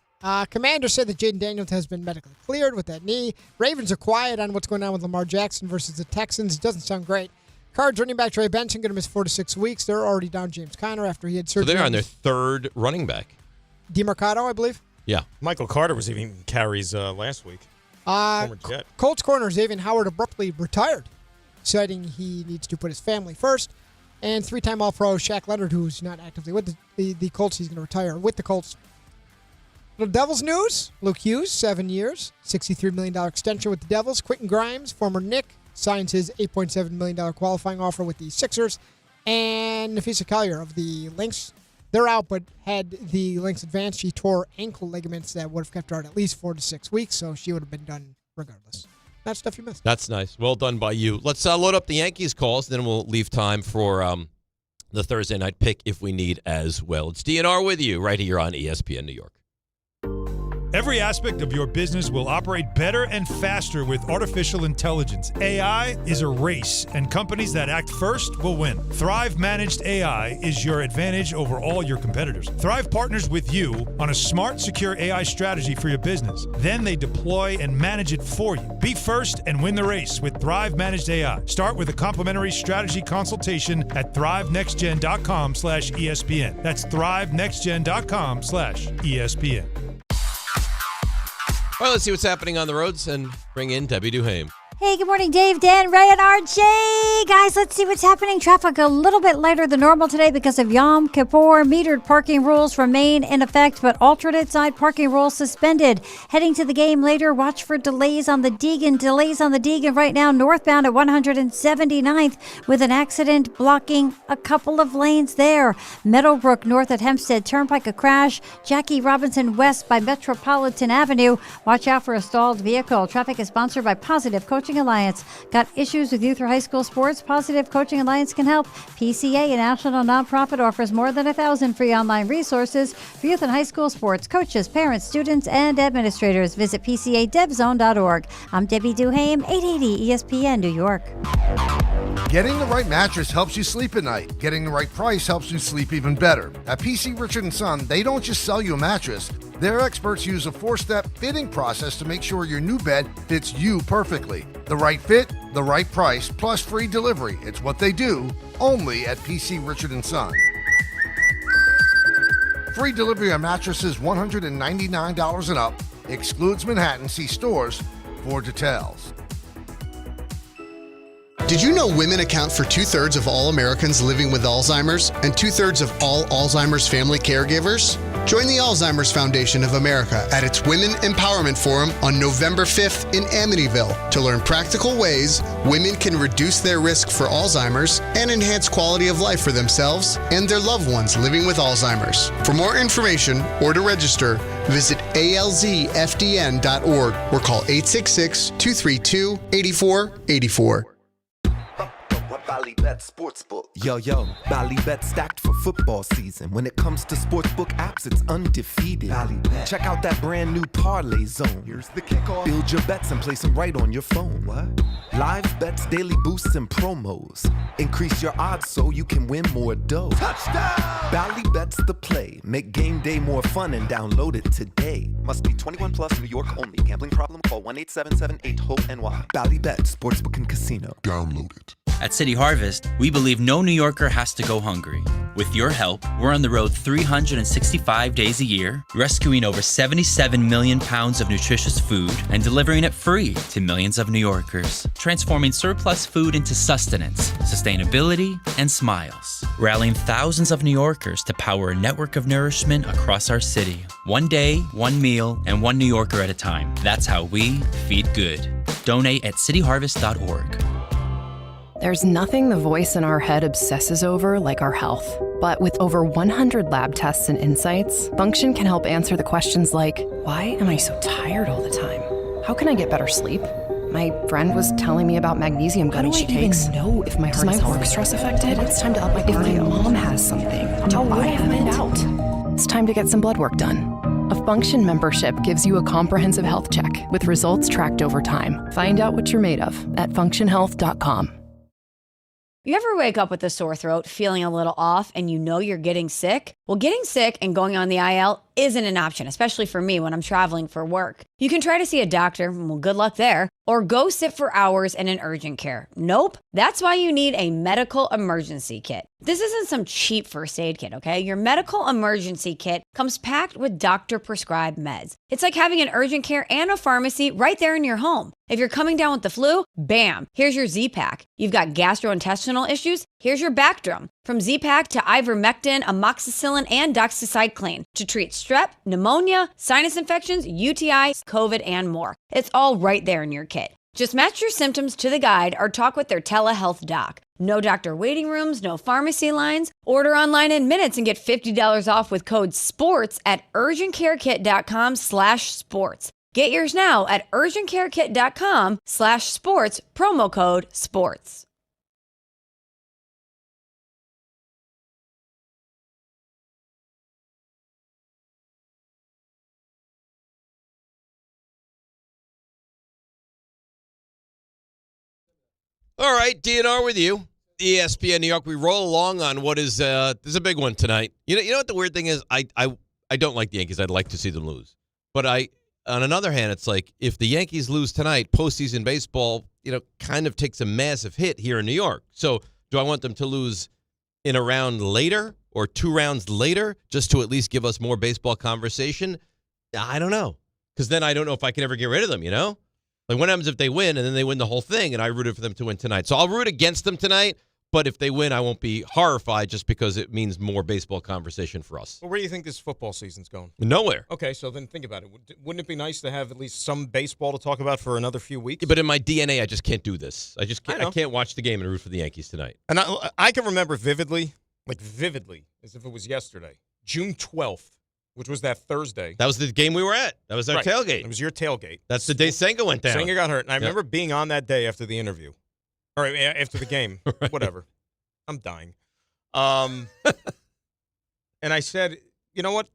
Commander said that Jaden Daniels has been medically cleared with that knee. Ravens are quiet on what's going on with Lamar Jackson versus the Texans. It doesn't sound great. Cards running back Trey Benson going to miss 4 to 6 weeks. They're already down James Conner after he had surgery. So they're on their third running back. DeMarcado, I believe. Yeah. Michael Carter was even carries last week. Former Jet. Colts corner Xavier Howard abruptly retired, citing he needs to put his family first. And 3-time All-Pro Shaq Leonard, who's not actively with the Colts, he's going to retire with the Colts. The Devils news, Luke Hughes, 7 years, $63 million extension with the Devils. Quentin Grimes, former Knick, signs his $8.7 million qualifying offer with the Sixers. And Nafisa Collier of the Lynx, they're out, but had the Lynx advanced, she tore ankle ligaments that would have kept her out at least 4 to 6 weeks, so she would have been done regardless. That's stuff you missed. That's nice. Well done by you. Let's load up the Yankees calls, then we'll leave time for the Thursday night pick if we need as well. It's DNR with you right here on ESPN New York. Every aspect of your business will operate better and faster with artificial intelligence. AI is a race, and companies that act first will win. Thrive Managed AI is your advantage over all your competitors. Thrive partners with you on a smart, secure AI strategy for your business. Then they deploy and manage it for you. Be first and win the race with Thrive Managed AI. Start with a complimentary strategy consultation at thrivenextgen.com/ESPN. That's thrivenextgen.com/ESPN. All right, let's see what's happening on the roads and bring in Debbie Duhame. Hey, good morning, Dave, Dan, Ray, and RJ. Guys, let's see what's happening. Traffic a little bit lighter than normal today because of Yom Kippur. Metered parking rules remain in effect, but alternate side parking rules suspended. Heading to the game later, watch for delays on the Deegan. Delays on the Deegan right now, northbound at 179th with an accident blocking a couple of lanes there. Meadowbrook north at Hempstead Turnpike, a crash. Jackie Robinson west by Metropolitan Avenue. Watch out for a stalled vehicle. Traffic is sponsored by Positive Coaching Alliance. Got issues with youth or high school sports? Positive Coaching Alliance can help. PCA, a national nonprofit, offers more than 1,000 free online resources for youth and high school sports, coaches, parents, students, and administrators. Visit PCADevZone.org. I'm Debbie Duhame, 880 ESPN New York. Getting the right mattress helps you sleep at night. Getting the right price helps you sleep even better. At PC Richard & Son, they don't just sell you a mattress. Their experts use a 4-step fitting process to make sure your new bed fits you perfectly. The right fit, the right price, plus free delivery. It's what they do, only at PC Richard & Son. Free delivery on mattresses $199 and up. Excludes Manhattan. See stores for details. Did you know women account for 2/3 of all Americans living with Alzheimer's and 2/3 of all Alzheimer's family caregivers? Join the Alzheimer's Foundation of America at its Women Empowerment Forum on November 5th in Amityville to learn practical ways women can reduce their risk for Alzheimer's and enhance quality of life for themselves and their loved ones living with Alzheimer's. For more information or to register, visit alzfdn.org or call 866-232-8484. Ballybet Sportsbook. Yo, Ballybet stacked for football season. When it comes to sportsbook apps, it's undefeated. Ballybet. Check out that brand new parlay zone. Here's the kickoff. Build your bets and place them right on your phone. What? Live bets, daily boosts, and promos. Increase your odds so you can win more dough. Touchdown! Ballybet's the play. Make game day more fun and download it today. Must be 21 plus, New York only. Gambling problem? Call 1-877-8-HOPE-NY. Ballybet Sportsbook and Casino. Download it. At City Harvest, Harvest, we believe no New Yorker has to go hungry. With your help, we're on the road 365 days a year, rescuing over 77 million pounds of nutritious food and delivering it free to millions of New Yorkers, transforming surplus food into sustenance, sustainability, and smiles, rallying thousands of New Yorkers to power a network of nourishment across our city. One day, one meal, and one New Yorker at a time. That's how we feed good. Donate at cityharvest.org. There's nothing the voice in our head obsesses over like our health. But with over 100 lab tests and insights, Function can help answer the questions like, why am I so tired all the time? How can I get better sleep? My friend was telling me about magnesium gummies she takes. Know if my heart is work stress affected? It's time to up my cardio. If my mom has something, how will I find out? It's time to get some blood work done. A Function membership gives you a comprehensive health check with results tracked over time. Find out what you're made of at functionhealth.com. You ever wake up with a sore throat, feeling a little off, and you know you're getting sick? Well, getting sick and going on the IL isn't an option, especially for me when I'm traveling for work. You can try to see a doctor, well, good luck there, or go sit for hours in an urgent care. Nope. That's why you need a medical emergency kit. This isn't some cheap first aid kit, okay? Your medical emergency kit comes packed with doctor-prescribed meds. It's like having an urgent care and a pharmacy right there in your home. If you're coming down with the flu, bam, here's your Z-Pack. You've got gastrointestinal issues, here's your Bactrim. From Z-Pack to ivermectin, amoxicillin, and doxycycline to treat strep, pneumonia, sinus infections, UTIs, COVID, and more. It's all right there in your kit. Just match your symptoms to the guide or talk with their telehealth doc. No doctor waiting rooms, no pharmacy lines. Order online in minutes and get $50 off with code SPORTS at urgentcarekit.com/sports. Get yours now at urgentcarekit.com/sports, promo code SPORTS. All right, DNR with you. ESPN New York. We roll along on what is there's a big one tonight. You know what the weird thing is? I don't like the Yankees. I'd like to see them lose. But on another hand, it's like if the Yankees lose tonight, postseason baseball, kind of takes a massive hit here in New York. So do I want them to lose in a round later or 2 rounds later just to at least give us more baseball conversation? I don't know. Because then I don't know if I can ever get rid of them, Like, what happens if they win and then they win the whole thing and I rooted for them to win tonight? So I'll root against them tonight, but if they win, I won't be horrified just because it means more baseball conversation for us. Well, where do you think this football season's going? Nowhere. Okay, so then think about it. Wouldn't it be nice to have at least some baseball to talk about for another few weeks? Yeah, but in my DNA, I just can't do this. I can't watch the game and root for the Yankees tonight. And I can remember vividly, as if it was yesterday, June 12th. Which was that Thursday. That was the game we were at. That was our tailgate. It was your tailgate. That's the day Senga went down. Senga got hurt. And I remember being on that day after the interview. Or after the game. Right. Whatever. I'm dying. And I said, you know what?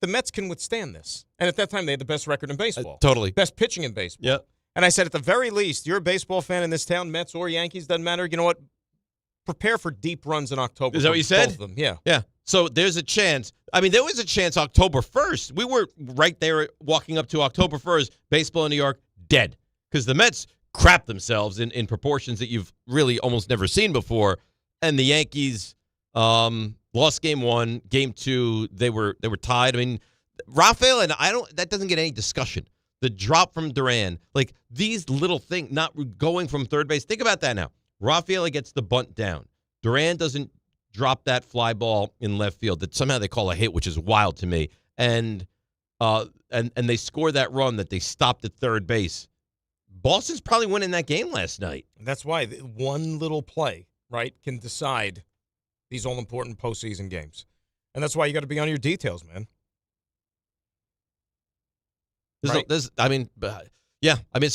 The Mets can withstand this. And at that time, they had the best record in baseball. Totally. Best pitching in baseball. Yep. And I said, at the very least, you're a baseball fan in this town, Mets or Yankees, doesn't matter. You know what? Prepare for deep runs in October. Is that what you said? Both of them. Yeah. Yeah. So there's a chance. I mean, there was a chance October 1st. We were right there walking up to October 1st. Baseball in New York, dead. Because the Mets crap themselves in proportions that you've really almost never seen before. And the Yankees lost game 1. Game 2, they were tied. I mean, Rafael, and that doesn't get any discussion. The drop from Duran, like these little things, not going from third base. Think about that now. Rafael gets the bunt down. Duran doesn't drop that fly ball in left field that somehow they call a hit, which is wild to me. And they score that run that they stopped at third base. Boston's probably winning that game last night. That's why one little play, right, can decide these all-important postseason games. And that's why you got to be on your details, man. It's going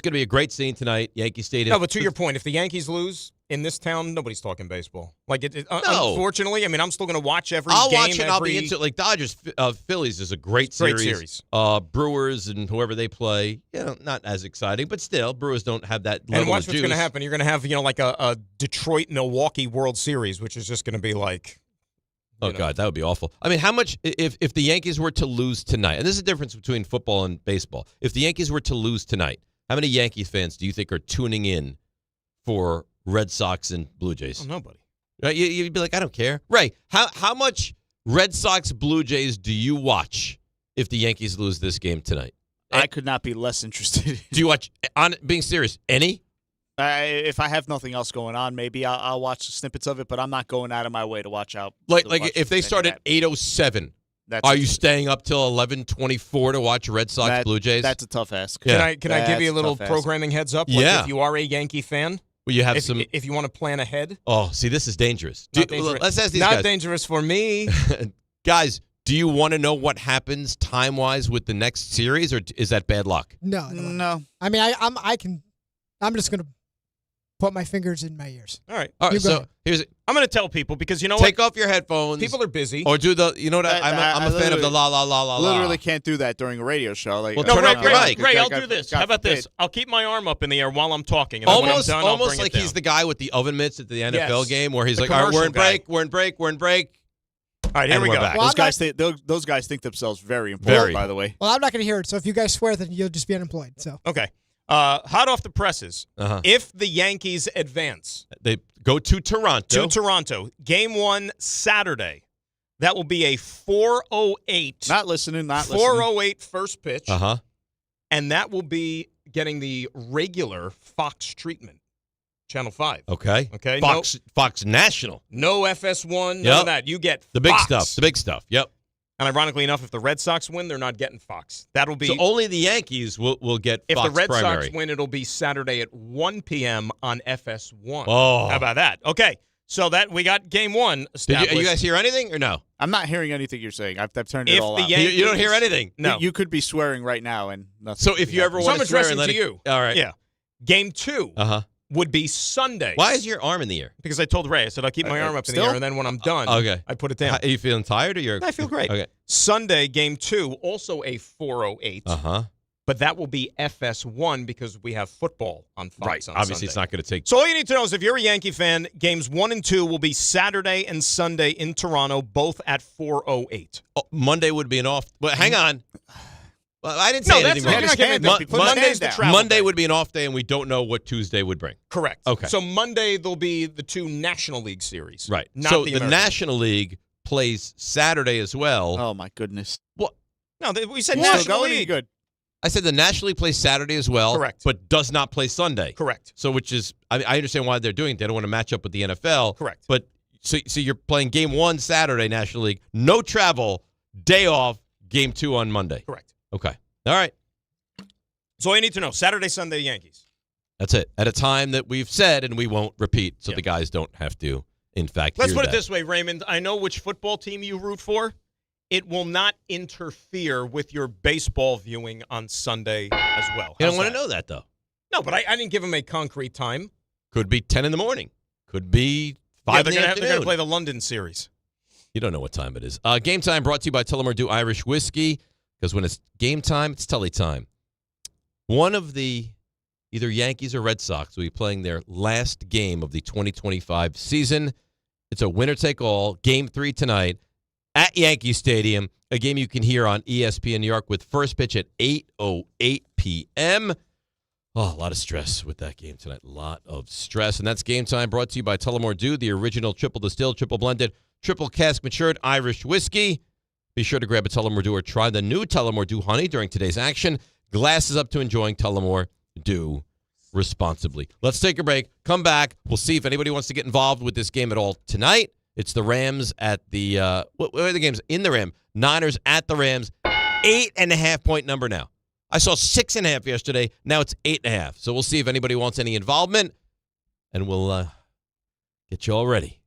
to be a great scene tonight, Yankee Stadium. No, but to your point, if the Yankees lose in this town, nobody's talking baseball. Unfortunately, I mean, I'm still going to watch every game. I'll watch it, and I'll be into it. Like Dodgers, Phillies is a great series. Brewers and whoever they play, not as exciting, but still, Brewers don't have that level and watch of what's juice. going to happen. You're going to have, like a Detroit-Milwaukee World Series, which is just going to be like... God, that would be awful. I mean, how much, if the Yankees were to lose tonight, and this is the difference between football and baseball, if the Yankees were to lose tonight, how many Yankees fans do you think are tuning in for Red Sox and Blue Jays? Oh, nobody. Right? You'd be like, I don't care. Ray, how much Red Sox Blue Jays do you watch if the Yankees lose this game tonight? I could not be less interested. Do you watch, on being serious, any? If I have nothing else going on, maybe I'll watch snippets of it, but I'm not going out of my way to watch out. Like if they start at 8:07, are you staying up till 11:24 to watch Red Sox Blue Jays? That's a tough ask. Yeah. Can I give you a little programming heads up? Like if you are a Yankee fan, well, you have if you want to plan ahead. Oh, see, this is dangerous. Dangerous. Let's ask these guys. Not dangerous for me. Guys, do you want to know what happens time-wise with the next series, or is that bad luck? No. I mean, I'm just going to put my fingers in my ears. All right. So here's it. I'm going to tell people because you know Take off your headphones. People are busy. Or do the, you know what, I'm a fan of the la, la, la, la, la. Literally can't do that during a radio show. Like, Well, turn off your mic. Ray, I'll do this. How about this? I'll keep my arm up in the air while I'm talking. And Almost, when I'm done, almost I'll bring like it down. he's the guy with the oven mitts at the NFL game where he's The like, all right, we're in commercial break, we're in break, we're in break. All right, here we go. Back. Those guys think themselves very important, by the way. Well, I'm not going to hear it, so if you guys swear, then you'll just be unemployed. So Okay. Hot off the presses. If the Yankees advance, they go to Toronto. Game 1 Saturday. That will be a 4:08. Not listening. 4:08 first pitch. And that will be getting the regular Fox treatment. Channel 5. Okay. Fox National. No FS1, none of that. You get the big Fox. stuff. The big stuff. Yep. And ironically enough, if the Red Sox win, they're not getting Fox. That'll be So only the Yankees will get if Fox the Red primary. Sox win, it'll be Saturday at 1 p.m. on FS1. Oh. How about that? Okay. So that we got game 1 established. You guys hear anything or no? I'm not hearing anything you're saying. I've turned it If all the out. Yankees- You don't hear anything? No. You could be swearing right now and nothing. So if you ever want I'm to swear addressing and let to it, you. all right. Yeah. Game 2 would be Sunday. Why is your arm in the air? Because I told Ray, I said I'll keep my arm up in the air, and then when I'm done, Okay. I put it down. Are you feeling tired or you're? I feel great. Okay. Sunday, game 2, also a 4:08. But that will be FS1 because we have football on Fox Right. on Obviously, Sunday. it's not going to take. So all you need to know is if you're a Yankee fan, games 1 and 2 will be Saturday and Sunday in Toronto, both at 4:08. Oh, Monday would be an off. But hang on. Well, I didn't say No, anything that's wrong. Monday's the travel Monday day. would be an off day, and we don't know what Tuesday would bring. Correct. Okay. So Monday there'll be the 2 National League series. Right. Not So the the American. National League plays Saturday as well. Oh my goodness. What? No, we said Still National going? League. Good. I said the National League plays Saturday as well. Correct. But does not play Sunday. Correct. So which is, I understand why they're doing it. They don't want to match up with the NFL. Correct. But so you're playing game 1 Saturday, National League. No travel, day off, game 2 on Monday. Correct. Okay. All right. So all you need to know, Saturday, Sunday, Yankees. That's it. At a time that we've said and we won't repeat so the guys don't have to, in fact, Let's hear put it that. this way, Raymond. I know which football team you root for. It will not interfere with your baseball viewing on Sunday as well. You How's don't want to that? know that, though. No, but I didn't give him a concrete time. Could be 10 in the morning. Could be 5 Yeah, in the they're afternoon. going to play the London series. You don't know what time it is. Game time brought to you by Tullamore Dew Irish Whiskey, because when it's game time, it's Tully time. One of the either Yankees or Red Sox will be playing their last game of the 2025 season. It's a winner-take-all, Game 3 tonight at Yankee Stadium, a game you can hear on ESPN New York with first pitch at 8:08 p.m. Oh, a lot of stress with that game tonight. A lot of stress. And that's Game Time brought to you by Tullamore Dew, the original triple distilled, triple blended, triple cask matured Irish whiskey. Be sure to grab a Tullamore Dew or try the new Tullamore Dew Honey during today's action. Glasses up to enjoying Tullamore Dew responsibly. Let's take a break. Come back. We'll see if anybody wants to get involved with this game at all tonight. It's the Rams at the where are the games? In the Ram. Niners at the Rams. 8.5-point number now. I saw 6.5 yesterday. Now it's 8.5. So we'll see if anybody wants any involvement, and we'll get you all ready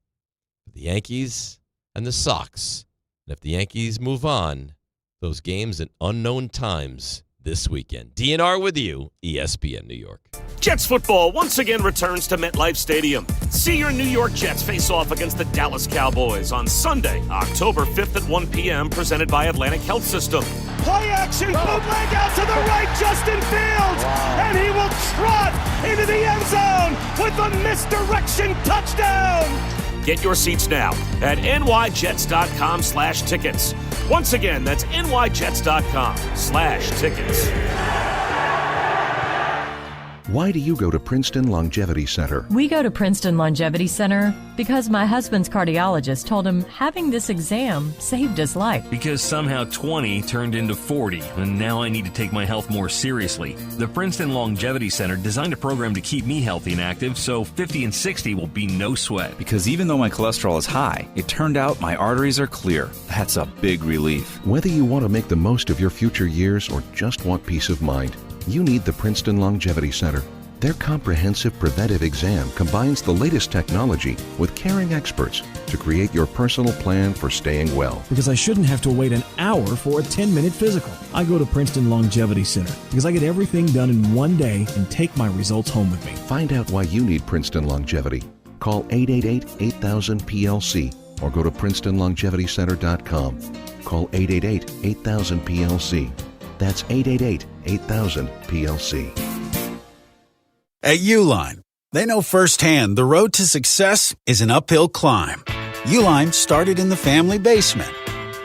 for the Yankees and the Sox. And if the Yankees move on, those games at unknown times this weekend. DNR with you, ESPN New York. Jets football once again returns to MetLife Stadium. See your New York Jets face off against the Dallas Cowboys on Sunday, October 5th at 1 p.m., presented by Atlantic Health System. Play action, bootleg out to the right, Justin Fields, and he will trot into the end zone with a misdirection touchdown. Get your seats now at nyjets.com/tickets. Once again, that's nyjets.com/tickets. Why do you go to Princeton Longevity Center? We go to Princeton Longevity Center because my husband's cardiologist told him having this exam saved his life. Because somehow 20 turned into 40, and now I need to take my health more seriously. The Princeton Longevity Center designed a program to keep me healthy and active, so 50 and 60 will be no sweat. Because even though my cholesterol is high, it turned out my arteries are clear. That's a big relief. Whether you want to make the most of your future years or just want peace of mind, you need the Princeton Longevity Center. Their comprehensive preventive exam combines the latest technology with caring experts to create your personal plan for staying well. Because I shouldn't have to wait an hour for a 10-minute physical. I go to Princeton Longevity Center because I get everything done in one day and take my results home with me. Find out why you need Princeton Longevity. Call 888-8000-PLC or go to PrincetonLongevityCenter.com. Call 888-8000-PLC. That's 888-8000-PLC. At Uline, they know firsthand the road to success is an uphill climb. Uline started in the family basement,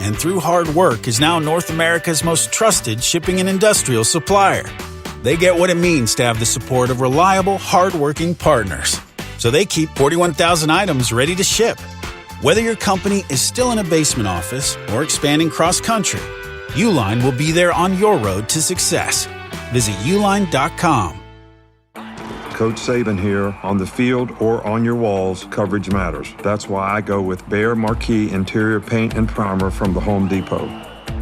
and through hard work is now North America's most trusted shipping and industrial supplier. They get what it means to have the support of reliable, hard-working partners. So they keep 41,000 items ready to ship. Whether your company is still in a basement office or expanding cross-country, Uline will be there on your road to success. Visit uline.com. Coach Saban here. On the field or on your walls, coverage matters. That's why I go with Behr Marquee Interior Paint and Primer from the Home Depot.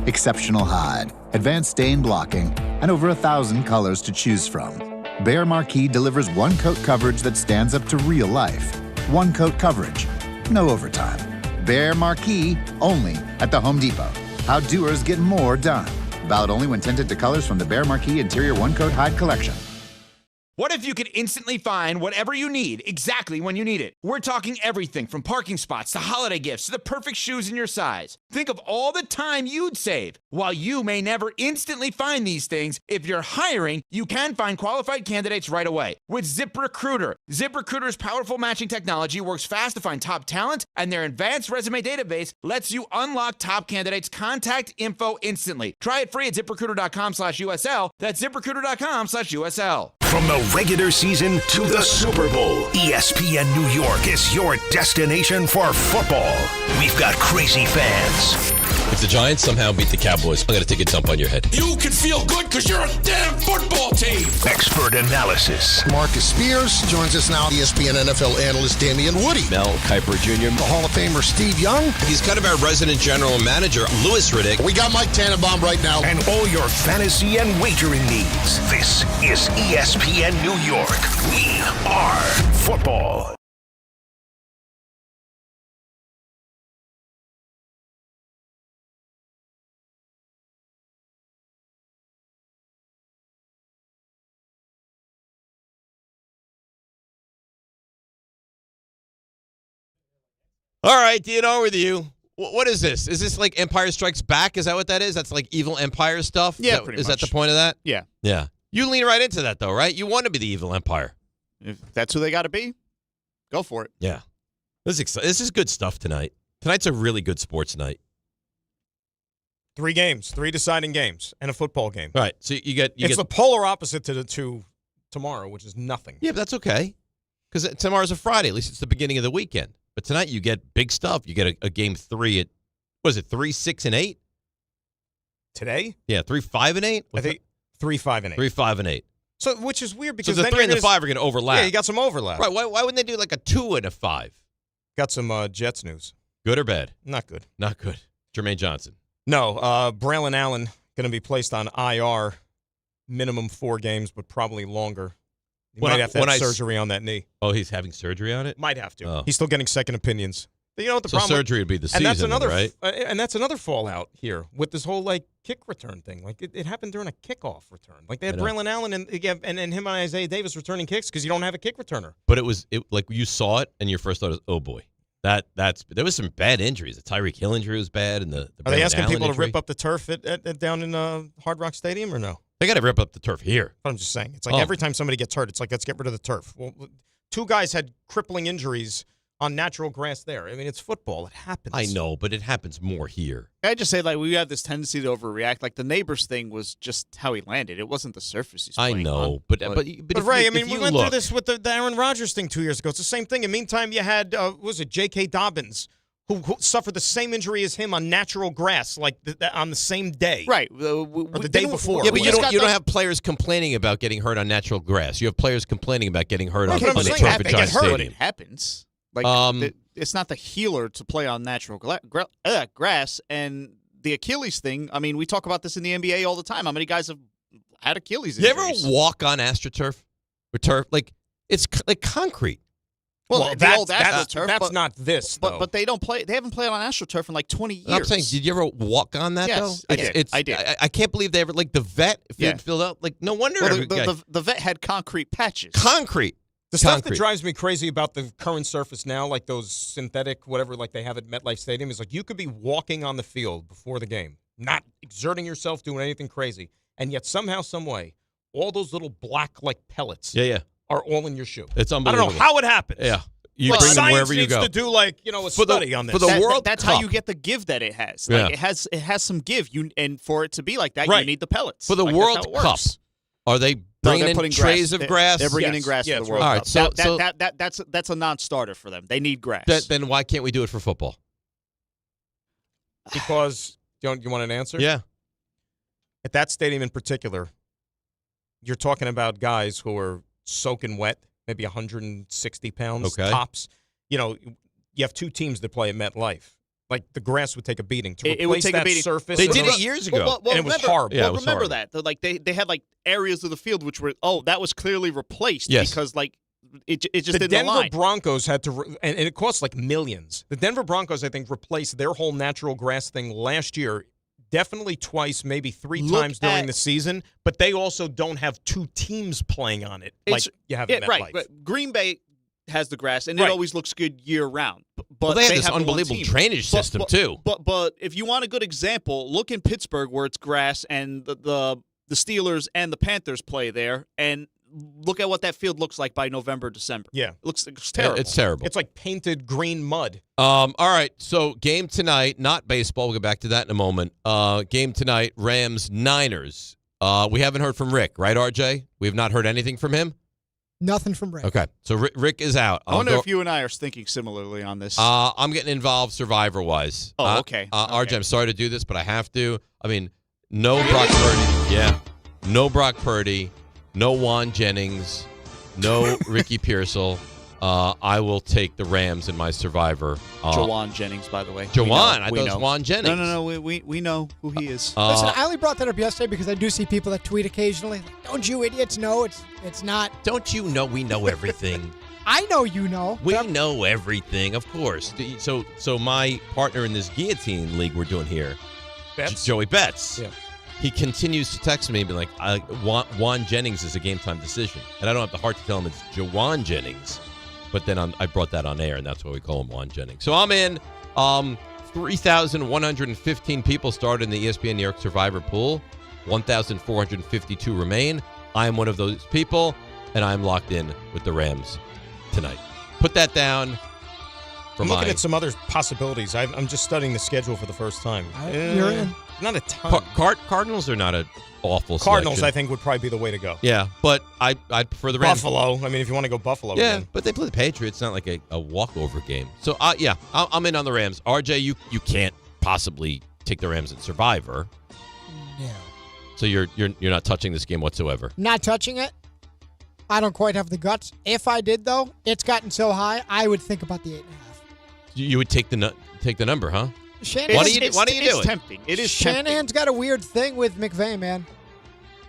Exceptional hide, advanced stain blocking, and over 1,000 colors to choose from. Behr Marquee delivers one-coat coverage that stands up to real life. One-coat coverage, no overtime. Behr Marquee, only at the Home Depot. How doers get more done. Valid only when tinted to colors from the Behr Marquee Interior One-Coat Hide Collection. What if you could instantly find whatever you need exactly when you need it? We're talking everything from parking spots to holiday gifts to the perfect shoes in your size. Think of all the time you'd save. While you may never instantly find these things, if you're hiring, you can find qualified candidates right away. With ZipRecruiter. ZipRecruiter's powerful matching technology works fast to find top talent, and their advanced resume database lets you unlock top candidates' contact info instantly. Try it free at ZipRecruiter.com/USL. That's ZipRecruiter.com/USL. From the regular season to the Super Bowl, ESPN New York is your destination for football. We've got crazy fans. If the Giants somehow beat the Cowboys, I'm going to take a dump on your head. You can feel good because you're a damn football team. Expert analysis. Marcus Spears joins us now. ESPN NFL analyst Damian Woody. Mel Kiper Jr. The Hall of Famer Steve Young. He's kind of our resident general manager, Louis Riddick. We got Mike Tannenbaum right now. And all your fantasy and wagering needs. This is ESPN New York. We are football. All right, DNR with you. What is this? Is this like Empire Strikes Back? Is that what that is? That's like evil Empire stuff? Yeah, pretty much. Is that the point of that? Yeah. Yeah. You lean right into that, though, right? You want to be the evil Empire. If that's who they got to be, go for it. Yeah. This is good stuff tonight. Tonight's a really good sports night. 3 games, 3 deciding games, and a football game. Right. So it's the polar opposite to tomorrow, which is nothing. Yeah, but that's okay. Because tomorrow's a Friday. At least it's the beginning of the weekend. But tonight you get big stuff. You get a game 3 at, what is it, 3, 6, and 8? Today? Yeah, 3, 5, and 8? I think 3, 5, and 8. 3, 5, and 8. So, which is weird because so the 3 and the 5 are going to overlap. Yeah, you got some overlap. Right. Why wouldn't they do like a 2 and a 5? Got some Jets news. Good or bad? Not good. Not good. Jermaine Johnson. No. Braylon Allen going to be placed on IR, minimum 4 games, but probably longer. He might have to have surgery on that knee. Oh, he's having surgery on it? Might have to. Oh. He's still getting second opinions. You know what the problem? Surgery would be the season, and that's another, right? And that's another fallout here with this whole like kick return thing. Like it happened during a kickoff return. Like they had Braylon Allen and him and Isaiah Davis returning kicks because you don't have a kick returner. But it like you saw it and your first thought was, oh boy, there was some bad injuries. The Tyreek Hill injury was bad, and the are they Braylon asking Allen people injury. to rip up the turf at down in Hard Rock Stadium or no? They got to rip up the turf here. But I'm just saying, it's like every time somebody gets hurt, it's like let's get rid of the turf. Well, 2 guys had crippling injuries on natural grass there. I mean, it's football. It happens. I know, but it happens more here. I just say, like, we have this tendency to overreact. Like, the neighbors thing was just how he landed. It wasn't the surface he's playing on. But Ray, if we you went look, through this with the Aaron Rodgers thing 2 years ago. It's the same thing. In the meantime, you had, was it J.K. Dobbins, who suffered the same injury as him on natural grass, like on the same day. Right. Or the day before. Yeah, but you don't have players complaining about getting hurt on natural grass. You have players complaining about getting hurt on a turf at Giants Stadium. It happens. Like, it's not the healer to play on natural grass. And the Achilles thing, I mean, we talk about this in the NBA all the time. How many guys have had Achilles injuries? You ever walk on AstroTurf or turf? Like, it's like concrete. Well, the old AstroTurf. That's not this, though. But they don't play. They haven't played on AstroTurf in like 20 years. I'm saying, did you ever walk on that, Yes, though? I did. I can't believe they ever, like, the vet filled out. Like, no wonder. Well, the vet had concrete patches. Concrete. The stuff that drives me crazy about the current surface now, like those synthetic, whatever, like they have at MetLife Stadium, is like you could be walking on the field before the game, not exerting yourself, doing anything crazy, and yet somehow, some way, all those little black, like, pellets are all in your shoe. It's unbelievable. I don't know how it happens. Yeah. You bring them wherever you go. Science needs to do, like, a study on this. For the World That's Cup. how you get the give that it has. Like, it has some give. And for it to be like that, you need the pellets. For the World Cup, are they bringing in trays of grass? They're bringing in grass for the World Cup. All right, that's a non-starter for them. They need grass. Then why can't we do it for football? Because, you want an answer? Yeah. At that stadium in particular, you're talking about guys who are soaking wet, maybe 160 pounds tops. You have two teams that play at MetLife. Like, the grass would take a beating to replace it would take that a beating. surface. They did it years ago, and it was horrible. Yeah, well, remember that. Like, they had, like, areas of the field which were, that was clearly replaced because, like, it just didn't The Denver align. Broncos had to, and it cost, like, millions. The Denver Broncos, I think, replaced their whole natural grass thing last year. Definitely twice, maybe three times during the season, but they also don't have two teams playing on it like you have at MetLife. Right, but Green Bay has the grass, and it always looks good year-round. But they have this unbelievable drainage system, too. But if you want a good example, look in Pittsburgh where it's grass, and the Steelers and the Panthers play there, and look at what that field looks like by November, December. Yeah. It looks terrible. It's terrible. It's like painted green mud. All right, so game tonight, not baseball. We'll get back to that in a moment. Game tonight, Rams-Niners. We haven't heard from Rick, right, RJ? We have not heard anything from him? Nothing from Rick. Okay, so Rick is out. I wonder if you and I are thinking similarly on this. I'm getting involved Survivor-wise. Oh, okay. RJ, I'm sorry to do this, but I have to. I mean, no Brock Purdy. Yeah, no Brock Purdy. No Juan Jennings. No Ricky Pearsall. I will take the Rams in my Survivor. Jawan Jennings, by the way. Jawan? I thought it was Juan Jennings. No. We know who he is. Listen, I only brought that up yesterday because I do see people that tweet occasionally. Like, don't you idiots know it's not. Don't you know we know everything? I know you know. We know everything, of course. So my partner in this guillotine league we're doing here, Joey Betts. Yeah. He continues to text me and be like, Juan Jennings is a game-time decision. And I don't have the heart to tell him it's Jawan Jennings. But then I brought that on air, and that's why we call him Juan Jennings. So I'm in. 3,115 people started in the ESPN New York Survivor pool. 1,452 remain. I am one of those people, and I'm locked in with the Rams tonight. Put that down. I'm looking at some other possibilities. I'm just studying the schedule for the first time. You're in. Not a ton. Cardinals are not an awful Cardinals, selection. I think, would probably be the way to go. Yeah, but I'd prefer the Rams. Buffalo. I mean, if you want to go Buffalo. Yeah, again. but they play the Patriots. It's not like a walkover game. So, I'm in on the Rams. RJ, you can't possibly take the Rams in Survivor. No. So you're not touching this game whatsoever. Not touching it. I don't quite have the guts. If I did, though, it's gotten so high, I would think about the 8.5. You would take the number, huh? Shanahan, Why do you do it? Tempting. It is Shanahan's got a weird thing with McVay, man.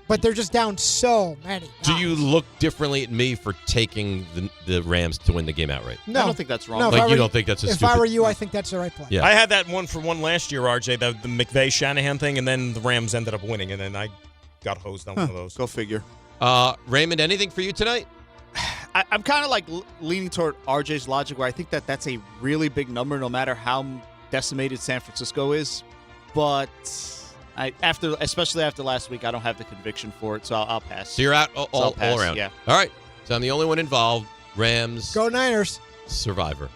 But they're just down so many. Do you look differently at me for taking the Rams to win the game outright? No. I don't think that's wrong. No, like you don't think that's a if stupid... I were you, I think that's the right play. Yeah. I had that one last year, RJ, the McVay-Shanahan thing, and then the Rams ended up winning, and then I got hosed on one of those. Go figure. Raymond, anything for you tonight? I'm kind of like leaning toward RJ's logic, where I think that's a really big number, no matter how decimated San Francisco is. But especially after last week, I don't have the conviction for it, so I'll pass. So you're out all around. Yeah. All right. So I'm the only one involved. Rams. Go Niners. Survivor.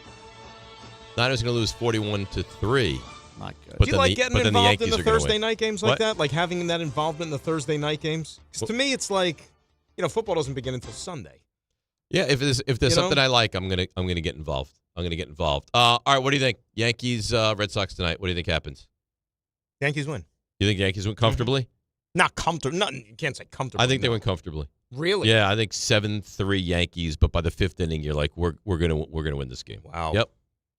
Niners are going to lose 41-3. Not good. But Do you like getting the involved Yankees in the are gonna Thursday win. night games like that? Like having that involvement in the Thursday night games? Because to me, it's like, football doesn't begin until Sunday. Yeah, if there's something I like, I'm gonna get involved. All right, what do you think? Yankees, Red Sox tonight. What do you think happens? Yankees win. You think Yankees win comfortably? Not comfortable. You can't say comfortably. I think they win comfortably. Really? Yeah, I think 7-3 Yankees, but by the 5th inning, you're like, we're gonna win this game. Wow. Yep,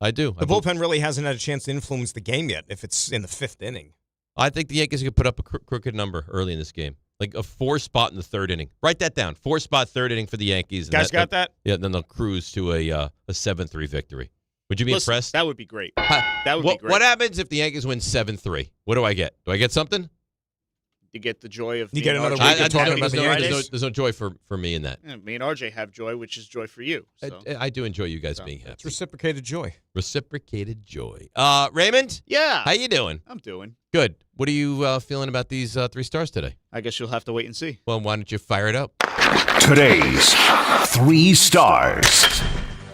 I do. The bullpen really hasn't had a chance to influence the game yet. If it's in the 5th inning, I think the Yankees could put up a crooked number early in this game, like a 4-spot in the 3rd inning. Write that down. 4-spot 3rd inning for the Yankees. And guys got that? Yeah, then they'll cruise to a 7-3 victory. Would you be impressed? That would be great. That would be great. What happens if the Yankees win 7-3? What do I get? Do I get something? You get the joy of you get another RJ. week of talking about the Yankees. There's no joy for me in that. Yeah, me and RJ have joy, which is joy for you. So. I do enjoy you guys being happy. It's reciprocated joy. Reciprocated joy. Raymond? Yeah. How you doing? I'm doing good. What are you feeling about these 3 stars today? I guess you'll have to wait and see. Well, why don't you fire it up? Today's 3 stars.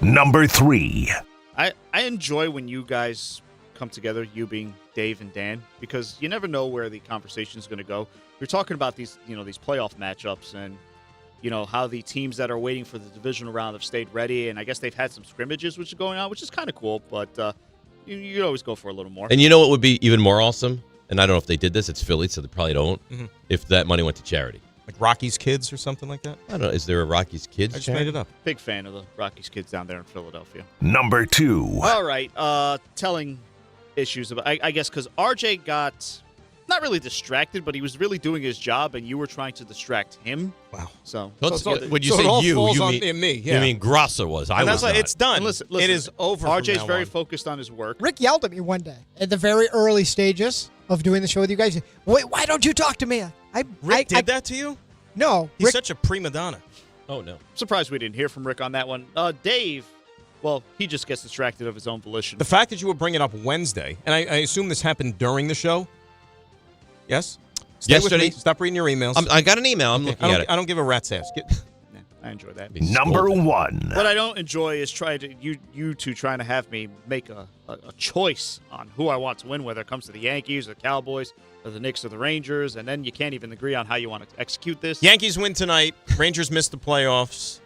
Number 3. I enjoy when you guys come together, you being Dave and Dan, because you never know where the conversation is going to go. We're talking about these playoff matchups and, how the teams that are waiting for the divisional round have stayed ready. And I guess they've had some scrimmages, which is going on, which is kind of cool. But you always go for a little more. And you know what would be even more awesome? And I don't know if they did this. It's Philly, so they probably don't. Mm-hmm. If that money went to charity. Like Rocky's Kids or something like that? I don't know. Is there a Rocky's Kids? I just made it up. Big fan of the Rocky's Kids down there in Philadelphia. Number 2. All right. Telling issues about, I guess, because RJ got not really distracted, but he was really doing his job, and you were trying to distract him. Wow. So when you so say it all you, falls you on mean me. Yeah. You mean Grassa was? I was not. It's done. And listen, it is over. RJ's very focused on his work. Rick yelled at me one day at the very early stages of doing the show with you guys. Wait, why don't you talk to me? Rick did that to you? No. He's Rick, such a prima donna. Oh, no. Surprised we didn't hear from Rick on that one. Dave, well, he just gets distracted of his own volition. The fact that you would bring it up Wednesday, and I assume this happened during the show? Yes? Stay Yesterday. With me. Stop reading your emails. I got an email. I'm looking at it. I don't give a rat's ass. I enjoy that. Number 1. What I don't enjoy is you two trying to have me make a choice on who I want to win, whether it comes to the Yankees or the Cowboys or the Knicks or the Rangers, and then you can't even agree on how you want to execute this. Yankees win tonight. Rangers miss the playoffs.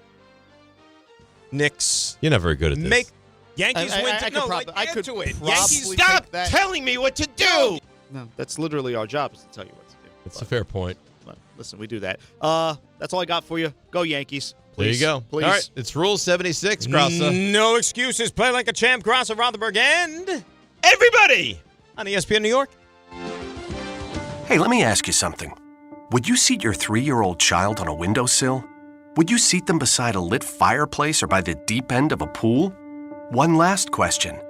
Knicks. You're not very good at this. Yankees win tonight. No, I could to it. probably Yankees Stop take that. telling me what to do. No, that's literally our job is to tell you what to do. That's a fair point. But listen, we do that. That's all I got for you. Go Yankees. Please. There you go. Please. All right. It's Rule 76, Grassa. No excuses. Play like a champ. Grassa, Rothenberg, and everybody on ESPN New York. Hey, let me ask you something. Would you seat your 3-year-old child on a windowsill? Would you seat them beside a lit fireplace or by the deep end of a pool? One last question.